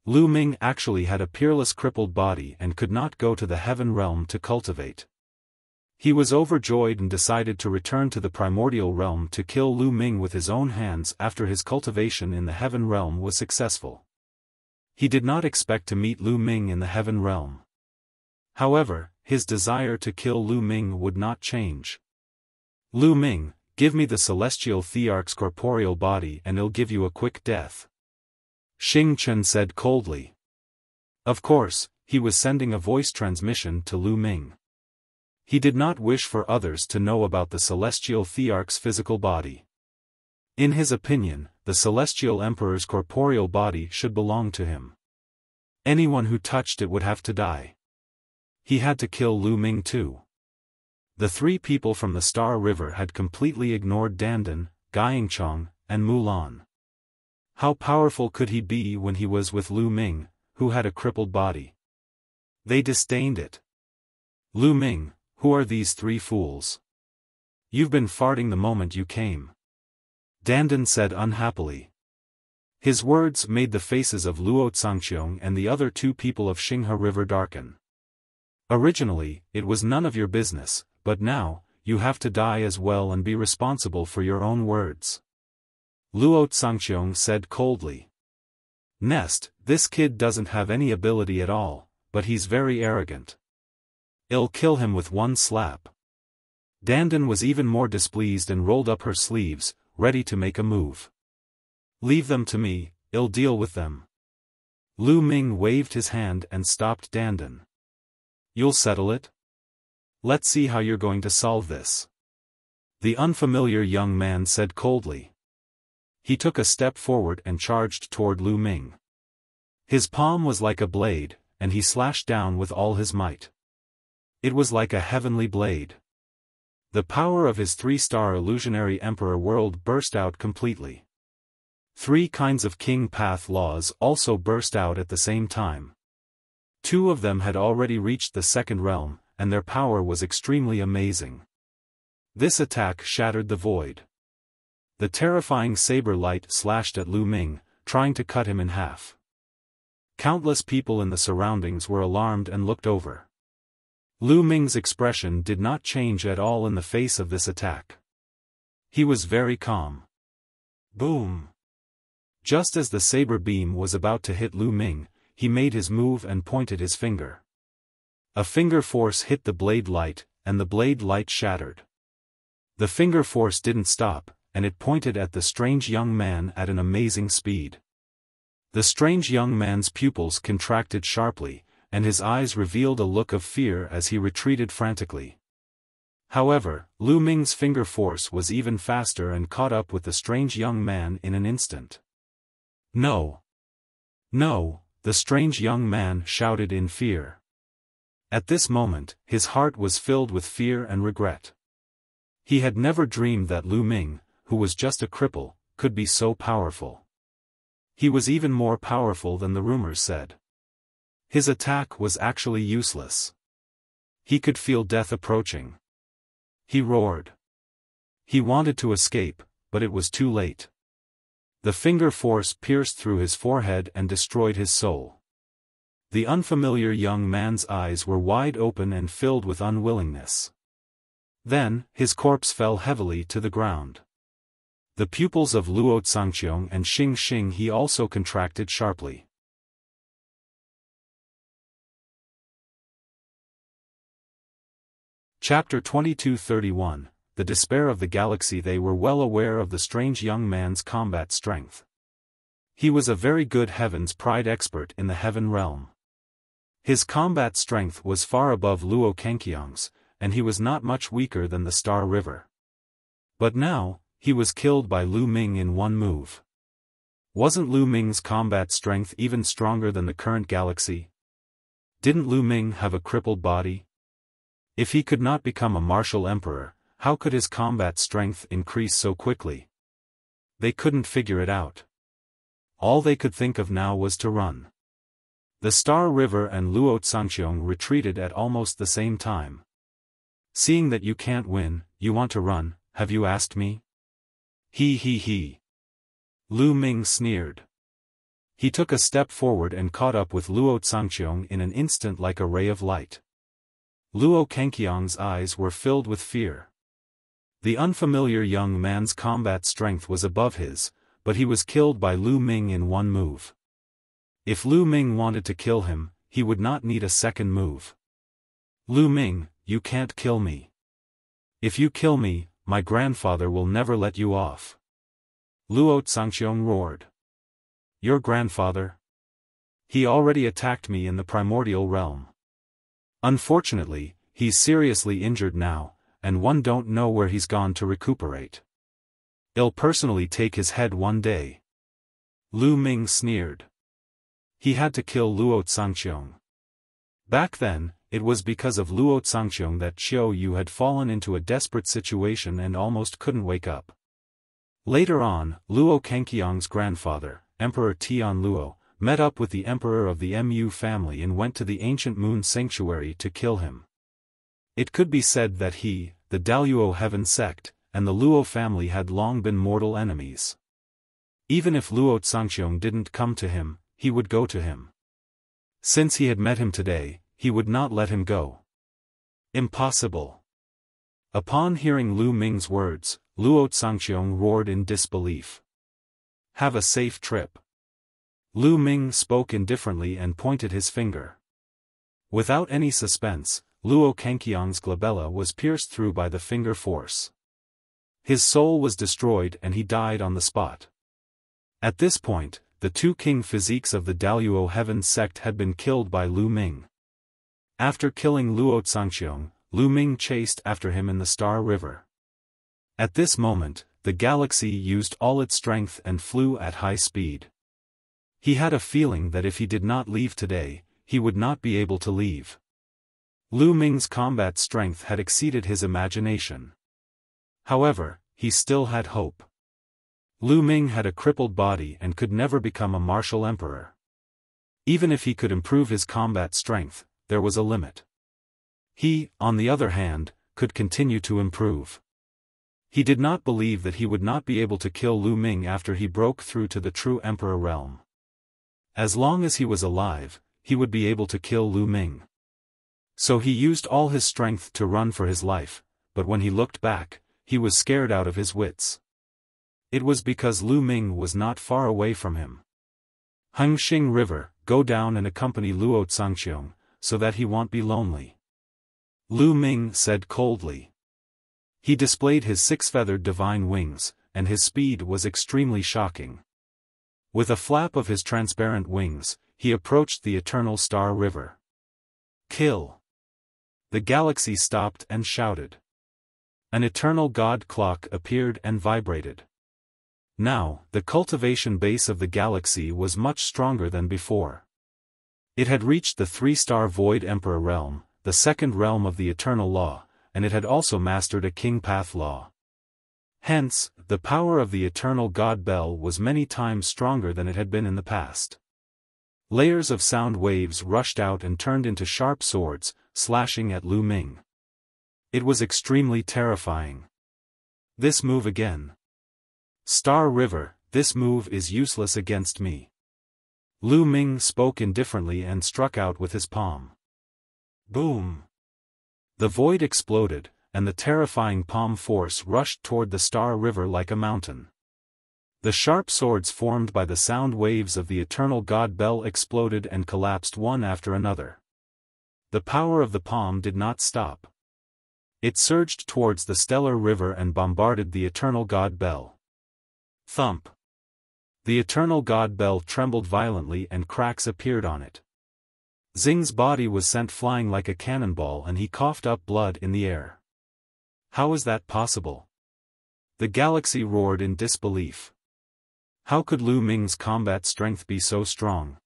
Lu Ming actually had a peerless crippled body and could not go to the Heaven Realm to cultivate. He was overjoyed and decided to return to the primordial realm to kill Lu Ming with his own hands after his cultivation in the Heaven Realm was successful. He did not expect to meet Lu Ming in the Heaven Realm. However, his desire to kill Lu Ming would not change. Lu Ming, give me the celestial thearch's corporeal body and I'll give you a quick death. Xing Chen said coldly. Of course, he was sending a voice transmission to Lu Ming. He did not wish for others to know about the celestial thearch's physical body. In his opinion, the celestial emperor's corporeal body should belong to him. Anyone who touched it would have to die. He had to kill Lu Ming too. The 3 people from the Star River had completely ignored Dandan, Guiyingchong, and Mulan. How powerful could he be when he was with Lu Ming, who had a crippled body? They disdained it. Lu Ming, who are these 3 fools? You've been farting the moment you came. Dandan said unhappily. His words made the faces of Luo Zhangqiong and the other 2 people of Xinghe River darken. Originally, it was none of your business, but now, you have to die as well and be responsible for your own words. Luo Zhangqiong said coldly. Nest, this kid doesn't have any ability at all, but he's very arrogant. I'll kill him with one slap. Dandan was even more displeased and rolled up her sleeves, ready to make a move. Leave them to me, I'll deal with them. Lu Ming waved his hand and stopped Dandan. You'll settle it? Let's see how you're going to solve this. The unfamiliar young man said coldly. He took a step forward and charged toward Lu Ming. His palm was like a blade, and he slashed down with all his might. It was like a heavenly blade. The power of his 3-star illusionary emperor world burst out completely. 3 kinds of King Path laws also burst out at the same time. Two of them had already reached the second realm, and their power was extremely amazing. This attack shattered the void. The terrifying saber light slashed at Lu Ming, trying to cut him in half. Countless people in the surroundings were alarmed and looked over. Lu Ming's expression did not change at all in the face of this attack. He was very calm. Boom! Just as the saber beam was about to hit Lu Ming, he made his move and pointed his finger. A finger force hit the blade light, and the blade light shattered. The finger force didn't stop, and it pointed at the strange young man at an amazing speed. The strange young man's pupils contracted sharply, and his eyes revealed a look of fear as he retreated frantically. However, Lu Ming's finger force was even faster and caught up with the strange young man in an instant. "No! No!" the strange young man shouted in fear. At this moment, his heart was filled with fear and regret. He had never dreamed that Lu Ming, who was just a cripple, could be so powerful. He was even more powerful than the rumors said. His attack was actually useless. He could feel death approaching. He roared. He wanted to escape, but it was too late. The finger force pierced through his forehead and destroyed his soul. The unfamiliar young man's eyes were wide open and filled with unwillingness. Then, his corpse fell heavily to the ground. The pupils of Luo Zhangqiong and Xing Xing he also contracted sharply. Chapter 22:31 The Despair of the Galaxy. They were well aware of the strange young man's combat strength. He was a very good Heaven's Pride expert in the Heaven realm. His combat strength was far above Luo Kangqiong's, and he was not much weaker than the Star River. But now, he was killed by Lu Ming in one move. Wasn't Lu Ming's combat strength even stronger than the current galaxy? Didn't Lu Ming have a crippled body? If he could not become a martial emperor, how could his combat strength increase so quickly? They couldn't figure it out. All they could think of now was to run. The Star River and Luo Zhangqiong retreated at almost the same time. "Seeing that you can't win, you want to run, have you asked me?" He. Lu Ming sneered. He took a step forward and caught up with Luo Zhangqiong in an instant like a ray of light. Luo Kangqiong's eyes were filled with fear. The unfamiliar young man's combat strength was above his, but he was killed by Lu Ming in one move. If Lu Ming wanted to kill him, he would not need a second move. "Lu Ming, you can't kill me. If you kill me, my grandfather will never let you off." Luo Zhangqiong roared. "Your grandfather? He already attacked me in the primordial realm. Unfortunately, he's seriously injured now, and one don't know where he's gone to recuperate. I'll personally take his head one day." Lu Ming sneered. He had to kill Luo Zhangqiong. Back then, it was because of Luo Zhangqiong that Xiao Yu had fallen into a desperate situation and almost couldn't wake up. Later on, Luo Kangqiong's grandfather, Emperor Tian Luo, met up with the emperor of the Mu family and went to the ancient moon sanctuary to kill him. It could be said that he, the Daluo Heaven sect, and the Luo family had long been mortal enemies. Even if Luo Zhangqiong didn't come to him, he would go to him. Since he had met him today, he would not let him go. Impossible. Upon hearing Lu Ming's words, Luo Zhangqiong roared in disbelief. "Have a safe trip." Lu Ming spoke indifferently and pointed his finger. Without any suspense, Luo Kangqiong's glabella was pierced through by the finger force. His soul was destroyed and he died on the spot. At this point, the two king physiques of the Daluo Heaven sect had been killed by Lu Ming. After killing Luo Zhangqiong, Lu Ming chased after him in the Star River. At this moment, the galaxy used all its strength and flew at high speed. He had a feeling that if he did not leave today, he would not be able to leave. Lu Ming's combat strength had exceeded his imagination. However, he still had hope. Lu Ming had a crippled body and could never become a martial emperor. Even if he could improve his combat strength, there was a limit. He, on the other hand, could continue to improve. He did not believe that he would not be able to kill Lu Ming after he broke through to the true Emperor realm. As long as he was alive, he would be able to kill Lu Ming. So he used all his strength to run for his life, but when he looked back, he was scared out of his wits. It was because Lu Ming was not far away from him. Hengxing River, go down and accompany Luo Tsangqiong, so that he won't be lonely. Lu Ming said coldly. He displayed his six-feathered divine wings, and his speed was extremely shocking. With a flap of his transparent wings, he approached the eternal star river. Kill! The galaxy stopped and shouted. An eternal god clock appeared and vibrated. Now, the cultivation base of the galaxy was much stronger than before. It had reached the three-star Void Emperor realm, the second realm of the eternal law, and it had also mastered a king path law. Hence, the power of the eternal god bell was many times stronger than it had been in the past. Layers of sound waves rushed out and turned into sharp swords, slashing at Lu Ming. It was extremely terrifying. This move again. Star River, this move is useless against me. Lu Ming spoke indifferently and struck out with his palm. Boom! The void exploded, and the terrifying palm force rushed toward the Star River like a mountain. The sharp swords formed by the sound waves of the eternal god bell exploded and collapsed one after another. The power of the palm did not stop. It surged towards the stellar river and bombarded the eternal god bell. Thump! The eternal god bell trembled violently and cracks appeared on it. Xing's body was sent flying like a cannonball and he coughed up blood in the air. How is that possible? The galaxy roared in disbelief. How could Lu Ming's combat strength be so strong?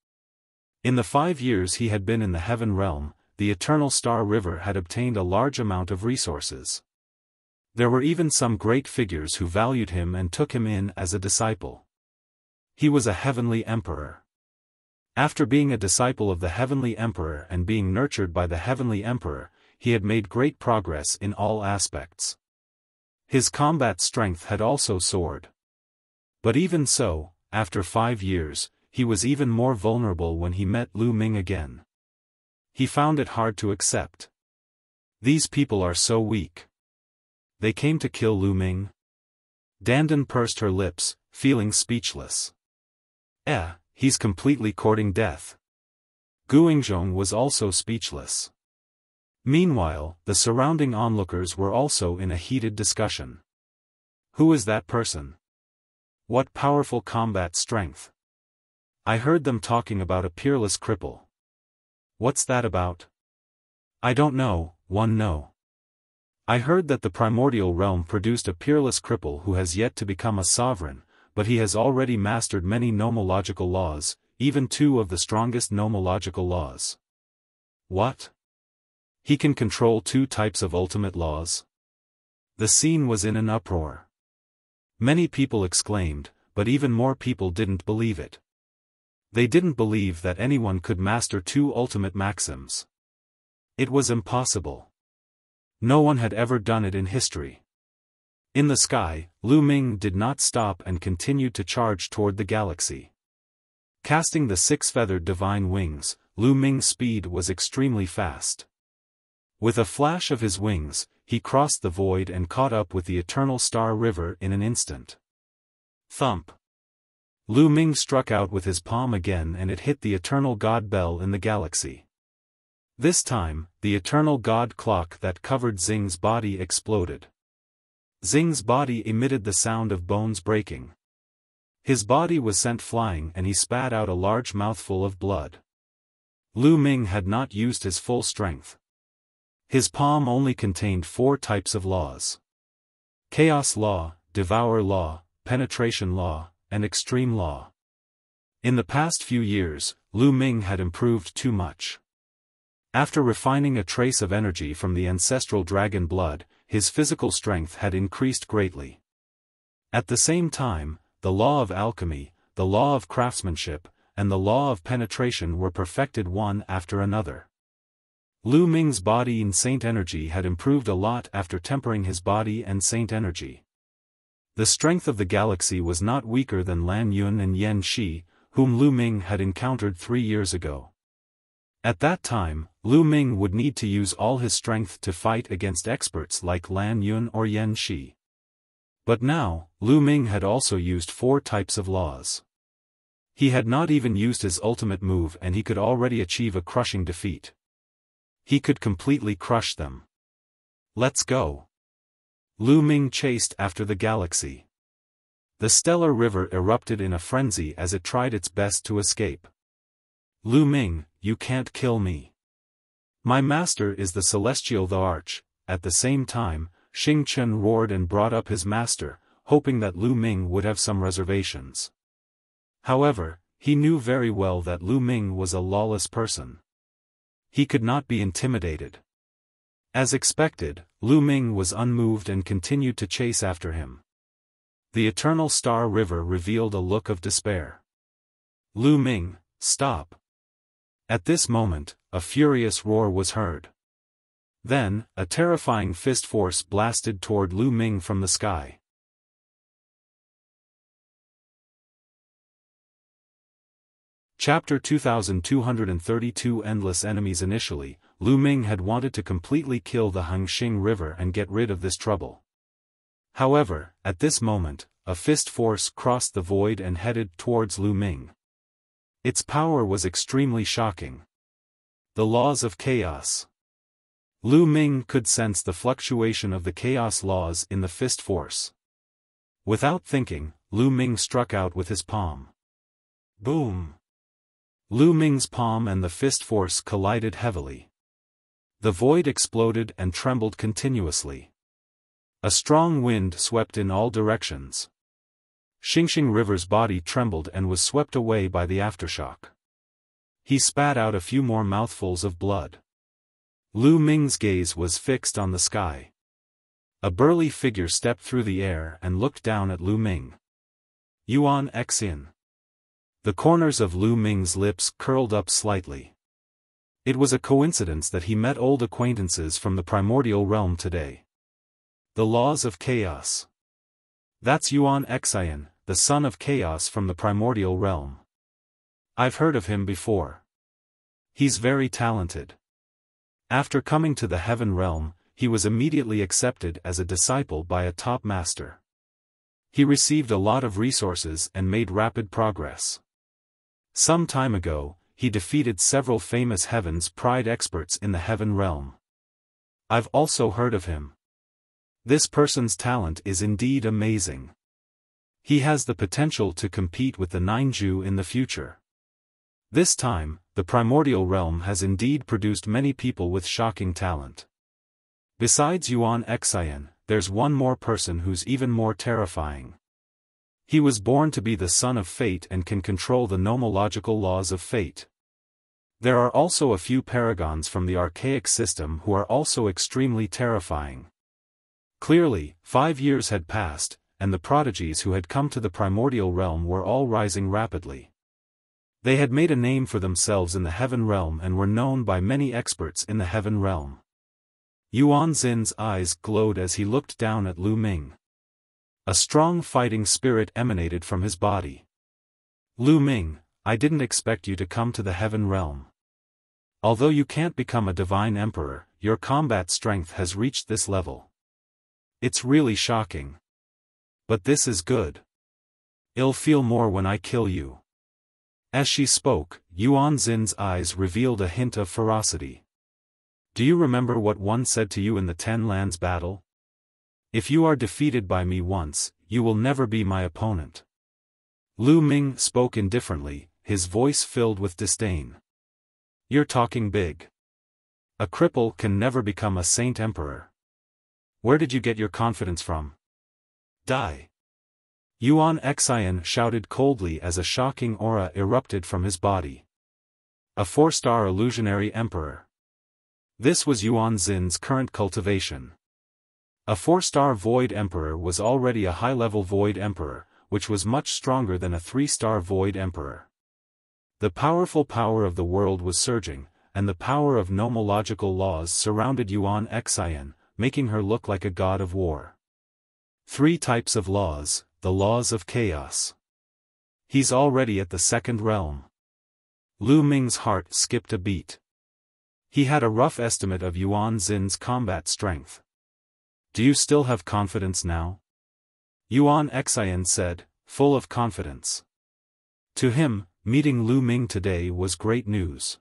In the 5 years he had been in the Heaven Realm, the Eternal Star River had obtained a large amount of resources. There were even some great figures who valued him and took him in as a disciple. He was a heavenly emperor. After being a disciple of the heavenly emperor and being nurtured by the heavenly emperor, he had made great progress in all aspects. His combat strength had also soared. But even so, after 5 years, he was even more vulnerable when he met Lu Ming again. He found it hard to accept. These people are so weak. They came to kill Lu Ming? Dandan pursed her lips, feeling speechless. He's completely courting death. Guangzhong was also speechless. Meanwhile, the surrounding onlookers were also in a heated discussion. Who is that person? What powerful combat strength. I heard them talking about a peerless cripple. What's that about? I don't know, no. I heard that the primordial realm produced a peerless cripple who has yet to become a sovereign, but he has already mastered many nomological laws, even 2 of the strongest nomological laws. What? He can control 2 types of ultimate laws? The scene was in an uproar. Many people exclaimed, but even more people didn't believe it. They didn't believe that anyone could master 2 ultimate maxims. It was impossible. No one had ever done it in history. In the sky, Lu Ming did not stop and continued to charge toward the galaxy. Casting the 6-feathered divine wings, Lu Ming's speed was extremely fast. With a flash of his wings, he crossed the void and caught up with the Eternal Star River in an instant. Thump! Lu Ming struck out with his palm again and it hit the Eternal God Bell in the galaxy. This time, the Eternal God Clock that covered Xing's body exploded. Xing's body emitted the sound of bones breaking. His body was sent flying and he spat out a large mouthful of blood. Lu Ming had not used his full strength. His palm only contained 4 types of laws: Chaos Law, Devour Law, Penetration Law, and Extreme Law. In the past few years, Lu Ming had improved too much. After refining a trace of energy from the ancestral dragon blood, his physical strength had increased greatly. At the same time, the law of alchemy, the law of craftsmanship, and the law of penetration were perfected one after another. Lu Ming's body and saint energy had improved a lot after tempering his body and saint energy. The strength of the galaxy was not weaker than LAN Yun and Yan Shi, whom Lu Ming had encountered 3 years ago. At that time, Lu Ming would need to use all his strength to fight against experts like LAN Yun or Yan Shi. But now, Lu Ming had also used 4 types of laws. He had not even used his ultimate move and he could already achieve a crushing defeat. He could completely crush them. Let's go. Lu Ming chased after the galaxy. The stellar river erupted in a frenzy as it tried its best to escape. Lu Ming, you can't kill me. My master is the celestial the Arch. At the same time, Xing Chen roared and brought up his master, hoping that Lu Ming would have some reservations. However, he knew very well that Lu Ming was a lawless person. He could not be intimidated. As expected, Lu Ming was unmoved and continued to chase after him. The eternal star river revealed a look of despair. Lu Ming, stop. At this moment, a furious roar was heard. Then, a terrifying fist force blasted toward Lu Ming from the sky. Chapter 2232 Endless Enemies. Initially, Lu Ming had wanted to completely kill the Hangxing River and get rid of this trouble. However, at this moment, a fist force crossed the void and headed towards Lu Ming. Its power was extremely shocking. The laws of chaos. Lu Ming could sense the fluctuation of the chaos laws in the fist force. Without thinking, Lu Ming struck out with his palm. Boom! Lu Ming's palm and the fist force collided heavily. The void exploded and trembled continuously. A strong wind swept in all directions. Xingxing River's body trembled and was swept away by the aftershock. He spat out a few more mouthfuls of blood. Lu Ming's gaze was fixed on the sky. A burly figure stepped through the air and looked down at Lu Ming. Yuan Xin. The corners of Lu Ming's lips curled up slightly. It was a coincidence that he met old acquaintances from the primordial realm today. The laws of chaos. That's Yuan Xin, the son of chaos from the primordial realm. I've heard of him before. He's very talented. After coming to the heaven realm, he was immediately accepted as a disciple by a top master. He received a lot of resources and made rapid progress. Some time ago, he defeated several famous Heaven's Pride experts in the heaven realm. I've also heard of him. This person's talent is indeed amazing. He has the potential to compete with the Ninju in the future. This time, the primordial realm has indeed produced many people with shocking talent. Besides Yuan Xin, there's one more person who's even more terrifying. He was born to be the son of fate and can control the nomological laws of fate. There are also a few paragons from the archaic system who are also extremely terrifying. Clearly, 5 years had passed, and the prodigies who had come to the primordial realm were all rising rapidly. They had made a name for themselves in the heaven realm and were known by many experts in the heaven realm. Yuan Xin's eyes glowed as he looked down at Lu Ming. A strong fighting spirit emanated from his body. Lu Ming, I didn't expect you to come to the heaven realm. Although you can't become a divine emperor, your combat strength has reached this level. It's really shocking. But this is good. I'll feel more when I kill you. As she spoke, Yuan Xin's eyes revealed a hint of ferocity. Do you remember what one said to you in the Ten Lands battle? If you are defeated by me once, you will never be my opponent. Lu Ming spoke indifferently, his voice filled with disdain. You're talking big. A cripple can never become a saint emperor. Where did you get your confidence from? Die. Yuan Xin shouted coldly as a shocking aura erupted from his body. A 4-star illusionary emperor. This was Yuan Xin's current cultivation. A 4-star Void Emperor was already a high-level Void Emperor, which was much stronger than a 3-star Void Emperor. The powerful power of the world was surging, and the power of nomological laws surrounded Yuan Xian, making her look like a god of war. 3 types of laws, the laws of chaos. He's already at the second realm. Lu Ming's heart skipped a beat. He had a rough estimate of Yuan Xin's combat strength. Do you still have confidence now? Yuan Xian said, full of confidence. To him, meeting Lu Ming today was great news.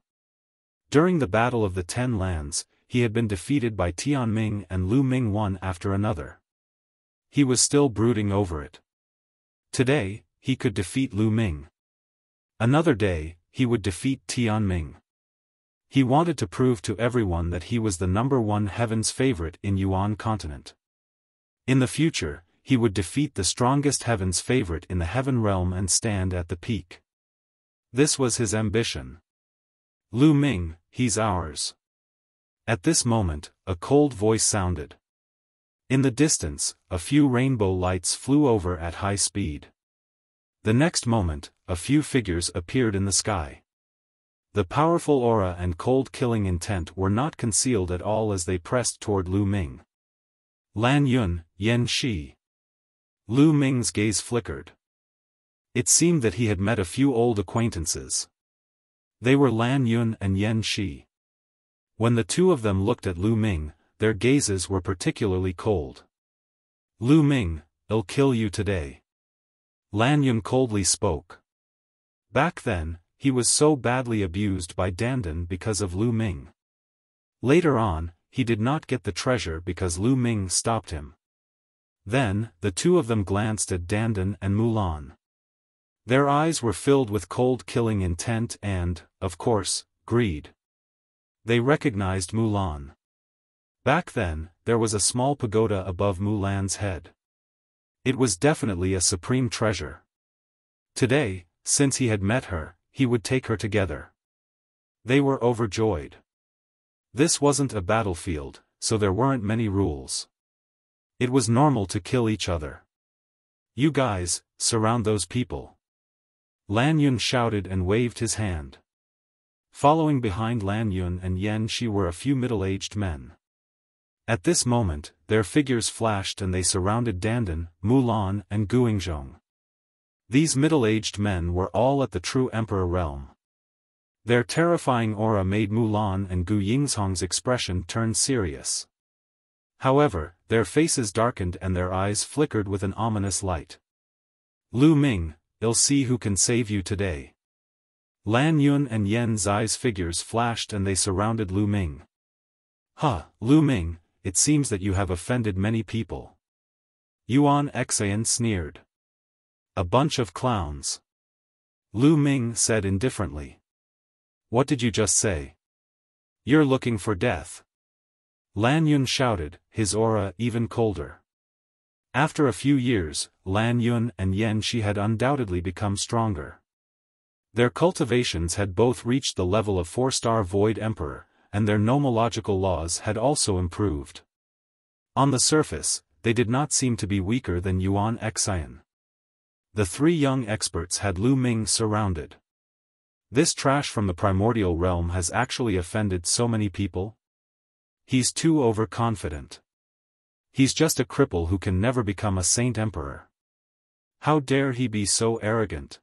During the Battle of the 10 Lands, he had been defeated by Tianming and Lu Ming one after another. He was still brooding over it. Today, he could defeat Lu Ming. Another day, he would defeat Tianming. He wanted to prove to everyone that he was the #1 heaven's favorite in Yuan continent. In the future, he would defeat the strongest heaven's favorite in the heaven realm and stand at the peak. This was his ambition. Lu Ming, he's ours. At this moment, a cold voice sounded. In the distance, a few rainbow lights flew over at high speed. The next moment, a few figures appeared in the sky. The powerful aura and cold killing intent were not concealed at all as they pressed toward Lu Ming. LAN Yun, Yan Shi. Lu Ming's gaze flickered. It seemed that he had met a few old acquaintances. They were LAN Yun and Yan Shi. When the two of them looked at Lu Ming, their gazes were particularly cold. Lu Ming, I'll kill you today. LAN Yun coldly spoke. Back then, he was so badly abused by dandan because of Lu Ming. Later on, he did not get the treasure because Lu Ming stopped him. Then, the two of them glanced at dandan and Mulan. Their eyes were filled with cold killing intent and, of course, greed. They recognized Mulan. Back then, there was a small pagoda above Mulan's head. It was definitely a supreme treasure. Today, since he had met her, he would take her together. They were overjoyed. This wasn't a battlefield, so there weren't many rules. It was normal to kill each other. You guys, surround those people. LAN Yun shouted and waved his hand. Following behind LAN Yun and Yan Shi were a few middle-aged men. At this moment, their figures flashed and they surrounded dandan, Mulan and Guingzhong. These middle-aged men were all at the true emperor realm. Their terrifying aura made Mulan and Gu Yingzhong's expression turn serious. However, their faces darkened and their eyes flickered with an ominous light. Lu Ming, I'll see who can save you today. LAN Yun and Yan Zai's figures flashed and they surrounded Lu Ming. Lu Ming, it seems that you have offended many people. Yuan Xian sneered. A bunch of clowns. Lu Ming said indifferently. What did you just say? You're looking for death. LAN Yun shouted, his aura even colder. After a few years, LAN Yun and Yan Shi had undoubtedly become stronger. Their cultivations had both reached the level of 4-star Void Emperor, and their nomological laws had also improved. On the surface, they did not seem to be weaker than Yuan Xian. The 3 young experts had Lu Ming surrounded. This trash from the primordial realm has actually offended so many people? He's too overconfident. He's just a cripple who can never become a saint emperor. How dare he be so arrogant?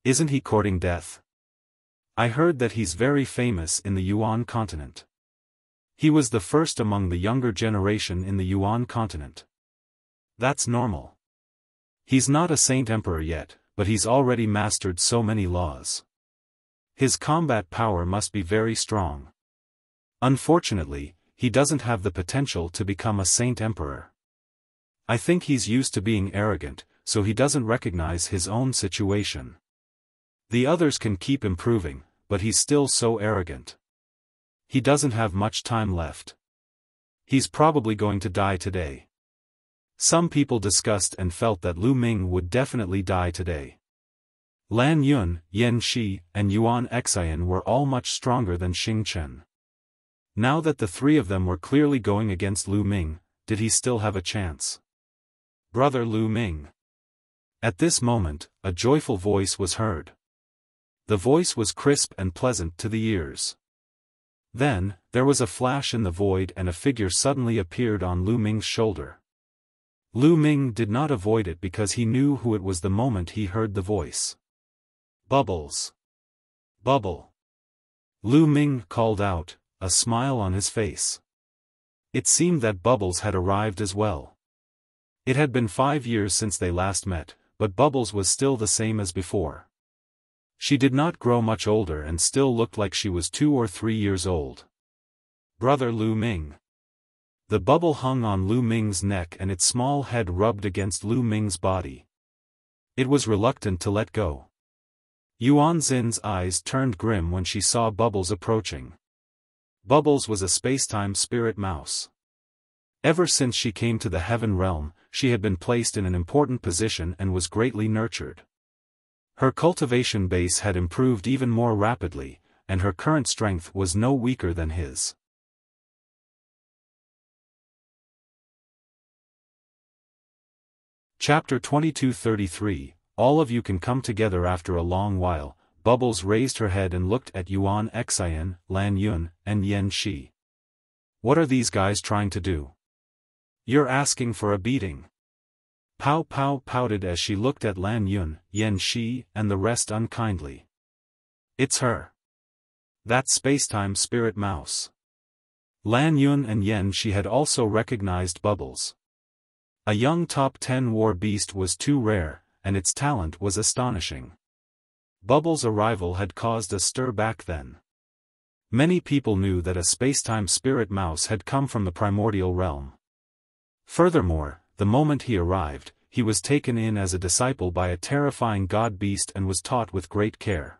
Isn't he courting death? I heard that he's very famous in the Yuan continent. He was the first among the younger generation in the Yuan continent. That's normal. He's not a saint emperor yet, but he's already mastered so many laws. His combat power must be very strong. Unfortunately, he doesn't have the potential to become a saint emperor. I think he's used to being arrogant, so he doesn't recognize his own situation. The others can keep improving, but he's still so arrogant. He doesn't have much time left. He's probably going to die today. Some people discussed and felt that Lu Ming would definitely die today. LAN Yun, Yan Shi, and Yuan Xian were all much stronger than Xing Chen. Now that the 3 of them were clearly going against Lu Ming, did he still have a chance? Brother Lu Ming. At this moment, a joyful voice was heard. The voice was crisp and pleasant to the ears. Then, there was a flash in the void and a figure suddenly appeared on Lu Ming's shoulder. Lu Ming did not avoid it because he knew who it was the moment he heard the voice. Bubbles. Bubble. Lu Ming called out, a smile on his face. It seemed that Bubbles had arrived as well. It had been 5 years since they last met, but Bubbles was still the same as before. She did not grow much older and still looked like she was 2 or 3 years old. Brother Lu Ming. The bubble hung on Lu Ming's neck and its small head rubbed against Lu Ming's body. It was reluctant to let go. Yuan Xin's eyes turned grim when she saw Bubbles approaching. Bubbles was a spacetime spirit mouse. Ever since she came to the Heaven Realm, she had been placed in an important position and was greatly nurtured. Her cultivation base had improved even more rapidly, and her current strength was no weaker than his. Chapter 2233, All of you can come together after a long while. Bubbles raised her head and looked at Yuan Xian, LAN Yun, and Yan Shi. What are these guys trying to do? You're asking for a beating. Pow Pow pouted as she looked at LAN Yun, Yan Shi, and the rest unkindly. It's her. That spacetime spirit mouse. LAN Yun and Yan Shi had also recognized Bubbles. A young top 10 war beast was too rare, and its talent was astonishing. Bubbles' arrival had caused a stir back then. Many people knew that a spacetime spirit mouse had come from the primordial realm. Furthermore, the moment he arrived, he was taken in as a disciple by a terrifying god beast and was taught with great care.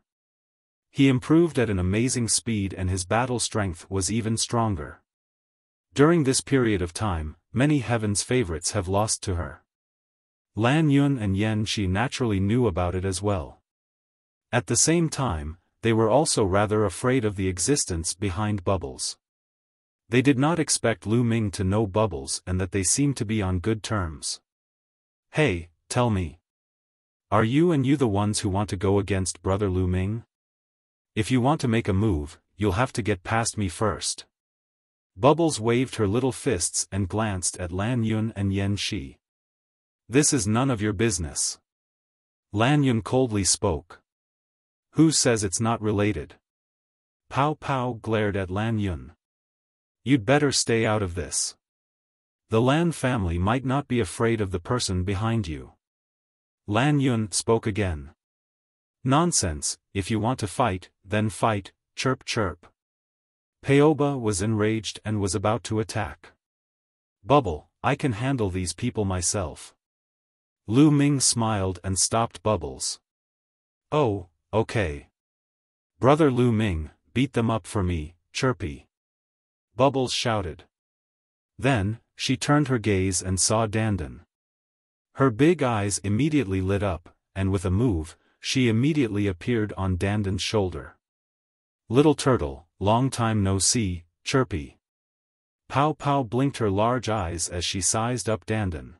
He improved at an amazing speed and his battle strength was even stronger. During this period of time, many Heaven's favorites have lost to her. LAN Yun and Yan Shi naturally knew about it as well. At the same time, they were also rather afraid of the existence behind Bubbles. They did not expect Lu Ming to know Bubbles and that they seemed to be on good terms. Hey, tell me. Are you the ones who want to go against Brother Lu Ming? If you want to make a move, you'll have to get past me first. Bubbles waved her little fists and glanced at LAN Yun and Yan Shi. This is none of your business. LAN Yun coldly spoke. Who says it's not related? Pow Pow glared at LAN Yun. You'd better stay out of this. The LAN family might not be afraid of the person behind you. LAN Yun spoke again. Nonsense, if you want to fight, then fight, chirp chirp. Paoba was enraged and was about to attack. Bubble, I can handle these people myself. Lu Ming smiled and stopped Bubbles. Oh, okay. Brother Lu Ming, beat them up for me, chirpy. Bubbles shouted. Then, she turned her gaze and saw Dandan. Her big eyes immediately lit up, and with a move, she immediately appeared on Dandan's shoulder. Little turtle, long time no see, chirpy. Pow Pow blinked her large eyes as she sized up Dandan.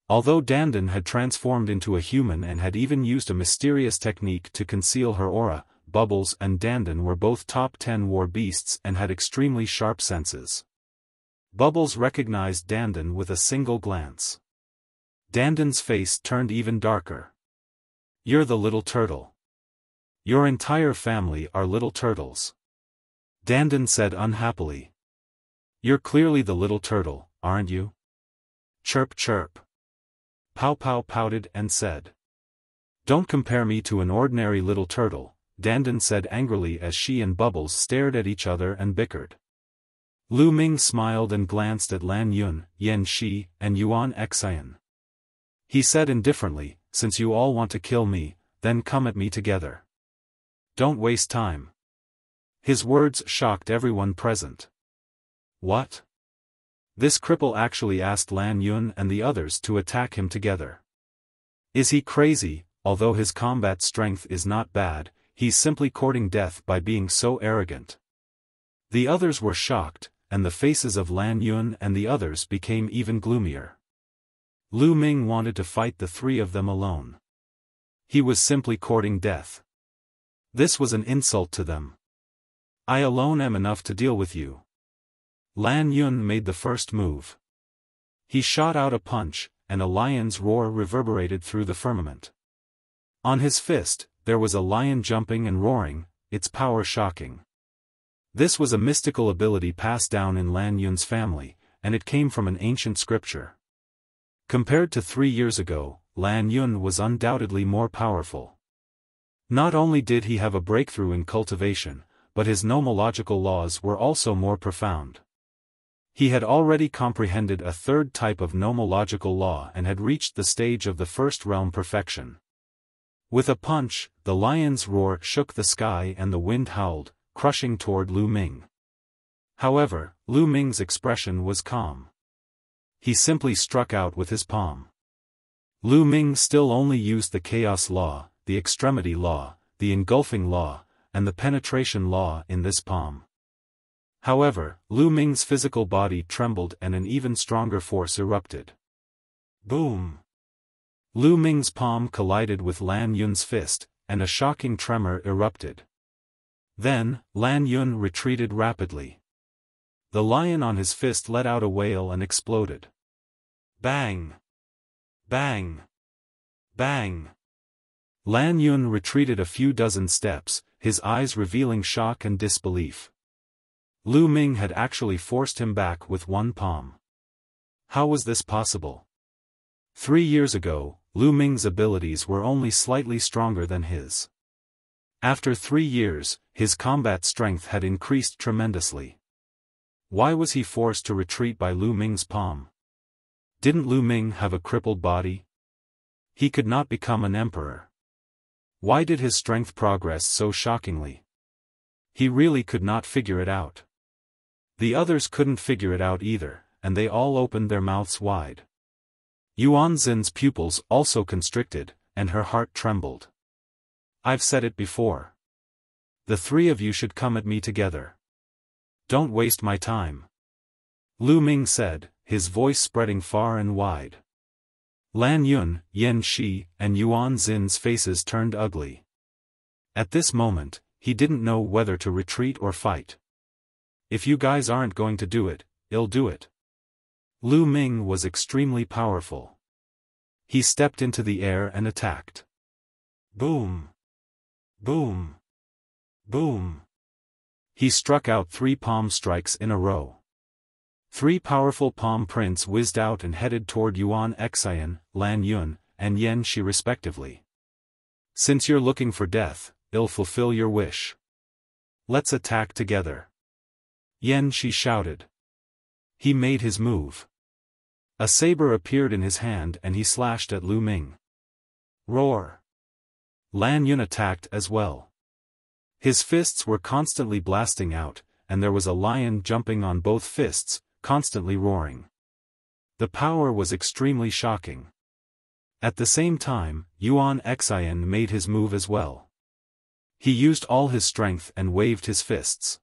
Although Dandan had transformed into a human and had even used a mysterious technique to conceal her aura, Bubbles and Dandan were both top 10 war beasts and had extremely sharp senses. Bubbles recognized Dandan with a single glance. Dandan's face turned even darker. You're the little turtle. Your entire family are little turtles. Dandan said unhappily. You're clearly the little turtle, aren't you? Chirp chirp. Pow Pow pouted and said. Don't compare me to an ordinary little turtle, Dandan said angrily as she and Bubbles stared at each other and bickered. Lu Ming smiled and glanced at LAN Yun, Yan Shi, and Yuan Xian. He said indifferently, since you all want to kill me, then come at me together. Don't waste time. His words shocked everyone present. What? This cripple actually asked LAN Yun and the others to attack him together. Is he crazy? Although his combat strength is not bad, he's simply courting death by being so arrogant. The others were shocked, and the faces of LAN Yun and the others became even gloomier. Lu Ming wanted to fight the three of them alone. He was simply courting death. This was an insult to them. I alone am enough to deal with you. LAN Yun made the first move. He shot out a punch, and a lion's roar reverberated through the firmament. On his fist, there was a lion jumping and roaring, its power shocking. This was a mystical ability passed down in LAN Yun's family, and it came from an ancient scripture. Compared to 3 years ago, LAN Yun was undoubtedly more powerful. Not only did he have a breakthrough in cultivation, but his nomological laws were also more profound. He had already comprehended a third type of nomological law and had reached the stage of the first realm perfection. With a punch, the lion's roar shook the sky and the wind howled, crushing toward Lu Ming. However, Lu Ming's expression was calm. He simply struck out with his palm. Lu Ming still only used the chaos law, the extremity law, the engulfing law, and the penetration law in this palm. However, Lu Ming's physical body trembled and an even stronger force erupted. Boom! Lu Ming's palm collided with LAN Yun's fist, and a shocking tremor erupted. Then, LAN Yun retreated rapidly. The lion on his fist let out a wail and exploded. Bang! Bang! Bang! LAN Yun retreated a few dozen steps, his eyes revealing shock and disbelief. Lu Ming had actually forced him back with one palm. How was this possible? 3 years ago, Lu Ming's abilities were only slightly stronger than his. After 3 years, his combat strength had increased tremendously. Why was he forced to retreat by Lu Ming's palm? Didn't Lu Ming have a crippled body? He could not become an emperor. Why did his strength progress so shockingly? He really could not figure it out. The others couldn't figure it out either, and they all opened their mouths wide. Yuan Xin's pupils also constricted, and her heart trembled. I've said it before. The 3 of you should come at me together. Don't waste my time. Lu Ming said, his voice spreading far and wide. LAN Yun, Yan Shi, and Yuan Xin's faces turned ugly. At this moment, he didn't know whether to retreat or fight. If you guys aren't going to do it, I'll do it. Lu Ming was extremely powerful. He stepped into the air and attacked. Boom! Boom! Boom! He struck out 3 palm strikes in a row. 3 powerful palm prints whizzed out and headed toward Yuan Xian, LAN Yun, and Yan Shi respectively. Since you're looking for death, I'll fulfill your wish. Let's attack together. Yan Shi shouted. He made his move. A saber appeared in his hand and he slashed at Lu Ming. Roar! LAN Yun attacked as well. His fists were constantly blasting out, and there was a lion jumping on both fists, constantly roaring. The power was extremely shocking. At the same time, Yuan Xian made his move as well. He used all his strength and waved his fists.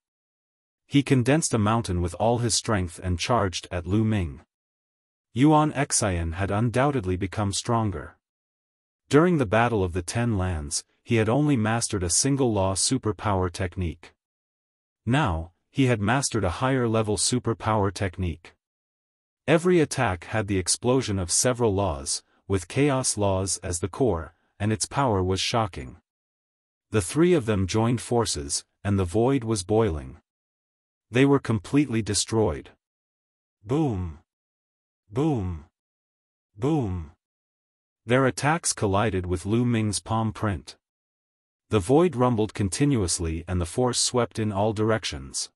He condensed a mountain with all his strength and charged at Lu Ming. Yuan Xian had undoubtedly become stronger. During the Battle of the 10 Lands, he had only mastered a single law superpower technique. Now, he had mastered a higher-level superpower technique. Every attack had the explosion of several laws, with chaos laws as the core, and its power was shocking. The 3 of them joined forces, and the void was boiling. They were completely destroyed. Boom! Boom! Boom! Their attacks collided with Lu Ming's palm print. The void rumbled continuously and the force swept in all directions.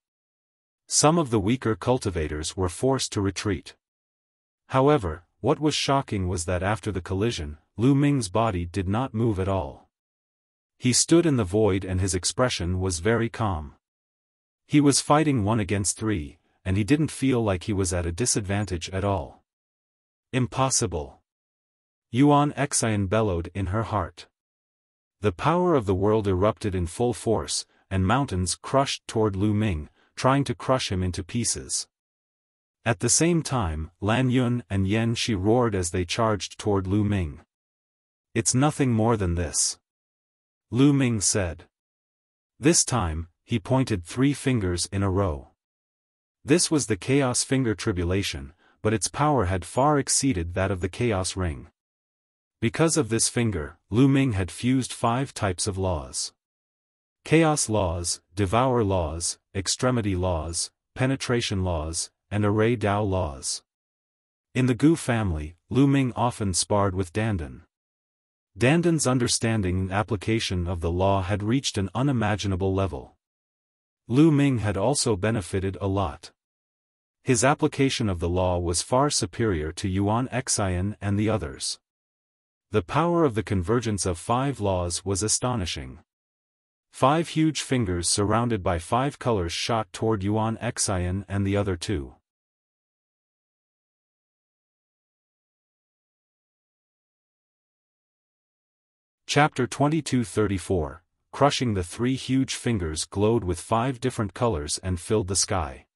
Some of the weaker cultivators were forced to retreat. However, what was shocking was that after the collision, Lu Ming's body did not move at all. He stood in the void and his expression was very calm. He was fighting 1 against 3, and he didn't feel like he was at a disadvantage at all. Impossible! Yuan Xian bellowed in her heart. The power of the world erupted in full force, and mountains crushed toward Lu Ming, trying to crush him into pieces. At the same time, LAN Yun and Yan Shi roared as they charged toward Lu Ming. It's nothing more than this. Lu Ming said. This time, he pointed 3 fingers in a row. This was the Chaos Finger Tribulation, but its power had far exceeded that of the Chaos Ring. Because of this finger, Lu Ming had fused 5 types of laws. Chaos laws, devour laws, extremity laws, penetration laws, and array Dao laws. In the Gu family, Lu Ming often sparred with dandan. Dandan's understanding and application of the law had reached an unimaginable level. Lu Ming had also benefited a lot. His application of the law was far superior to Yuan Xian and the others. The power of the convergence of 5 laws was astonishing. 5 huge fingers surrounded by 5 colors shot toward Yuan Xian and the other 2. Chapter 2234, Crushing the 3 huge fingers glowed with 5 different colors and filled the sky.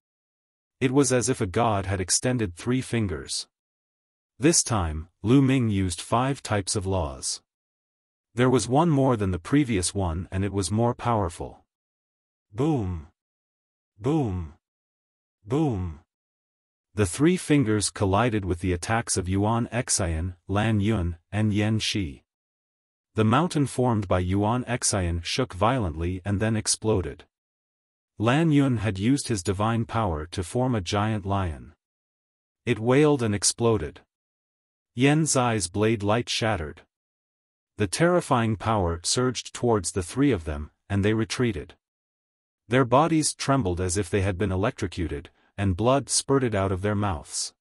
It was as if a god had extended 3 fingers. This time, Lu Ming used 5 types of laws. There was one more than the previous one and it was more powerful. Boom! Boom! Boom! The 3 fingers collided with the attacks of Yuan Xian, LAN Yun, and Yan Shi. The mountain formed by Yuan Xian shook violently and then exploded. LAN Yun had used his divine power to form a giant lion. It wailed and exploded. Yan Zai's blade light shattered. The terrifying power surged towards the 3 of them, and they retreated. Their bodies trembled as if they had been electrocuted, and blood spurted out of their mouths.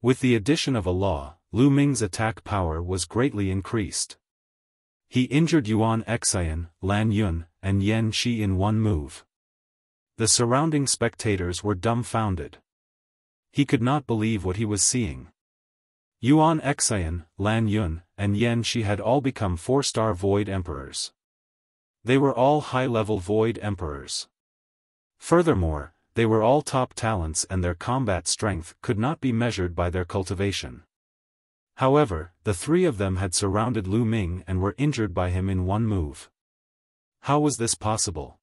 With the addition of a law, Lu Ming's attack power was greatly increased. He injured Yuan Xian, LAN Yun, and Yan Shi in one move. The surrounding spectators were dumbfounded. He could not believe what he was seeing. Yuan Xian, LAN Yun, and Yan Shi had all become 4-star Void Emperors. They were all high-level Void Emperors. Furthermore, they were all top talents and their combat strength could not be measured by their cultivation. However, the 3 of them had surrounded Lu Ming and were injured by him in one move. How was this possible?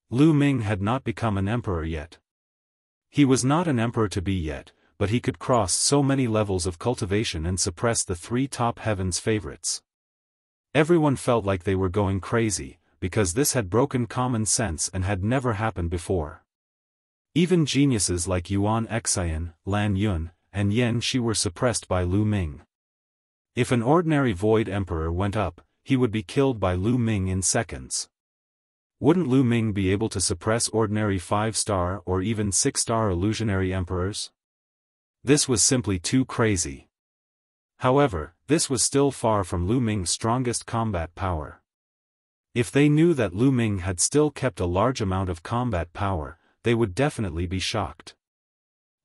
Lu Ming had not become an emperor yet. He was not an emperor to be yet, but he could cross so many levels of cultivation and suppress the 3 top heavens favorites. Everyone felt like they were going crazy, because this had broken common sense and had never happened before. Even geniuses like Yuan Xian, LAN Yun, and Yan Shi were suppressed by Lu Ming. If an ordinary Void Emperor went up, he would be killed by Lu Ming in seconds. Wouldn't Lu Ming be able to suppress ordinary 5-star or even 6-star illusionary emperors? This was simply too crazy. However, this was still far from Lu Ming's strongest combat power. If they knew that Lu Ming had still kept a large amount of combat power, they would definitely be shocked.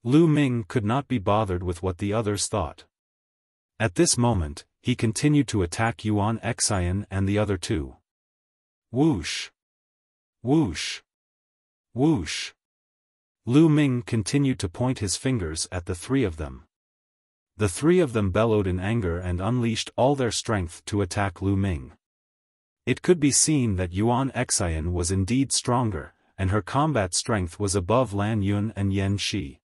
Lu Ming could not be bothered with what the others thought. At this moment, he continued to attack Yuan Xian and the other 2. Whoosh! Whoosh! Whoosh! Lu Ming continued to point his fingers at the 3 of them. The 3 of them bellowed in anger and unleashed all their strength to attack Lu Ming. It could be seen that Yuan Xian was indeed stronger, and her combat strength was above LAN Yun and Yan Shi.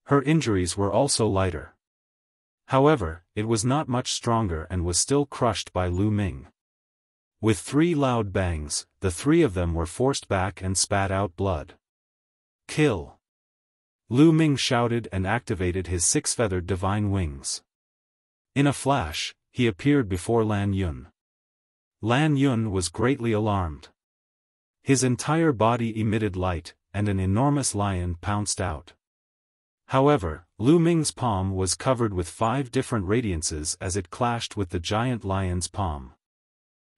Her injuries were also lighter. However, it was not much stronger and was still crushed by Lu Ming. With 3 loud bangs, the 3 of them were forced back and spat out blood. Kill! Lu Ming shouted and activated his 6-feathered divine wings. In a flash, he appeared before LAN Yun. LAN Yun was greatly alarmed. His entire body emitted light, and an enormous lion pounced out. However, Lu Ming's palm was covered with 5 different radiances as it clashed with the giant lion's palm.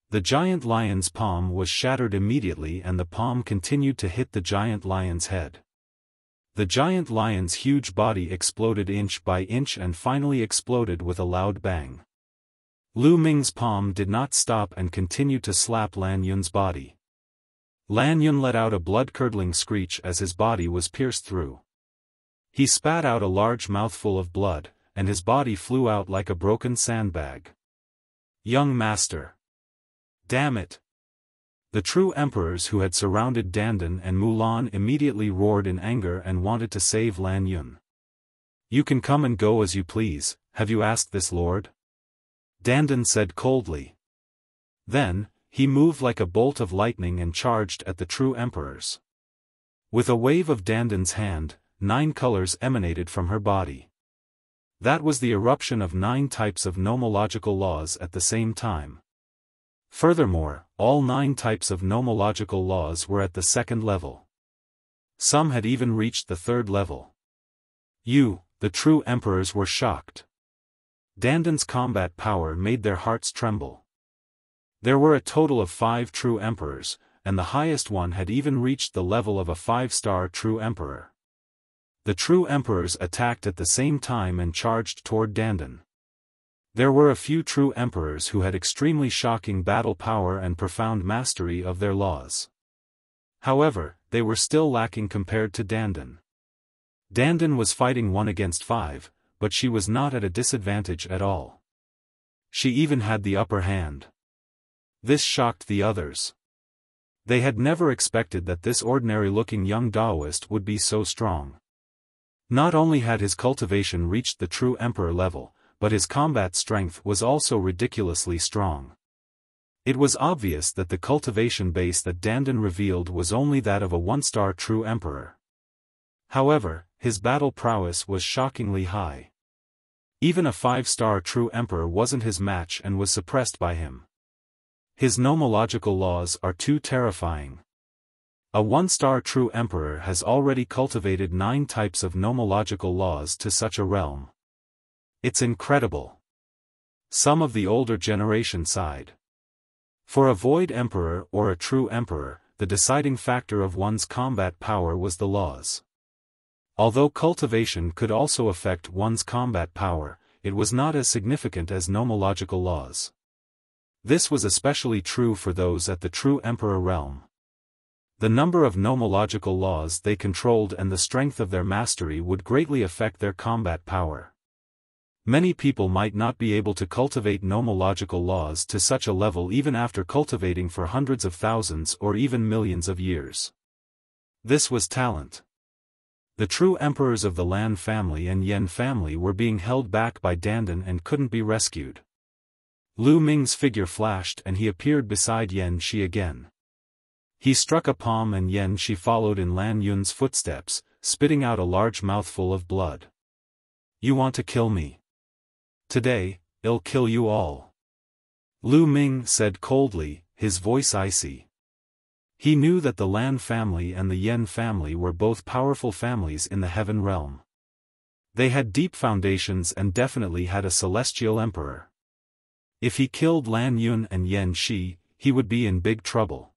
The giant lion's palm was shattered immediately and the palm continued to hit the giant lion's head. The giant lion's huge body exploded inch by inch and finally exploded with a loud bang. Lu Ming's palm did not stop and continued to slap LAN Yun's body. LAN Yun let out a blood-curdling screech as his body was pierced through. He spat out a large mouthful of blood, and his body flew out like a broken sandbag. Young master! Damn it! The true emperors who had surrounded Dandan and Mulan immediately roared in anger and wanted to save LAN Yun. "You can come and go as you please, have you asked this lord?" Dandan said coldly. Then, he moved like a bolt of lightning and charged at the true emperors. With a wave of Dandan's hand, 9 colors emanated from her body. That was the eruption of 9 types of nomological laws at the same time. Furthermore, all 9 types of nomological laws were at the 2nd level. Some had even reached the 3rd level. The true emperors were shocked. Dandan's combat power made their hearts tremble. There were a total of 5 true emperors, and the highest one had even reached the level of a 5-star true emperor. The true emperors attacked at the same time and charged toward Dandan. There were a few true emperors who had extremely shocking battle power and profound mastery of their laws. However, they were still lacking compared to Dandan. Dandan was fighting 1 against 5, but she was not at a disadvantage at all. She even had the upper hand. This shocked the others. They had never expected that this ordinary-looking young Taoist would be so strong. Not only had his cultivation reached the true emperor level, but his combat strength was also ridiculously strong. It was obvious that the cultivation base that Dandan revealed was only that of a 1-star true emperor. However, his battle prowess was shockingly high. Even a 5-star true emperor wasn't his match and was suppressed by him. His nomological laws are too terrifying. A 1-star true emperor has already cultivated 9 types of nomological laws to such a realm. It's incredible. Some of the older generation sighed. For a void emperor or a true emperor, the deciding factor of one's combat power was the laws. Although cultivation could also affect one's combat power, it was not as significant as nomological laws. This was especially true for those at the true emperor realm. The number of nomological laws they controlled and the strength of their mastery would greatly affect their combat power. Many people might not be able to cultivate nomological laws to such a level even after cultivating for hundreds of thousands or even millions of years. This was talent. The true emperors of the LAN family and Yen family were being held back by Dandan and couldn't be rescued. Lu Ming's figure flashed and he appeared beside Yen Shi again. He struck a palm and Yen Shi followed in LAN Yun's footsteps, spitting out a large mouthful of blood. "You want to kill me? Today, I'll kill you all," Lu Ming said coldly, his voice icy. He knew that the LAN family and the Yen family were both powerful families in the heaven realm. They had deep foundations and definitely had a celestial emperor. If he killed LAN Yun and Yen Shi, he would be in big trouble.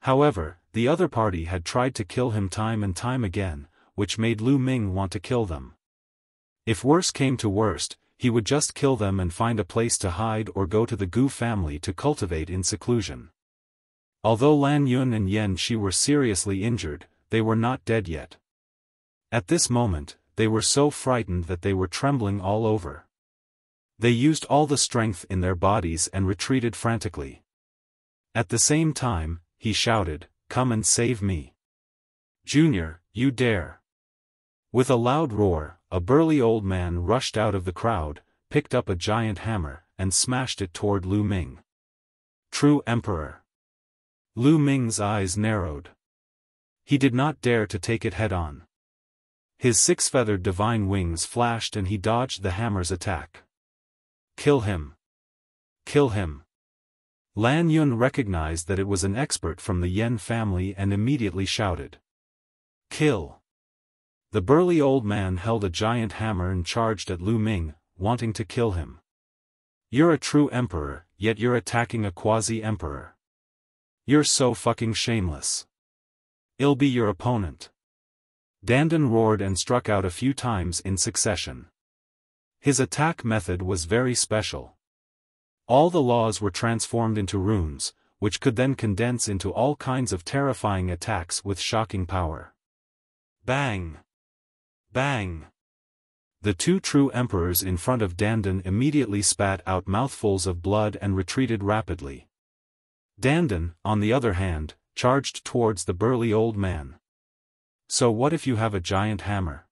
However, the other party had tried to kill him time and time again, which made Lu Ming want to kill them. If worse came to worst, he would just kill them and find a place to hide or go to the Gu family to cultivate in seclusion. Although LAN Yun and Yen Shi were seriously injured, they were not dead yet. At this moment, they were so frightened that they were trembling all over. They used all the strength in their bodies and retreated frantically. At the same time, he shouted, "Come and save me. Junior, you dare." With a loud roar, a burly old man rushed out of the crowd, picked up a giant hammer, and smashed it toward Lu Ming. True Emperor. Lu Ming's eyes narrowed. He did not dare to take it head-on. His 6-feathered divine wings flashed and he dodged the hammer's attack. "Kill him! Kill him!" LAN Yun recognized that it was an expert from the Yen family and immediately shouted. "Kill!" The burly old man held a giant hammer and charged at Lu Ming, wanting to kill him. "You're a true emperor, yet you're attacking a quasi-emperor. You're so fucking shameless. I'll be your opponent." Dandan roared and struck out a few times in succession. His attack method was very special. All the laws were transformed into runes, which could then condense into all kinds of terrifying attacks with shocking power. Bang! Bang! The 2 true emperors in front of Dandan immediately spat out mouthfuls of blood and retreated rapidly. Dandan, on the other hand, charged towards the burly old man. So what if you have a giant hammer?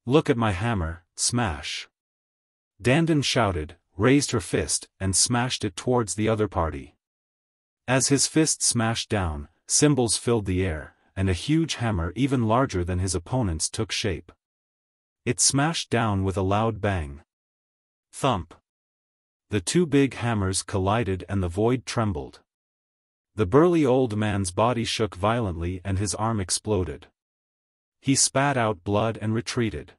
Look at my hammer, smash. Dandan shouted, raised her fist, and smashed it towards the other party. As his fist smashed down, cymbals filled the air, and a huge hammer even larger than his opponent's took shape. It smashed down with a loud bang. Thump. The two big hammers collided and the void trembled. The burly old man's body shook violently and his arm exploded. He spat out blood and retreated.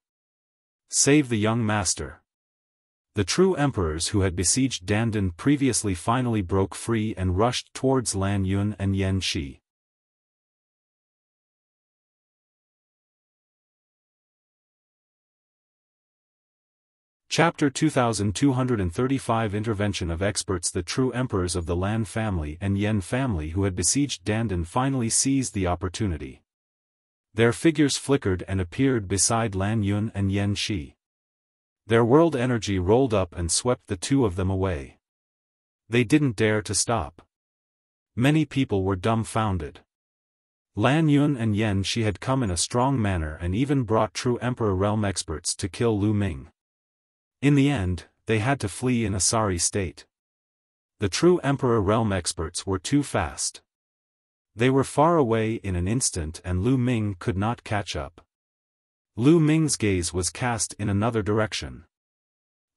Save the young master. The true emperors who had besieged Dandan previously finally broke free and rushed towards LAN Yun and Yen Shi. Chapter 2235 Intervention of Experts. The true emperors of the LAN family and Yen family who had besieged Dandan finally seized the opportunity. Their figures flickered and appeared beside LAN Yun and Yen Shi. Their world energy rolled up and swept the two of them away. They didn't dare to stop. Many people were dumbfounded. LAN Yun and Yen Shi had come in a strong manner and even brought true Emperor realm experts to kill Lu Ming. In the end, they had to flee in a sorry state. The true Emperor realm experts were too fast. They were far away in an instant and Lu Ming could not catch up. Lu Ming's gaze was cast in another direction.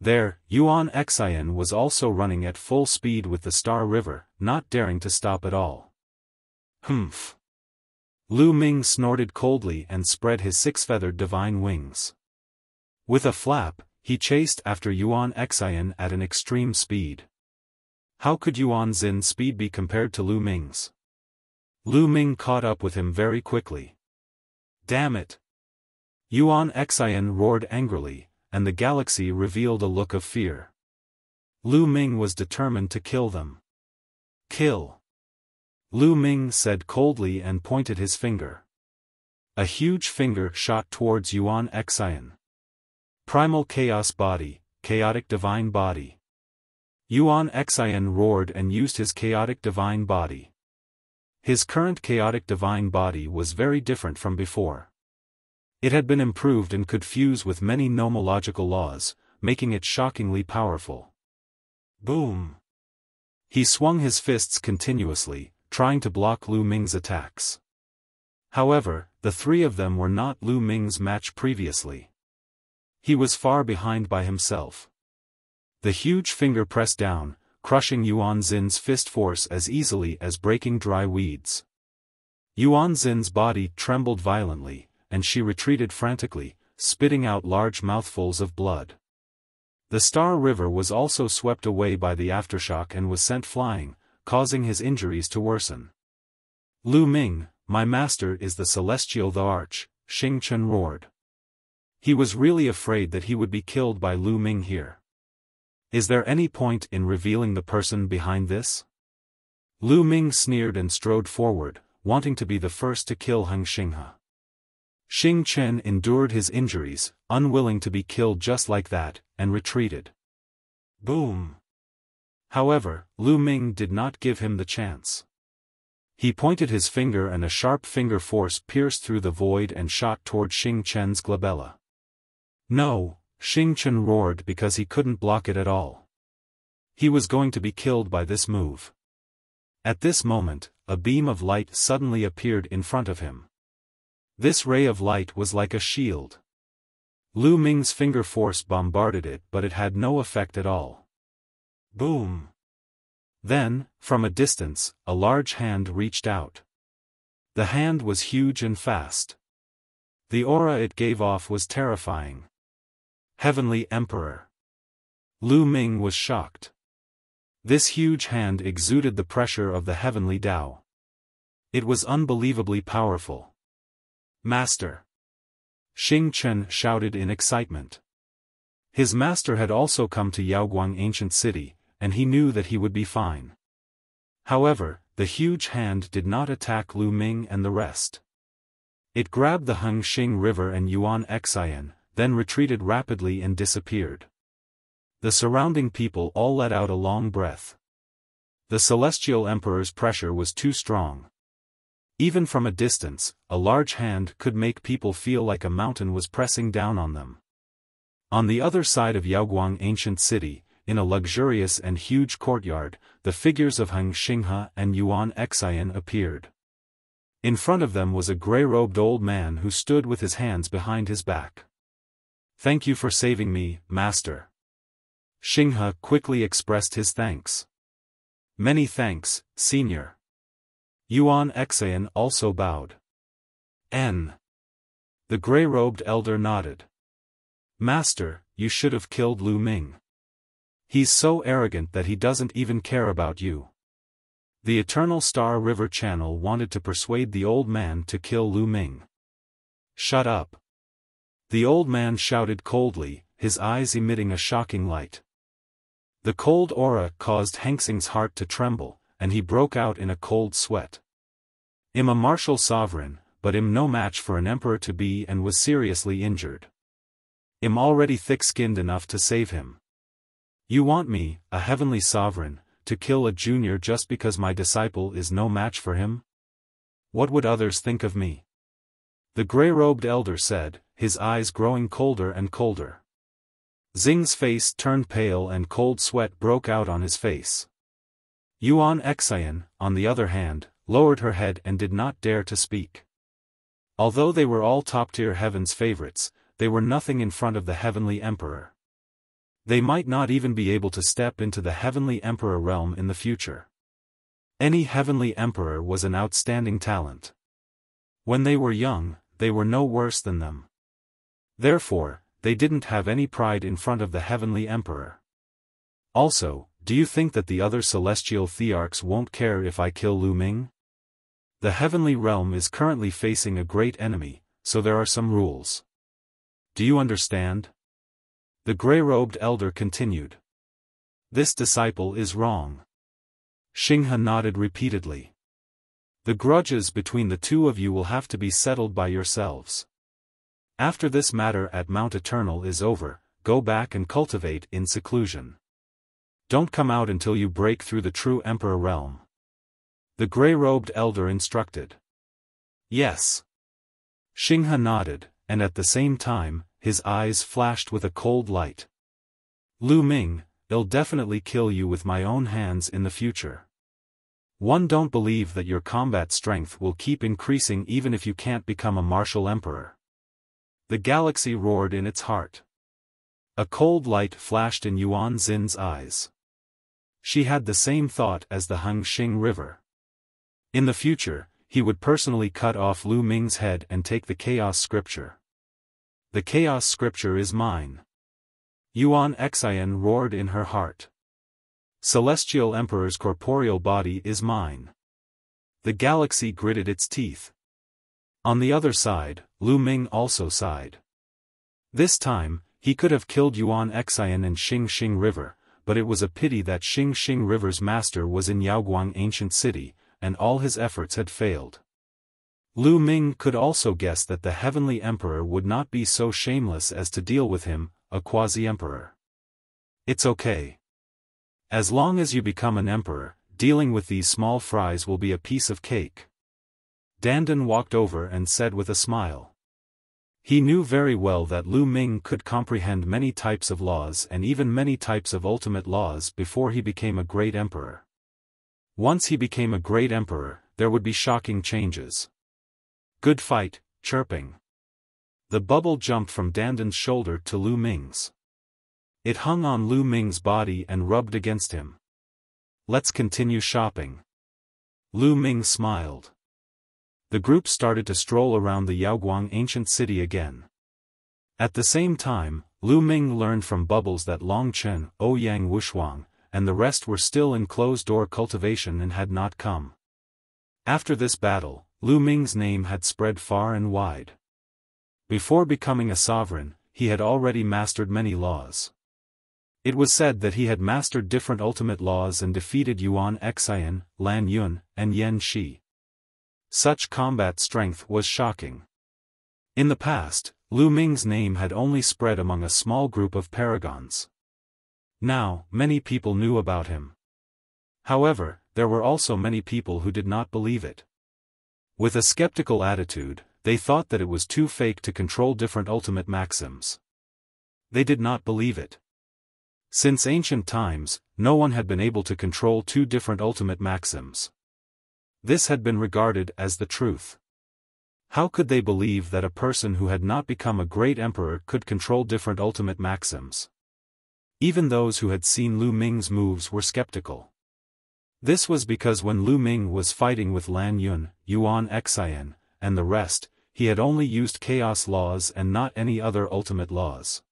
There, Yuan Xian was also running at full speed with the Star River, not daring to stop at all. Humph! Lu Ming snorted coldly and spread his six-feathered divine wings. With a flap, he chased after Yuan Xian at an extreme speed. How could Yuan Xin's speed be compared to Lu Ming's? Lu Ming caught up with him very quickly. Damn it! Yuan Xian roared angrily, and the galaxy revealed a look of fear. Lu Ming was determined to kill them. Kill! Lu Ming said coldly and pointed his finger. A huge finger shot towards Yuan Xian. Primal Chaos Body, Chaotic Divine Body. Yuan Xian roared and used his Chaotic Divine Body. His current Chaotic Divine Body was very different from before. It had been improved and could fuse with many nomological laws, making it shockingly powerful. Boom! He swung his fists continuously, trying to block Lu Ming's attacks. However, the three of them were not Lu Ming's match previously. He was far behind by himself. The huge finger pressed down, crushing Yuan Xin's fist force as easily as breaking dry weeds. Yuan Xin's body trembled violently, and she retreated frantically, spitting out large mouthfuls of blood. The Star River was also swept away by the aftershock and was sent flying, causing his injuries to worsen. Lu Ming, my master is the Celestial the Arch, Xing Chen roared. He was really afraid that he would be killed by Lu Ming here. Is there any point in revealing the person behind this? Lu Ming sneered and strode forward, wanting to be the first to kill Heng Xinghe. Xing Chen endured his injuries, unwilling to be killed just like that, and retreated. Boom! However, Lu Ming did not give him the chance. He pointed his finger and a sharp finger force pierced through the void and shot toward Xing Chen's glabella. No, Xing Chen roared because he couldn't block it at all. He was going to be killed by this move. At this moment, a beam of light suddenly appeared in front of him. This ray of light was like a shield. Lu Ming's finger force bombarded it but it had no effect at all. Boom! Then, from a distance, a large hand reached out. The hand was huge and fast. The aura it gave off was terrifying. Heavenly Emperor. Lu Ming was shocked. This huge hand exuded the pressure of the heavenly Tao. It was unbelievably powerful. Master! Xing Chen shouted in excitement. His master had also come to Yaoguang Ancient City, and he knew that he would be fine. However, the huge hand did not attack Lu Ming and the rest. It grabbed the Heng Xing River and Yuan Xian, then retreated rapidly and disappeared. The surrounding people all let out a long breath. The celestial emperor's pressure was too strong. Even from a distance, a large hand could make people feel like a mountain was pressing down on them. On the other side of Yaoguang ancient city, in a luxurious and huge courtyard, the figures of Heng Xinghe and Yuan Xian appeared. In front of them was a grey-robed old man who stood with his hands behind his back. "Thank you for saving me, master." Xinghe quickly expressed his thanks. "Many thanks, senior." Yuan Xian also bowed. The grey-robed elder nodded. "Master, you should have killed Lu Ming. He's so arrogant that he doesn't even care about you." The Eternal Star River Channel wanted to persuade the old man to kill Lu Ming. "Shut up." The old man shouted coldly, his eyes emitting a shocking light. The cold aura caused Heng Xing's heart to tremble, and he broke out in a cold sweat. "I'm a martial sovereign, but I'm no match for an emperor-to-be and was seriously injured. I'm already thick-skinned enough to save him. You want me, a heavenly sovereign, to kill a junior just because my disciple is no match for him? What would others think of me?" The grey-robed elder said, his eyes growing colder and colder. Xing's face turned pale and cold sweat broke out on his face. Yuan Xian, on the other hand, lowered her head and did not dare to speak. Although they were all top-tier heaven's favorites, they were nothing in front of the heavenly emperor. They might not even be able to step into the heavenly emperor realm in the future. Any heavenly emperor was an outstanding talent. When they were young, they were no worse than them. Therefore, they didn't have any pride in front of the heavenly emperor. Also, do you think that the other celestial thearchs won't care if I kill Lu Ming? The heavenly realm is currently facing a great enemy, so there are some rules. Do you understand? The grey-robed elder continued. This disciple is wrong. Xinghe nodded repeatedly. The grudges between the two of you will have to be settled by yourselves. After this matter at Mount Eternal is over, go back and cultivate in seclusion. Don't come out until you break through the true emperor realm. The grey-robed elder instructed. Yes. Xinghe nodded, and at the same time, his eyes flashed with a cold light. Lu Ming, I'll definitely kill you with my own hands in the future. One don't believe that your combat strength will keep increasing even if you can't become a martial emperor. The galaxy roared in its heart. A cold light flashed in Yuan Xin's eyes. She had the same thought as the Hengxing River. In the future, he would personally cut off Lu Ming's head and take the Chaos Scripture. The Chaos Scripture is mine. Yuan Xian roared in her heart. Celestial Emperor's corporeal body is mine. The galaxy gritted its teeth. On the other side, Lu Ming also sighed. This time, he could have killed Yuan Xian in Xingxing River, but it was a pity that Xingxing River's master was in Yaoguang ancient city, and all his efforts had failed. Lu Ming could also guess that the heavenly emperor would not be so shameless as to deal with him, a quasi-emperor. It's okay. As long as you become an emperor, dealing with these small fries will be a piece of cake. Dandan walked over and said with a smile. He knew very well that Lu Ming could comprehend many types of laws and even many types of ultimate laws before he became a great emperor. Once he became a great emperor, there would be shocking changes. Good fight, chirping. The bubble jumped from Dandan's shoulder to Lu Ming's. It hung on Lu Ming's body and rubbed against him. Let's continue shopping. Lu Ming smiled. The group started to stroll around the Yaoguang ancient city again. At the same time, Lu Ming learned from Bubbles that Long Chen, Ouyang Wushuang, and the rest were still in closed-door cultivation and had not come. After this battle, Lu Ming's name had spread far and wide. Before becoming a sovereign, he had already mastered many laws. It was said that he had mastered different ultimate laws and defeated Yuan Xian, LAN Yun, and Yan Shi. Such combat strength was shocking. In the past, Lu Ming's name had only spread among a small group of paragons. Now, many people knew about him. However, there were also many people who did not believe it. With a skeptical attitude, they thought that it was too fake to control different ultimate maxims. They did not believe it. Since ancient times, no one had been able to control two different ultimate maxims. This had been regarded as the truth. How could they believe that a person who had not become a great emperor could control different ultimate maxims? Even those who had seen Lu Ming's moves were skeptical. This was because when Lu Ming was fighting with LAN Yun, Yuan Xian, and the rest, he had only used chaos laws and not any other ultimate laws.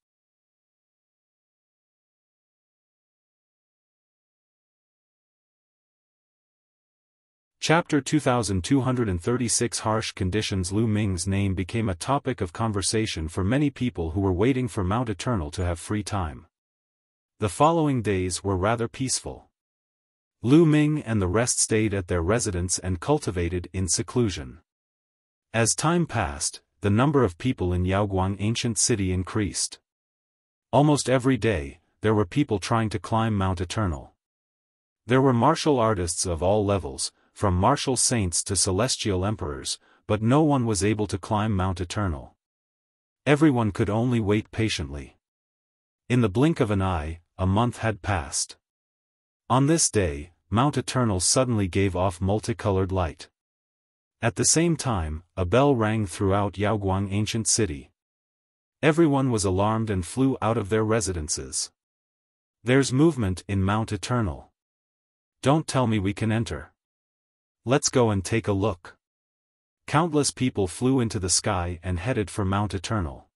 Chapter 2236 Harsh Conditions. Lu Ming's name became a topic of conversation for many people who were waiting for Mount Eternal to have free time. The following days were rather peaceful. Lu Ming and the rest stayed at their residence and cultivated in seclusion. As time passed, the number of people in Yaoguang ancient city increased. Almost every day, there were people trying to climb Mount Eternal. There were martial artists of all levels, from martial saints to celestial emperors, but no one was able to climb Mount Eternal. Everyone could only wait patiently. In the blink of an eye, a month had passed. On this day, Mount Eternal suddenly gave off multicolored light. At the same time, a bell rang throughout Yaoguang ancient city. Everyone was alarmed and flew out of their residences. There's movement in Mount Eternal. Don't tell me we can enter. Let's go and take a look. Countless people flew into the sky and headed for Mount Eternal.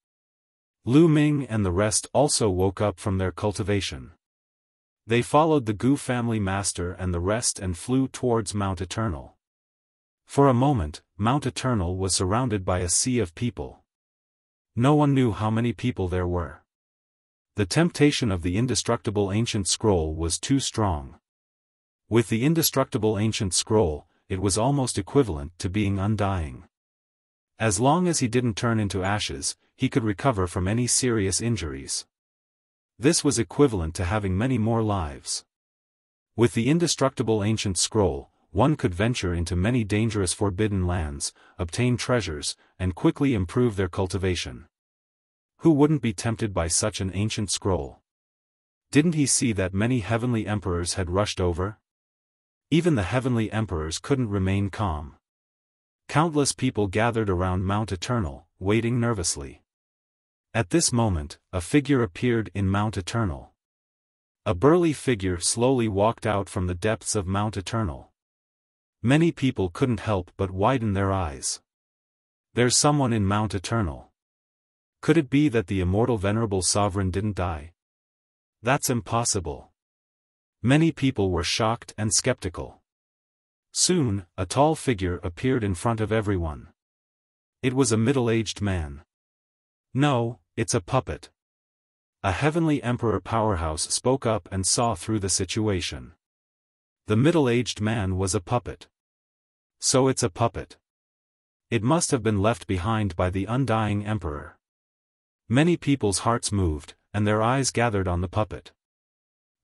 Lu Ming and the rest also woke up from their cultivation. They followed the Gu family master and the rest and flew towards Mount Eternal. For a moment, Mount Eternal was surrounded by a sea of people. No one knew how many people there were. The temptation of the indestructible ancient scroll was too strong. With the indestructible ancient scroll, it was almost equivalent to being undying. As long as he didn't turn into ashes, he could recover from any serious injuries. This was equivalent to having many more lives. With the indestructible ancient scroll, one could venture into many dangerous forbidden lands, obtain treasures, and quickly improve their cultivation. Who wouldn't be tempted by such an ancient scroll? Didn't he see that many heavenly emperors had rushed over? Even the heavenly emperors couldn't remain calm. Countless people gathered around Mount Eternal, waiting nervously. At this moment, a figure appeared in Mount Eternal. A burly figure slowly walked out from the depths of Mount Eternal. Many people couldn't help but widen their eyes. There's someone in Mount Eternal. Could it be that the immortal venerable sovereign didn't die? That's impossible. Many people were shocked and skeptical. Soon, a tall figure appeared in front of everyone. It was a middle-aged man. No, it's a puppet. A heavenly emperor powerhouse spoke up and saw through the situation. The middle-aged man was a puppet. So it's a puppet. It must have been left behind by the undying emperor. Many people's hearts moved, and their eyes gathered on the puppet.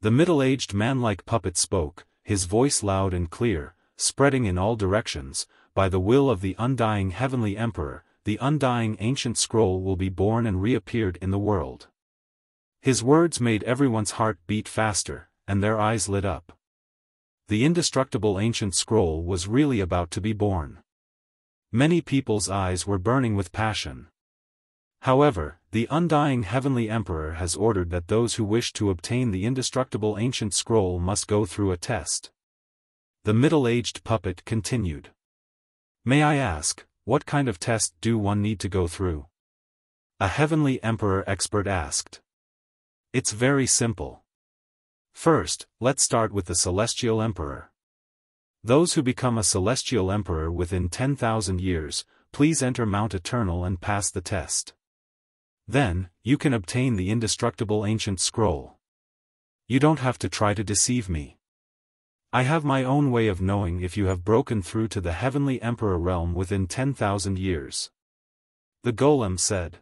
The middle-aged man-like puppet spoke, his voice loud and clear, spreading in all directions. By the will of the undying heavenly emperor, the undying ancient scroll will be born and reappeared in the world. His words made everyone's heart beat faster, and their eyes lit up. The indestructible ancient scroll was really about to be born. Many people's eyes were burning with passion. However, the undying heavenly emperor has ordered that those who wish to obtain the indestructible ancient scroll must go through a test. The middle-aged puppet continued. May I ask, what kind of test do one need to go through? A heavenly emperor expert asked. It's very simple. First, let's start with the celestial emperor. Those who become a celestial emperor within 10,000 years, please enter Mount Eternal and pass the test. Then, you can obtain the indestructible ancient scroll. You don't have to try to deceive me. I have my own way of knowing if you have broken through to the heavenly emperor realm within 10,000 years. The golem said.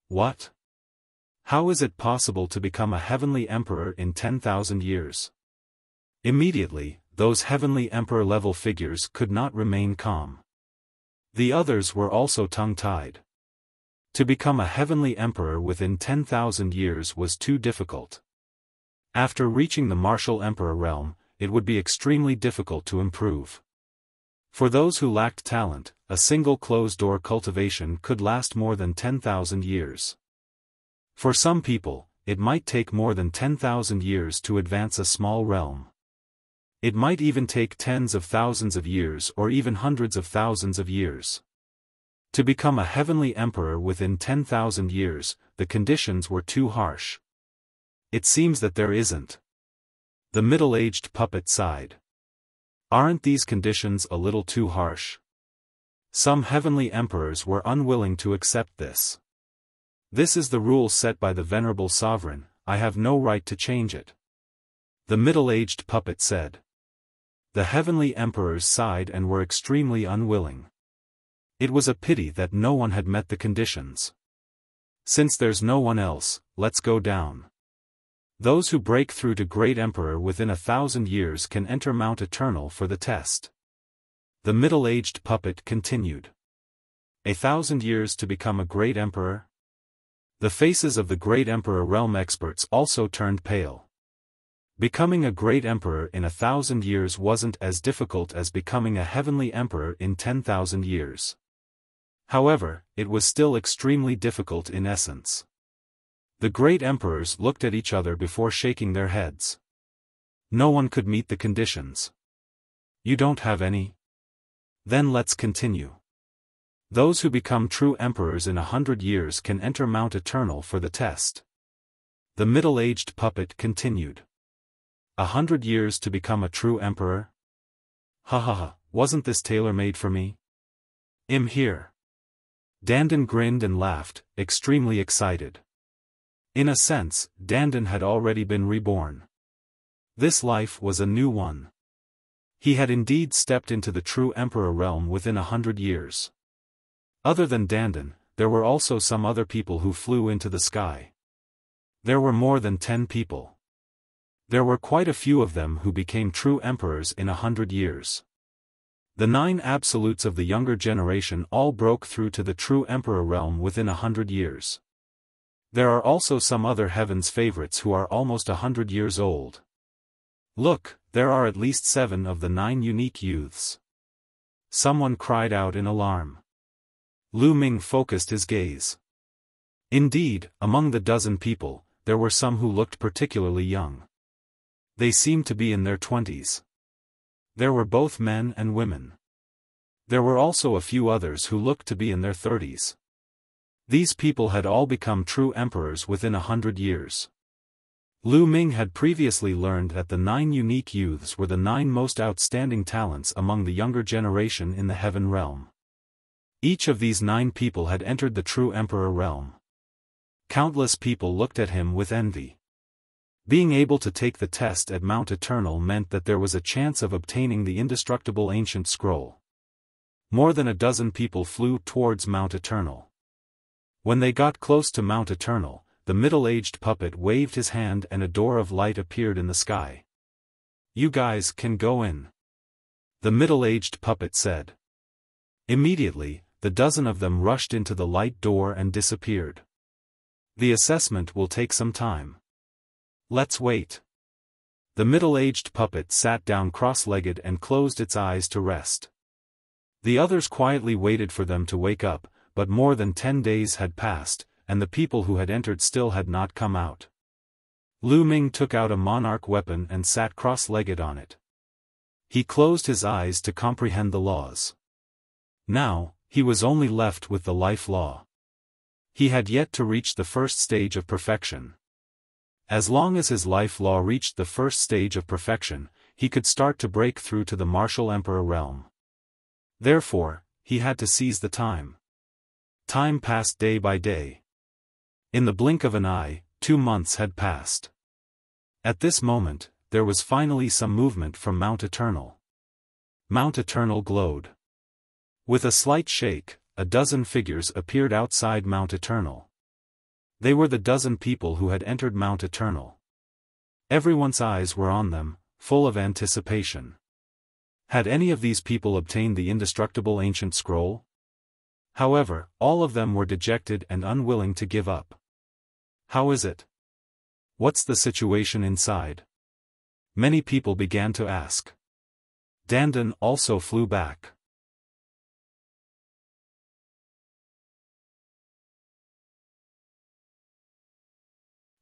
What? How is it possible to become a heavenly emperor in 10,000 years? Immediately, those heavenly emperor-level figures could not remain calm. The others were also tongue-tied. To become a heavenly emperor within 10,000 years was too difficult. After reaching the martial emperor realm, it would be extremely difficult to improve. For those who lacked talent, a single closed-door cultivation could last more than 10,000 years. For some people, it might take more than 10,000 years to advance a small realm. It might even take tens of thousands of years or even hundreds of thousands of years. To become a heavenly emperor within 10,000 years, the conditions were too harsh. It seems that there isn't. The middle-aged puppet sighed. Aren't these conditions a little too harsh? Some heavenly emperors were unwilling to accept this. This is the rule set by the venerable sovereign, I have no right to change it. The middle-aged puppet said. The heavenly emperors sighed and were extremely unwilling. It was a pity that no one had met the conditions. Since there's no one else, let's go down. Those who break through to Great Emperor within 1,000 years can enter Mount Eternal for the test. The middle-aged puppet continued. 1,000 years to become a Great Emperor? The faces of the Great Emperor realm experts also turned pale. Becoming a Great Emperor in 1,000 years wasn't as difficult as becoming a Heavenly Emperor in 10,000 years. However, it was still extremely difficult in essence. The Great Emperors looked at each other before shaking their heads. No one could meet the conditions. You don't have any? Then let's continue. Those who become true emperors in 100 years can enter Mount Eternal for the test. The middle-aged puppet continued. 100 years to become a true emperor? Ha ha ha, wasn't this tailor-made for me? I'm here. Dandan grinned and laughed, extremely excited. In a sense, Dandan had already been reborn. This life was a new one. He had indeed stepped into the true emperor realm within 100 years. Other than Dandan, there were also some other people who flew into the sky. There were more than 10 people. There were quite a few of them who became true emperors in 100 years. The 9 absolutes of the younger generation all broke through to the true emperor realm within 100 years. There are also some other heaven's favorites who are almost 100 years old. Look, there are at least 7 of the 9 unique youths. Someone cried out in alarm. Ming focused his gaze. Indeed, among the dozen people, there were some who looked particularly young. They seemed to be in their 20s. There were both men and women. There were also a few others who looked to be in their 30s. These people had all become true emperors within 100 years. Ming had previously learned that the 9 unique youths were the 9 most outstanding talents among the younger generation in the heaven realm. Each of these 9 people had entered the true emperor realm. Countless people looked at him with envy. Being able to take the test at Mount Eternal meant that there was a chance of obtaining the indestructible ancient scroll. More than a dozen people flew towards Mount Eternal. When they got close to Mount Eternal, the middle-aged puppet waved his hand and a door of light appeared in the sky. You guys can go in. The middle-aged puppet said. Immediately, the dozen of them rushed into the light door and disappeared. The assessment will take some time. Let's wait. The middle-aged puppet sat down cross-legged and closed its eyes to rest. The others quietly waited for them to wake up, but more than 10 days had passed, and the people who had entered still had not come out. Ming took out a monarch weapon and sat cross-legged on it. He closed his eyes to comprehend the laws. Now, he was only left with the life law. He had yet to reach the first stage of perfection. As long as his life law reached the first stage of perfection, he could start to break through to the martial emperor realm. Therefore, he had to seize the time. Time passed day by day. In the blink of an eye, 2 months had passed. At this moment, there was finally some movement from Mount Eternal. Mount Eternal glowed. With a slight shake, a dozen figures appeared outside Mount Eternal. They were the dozen people who had entered Mount Eternal. Everyone's eyes were on them, full of anticipation. Had any of these people obtained the indestructible ancient scroll? However, all of them were dejected and unwilling to give up. How is it? What's the situation inside? Many people began to ask. Dandan also flew back.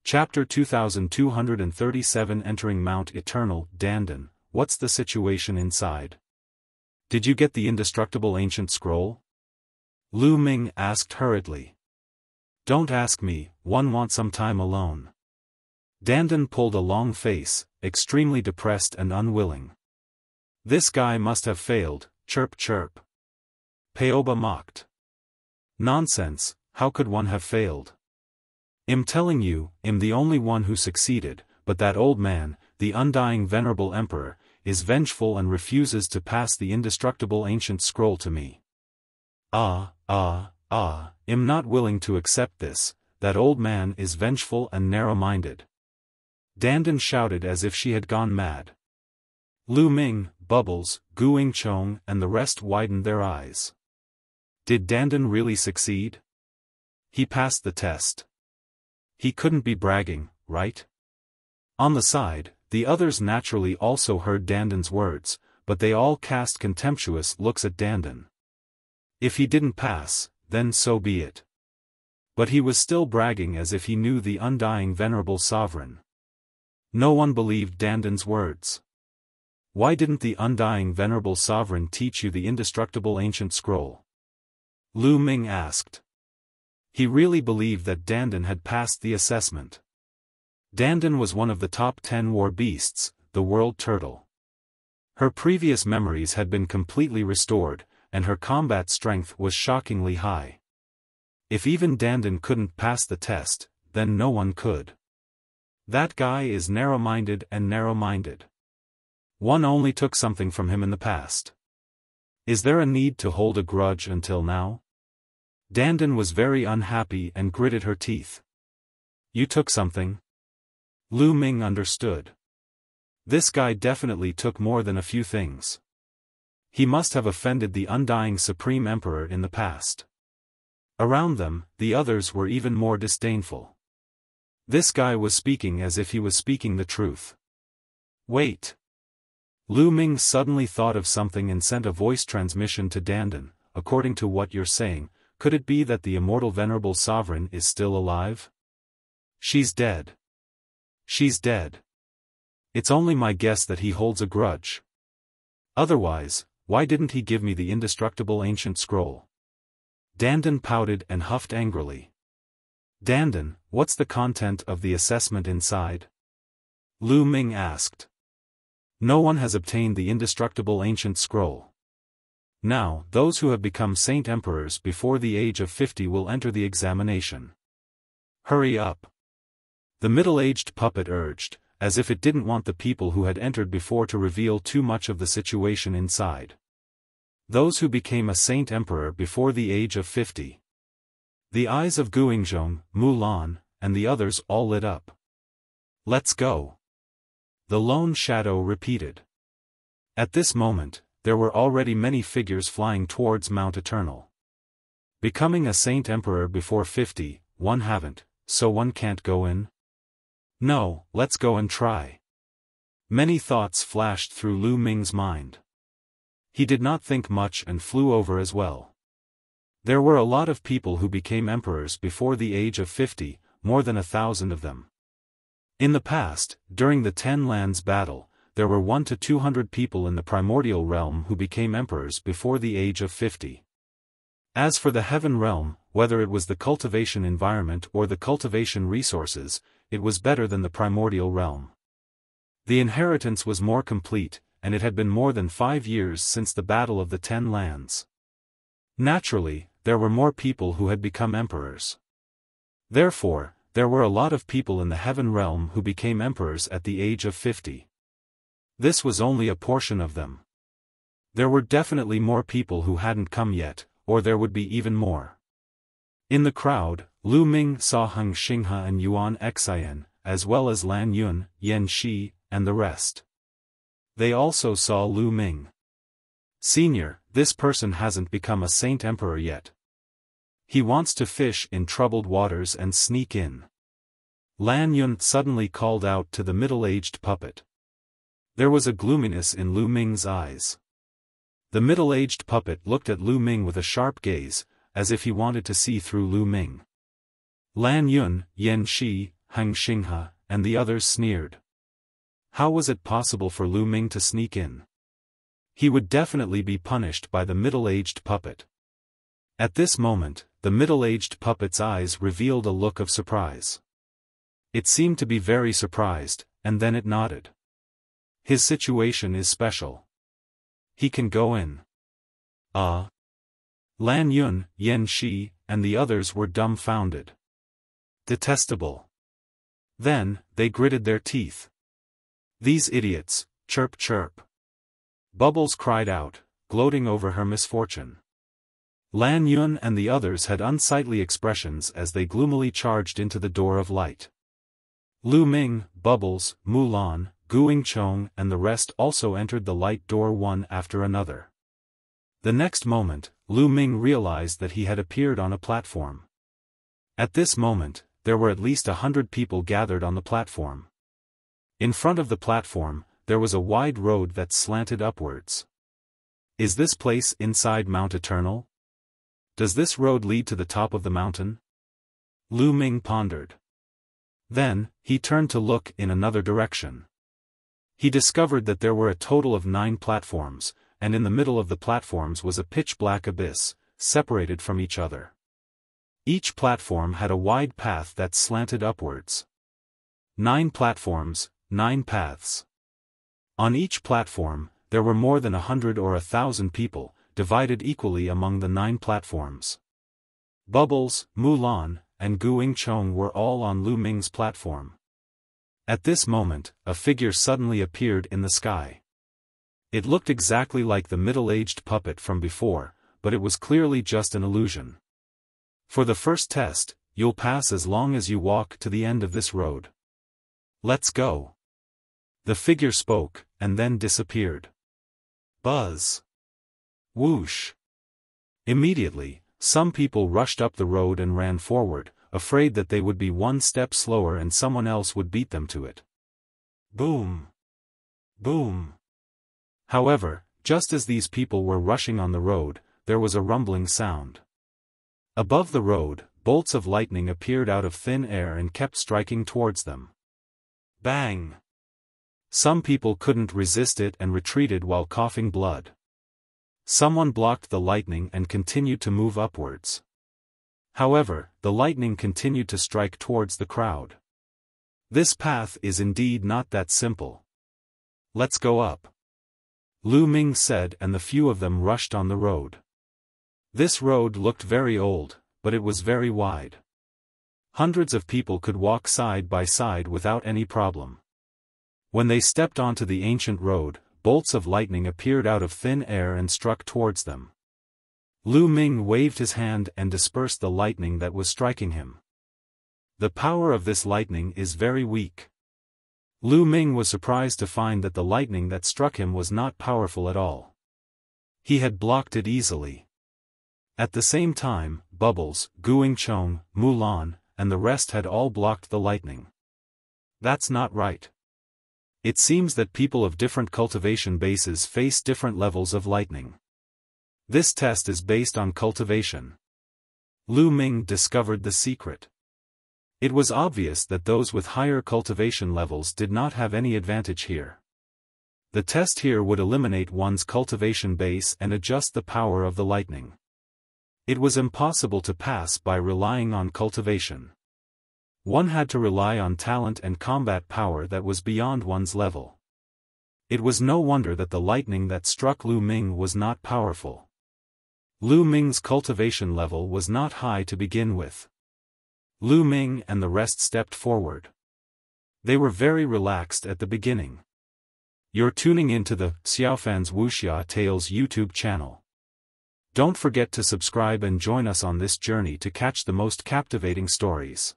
Chapter 2237 Entering Mount Eternal. Dandan, what's the situation inside? Did you get the indestructible ancient scroll? Lu Ming asked hurriedly. Don't ask me, one wants some time alone. Dandan pulled a long face, extremely depressed and unwilling. This guy must have failed, chirp chirp. Peoba mocked. Nonsense, how could one have failed? I'm telling you, I'm the only one who succeeded, but that old man, the undying venerable emperor, is vengeful and refuses to pass the indestructible ancient scroll to me. I'm not willing to accept this, that old man is vengeful and narrow-minded. Dandan shouted as if she had gone mad. Lu Ming, Bubbles, Guing Chong and the rest widened their eyes. Did Dandan really succeed? He passed the test. He couldn't be bragging, right? On the side, the others naturally also heard Dandan's words, but they all cast contemptuous looks at Dandan. If he didn't pass, then so be it. But he was still bragging as if he knew the undying venerable sovereign. No one believed Dandan's words. Why didn't the undying venerable sovereign teach you the indestructible ancient scroll? Lu Ming asked. He really believed that Dandan had passed the assessment. Dandan was one of the top 10 war beasts, the world turtle. Her previous memories had been completely restored, and her combat strength was shockingly high. If even Dandan couldn't pass the test, then no one could. That guy is narrow-minded and narrow-minded. One only took something from him in the past. Is there a need to hold a grudge until now? Dandan was very unhappy and gritted her teeth. You took something? Lu Ming understood. This guy definitely took more than a few things. He must have offended the undying Supreme Emperor in the past. Around them, the others were even more disdainful. This guy was speaking as if he was speaking the truth. Wait. Lu Ming suddenly thought of something and sent a voice transmission to Dandan. According to what you're saying, could it be that the immortal venerable sovereign is still alive? She's dead. She's dead. It's only my guess that he holds a grudge. Otherwise, why didn't he give me the indestructible ancient scroll? Dandan pouted and huffed angrily. Dandan, what's the content of the assessment inside? Lu Ming asked. No one has obtained the indestructible ancient scroll. Now, those who have become Saint Emperors before the age of 50 will enter the examination. Hurry up. The middle-aged puppet urged, as if it didn't want the people who had entered before to reveal too much of the situation inside. Those who became a Saint Emperor before the age of 50. The eyes of Guingzhong, Mulan, and the others all lit up. Let's go. The lone shadow repeated. At this moment, there were already many figures flying towards Mount Eternal. Becoming a Saint Emperor before 50, one haven't, so one can't go in? No, let's go and try. Many thoughts flashed through Lu Ming's mind. He did not think much and flew over as well. There were a lot of people who became emperors before the age of 50, more than 1,000 of them. In the past, during the 10 lands battle, there were 1 to 200 people in the primordial realm who became emperors before the age of 50. As for the heaven realm, whether it was the cultivation environment or the cultivation resources, it was better than the primordial realm. The inheritance was more complete, and it had been more than 5 years since the Battle of the 10 Lands. Naturally, there were more people who had become emperors. Therefore, there were a lot of people in the heaven realm who became emperors at the age of 50. This was only a portion of them. There were definitely more people who hadn't come yet, or there would be even more. In the crowd, Lu Ming saw Heng Xinghe and Yuan Xian, as well as LAN Yun, Yan Shi, and the rest. They also saw Lu Ming. Senior, this person hasn't become a saint emperor yet. He wants to fish in troubled waters and sneak in. LAN Yun suddenly called out to the middle-aged puppet. There was a gloominess in Lu Ming's eyes. The middle-aged puppet looked at Lu Ming with a sharp gaze, as if he wanted to see through Lu Ming. LAN Yun, Yan Shi, Heng Xinghe, and the others sneered. How was it possible for Lu Ming to sneak in? He would definitely be punished by the middle-aged puppet. At this moment, the middle-aged puppet's eyes revealed a look of surprise. It seemed to be very surprised, and then it nodded. His situation is special. He can go in. LAN Yun, Yan Shi, and the others were dumbfounded. Detestable. Then, they gritted their teeth. These idiots, chirp chirp. Bubbles cried out, gloating over her misfortune. LAN Yun and the others had unsightly expressions as they gloomily charged into the door of light. Lu Ming, Bubbles, Mulan, Guing Chong and the rest also entered the light door one after another. The next moment, Lu Ming realized that he had appeared on a platform. At this moment, there were at least 100 people gathered on the platform. In front of the platform, there was a wide road that slanted upwards. Is this place inside Mount Eternal? Does this road lead to the top of the mountain? Lu Ming pondered. Then, he turned to look in another direction. He discovered that there were a total of 9 platforms, and in the middle of the platforms was a pitch-black abyss, separated from each other. Each platform had a wide path that slanted upwards. 9 platforms, 9 paths. On each platform, there were more than 100 or 1,000 people, divided equally among the 9 platforms. Bubbles, Mulan, and Guing Chong were all on Lu Ming's platform. At this moment, a figure suddenly appeared in the sky. It looked exactly like the middle-aged puppet from before, but it was clearly just an illusion. For the first test, you'll pass as long as you walk to the end of this road. Let's go. The figure spoke, and then disappeared. Buzz. Whoosh. Immediately, some people rushed up the road and ran forward, afraid that they would be one step slower and someone else would beat them to it. Boom. Boom. However, just as these people were rushing on the road, there was a rumbling sound. Above the road, bolts of lightning appeared out of thin air and kept striking towards them. Bang! Some people couldn't resist it and retreated while coughing blood. Someone blocked the lightning and continued to move upwards. However, the lightning continued to strike towards the crowd. This path is indeed not that simple. Let's go up. Lu Ming said, and the few of them rushed on the road. This road looked very old, but it was very wide. Hundreds of people could walk side by side without any problem. When they stepped onto the ancient road, bolts of lightning appeared out of thin air and struck towards them. Lu Ming waved his hand and dispersed the lightning that was striking him. The power of this lightning is very weak. Lu Ming was surprised to find that the lightning that struck him was not powerful at all. He had blocked it easily. At the same time, Bubbles, Guing Chong, Mulan, and the rest had all blocked the lightning. That's not right. It seems that people of different cultivation bases face different levels of lightning. This test is based on cultivation. Lu Ming discovered the secret. It was obvious that those with higher cultivation levels did not have any advantage here. The test here would eliminate one's cultivation base and adjust the power of the lightning. It was impossible to pass by relying on cultivation. One had to rely on talent and combat power that was beyond one's level. It was no wonder that the lightning that struck Lu Ming was not powerful. Lu Ming's cultivation level was not high to begin with. Lu Ming and the rest stepped forward. They were very relaxed at the beginning. You're tuning into the Xiaofan's Wuxia Tales YouTube channel. Don't forget to subscribe and join us on this journey to catch the most captivating stories.